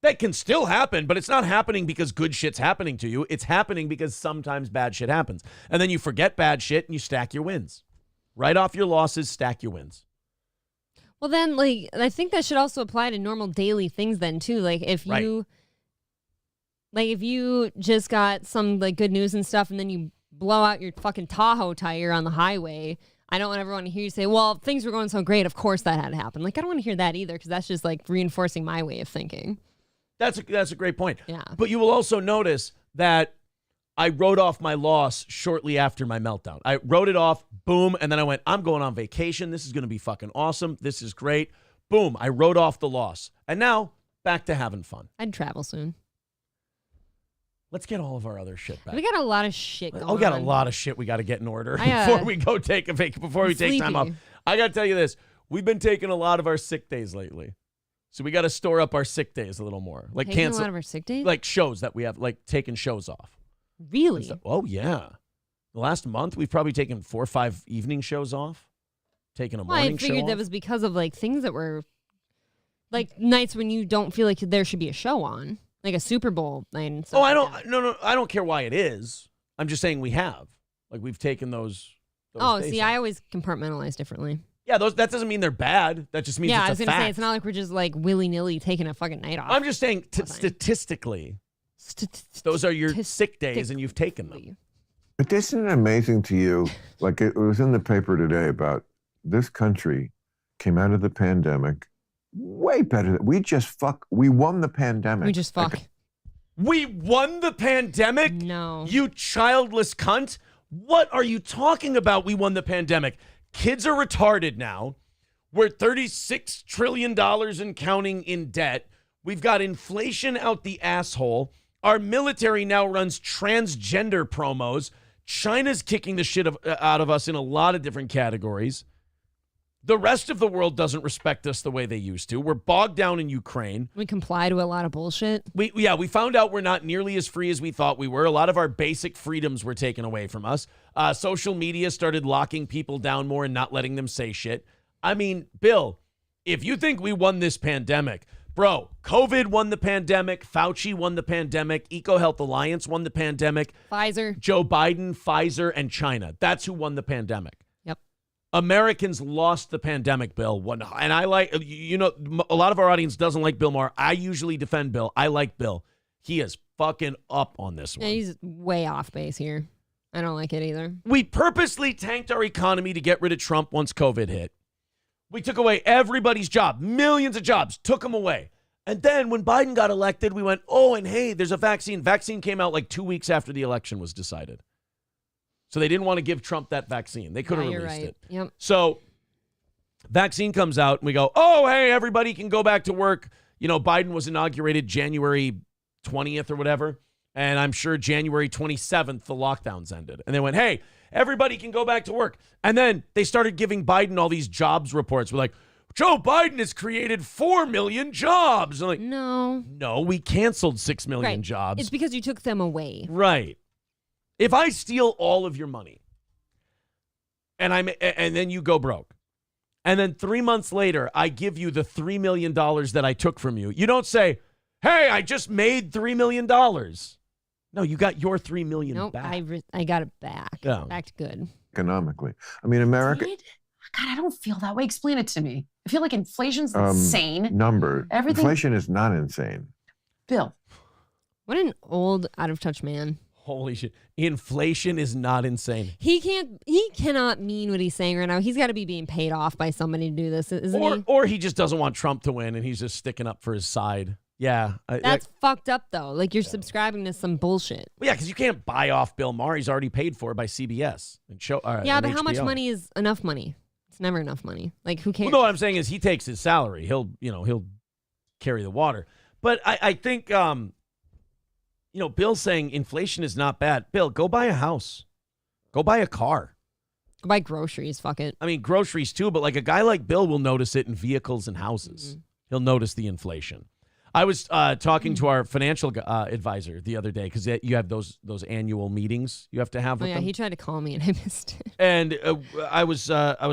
That can still happen, but it's not happening because good shit's happening to you. It's happening because sometimes bad shit happens. And then you forget bad shit and you stack your wins. Write off your losses, stack your wins. Well, then, like, I think that should also apply to normal daily things then, too. Like, if you, if you just got some, like, good news and stuff, and then you blow out your fucking Tahoe tire on the highway, I don't ever want to hear you say, well, things were going so great, of course that had to happen. Like, I don't want to hear that either, because that's just, like, reinforcing my way of thinking. That's a great point. Yeah. But you will also notice that I wrote off my loss shortly after my meltdown. I wrote it off, boom, and then I went, I'm going on vacation. This is going to be fucking awesome. This is great. Boom, I wrote off the loss. And now, back to having fun. I'd travel soon. Let's get all of our other shit back. We got a lot of shit going on. We got a lot of shit we got to get in order before we go take a vacation, before we take time off. I got to tell you this. We've been taking a lot of our sick days lately. So we got to store up our sick days a little more. Like taking cancel a lot of our sick days? Like shows that we have, like taking shows off. Really? Oh, yeah. The last month, we've probably taken 4 or 5 evening shows off. Taking a morning show I figured off. that was because of, like, things that were, like, nights when you don't feel like there should be a show on. Like a Super Bowl night and stuff. Oh, I don't care why it is. I'm just saying we have. Like, we've taken those days see, off. I always compartmentalize differently. Yeah, that doesn't mean they're bad. That just means I it's was a gonna fact. say, it's not like we're just, like, willy-nilly taking a fucking night off. I'm just saying, statistically, those are your sick days, and you've taken them. But isn't it amazing to you? Like, it was in the paper today about this country came out of the pandemic way better. We won the pandemic. We just fuck. We won the pandemic? No. You childless cunt. What are you talking about? We won the pandemic. Kids are retarded now. We're $36 trillion and counting in debt. We've got inflation out the asshole. Our military now runs transgender promos. China's kicking the shit out of us in a lot of different categories. The rest of the world doesn't respect us the way they used to. We're bogged down in Ukraine. We comply to a lot of bullshit. We found out we're not nearly as free as we thought we were. A lot of our basic freedoms were taken away from us. Social media started locking people down more and not letting them say shit. I mean, Bill, if you think we won this pandemic, bro, COVID won the pandemic. Fauci won the pandemic. EcoHealth Alliance won the pandemic. Pfizer. Joe Biden, Pfizer, and China. That's who won the pandemic. Yep. Americans lost the pandemic, Bill. And I like, a lot of our audience doesn't like Bill Maher. I usually defend Bill. I like Bill. He is fucking up on this one. Yeah, he's way off base here. I don't like it either. We purposely tanked our economy to get rid of Trump once COVID hit. We took away everybody's job, millions of jobs, took them away. And then when Biden got elected, we went, oh, and hey, there's a vaccine. Vaccine came out like 2 weeks after the election was decided. So they didn't want to give Trump that vaccine. They could have released it. Yep. So vaccine comes out and we go, oh, hey, everybody can go back to work. Biden was inaugurated January 20th or whatever. And I'm sure January 27th, the lockdowns ended. And they went, hey, everybody can go back to work. And then they started giving Biden all these jobs reports. We're like, Joe Biden has created 4 million jobs. I'm like, no, we canceled 6 million jobs. It's because you took them away. Right. If I steal all of your money and then you go broke, and then 3 months later I give you the $3 million that I took from you, you don't say, hey, I just made $3 million. No, you got your $3 million back. I got it back. Yeah. Back to good. Economically. I mean, America... God, I don't feel that way. Explain it to me. I feel like inflation's insane. Inflation is not insane. Bill. What an old, out-of-touch man. Holy shit. Inflation is not insane. He cannot mean what he's saying right now. He's got to be being paid off by somebody to do this, isn't he? Or he just doesn't want Trump to win and he's just sticking up for his side. Yeah. That's fucked up, though. Like, you're subscribing to some bullshit. Well, yeah, because you can't buy off Bill Maher. He's already paid for by CBS. And but how much money is enough money? It's never enough money. Like, who cares? Well, no, what I'm saying is he takes his salary. He'll carry the water. But I think, Bill's saying inflation is not bad. Bill, go buy a house. Go buy a car. Go buy groceries. Fuck it. I mean, groceries too, but like a guy like Bill will notice it in vehicles and houses. Mm-hmm. He'll notice the inflation. I was talking to our financial advisor the other day because you have those annual meetings you have to have with them. He tried to call me and I missed it. And I was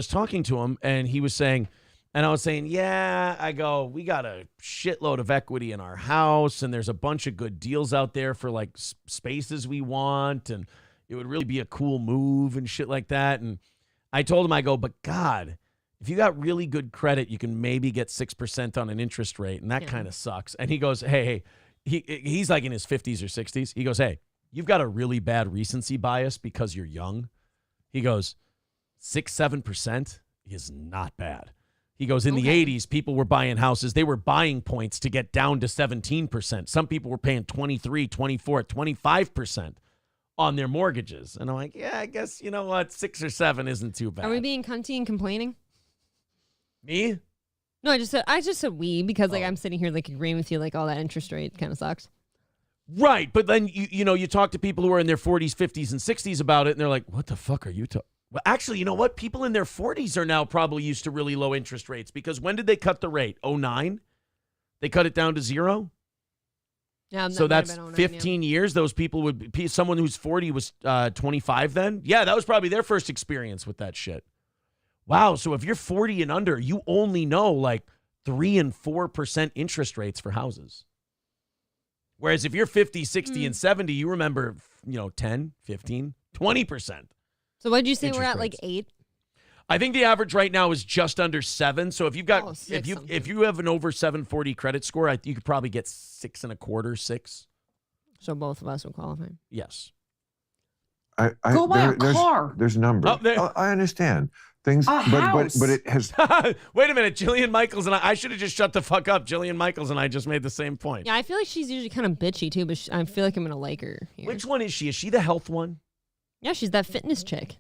talking to him and he was saying, And I was saying, yeah, I go, we got a shitload of equity in our house, and there's a bunch of good deals out there for like spaces we want, and it would really be a cool move and shit like that. And I told him, I go, but God, if you got really good credit, you can maybe get 6% on an interest rate, and that kind of sucks. And he goes, hey, he's like in his 50s or 60s. He goes, hey, you've got a really bad recency bias because you're young. He goes, 6-7% is not bad. He goes, in the 80s, people were buying houses. They were buying points to get down to 17%. Some people were paying 23, 24, 25% on their mortgages. And I'm like, yeah, I guess, you know what? 6 or 7 isn't too bad. Are we being cunty and complaining? Me? No, I just said we because like I'm sitting here like agreeing with you like all that interest rate kind of sucks. Right, but then you talk to people who are in their 40s, 50s, and 60s about it, and they're like, what the fuck are you talking? Well, actually, you know what? People in their 40s are now probably used to really low interest rates because when did they cut the rate? 2009? They cut it down to 0? Yeah, so that's 15 years. Those people would be, someone who's 40 was 25 then? Yeah, that was probably their first experience with that shit. Wow, so if you're 40 and under, you only know like 3 and 4% interest rates for houses. Whereas if you're 50, 60, and 70, you remember, 10, 15, 20%. So what did you say we're at, like 8? I think the average right now is just under 7. So if you've got if you have an over 740 credit score, you could probably get 6.25, 6. So both of us will qualify. Yes. Go buy a car. There's numbers. I understand things, but it has. Wait a minute, Jillian Michaels and I should have just shut the fuck up. Jillian Michaels and I just made the same point. Yeah, I feel like she's usually kind of bitchy too, but I feel like I'm gonna like her here. Which one is she? Is she the health one? Yeah, she's that fitness chick.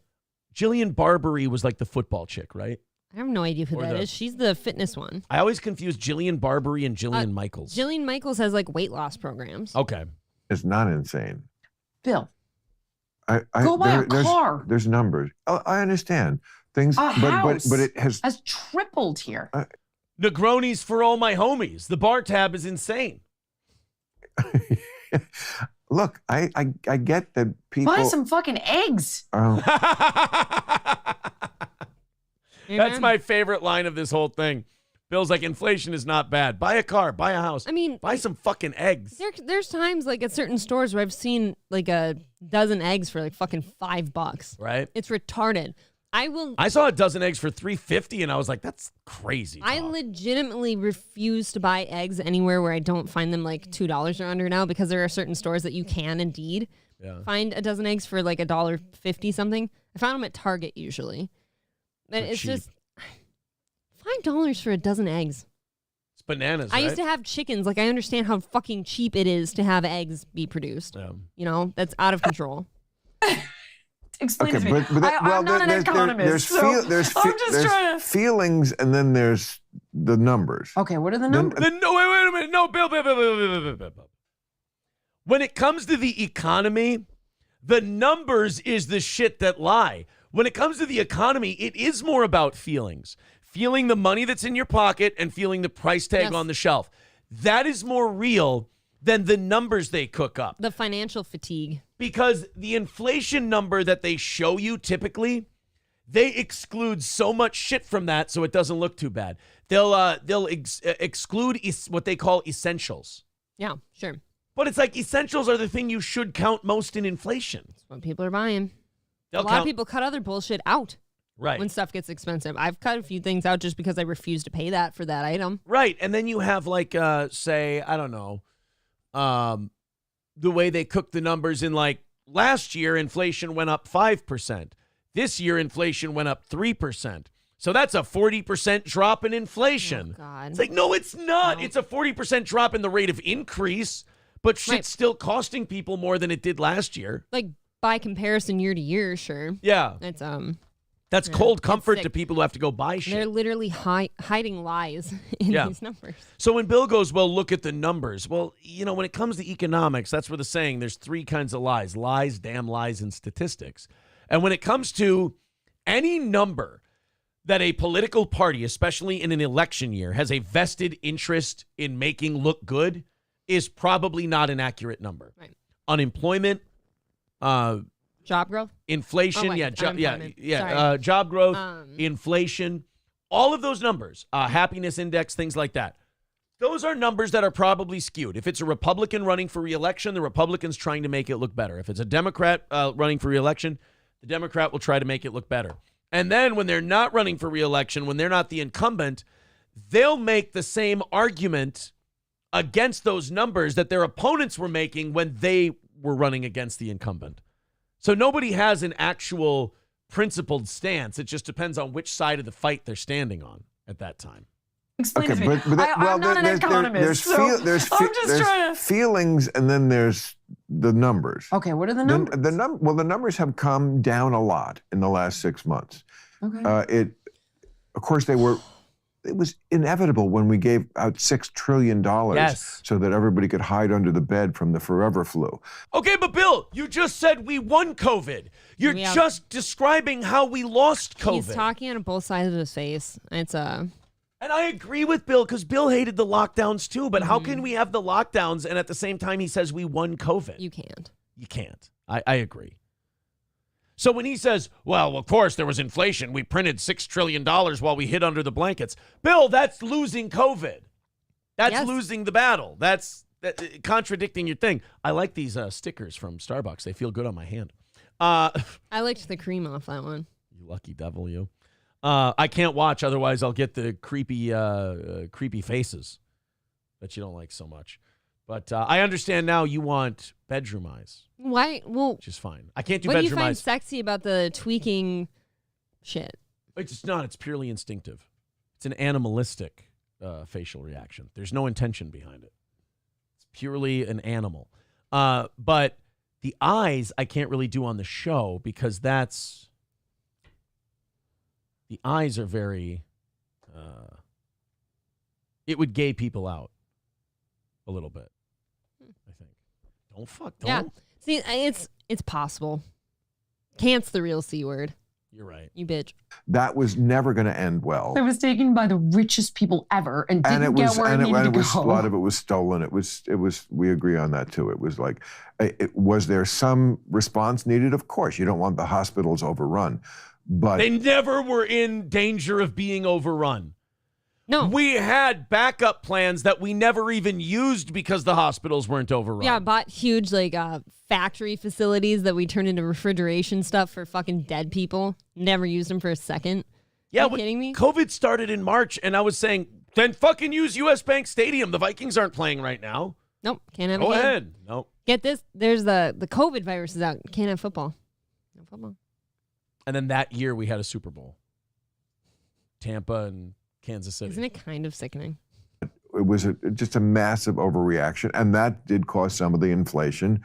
Jillian Barbary was like the football chick, right? I have no idea who that is. She's the fitness one. I always confuse Jillian Barbary and Jillian Michaels. Jillian Michaels has like weight loss programs. Okay. It's not insane. Bill. Go buy a car. There's numbers. I understand things, but it has tripled here. Negronis for all my homies. The bar tab is insane. Look, I get that people buy some fucking eggs. That's my favorite line of this whole thing. Bill's like, inflation is not bad. Buy a car, buy a house. I mean, buy some fucking eggs. There's times like at certain stores where I've seen like a dozen eggs for like fucking $5. Right. It's retarded. I saw a dozen eggs for $3.50 and I was like, that's crazy. I legitimately refuse to buy eggs anywhere where I don't find them like $2 or under now because there are certain stores that you can indeed find a dozen eggs for like $1.50 something. I found them at Target usually. But it's cheap. Just $5 for a dozen eggs. It's bananas. I used to have chickens. Like, I understand how fucking cheap it is to have eggs be produced. Yeah. That's out of control. Explain it to me. I'm not an economist. There's feelings, and then there's the numbers. Okay, what are the numbers? Wait a minute. No, Bill. When it comes to the economy, the numbers is the shit that lie. When it comes to the economy, it is more about feelings. Feeling the money that's in your pocket and feeling the price tag on the shelf. That is more real than the numbers they cook up. The financial fatigue. Because the inflation number that they show you typically, they exclude so much shit from that so it doesn't look too bad. They'll exclude what they call essentials. Yeah, sure. But it's like essentials are the thing you should count most in inflation. That's what people are buying. A lot of people cut other bullshit out. Right. When stuff gets expensive. I've cut a few things out just because I refuse to pay that for that item. Right. And then you have like, say, I don't know, the way they cook the numbers in like last year, inflation went up 5%. This year, inflation went up 3%. So that's a 40% drop in inflation. Oh, God. It's like, no, it's not. No. It's a 40% drop in the rate of increase, but shit's still costing people more than it did last year. Like by comparison year to year, sure. Yeah. It's That's cold comfort to people who have to go buy shit. They're literally hiding lies in these numbers. So when Bill goes, well, look at the numbers. Well, when it comes to economics, that's where the saying, there's 3 kinds of lies. Lies, damn lies, and statistics. And when it comes to any number that a political party, especially in an election year, has a vested interest in making look good is probably not an accurate number. Right. Unemployment, job growth, inflation, job growth, inflation, all of those numbers, happiness index, things like that, those are numbers that are probably skewed. If it's a Republican running for re-election, the Republican's trying to make it look better. If it's a Democrat running for re-election, the Democrat will try to make it look better. And then when they're not running for re-election, when they're not the incumbent, they'll make the same argument against those numbers that their opponents were making when they were running against the incumbent. So nobody has an actual principled stance. It just depends on which side of the fight they're standing on at that time. Explain it to me. I'm not an economist, there's feelings, and then there's the numbers. Okay, what are the numbers? The numbers have come down a lot in the last 6 months. Okay. Of course, it was inevitable when we gave out $6 trillion so that everybody could hide under the bed from the forever flu. Okay, but Bill, you just said we won COVID. You're just describing how we lost COVID. He's talking on both sides of his face. And I agree with Bill, because Bill hated the lockdowns too, but how can we have the lockdowns and at the same time he says we won COVID? You can't. You can't. I agree. So when he says, well, of course there was inflation, we printed $6 trillion while we hid under the blankets. Bill, that's losing COVID. That's losing the battle. That's contradicting your thing. I like these stickers from Starbucks. They feel good on my hand. I liked the cream off that one. You lucky devil, you. I can't watch, otherwise I'll get the creepy faces that you don't like so much. But I understand now you want bedroom eyes. Why? Well, which is fine. I can't do bedroom eyes. What do you find sexy about the tweaking shit? It's not. It's purely instinctive. It's an animalistic facial reaction. There's no intention behind it. It's purely an animal. But the eyes I can't really do on the show because that's... The eyes are very... it would gay people out a little bit, I think. Don't. Yeah. See, it's possible. Can't's the real C word. You're right. You bitch. That was never going to end well. It was taken by the richest people ever and didn't get where it needed to go. A lot of it was stolen. It was. We agree on that too. It was like, was there some response needed? Of course, you don't want the hospitals overrun, but they never were in danger of being overrun. No. We had backup plans that we never even used because the hospitals weren't overrun. Yeah, bought huge factory facilities that we turned into refrigeration stuff for fucking dead people. Never used them for a second. Yeah, Are you kidding me? COVID started in March, and I was saying, then fucking use US Bank Stadium. The Vikings aren't playing right now. Nope, can't have Go a game. ahead. Nope. Get this, there's the COVID virus is out. Can't have football. No football. And then that year we had a Super Bowl. Tampa and Kansas City. Isn't it kind of sickening? It was just a massive overreaction, and that did cause some of the inflation.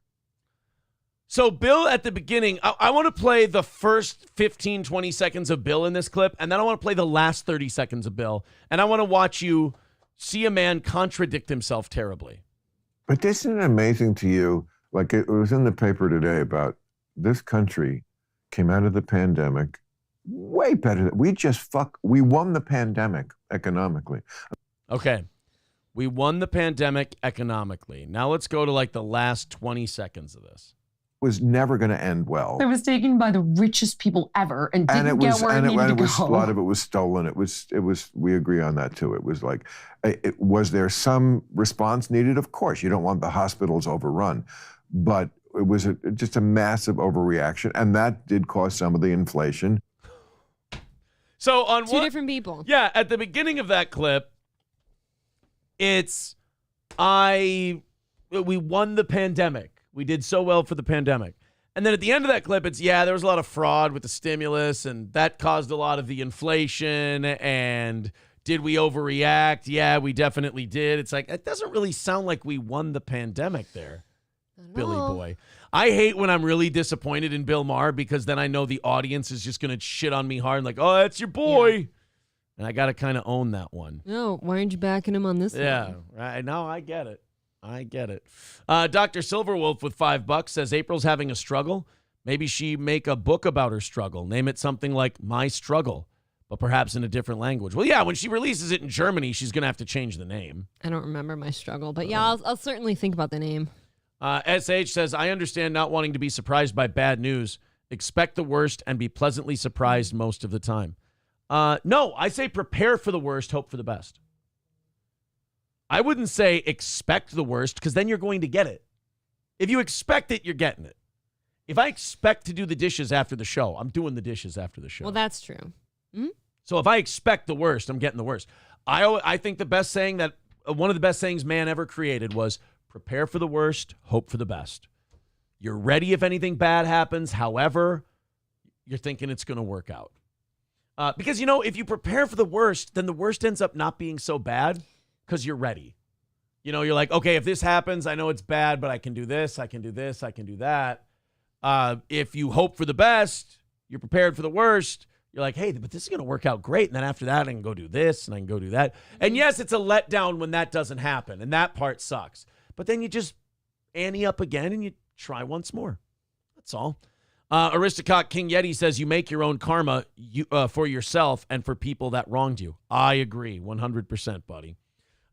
So Bill, at the beginning, I want to play the first 15, 20 seconds of Bill in this clip, and then I want to play the last 30 seconds of Bill, and I want to watch you see a man contradict himself terribly. But isn't it amazing to you, like it was in the paper today about this country came out of the pandemic way better. We won the pandemic economically. Okay. We won the pandemic economically. Now let's go to the last 20 seconds of this. Was never going to end well. It was taken by the richest people ever and didn't get where it needed to go. A lot of it was stolen. It was. We agree on that too. It was like, was there some response needed? Of course, you don't want the hospitals overrun, but it was just a massive overreaction, and that did cause some of the inflation. So on two different people. Yeah, at the beginning of that clip, it's we won the pandemic. We did so well for the pandemic. And then at the end of that clip, it's, there was a lot of fraud with the stimulus, and that caused a lot of the inflation, and did we overreact? Yeah, we definitely did. It's like, it doesn't really sound like we won the pandemic there, Billy boy. I hate when I'm really disappointed in Bill Maher, because then I know the audience is just going to shit on me hard and like, oh, that's your boy. Yeah. And I got to kind of own that one. No, why aren't you backing him on this one? Right. No, I get it. Dr. Silverwolf with $5 says April's having a struggle. Maybe she make a book about her struggle. Name it something like My Struggle, but perhaps in a different language. Well, yeah, when she releases it in Germany, she's going to have to change the name. I don't remember My Struggle, but yeah, I'll certainly think about the name. SH says, I understand not wanting to be surprised by bad news. Expect the worst and be pleasantly surprised most of the time. No, I say prepare for the worst, hope for the best. I wouldn't say expect the worst, because then you're going to get it. If you expect it, you're getting it. If I expect to do the dishes after the show, I'm doing the dishes after the show. Well, that's true. Mm-hmm. So if I expect the worst, I'm getting the worst. I think the best saying that one of the best sayings man ever created was prepare for the worst, hope for the best. You're ready if anything bad happens. However, you're thinking it's going to work out. Because, if you prepare for the worst, then the worst ends up not being so bad because you're ready. You're like, okay, if this happens, I know it's bad, but I can do this, I can do this, I can do that. If you hope for the best, you're prepared for the worst. You're like, hey, but this is going to work out great. And then after that, I can go do this and I can go do that. And yes, it's a letdown when that doesn't happen. And that part sucks. But then you just ante up again and you try once more. That's all. Aristocrat King Yeti says you make your own karma for yourself and for people that wronged you. I agree 100%, buddy.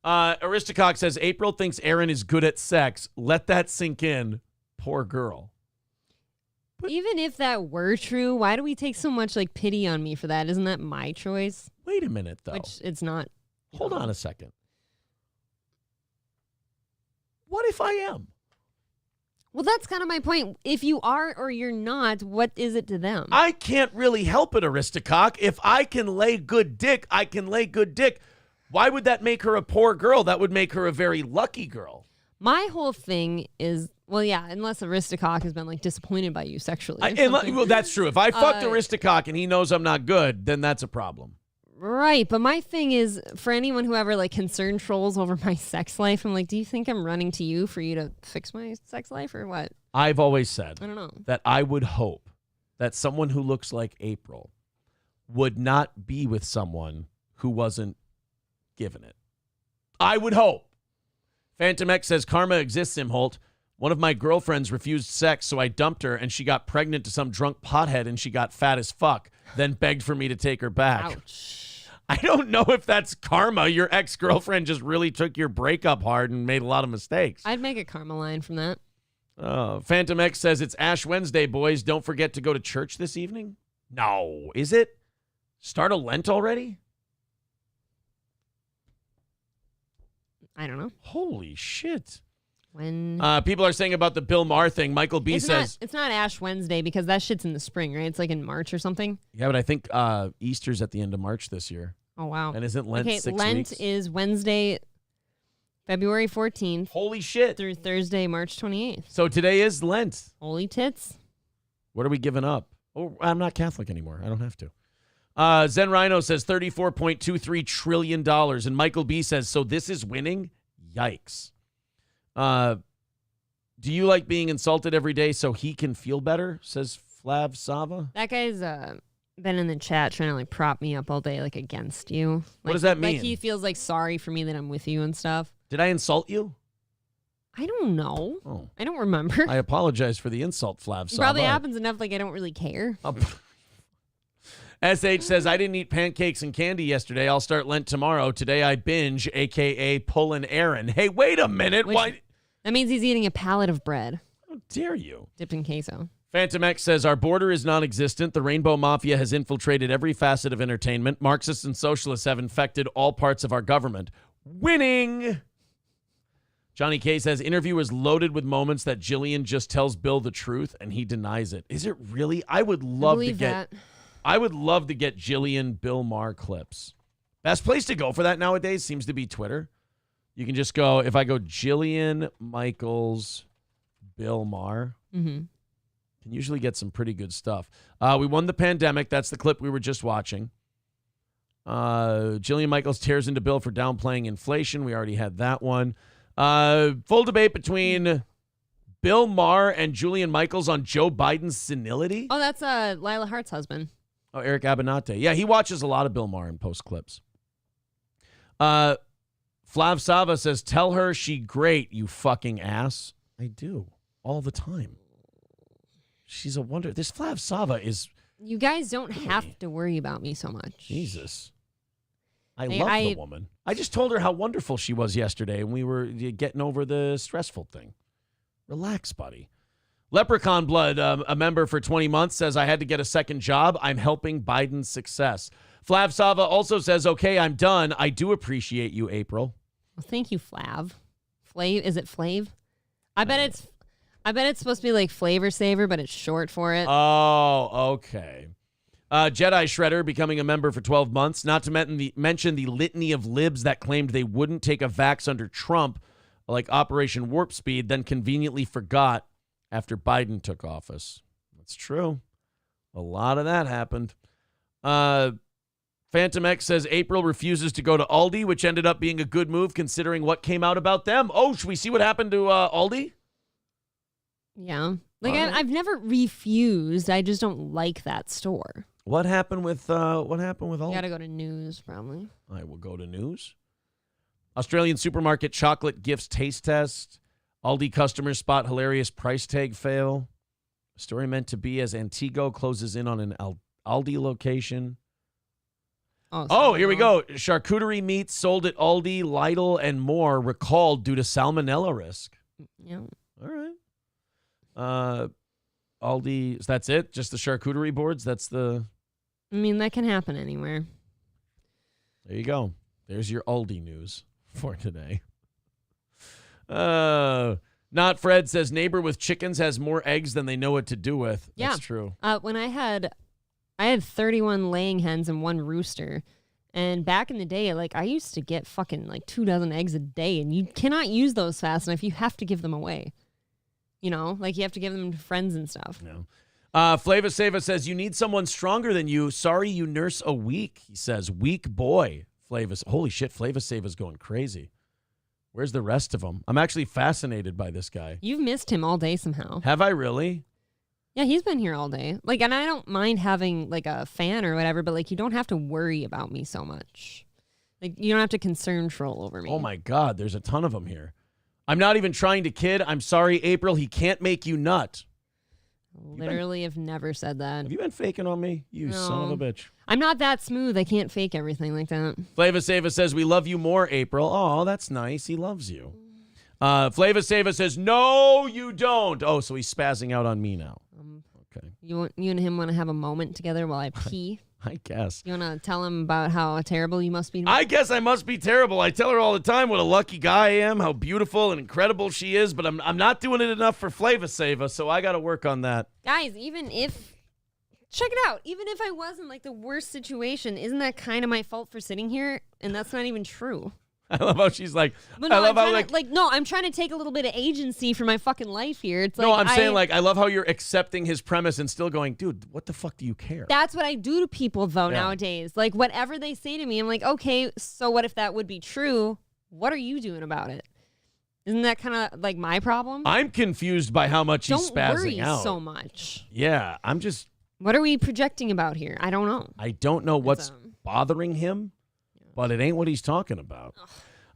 Aristocrat says April thinks Aaron is good at sex. Let that sink in. Poor girl. Even if that were true, why do we take so much pity on me for that? Isn't that my choice? Wait a minute, though. Which it's not. Hold on a second. What if I am? Well, that's kind of my point. If you are or you're not, what is it to them? I can't really help it, Aristocock. If I can lay good dick, I can lay good dick. Why would that make her a poor girl? That would make her a very lucky girl. My whole thing is, well, yeah, unless Aristocock has been disappointed by you sexually. Well, that's true. If I fucked Aristocock and he knows I'm not good, then that's a problem. Right, but my thing is, for anyone who ever concerned trolls over my sex life, I'm like, do you think I'm running to you for you to fix my sex life or what? I've always said I don't know. that I would hope that someone who looks like April would not be with someone who wasn't given it. I would hope. Phantom X says, karma exists, Imholt. One of my girlfriends refused sex, so I dumped her, and she got pregnant to some drunk pothead, and she got fat as fuck, then begged for me to take her back. Ouch. I don't know if that's karma. Your ex-girlfriend just really took your breakup hard and made a lot of mistakes. I'd make a karma line from that. Phantom X says, it's Ash Wednesday, boys. Don't forget to go to church this evening. No. Is it? Start a Lent already? I don't know. Holy shit. When people are saying about the Bill Maher thing, Michael B says... It's not Ash Wednesday because that shit's in the spring, right? It's in March or something. Yeah, but I think Easter's at the end of March this year. Oh, wow. And isn't Lent 6 Lent weeks? is Wednesday, February 14th. Holy shit. Through Thursday, March 28th. So today is Lent. Holy tits. What are we giving up? Oh, I'm not Catholic anymore. I don't have to. Zen Rhino says $34.23 trillion. And Michael B says, so this is winning? Yikes. Do you like being insulted every day so he can feel better? Says Flav Sava. That guy's been in the chat trying to prop me up all day against you. What does that mean? He feels sorry for me that I'm with you and stuff. Did I insult you? I don't know. Oh. I don't remember. I apologize for the insult, Flav Sava. It probably happens enough I don't really care. SH says, I didn't eat pancakes and candy yesterday. I'll start Lent tomorrow. Today I binge, a.k.a. pullin' Aaron. Hey, wait a minute. Why? That means he's eating a pallet of bread. How dare you? Dipped in queso. Phantom X says, our border is non-existent. The Rainbow Mafia has infiltrated every facet of entertainment. Marxists and socialists have infected all parts of our government. Winning! Johnny K says, interview is loaded with moments that Jillian just tells Bill the truth and he denies it. Is it really? I would love to get Jillian Bill Maher clips. Best place to go for that nowadays seems to be Twitter. You can just go, if I go Jillian Michaels Bill Maher, can usually get some pretty good stuff. We won the pandemic. That's the clip we were just watching. Jillian Michaels tears into Bill for downplaying inflation. We already had that one. Full debate between Bill Maher and Julian Michaels on Joe Biden's senility. Oh, that's Lila Hart's husband. Oh, Eric Abinante. Yeah, he watches a lot of Bill Maher and post clips. Flav Sava says, tell her she great, you fucking ass. I do. All the time. She's a wonder. This Flav Sava is... You guys don't have to worry about me so much. Jesus. I love the woman. I just told her how wonderful she was yesterday, and we were getting over the stressful thing. Relax, buddy. Leprechaun Blood, a member for 20 months, says, I had to get a second job. I'm helping Biden's success. Flav Sava also says, okay, I'm done. I do appreciate you, April. Well, thank you, Flav. Flav, is it Flav? I bet it's supposed to be like Flavor Saver, but it's short for it. Oh, okay. Jedi Shredder becoming a member for 12 months. Not to mention the litany of libs that claimed they wouldn't take a vax under Trump, like Operation Warp Speed, then conveniently forgot after Biden took office. That's true. A lot of that happened. Phantom X says April refuses to go to Aldi, which ended up being a good move considering what came out about them. Oh, should we see what happened to Aldi? Yeah. Like, I've never refused. I just don't like that store. What happened with Aldi? You got to go to news, probably. I will go to news. Australian supermarket chocolate gifts taste test. Aldi customers spot hilarious price tag fail. Story meant to be as Antigo closes in on an Aldi location. Oh, here we go. Charcuterie meats sold at Aldi, Lidl, and more recalled due to salmonella risk. Yeah. All right. Aldi, that's it? Just the charcuterie boards? That's the... I mean, that can happen anywhere. There you go. There's your Aldi news for today. Not Fred says neighbor with chickens has more eggs than they know what to do with. Yeah. That's true. When I had 31 laying hens and 1 rooster. And back in the day, like, I used to get fucking like 2 dozen eggs a day, and you cannot use those fast enough. You have to give them away. You know, like you have to give them to friends and stuff. No. Flava Sava says, you need someone stronger than you. Sorry you nurse a weak. He says, weak boy. Holy shit, Flava Sava's going crazy. Where's the rest of them? I'm actually fascinated by this guy. You've missed him all day somehow. Have I really? Yeah, he's been here all day. Like, and I don't mind having like a fan or whatever, but like you don't have to worry about me so much. Like you don't have to concern troll over me. Oh my God, there's a ton of them here. I'm not even trying to kid. I'm sorry, April. He can't make you nut. Literally have never said that. Have you been faking on me? You son of a bitch. I'm not that smooth. I can't fake everything like that. Flava Sava says, we love you more, April. Oh, that's nice. He loves you. Flava Sava says, no, you don't. Oh, so he's spazzing out on me now. Okay. You and him want to have a moment together while I pee? I guess. You want to tell him about how terrible you must be? I guess I must be terrible. I tell her all the time what a lucky guy I am, how beautiful and incredible she is, but I'm not doing it enough for Flava Sava, so I got to work on that. Guys, check it out. Even if I was in like the worst situation, isn't that kind of my fault for sitting here? And that's not even true. I love how she's like, but no, I'm trying to take a little bit of agency for my fucking life here. It's like, no, I'm saying like, I love how you're accepting his premise and still going, dude, what the fuck do you care? That's what I do to people though nowadays. Like whatever they say to me, I'm like, okay, so what if that would be true? What are you doing about it? Isn't that kind of like my problem? I'm confused by how much he's spazzing out. Don't worry so much. Yeah, I'm just. What are we projecting about here? I don't know. I don't know what's bothering him, but it ain't what he's talking about.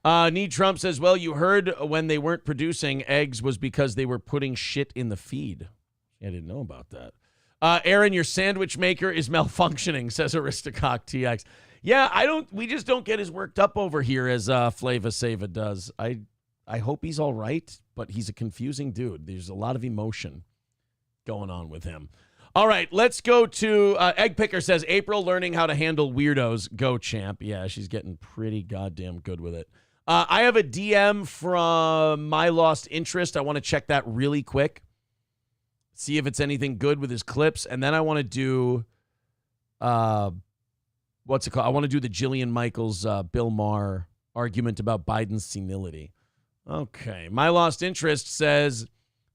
Need Trump says, well, you heard when they weren't producing eggs was because they were putting shit in the feed. I didn't know about that. Aaron, your sandwich maker is malfunctioning, says Aristocock TX. Yeah, we just don't get as worked up over here as Flava Sava does. I hope he's all right, but he's a confusing dude. There's a lot of emotion going on with him. All right, let's go to Egg Picker says, April learning how to handle weirdos. Go, champ. Yeah, she's getting pretty goddamn good with it. I have a DM from My Lost Interest. I want to check that really quick. See if it's anything good with his clips. And then I want to do, what's it called? I want to do the Jillian Michaels, Bill Maher argument about Biden's senility. Okay. My Lost Interest says,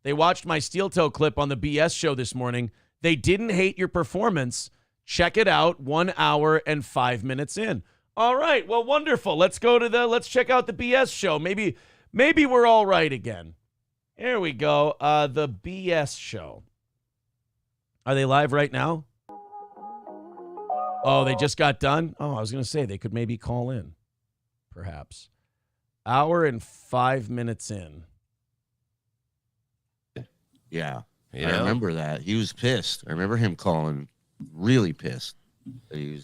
they watched my steel toe clip on the BS show this morning. They didn't hate your performance. Check it out 1 hour and 5 minutes in. All right. Well, wonderful. Let's check out the BS show. Maybe we're all right again. Here we go. The BS show. Are they live right now? Oh, they just got done? Oh, I was going to say they could maybe call in. Perhaps. Hour and 5 minutes in. Yeah. I remember that. He was pissed. I remember him calling really pissed. He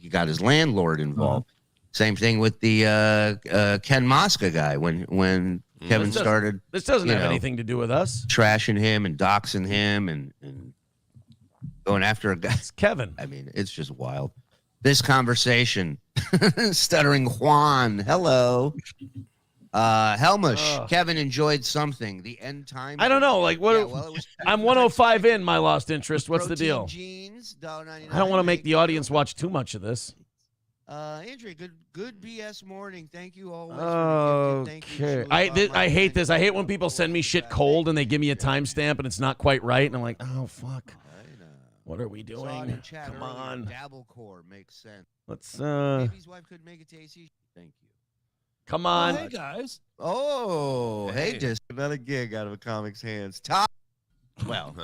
got his landlord involved. Same thing with the Ken Mosca guy when Kevin started. This doesn't have anything to do with us. Trashing him and doxing him and going after a guy. It's Kevin. I mean, it's just wild. this conversation. Stuttering Juan. Hello. Helmush. Kevin enjoyed something. The end time. I don't know. Like what? I'm 105 in my lost interest. What's the deal? Jeans, $1.99. I don't want to make the audience watch too much of this. Andrea, good BS morning. Thank you always. Okay. I hate this. I hate when people send me shit cold and they give me a timestamp and it's not quite right, and I'm like, oh fuck. What are we doing? Come on. Dabblecore makes sense. Let's Baby's wife couldn't make it to AC. Thank you. Come on. Hey guys. Oh, hey, just another gig out of a comic's hands. Top. Well,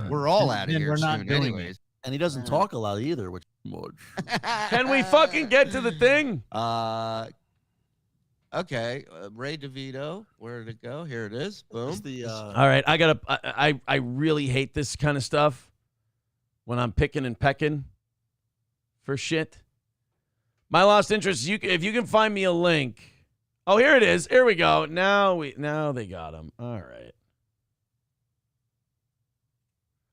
we're all out of here we're not soon, doing anyways. it. And he doesn't talk a lot either, which is much. Can we fucking get to the thing? Okay. Ray DeVito. Where did it go? Here it is. Boom. All right. I really hate this kind of stuff when I'm picking and pecking for shit. My lost interest. If you can find me a link. Oh, here it is. Here we go. Now they got him. All right.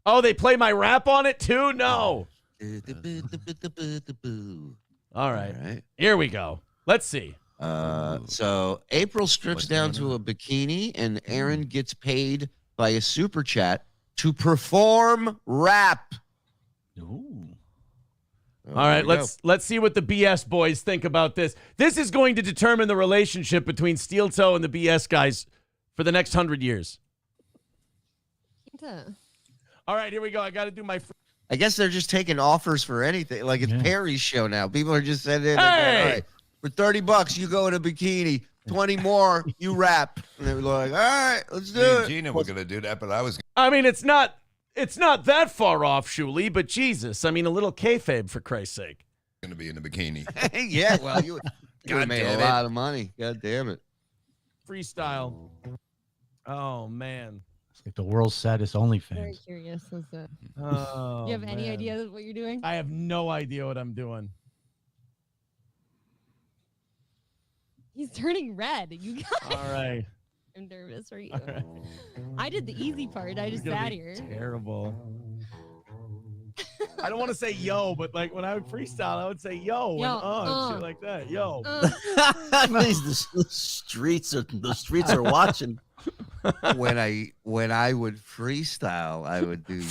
Oh, they play my rap on it too? No. All right. Here we go. Let's see. So April strips down to a bikini, and Aaron gets paid by a super chat to perform rap. Ooh. All right, let's see what the BS boys think about this. This is going to determine the relationship between Steel Toe and the BS guys for the next 100 years. All right, here we go. I got to do my... I guess they're just taking offers for anything. Like it's Perry's show now. People are just sending in. Hey! All right, for $30, you go in a bikini. 20 more, you rap. And they were like, all right, let's do it. Gina were going to do that, but I mean, it's not that far off, Shuli, but Jesus. I mean, a little kayfabe, for Christ's sake. Going to be in a bikini. Yeah, well, you would made a lot of money. God damn it. Freestyle. Oh, man. It's like the world's saddest OnlyFans. Very curious. Do Oh, you have any idea what you're doing? I have no idea what I'm doing. He's turning red. You guys. All right. I'm nervous for you. Right. I did the easy part. I just sat here. Terrible. I don't want to say yo, but like when I would freestyle, I would say yo, and shit like that. Yo. The streets are watching. When I would freestyle, I would do.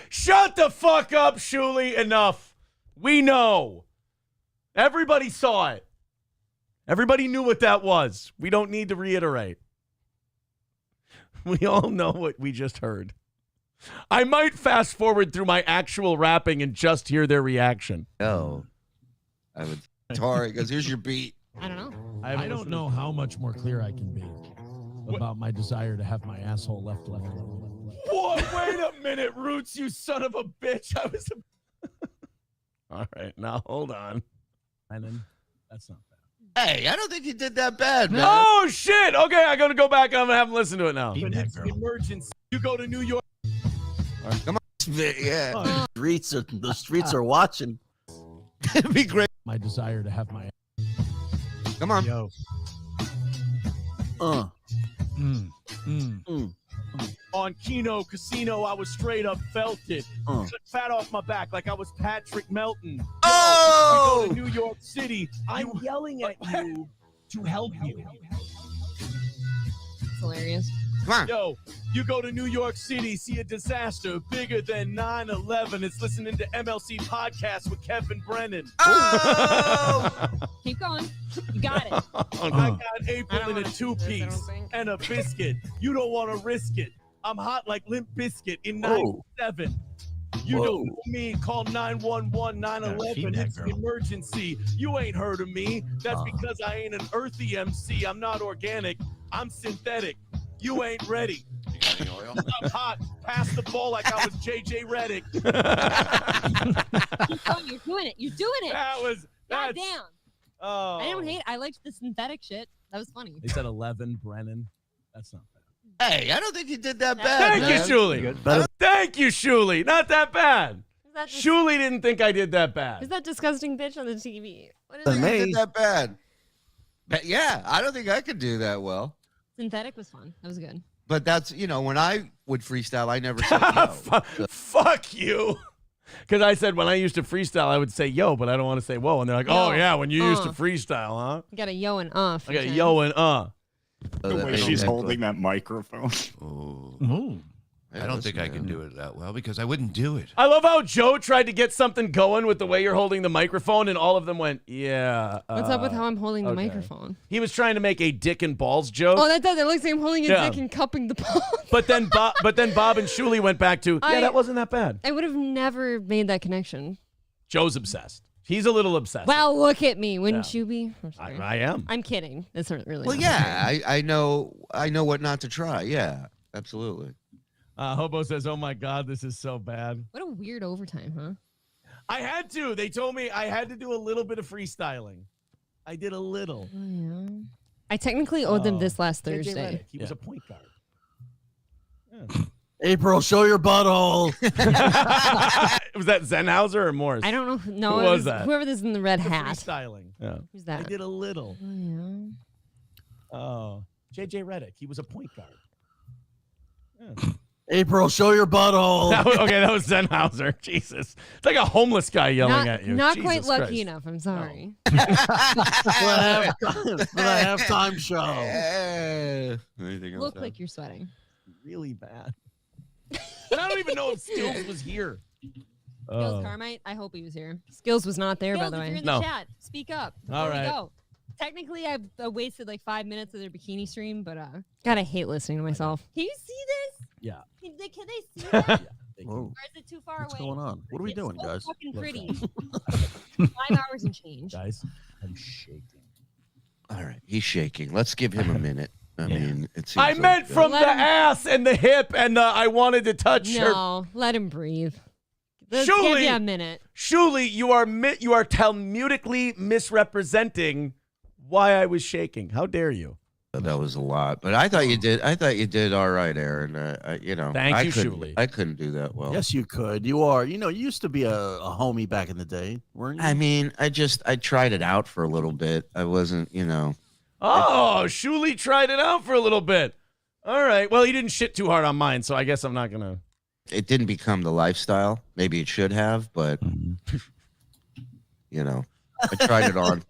Shut the fuck up, Shuli. Enough. We know. Everybody saw it. Everybody knew what that was. We don't need to reiterate. We all know what we just heard. I might fast forward through my actual rapping and just hear their reaction. Oh, I would. Tori, because here's your beat. I don't know. I don't know how much more clear I can be about my desire to have my asshole left. Boy, wait a minute, Roots, you son of a bitch. All right, now hold on. And then that's not bad. Hey, I don't think you did that bad, man. Oh, shit. Okay, I'm going to go back. I'm going to have them listen to it now. Emergency. You go to New York. Right, come on. Yeah. The streets are watching. It'd be great. My desire to have my... Come on. Yo. On Keno Casino, I was straight up felt it. Took fat off my back like I was Patrick Melton. Oh! We go to New York City. I'm yelling at you to help you. It's hilarious. Come on. Yo, you go to New York City, see a disaster bigger than 9/11. It's listening to MLC Podcast with Kevin Brennan. Oh! Keep going. You got it. I got April in a two-piece and a biscuit. You don't want to risk it. I'm hot like Limp Bizkit in 97. You don't know me. Call 911, 911. It's an emergency. You ain't heard of me. That's because I ain't an earthy MC. I'm not organic. I'm synthetic. You ain't ready. You got any oil? I'm hot. Pass the ball like I was JJ Redick. Oh, you're doing it. You're doing it. That's damn. Oh. I don't hate. I liked the synthetic shit. That was funny. They said 11, Brennan. That's not bad. Hey, I don't think you did that bad. Thank you, Shuli. Thank you, Shuli. Not that bad. Shuli didn't think I did that bad. Is that disgusting bitch on the TV? What is I did that bad. But yeah, I don't think I could do that well. Synthetic was fun. That was good. But that's, when I would freestyle, I never said no. Fuck you. Because I said when I used to freestyle, I would say yo, but I don't want to say whoa. And they're like, oh, yeah, when you used to freestyle, huh? You got a yo and I got yo and The way she's holding that microphone. Ooh. I don't think I can do it that well because I wouldn't do it. I love how Joe tried to get something going with the way you're holding the microphone, and all of them went, yeah. What's up with how I'm holding the microphone? He was trying to make a dick and balls joke. Oh, that does. It looks like I'm holding a dick and cupping the balls. But then Bob and Shuli went back to, that wasn't that bad. I would have never made that connection. Joe's obsessed. He's a little obsessed. Well, look at me. Wouldn't you be? I am. I'm kidding. It's not really. Well, yeah, I know what not to try. Yeah, absolutely. Hobo says, oh, my God, this is so bad. What a weird overtime, huh? I had to. They told me I had to do a little bit of freestyling. I did a little. Oh, yeah. I technically owed them this last Thursday. He was a point guard. Yeah. April, show your butthole. Was that Zenhauser or Morse? I don't know. No, Who was that? Whoever this in the red hat. Freestyling. Yeah. Who's that? I did a little. Oh, yeah. Oh, JJ Redick. He was a point guard. Yeah. April, show your butthole. That was Zenhauser. Jesus. It's like a homeless guy yelling at you. Not Jesus quite lucky Christ. enough. I'm sorry. For the halftime show. Anything else? Look like you're sweating. Really bad. And I don't even know if Skills was here. Skills Carmite, I hope he was here. Skills was not there, by the way. if you're in the chat, speak up. All right. Go. Technically, I wasted like 5 minutes of their bikini stream, but God, I hate listening to myself. Can you see this? Yeah. Can they see that? Whoa. Or is it too far What's away? going on? What are we doing, so guys? Fucking pretty. 5 hours and change. Guys, I'm shaking. All right, he's shaking. Let's give him a minute. I mean, it seems I meant from the ass and the hip, and I wanted to touch her. No, let him breathe. Let's give you a minute. Shuli, you are Talmudically misrepresenting why I was shaking. How dare you? That was a lot, but I thought you did. All right, Aaron. Thank you, Shuli. I couldn't do that well. Yes, you could. You are. You used to be a homie back in the day, weren't you? I mean, I tried it out for a little bit. I wasn't, Oh, Shuli tried it out for a little bit. All right. Well, he didn't shit too hard on mine, so I guess I'm not gonna. It didn't become the lifestyle. Maybe it should have, but I tried it on.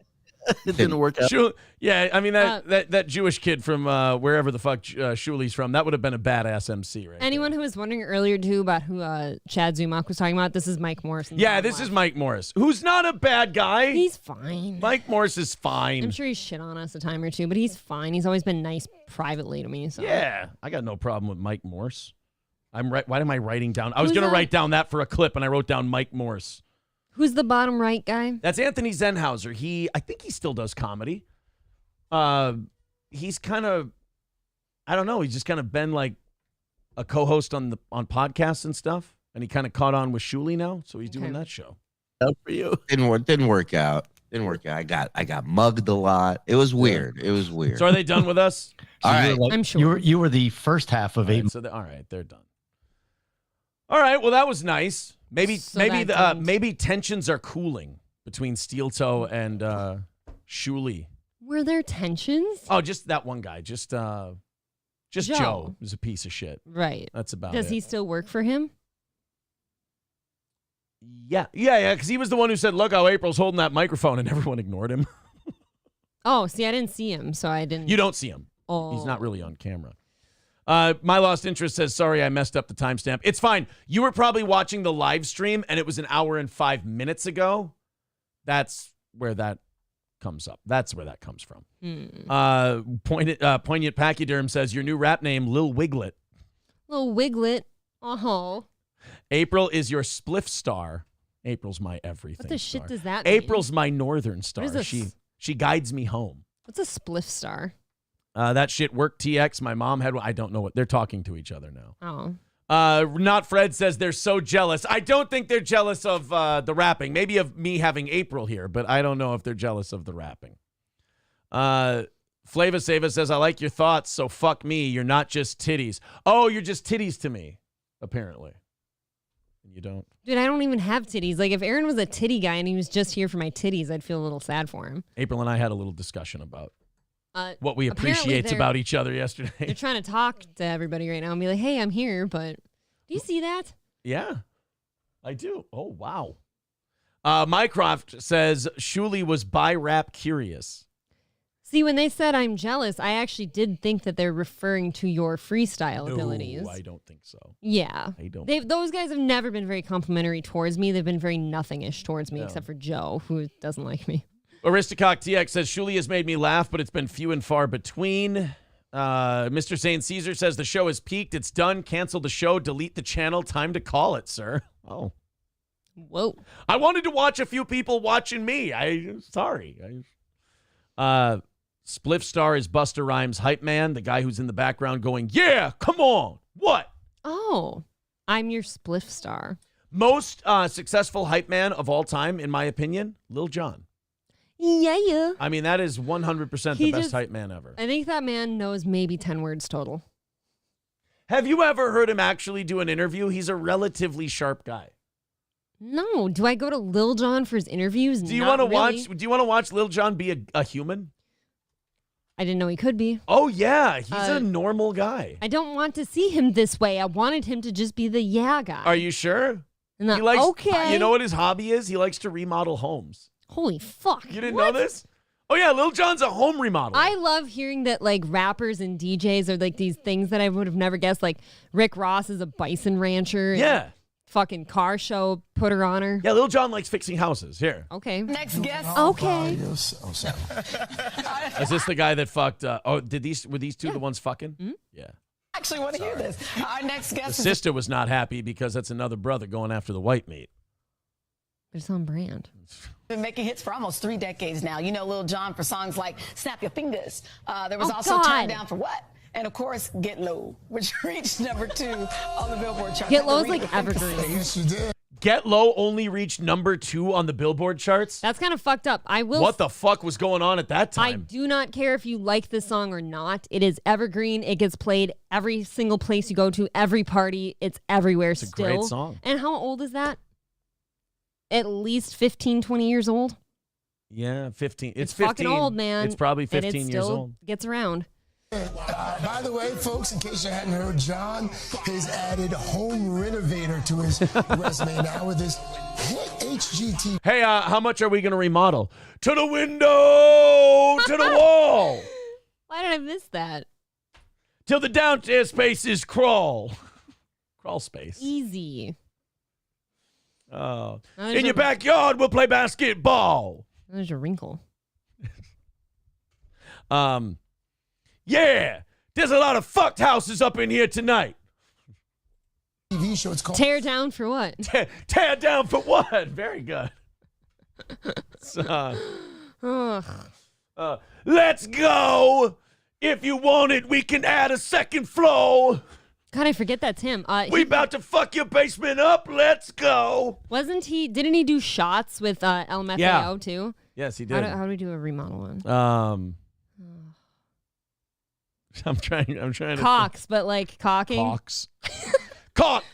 It didn't work out. Yeah, I mean that Jewish kid from wherever the fuck Shuli's from, that would have been a badass MC, right? Anyone who was wondering earlier too about who Chad Zumach was talking about, this is Mike Morris. Yeah, this is Mike Morris, who's not a bad guy. He's fine. Mike Morris is fine. I'm sure he's shit on us a time or two, but he's fine. He's always been nice privately to me. So yeah, I got no problem with Mike Morris. Why am I writing down? I was going to write down that for a clip, and I wrote down Mike Morris. Who's the bottom right guy? That's Anthony Zenhauser. I think he still does comedy. He's kind of, I don't know. He's just kind of been like a co-host on podcasts and stuff, and he kind of caught on with Shuli now, so he's doing that show. Up for you. Didn't work out. I got mugged a lot. It was weird. It was weird. So are they done with us? All right. I'm sure you were the first half of 8. So all right, they're done. All right. Well, that was nice. Maybe tensions are cooling between Steel Toe and Shuli. Were there tensions? Oh, just that one guy. Just Joe is a piece of shit. Right. That's about Does it. he still work for him? Yeah. Because he was the one who said, "Look how April's holding that microphone," and everyone ignored him. Oh, see, I didn't see him, so I didn't. You don't see him. Oh. He's not really on camera. My Lost Interest says, sorry, I messed up the timestamp. It's fine. You were probably watching the live stream, and it was an hour and 5 minutes ago. That's where that comes up. That's where that comes from. Poignant Pachyderm says, your new rap name, Lil Wiglet. Lil Wiglet. Oh. April is your spliff star. April's my everything What the shit star. does that mean? April's my northern star. What is this? She guides me home. What's a spliff star? That shit worked TX. My mom had one. I don't know what. They're talking to each other now. Oh. Not Fred says they're so jealous. I don't think they're jealous of the rapping. Maybe of me having April here, but I don't know if they're jealous of the rapping. Flava Sava says, I like your thoughts, so fuck me. You're not just titties. Oh, you're just titties to me, apparently. And you don't. Dude, I don't even have titties. Like, if Aaron was a titty guy and he was just here for my titties, I'd feel a little sad for him. April and I had a little discussion about what we appreciate about each other yesterday. They're trying to talk to everybody right now and be like, hey, I'm here, but do you see that? Yeah. I do. Oh, wow. Mycroft says Shuli was bi-rap curious. See, when they said I'm jealous, I actually did think that they're referring to your freestyle abilities. No, I don't think so. Yeah. I don't. Those guys have never been very complimentary towards me. They've been very nothing-ish towards me, No. except for Joe, who doesn't like me. Aristocock TX says Shuli has made me laugh, but it's been few and far between. Mr. St. Caesar says the show is peaked. It's done. Cancel the show. Delete the channel. Time to call it, sir. Oh. Whoa. I wanted to watch a few people watching me. Sorry. Spliff Star is Busta Rhymes' hype man, the guy who's in the background going, yeah, come on. What? Oh, I'm your Spliff Star. Most successful hype man of all time, in my opinion, Lil Jon. Yeah. I mean, that is 100% the best hype man ever. I think that man knows maybe 10 words total. Have you ever heard him actually do an interview? He's a relatively sharp guy. No. Do I go to Lil Jon for his interviews? Do you want to watch? Do you want to watch Lil Jon be a human? I didn't know he could be. Oh yeah, he's a normal guy. I don't want to see him this way. I wanted him to just be the guy. Are you sure? No, He likes, okay. You know what his hobby is? He likes to remodel homes. Holy fuck. You didn't know this? Oh yeah, Lil Jon's a home remodeler. I love hearing that like rappers and DJs are like these things that I would have never guessed. Like Rick Ross is a bison rancher. Yeah. Fucking car show putter on her. Yeah, Lil Jon likes fixing houses. Here. Okay. Next guest. Okay. Is this the guy that fucked? Were these two the ones fucking? Mm-hmm. Yeah. Actually want to hear this. Our next The guest is sister was not happy because that's another brother going after the white meat. It's on brand. been making hits for almost 3 decades now. You know Lil Jon for songs like Snap Your Fingers. There was also God. Turn Down for What? And of course, Get Low, which reached #2 on the Billboard chart. Get Low is like evergreen. Yes, you did. Get Low only reached #2 on the Billboard charts. That's kind of fucked up. I will. What the fuck was going on at that I time? do not care if you like the song or not. It is evergreen. It gets played every single place you go to, every party. It's everywhere It's a still. great song. And how old is that? At least 15, 20 years old? Yeah, 15. It's fucking 15. old, man. It's probably And 15 it years still old. Gets around. By the way, folks, in case you hadn't heard, John has added home renovator to his resume now with his hit HGTV. Hey, how much are we going to remodel? To the window, to the wall. Why did I miss that? Till the downstairs spaces crawl. Crawl space. Easy. Oh. There's In your a- backyard, we'll play basketball. There's a wrinkle. Yeah, there's a lot of fucked houses up in here tonight. TV show. It's called Tear down for what? Tear down for what? Very good. Ugh. Let's go. If you want it, we can add a second floor. God, I forget that's him. We about to fuck your basement up. Let's go. Didn't he do shots with LMFAO Yeah. too? Yes, he did. How do we do a remodel one? I'm trying to Cocks, but like cocking. Cocks. Cock.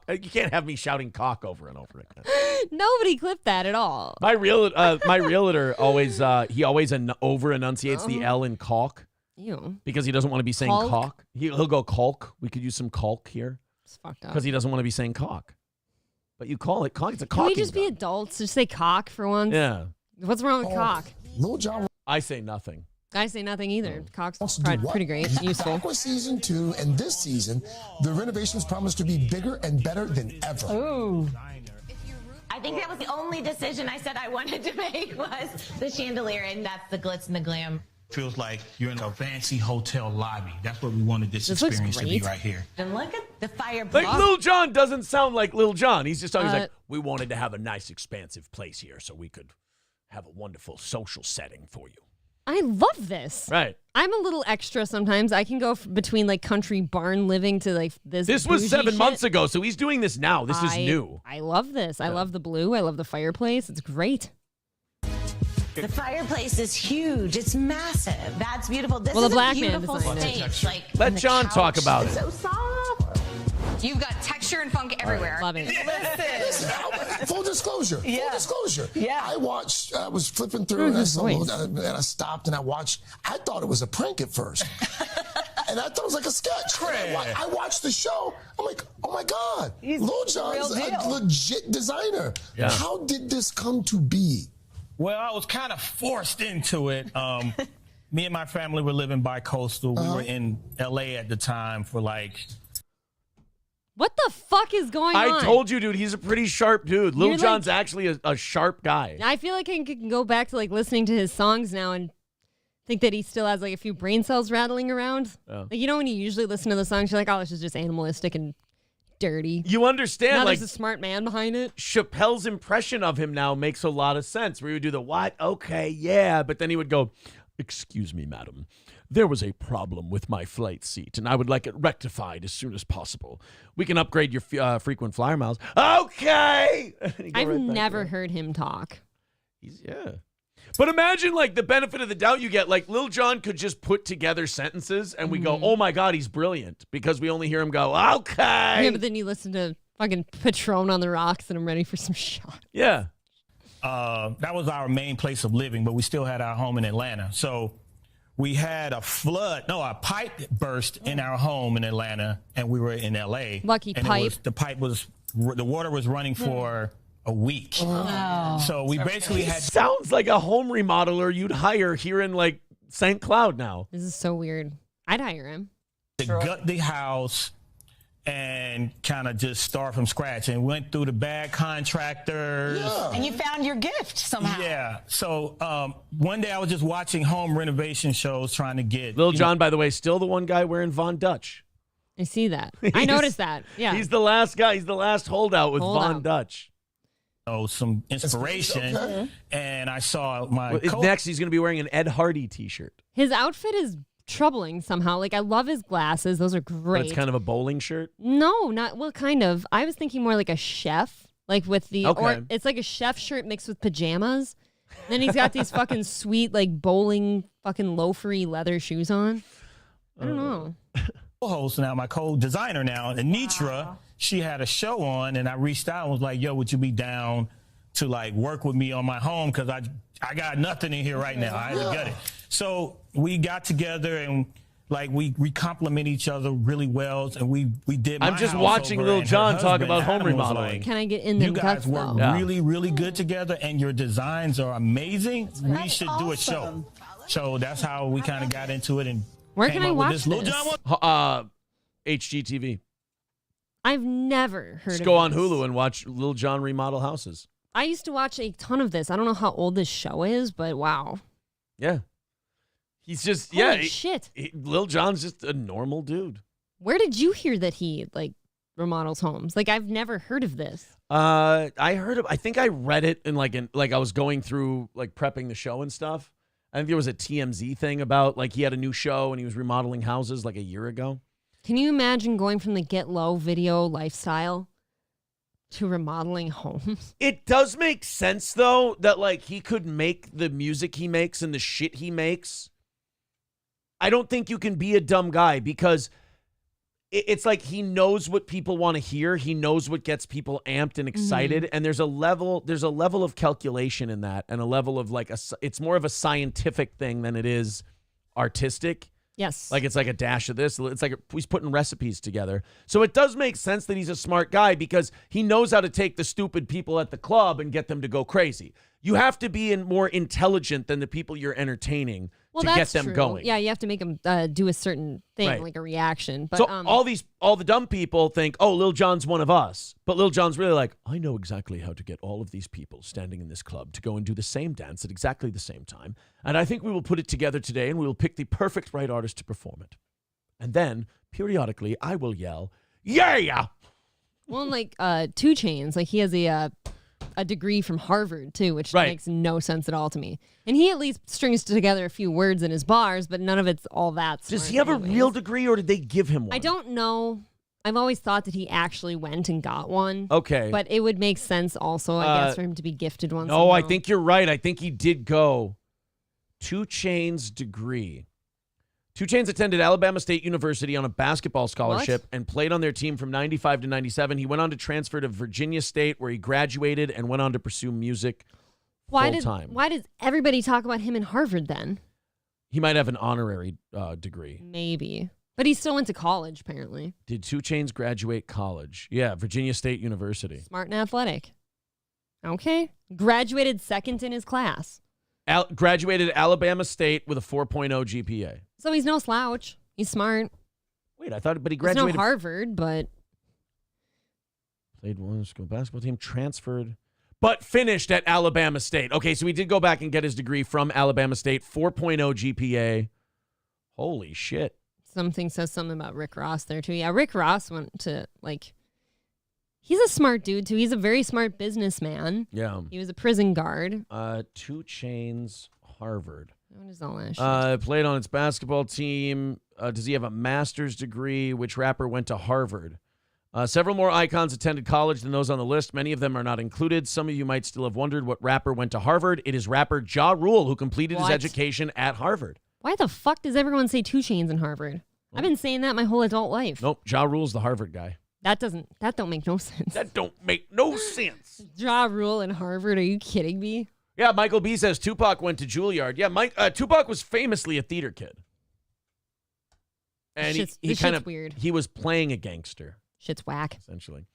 You can't have me shouting cock over and over again. Nobody clipped that at all. My realtor always over enunciates the L in caulk. Ew. Because he doesn't want to be saying Caulk? caulk. He'll go caulk. We could use some caulk here. It's fucked up. Because he doesn't want to be saying cock. But you call it cock. It's a Can we caulking just be adults? Just say cock for once. Yeah. What's wrong with cock? Lil Jon I say nothing. I say nothing either. Cock's wants to do what? pretty great. Useful. Back with season 2, and this season, the renovations promise to be bigger and better than ever. Ooh. I think that was the only decision I said I wanted to make was the chandelier, and that's the glitz and the glam. Feels like you're in a fancy hotel lobby. That's what we wanted this This looks experience to be great. right here. And look at the Like fireplace. Lil Jon doesn't sound like Lil Jon. He's just talking. He's like, we wanted to have a nice, expansive place here so we could have a wonderful social setting for you. I love this. Right. I'm a little extra sometimes. I can go between like country barn living to like this. This was bougie 7 shit. months ago, so he's doing this now. This is new. I love this. I love the blue. I love the fireplace. It's great. The fireplace is huge. It's massive. That's beautiful. This Well, is the black a man beautiful designed it. space. Like Let and the John talk couch about is it. So soft. You've got texture and funk everywhere. Love it. Listen, full disclosure. Yeah. Full disclosure. Yeah. I watched, I was flipping through and I saw, voice. and I stopped and I watched. I thought it was a prank at first. And I thought it was like a sketch. I watched the show. I'm like, oh oh my God, Lil Jon's real a deal. legit designer. Yeah. How did this come to be? Well, I was kind of forced into it. Me and my family were living bi-coastal. We were in L.A. at the time for like... What the fuck is going on? I told you, dude, he's a pretty sharp dude. Lil You're Jon's like- actually a sharp guy. I feel like I can go back to like listening to his songs now and think that he still has like a few brain cells rattling around. Oh. Like, you know when you usually listen to the songs, you're like, oh, this is just animalistic and dirty. You understand, Now like, there's a smart man behind it. Chappelle's impression of him now makes a lot of sense, where he would do the what? Okay, yeah. But then he would go, excuse me, madam. There was a problem with my flight seat, and I would like it rectified as soon as possible. We can upgrade your frequent flyer miles. Okay! I've never heard him talk. Yeah. But imagine, like, the benefit of the doubt you get. Like, Lil Jon could just put together sentences, and we go, oh, my God, he's brilliant, because we only hear him go, okay. Yeah, but then you listen to fucking Patron on the Rocks, and I'm ready for some shot. Yeah. That was our main place of living, but we still had our home in Atlanta. So we had a pipe burst in our home in Atlanta, and we were in L.A. Lucky and pipe. The water was running for a week. Oh. So we basically had... Sounds like a home remodeler you'd hire here in, like, St. Cloud now. This is so weird. I'd hire him. To gut the house and kind of just start from scratch, and went through the bad contractors. And you found your gift somehow. Yeah. So one day I was just watching home renovation shows trying to get... Lil Jon, by the way, still the one guy wearing Von Dutch. I see that. I noticed that. Yeah. He's the last guy. He's the last holdout with Von Dutch. Some inspiration, and I saw my Next, he's going to be wearing an Ed Hardy t-shirt. His outfit is troubling somehow. Like, I love his glasses. Those are great. But it's kind of a bowling shirt? No, not, well, kind of. I was thinking more like a chef, like with the, Okay. or it's like a chef shirt mixed with pajamas. Then he's got these fucking sweet, like, bowling fucking loafery leather shoes on. I don't know. co-host now, my co-designer now, Anitra, she had a show on, and I reached out and was like, yo, would you be down to, like, work with me on my home? Because I got nothing in here right now. I had to gut it. So we got together, and, like, we compliment each other really well, and we did my I'm just house watching over, Lil and Jon her talk husband, about home Adam, was remodeling. like, Can I get in them you guys guts, work though? really, really good together, and your designs are amazing. We should do a show. So that's how we kind of got into it. And Where came can I up with watch this? Lil this? Jon one? HGTV. I've never heard Just of go on this. Hulu and watch Lil Jon remodel houses. I used to watch a ton of this. I don't know how old this show is, but wow. Yeah. He's just, Holy shit. Lil Jon's just a normal dude. Where did you hear that he, like, remodels homes? Like, I've never heard of this. I think I read it in I was going through, like, prepping the show and stuff. I think there was a TMZ thing about, like, he had a new show and he was remodeling houses like a year ago. Can you imagine going from the get low video lifestyle to remodeling homes? It does make sense, though, that, like, he could make the music he makes and the shit he makes. I don't think you can be a dumb guy because it's like he knows what people want to hear. He knows what gets people amped and excited. And there's a level of calculation in that, and a level of, like, it's more of a scientific thing than it is artistic. Yes. Like, it's like a dash of this. It's like he's putting recipes together. So it does make sense that he's a smart guy because he knows how to take the stupid people at the club and get them to go crazy. You have to be more intelligent than the people you're entertaining to get them true. going. Yeah, you have to make them do a certain thing, Right. like a reaction. But So all the dumb people think, oh, Lil Jon's one of us. But Lil Jon's really like, I know exactly how to get all of these people standing in this club to go and do the same dance at exactly the same time. And I think we will put it together today, and we will pick the perfect right artist to perform it. And then, periodically, I will yell, yeah! well, like 2 Chainz, like he has a degree from Harvard too, which makes no sense at all to me. And he at least strings together a few words in his bars, but none of it's all that smart. Does he have a real degree, or did they give him one? I don't know. I've always thought that he actually went and got one. Okay. But it would make sense also, I guess, for him to be gifted one. No, I somehow. think you're right. I think he did go 2 Chainz degree. 2 Chainz attended Alabama State University on a basketball scholarship and played on their team from 95 to 97. He went on to transfer to Virginia State, where he graduated and went on to pursue music full time. Why does everybody talk about him in Harvard then? He might have an honorary degree. Maybe. But he still went to college, apparently. Did 2 Chainz graduate college? Yeah, Virginia State University. Smart and athletic. Okay. Graduated second in his class. Graduated Alabama State with a 4.0 GPA. So he's no slouch. He's smart. Wait, I thought, but he He's graduated. no Harvard, but Played one school basketball team, transferred, but finished at Alabama State. Okay, so he did go back and get his degree from Alabama State, 4.0 GPA. Holy shit. something says something about Rick Ross there, too. Yeah, Rick Ross went to, he's a smart dude, too. He's a very smart businessman. Yeah. He was a prison guard. 2 Chainz, Harvard. What is all that shit? Played on its basketball team. Does he have a master's degree? Which rapper went to Harvard? Several more icons attended college than those on the list. Many of them are not included. Some of you might still have wondered what rapper went to Harvard. It is rapper Ja Rule, who completed his education at Harvard. Why the fuck does everyone say 2 Chainz in Harvard? I've been saying that my whole adult life. Nope, Ja Rule's the Harvard guy. That don't make no sense. That don't make no sense. Ja Rule in Harvard? Are you kidding me? Yeah, Michael B says Tupac went to Juilliard. Yeah, Tupac was famously a theater kid. And he kind of weird. He was playing a gangster. Shit's whack. Essentially.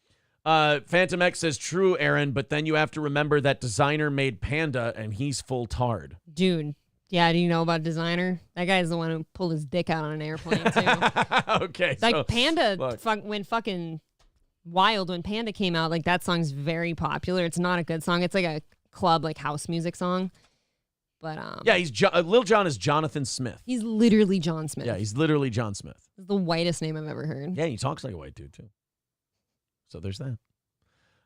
Phantom X says, true, Aaron, but then you have to remember that Designer made Panda, and he's full tard. Dude, yeah, do you know about Designer? That guy's the one who pulled his dick out on an airplane, too. Okay. Like, so, Panda went fucking wild when Panda came out. Like, that song's very popular. It's not a good song. It's like a club, house music song. But, yeah, Lil Jon is Jonathan Smith. He's literally John Smith. Yeah, he's literally John Smith. It's the whitest name I've ever heard. Yeah, he talks like a white dude, too. So there's that.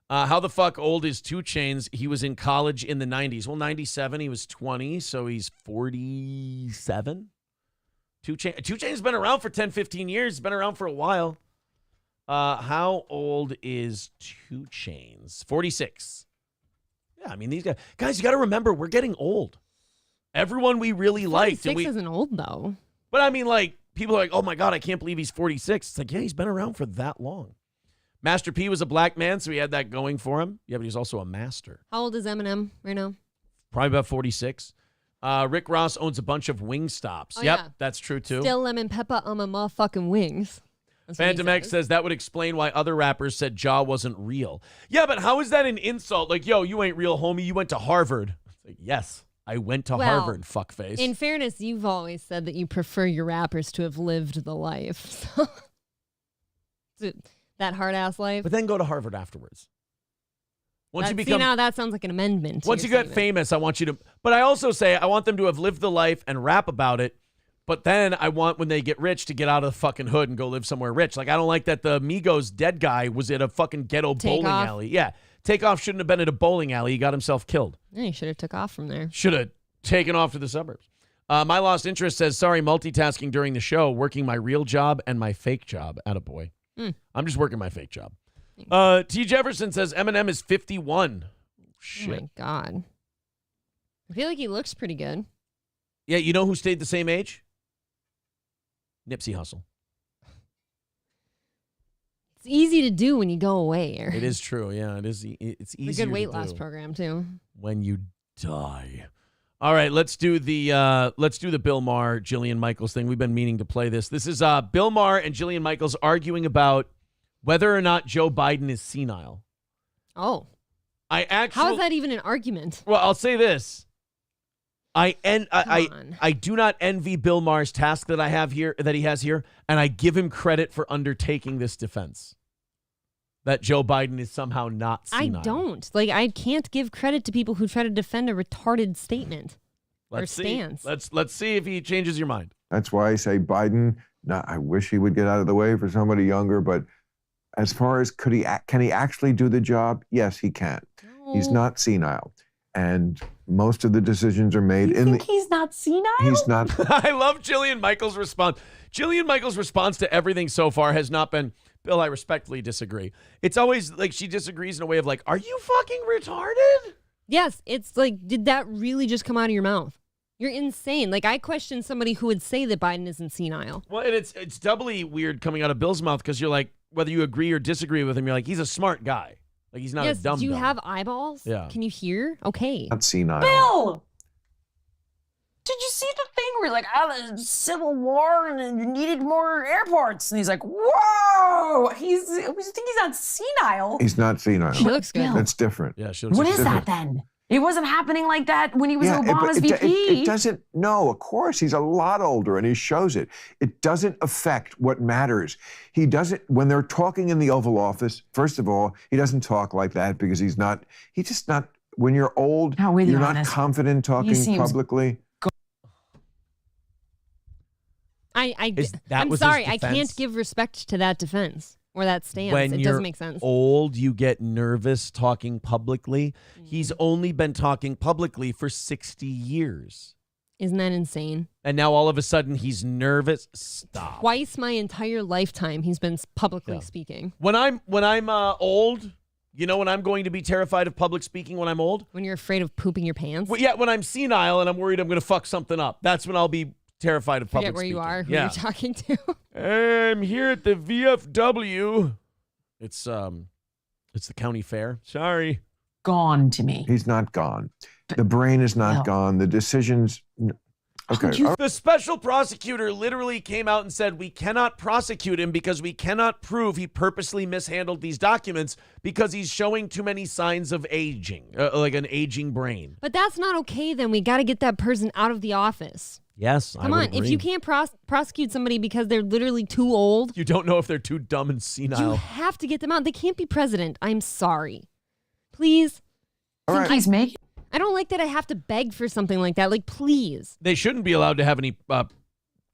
How the fuck old is 2 Chainz? He was in college in the 90s. Well, 97, he was 20, so he's 47. 2 Chainz been around for 10, 15 years. He's been around for a while. How old is 2 Chainz? 46. Yeah, I mean, these guys, you got to remember, we're getting old. Everyone we really liked. 46 isn't old, though. But I mean, people are like, oh my God, I can't believe he's 46. It's like, yeah, he's been around for that long. Master P was a black man, so he had that going for him. Yeah, but he's also a master. How old is Eminem right now? Probably about 46. Rick Ross owns a bunch of Wingstops. Oh, yep, yeah. that's true, too. Still lemon pepper on my motherfucking wings. Phantom X says that would explain why other rappers said Ja wasn't real. Yeah, but how is that an insult? Like, yo, you ain't real, homie. You went to Harvard. It's like, yes, I went to Harvard, fuckface. In fairness, you've always said that you prefer your rappers to have lived the life. So, that hard-ass life. But then go to Harvard afterwards. Once you become, see, now that sounds like an amendment. Once you get famous, I want you to... But I also say I want them to have lived the life and rap about it. But then I want, when they get rich, to get out of the fucking hood and go live somewhere rich. Like, I don't like that the Migos dead guy was at a fucking ghetto bowling alley. Yeah. Takeoff shouldn't have been at a bowling alley. He got himself killed. Yeah, he should have took off from there. Should have taken off to the suburbs. My Lost Interest says, sorry, multitasking during the show, working my real job and my fake job. Attaboy. I'm just working my fake job. T. Jefferson says Eminem is 51. Shit. Oh, my God. I feel like he looks pretty good. Yeah, you know who stayed the same age? Nipsey Hussle. It's easy to do when you go away, Aaron. It is true. Yeah, it is. It's easier. It's a good weight to loss do program, too. When you die. All right, let's do the Bill Maher, Jillian Michaels thing. We've been meaning to play this. This is Bill Maher and Jillian Michaels arguing about whether or not Joe Biden is senile. Oh. How is that even an argument? Well, I'll say this. I do not envy Bill Maher's task that he has here, and I give him credit for undertaking this defense. That Joe Biden is somehow not senile. I don't. I can't give credit to people who try to defend a retarded statement or stance. Let's see if he changes your mind. That's why I say Biden. I wish he would get out of the way for somebody younger, but as far as can he actually do the job? Yes, he can. No. He's not senile. And most of the decisions are made he's not senile? He's not. I love Jillian Michaels' response. Jillian Michaels' response to everything so far has not been, Bill, I respectfully disagree. It's always like she disagrees in a way of are you fucking retarded? Yes, it's did that really just come out of your mouth? You're insane. I question somebody who would say that Biden isn't senile. Well, and it's doubly weird coming out of Bill's mouth because you're whether you agree or disagree with him, you're he's a smart guy. He's not a dumb. Do you have eyeballs? Yeah. Can you hear? Okay. Not senile. Bill! Did you see the thing where like, the Civil War and you needed more airports? And he's like, whoa, we think he's not senile. He's not senile. She looks good. That's different. Yeah, she looks What is different. that then? It wasn't happening like that when he was Yeah, Obama's it VP. doesn't, no, of course, he's a lot older and he shows it. It doesn't affect what matters. He doesn't, when they're talking in the Oval Office, first of all, he doesn't talk like that because he's just not, when you're old, you're not confident talking publicly. I'm sorry, I can't give respect to that defense or that stance. When It doesn't make sense. Old, you get nervous talking publicly. He's only been talking publicly for 60 years. Isn't that insane? And now all of a sudden he's nervous. Stop. Twice my entire lifetime he's been publicly speaking. When I'm old, you know when I'm going to be terrified of public speaking when I'm old? When you're afraid of pooping your pants? Well, yeah, when I'm senile and I'm worried I'm going to fuck something up. That's when I'll be terrified of public Forget where speaking. you are, who you're talking to. I'm here at the VFW. It's the county fair. Sorry. Gone to me. He's not gone. The brain is not gone. The decisions. Okay. The special prosecutor literally came out and said, we cannot prosecute him because we cannot prove he purposely mishandled these documents because he's showing too many signs of aging, like an aging brain. But that's not okay then. We got to get that person out of the office. Yes, Come on, if you can't prosecute somebody because they're literally too old. You don't know if they're too dumb and senile. You have to get them out. They can't be president. I'm sorry. Please. All right. He's making. I don't like that I have to beg for something like that. Like, please. They shouldn't be allowed to have any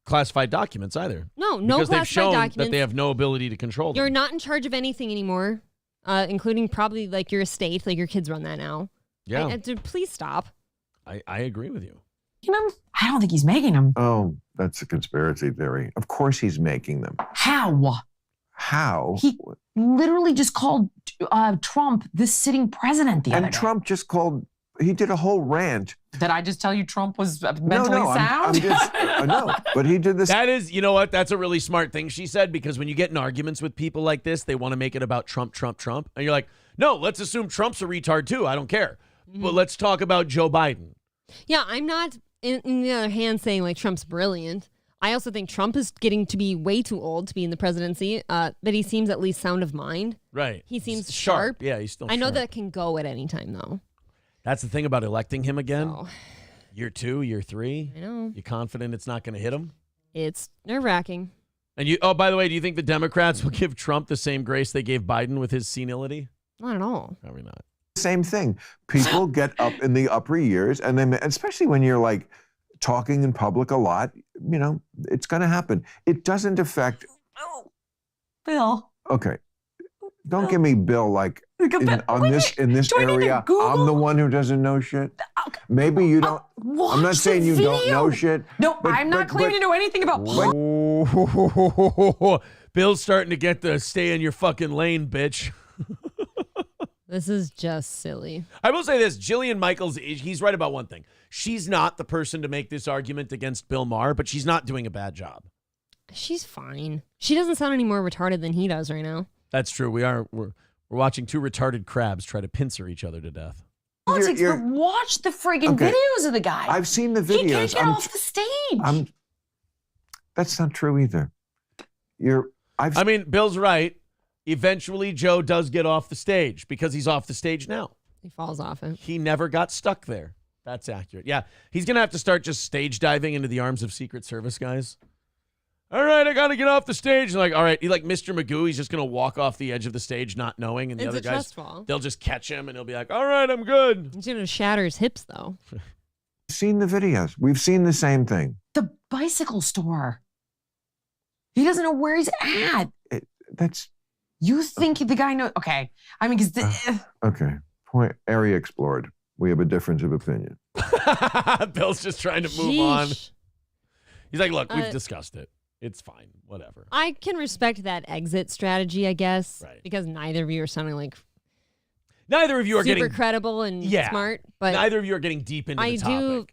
classified documents either. No because they've classified shown documents. that they have no ability to control them. You're not in charge of anything anymore, including probably like your estate. Like your kids run that now. Yeah. Please stop. I agree with you. I don't think he's making them. Oh, that's a conspiracy theory. Of course he's making them. How? How? He literally just called Trump the sitting president the other day. And Trump just called, he did a whole rant. Did I just tell you Trump was mentally sound? I'm just, no, but he did this. That is, you know what? That's a really smart thing she said, because when you get in arguments with people like this, they want to make it about Trump. And you're like, no, let's assume Trump's a retard too. I don't care. But let's talk about Joe Biden. Yeah, I'm not, in the other hand, saying like Trump's brilliant. I also think Trump is getting to be way too old to be in the presidency, but he seems at least sound of mind. Right. He seems sharp. Yeah, he's still I know sharp. that can go at any time, though. That's the thing about electing him again. Year 2, year 3. I know. You confident it's not going to hit him? It's nerve-wracking. And you. Oh, by the way, do you think the Democrats will give Trump the same grace they gave Biden with his senility? Not at all. Probably not. Same thing. People get up in the upper years, and then, especially when you're like talking in public a lot, you know, it's going to happen. It doesn't affect. Bill. Okay. Don't give me Bill like in this area. I'm the one who doesn't know shit. Maybe you don't. I'm not saying you don't know shit. No, I'm not claiming to know anything about. Bill's starting to get the stay in your fucking lane, bitch. This is just silly. I will say this, Jillian Michaels, he's right about one thing. She's not the person to make this argument against Bill Maher, but she's not doing a bad job. She's fine. She doesn't sound any more retarded than he does right now. That's true. We're watching two retarded crabs try to pincer each other to death. Politics, but watch the friggin' videos of the guy. I've seen the videos. He can't get off the stage. That's not true either. I mean, Bill's right. Eventually, Joe does get off the stage because he's off the stage now. He falls off it. He never got stuck there. That's accurate. Yeah, he's going to have to start just stage diving into the arms of Secret Service guys. All right, I got to get off the stage. And like, all right, he like Mr. Magoo. He's just going to walk off the edge of the stage not knowing. And the other guys, they'll just catch him and he'll be like, all right, I'm good. He's going to shatter his hips, though. We've seen the videos. We've seen the same thing. The bicycle store. He doesn't know where he's at. You think the guy knows? Okay. I mean, because okay. Point area explored. We have a difference of opinion. Bill's just trying to move on. He's like, look, we've discussed it. It's fine. Whatever. I can respect that exit strategy, I guess, right? Because neither of you are sounding like neither of you are super getting credible and smart. But neither of you are getting deep into the topic. I do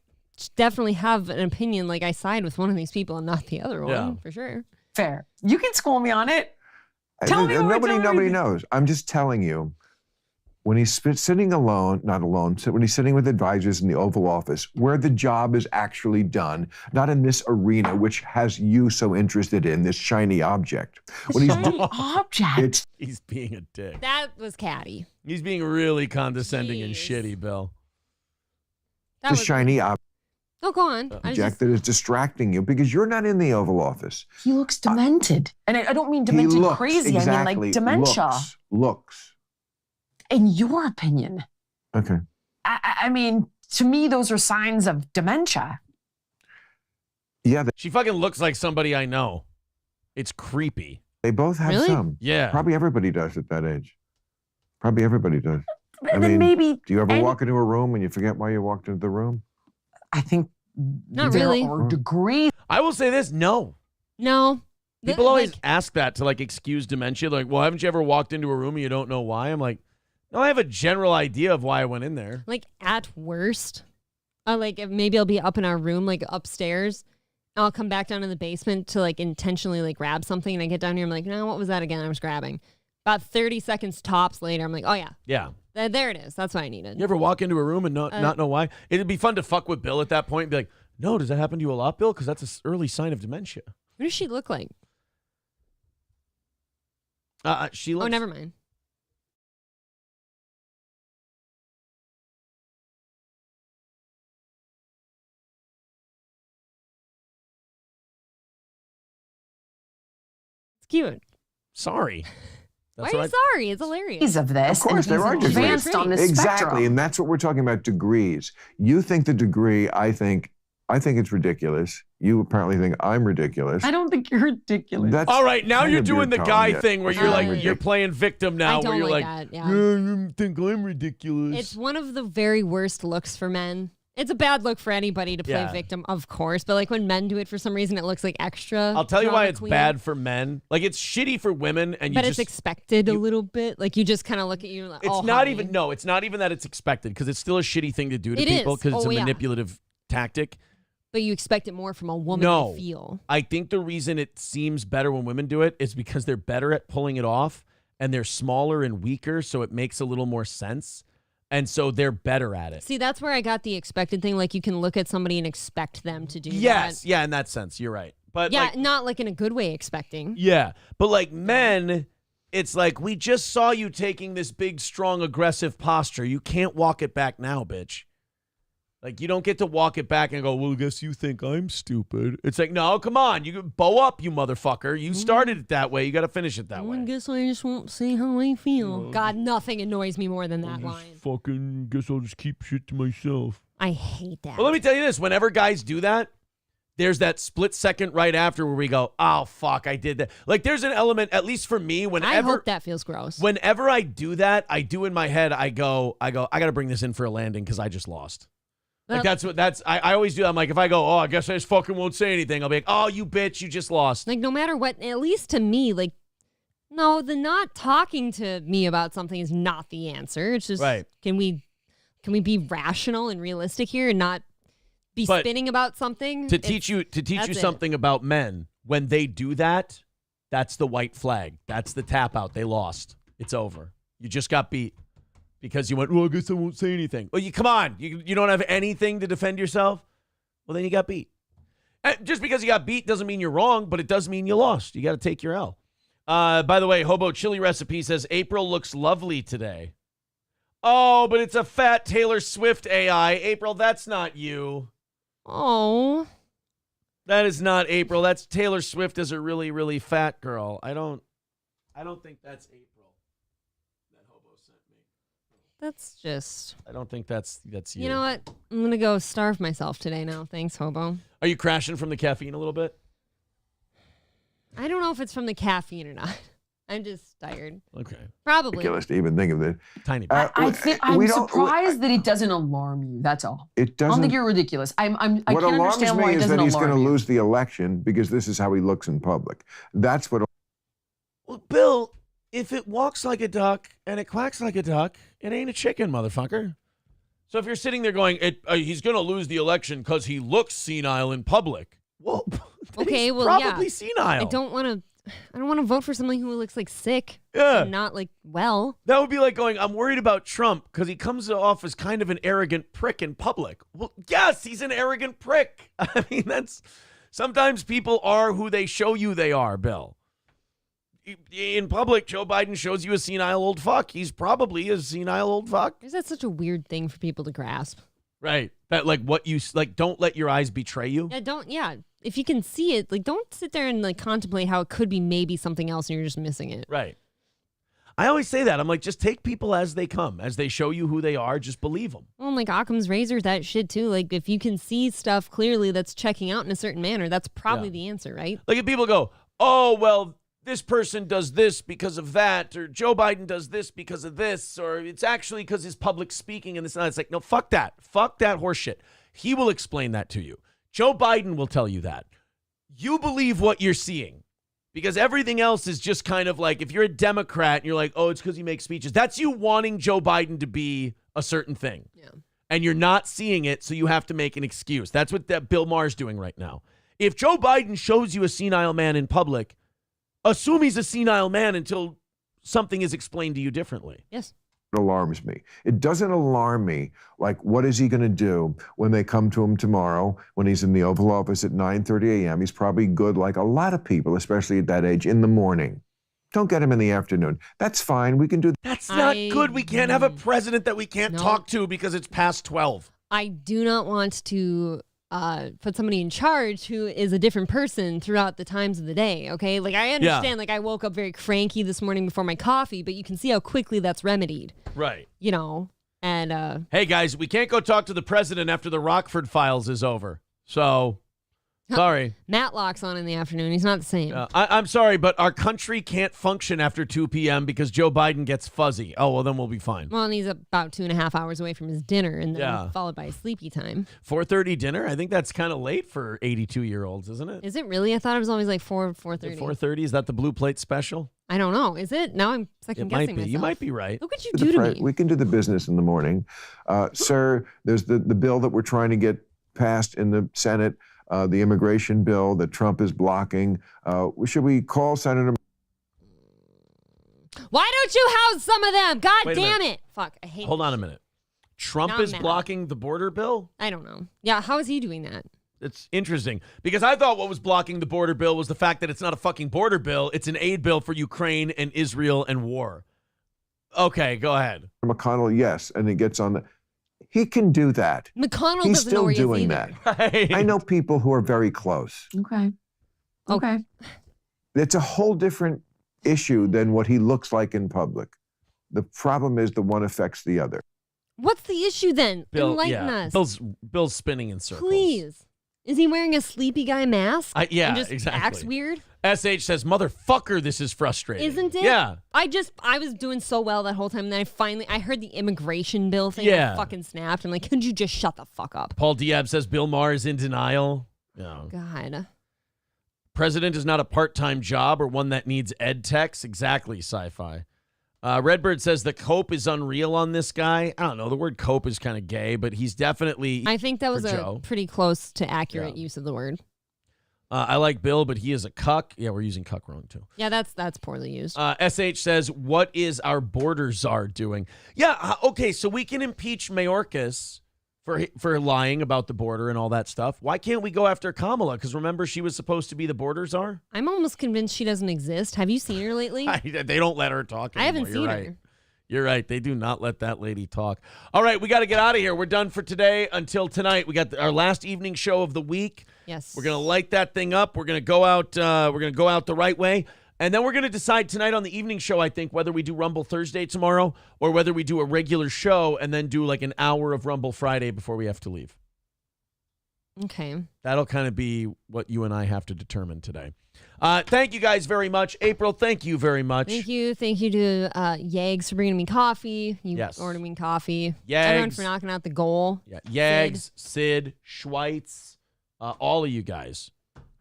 definitely have an opinion. Like I side with one of these people and not the other one, for sure. Fair. You can school me on it. Tell me nobody knows. I'm just telling you. when he's sitting alone, not alone, when he's sitting with advisors in the Oval Office, where the job is actually done, not in this arena, which has you so interested in, this shiny object. When Shiny object? He's being a dick. That was catty. He's being really condescending and shitty, Bill. That the was shiny object Oh, go on. I was just- that is distracting you because you're not in the Oval Office. He looks demented. And I don't mean demented looks, crazy. exactly, I mean like dementia. Looks. In your opinion. Okay. I mean, to me, those are signs of dementia. Yeah. She fucking looks like somebody I know. It's creepy. They both have Really? some. Yeah. Probably everybody does at that age. Probably everybody does. And then maybe. Do you ever walk into a room and you forget why you walked into the room? I think Not there really. are degrees. I will say this, no. No. People always ask that to like excuse dementia. Like, well, haven't you ever walked into a room and you don't know why? I'm like, no, I have a general idea of why I went in there. Like at worst, like if maybe I'll be up in our room, like upstairs. And I'll come back down in the basement to like intentionally like grab something. And I get down here, I'm like, no, what was that again? I was grabbing. About 30 seconds tops later, I'm like, oh yeah. Yeah. There it is. That's what I needed. You ever walk into a room and not know why? It'd be fun to fuck with Bill at that point and be like, no, does that happen to you a lot, Bill? Because that's an early sign of dementia. What does she look like? She looks. Oh, never mind. It's cute. Sorry. Why are you sorry? It's hilarious. Of this. Of course, and there are he's degrees. advanced on this Exactly, spectrum. and that's what we're talking about, degrees. You think the degree, I think it's ridiculous. You apparently think I'm ridiculous. I don't think you're ridiculous. That's all right, now kind you're of your doing the tone, guy yeah. thing where you're like, Ridiculous. you're playing victim now, I don't where you're like like, that, yeah. you think I'm ridiculous. It's one of the very worst looks for men. It's a bad look for anybody to play Yeah. victim, of course. But like when men do it for some reason, it looks like extra. I'll tell you why drama it's queen. bad for men. Like, it's shitty for women, and you But just... it's expected a little bit. Like you just kind of look at you like, It's oh, not honey. even, no, it's not even that it's expected, because it's still a shitty thing to do to It people, is. because it's Oh, a yeah. manipulative tactic. But you expect it more from a woman, No. I feel. I think the reason it seems better when women do it is because they're better at pulling it off, and they're smaller and weaker, so it makes a little more sense. And so they're better at it. See, that's where I got the expected thing. Like you can look at somebody and expect them to do Yes, that. yeah, in that sense, you're right. But Yeah, like, not like in a good way expecting. yeah, but like men, it's like, we just saw you taking this big, strong, aggressive posture. You can't walk it back now, bitch. Like, you don't get to walk it back and go, well, I guess you think I'm stupid. It's like, no, come on. You can bow up, you motherfucker. You started it that way. You got to finish it that way. I guess I just won't say how I feel. God, nothing annoys me more than that line. Fucking guess I'll just keep shit to myself. I hate that. Well, let me tell you this. Whenever guys do that, there's that split second right after where we go, oh, fuck, I did that. Like, there's an element, at least for me, I whenever hope that feels gross. whenever I do that, I do in my head, I go, I got to bring this in for a landing because I just lost. Like, I always do that. I'm like, if I go, oh, I guess I just fucking won't say anything, I'll be like, oh, you bitch, you just lost. Like, no matter what, at least to me, like, no, the not talking to me about something is not the answer. It's just, Right. Can we be rational and realistic here and not be But spinning about something? To teach you that's it. something about men, when they do that, that's the white flag. That's the tap out. They lost. It's over. You just got beat. Because you went, well, I guess I won't say anything. Well, come on. You don't have anything to defend yourself? Well, then you got beat. And just because you got beat doesn't mean you're wrong, but it does mean you lost. You got to take your L. By the way, Hobo Chili Recipe says, April looks lovely today. Oh, but it's a fat Taylor Swift AI. April, that's not you. Oh. That is not April. That's Taylor Swift as a really, really fat girl. I don't think that's April. That's just... I don't think that's you. You know what? I'm going to go starve myself today now. Thanks, Hobo. Are you crashing from the caffeine a little bit? I don't know if it's from the caffeine or not. I'm just tired. Okay. Probably. Ridiculous to even think of it. Tiny I'm surprised that it doesn't alarm you. That's all. It I don't doesn't. think you're ridiculous. I What can't alarms understand why me it is doesn't that he's alarm going to you. lose the election because this is how he looks in public. That's what. Well, Bill, if it walks like a duck and it quacks like a duck, it ain't a chicken, motherfucker. So if you're sitting there going, he's going to lose the election because he looks senile in public. Well, Okay, well, probably yeah. senile. I don't want to I don't want to vote for someone who looks like sick. Yeah. And not like well. That would be like going, I'm worried about Trump because he comes off as kind of an arrogant prick in public. Well, yes, he's an arrogant prick. I mean, sometimes people are who they show you they are, Bill. In public, Joe Biden shows you a senile old fuck. He's probably a senile old fuck. Is that such a weird thing for people to grasp? Right. That don't let your eyes betray you. Yeah. If you can see it, like don't sit there and like contemplate how it could be maybe something else and you're just missing it. Right. I always say that. I'm like, just take people as they come. As they show you who they are, just believe them. Well, and like Occam's razor, that shit too. Like if you can see stuff clearly that's checking out in a certain manner, that's probably the answer, right? Like if people go, oh, well, this person does this because of that, or Joe Biden does this because of this, or it's actually because his public speaking and this and that. It's like, no, fuck that. Fuck that horseshit. He will explain that to you. Joe Biden will tell you that. You believe what you're seeing because everything else is just kind of like if you're a Democrat and you're like, oh, it's because he makes speeches. That's you wanting Joe Biden to be a certain thing. Yeah. And you're not seeing it, so you have to make an excuse. That's what that Bill Maher's doing right now. If Joe Biden shows you a senile man in public, assume he's a senile man until something is explained to you differently. Yes. It alarms me. It doesn't alarm me like what is he going to do when they come to him tomorrow when he's in the Oval Office at 9:30 a.m. He's probably good like a lot of people, especially at that age, in the morning. Don't get him in the afternoon. That's fine. We can do that. That's not good. We can't have a president that we can't talk to because it's past 12. I do not want to put somebody in charge who is a different person throughout the times of the day, okay? Like, I understand, like, I woke up very cranky this morning before my coffee, but you can see how quickly that's remedied. Right. You know, and... Hey, guys, we can't go talk to the president after the Rockford Files is over. So, sorry. Matlock's on in the afternoon. He's not the same. I'm sorry, but our country can't function after 2 p.m. because Joe Biden gets fuzzy. Oh, well, then we'll be fine. Well, and he's about 2.5 hours away from his dinner, and then followed by sleepy time. 4:30 dinner? I think that's kind of late for 82-year-olds, isn't it? Is it really? I thought it was always like 4:30. 4:30? Is that the blue plate special? I don't know. Is it? Now I'm second guessing myself. You might be right. Look what you do to me. We can do the business in the morning. Sir, there's the bill that we're trying to get passed in the Senate, the immigration bill that Trump is blocking. Should we call Senator? Why don't you house some of them? God Wait a damn minute. it. Fuck, I hate Hold on a minute. Trump is blocking the border bill? I don't know. Yeah, how is he doing that? It's interesting because I thought what was blocking the border bill was the fact that it's not a fucking border bill. It's an aid bill for Ukraine and Israel and war. Okay, go ahead. McConnell, yes, and it gets on the... He can do that. McConnell He's doesn't know where still he is doing either. that. I know people who are very close. Okay. It's a whole different issue than what he looks like in public. The problem is the one affects the other. What's the issue then? Enlighten us. Bill's spinning in circles. Please. Is he wearing a sleepy guy mask? Yeah, and just exactly. acts weird? SH says, motherfucker, this is frustrating. Isn't it? Yeah. I was doing so well that whole time, and then I heard the immigration bill thing, and I fucking snapped. I'm like, could you just shut the fuck up? Paul Diab says Bill Maher is in denial. No. God. President is not a part-time job or one that needs ed techs. Exactly, sci-fi. Redbird says the cope is unreal on this guy. I don't know. The word cope is kind of gay, but he's definitely I think that was Joe. Pretty close to accurate use of the word. I like Bill, but he is a cuck. Yeah, we're using cuck wrong, too. Yeah, that's poorly used. SH says, what is our border czar doing? Yeah, okay, so we can impeach Mayorkas for lying about the border and all that stuff. Why can't we go after Kamala? Because remember, she was supposed to be the border czar? I'm almost convinced she doesn't exist. Have you seen her lately? They don't let her talk anymore. I haven't seen her. You're right. They do not let that lady talk. All right, we got to get out of here. We're done for today until tonight. We got our last evening show of the week. Yes. We're going to light that thing up. We're going to go out. We're going to go out the right way. And then we're going to decide tonight on the evening show, I think, whether we do Rumble Thursday tomorrow or whether we do a regular show and then do like an hour of Rumble Friday before we have to leave. Okay. That'll kind of be what you and I have to determine today. Thank you guys very much. April, thank you very much. Thank you. Thank you to Yags for bringing me coffee. You ordered me coffee. Yags. Everyone for knocking out the goal. Yeah. Yags, Sid, Schweitz, all of you guys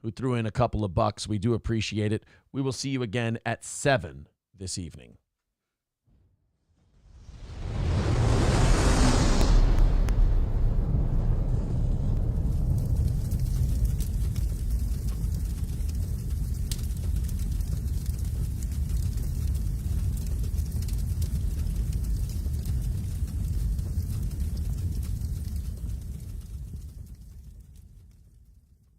who threw in a couple of bucks. We do appreciate it. We will see you again at 7 this evening.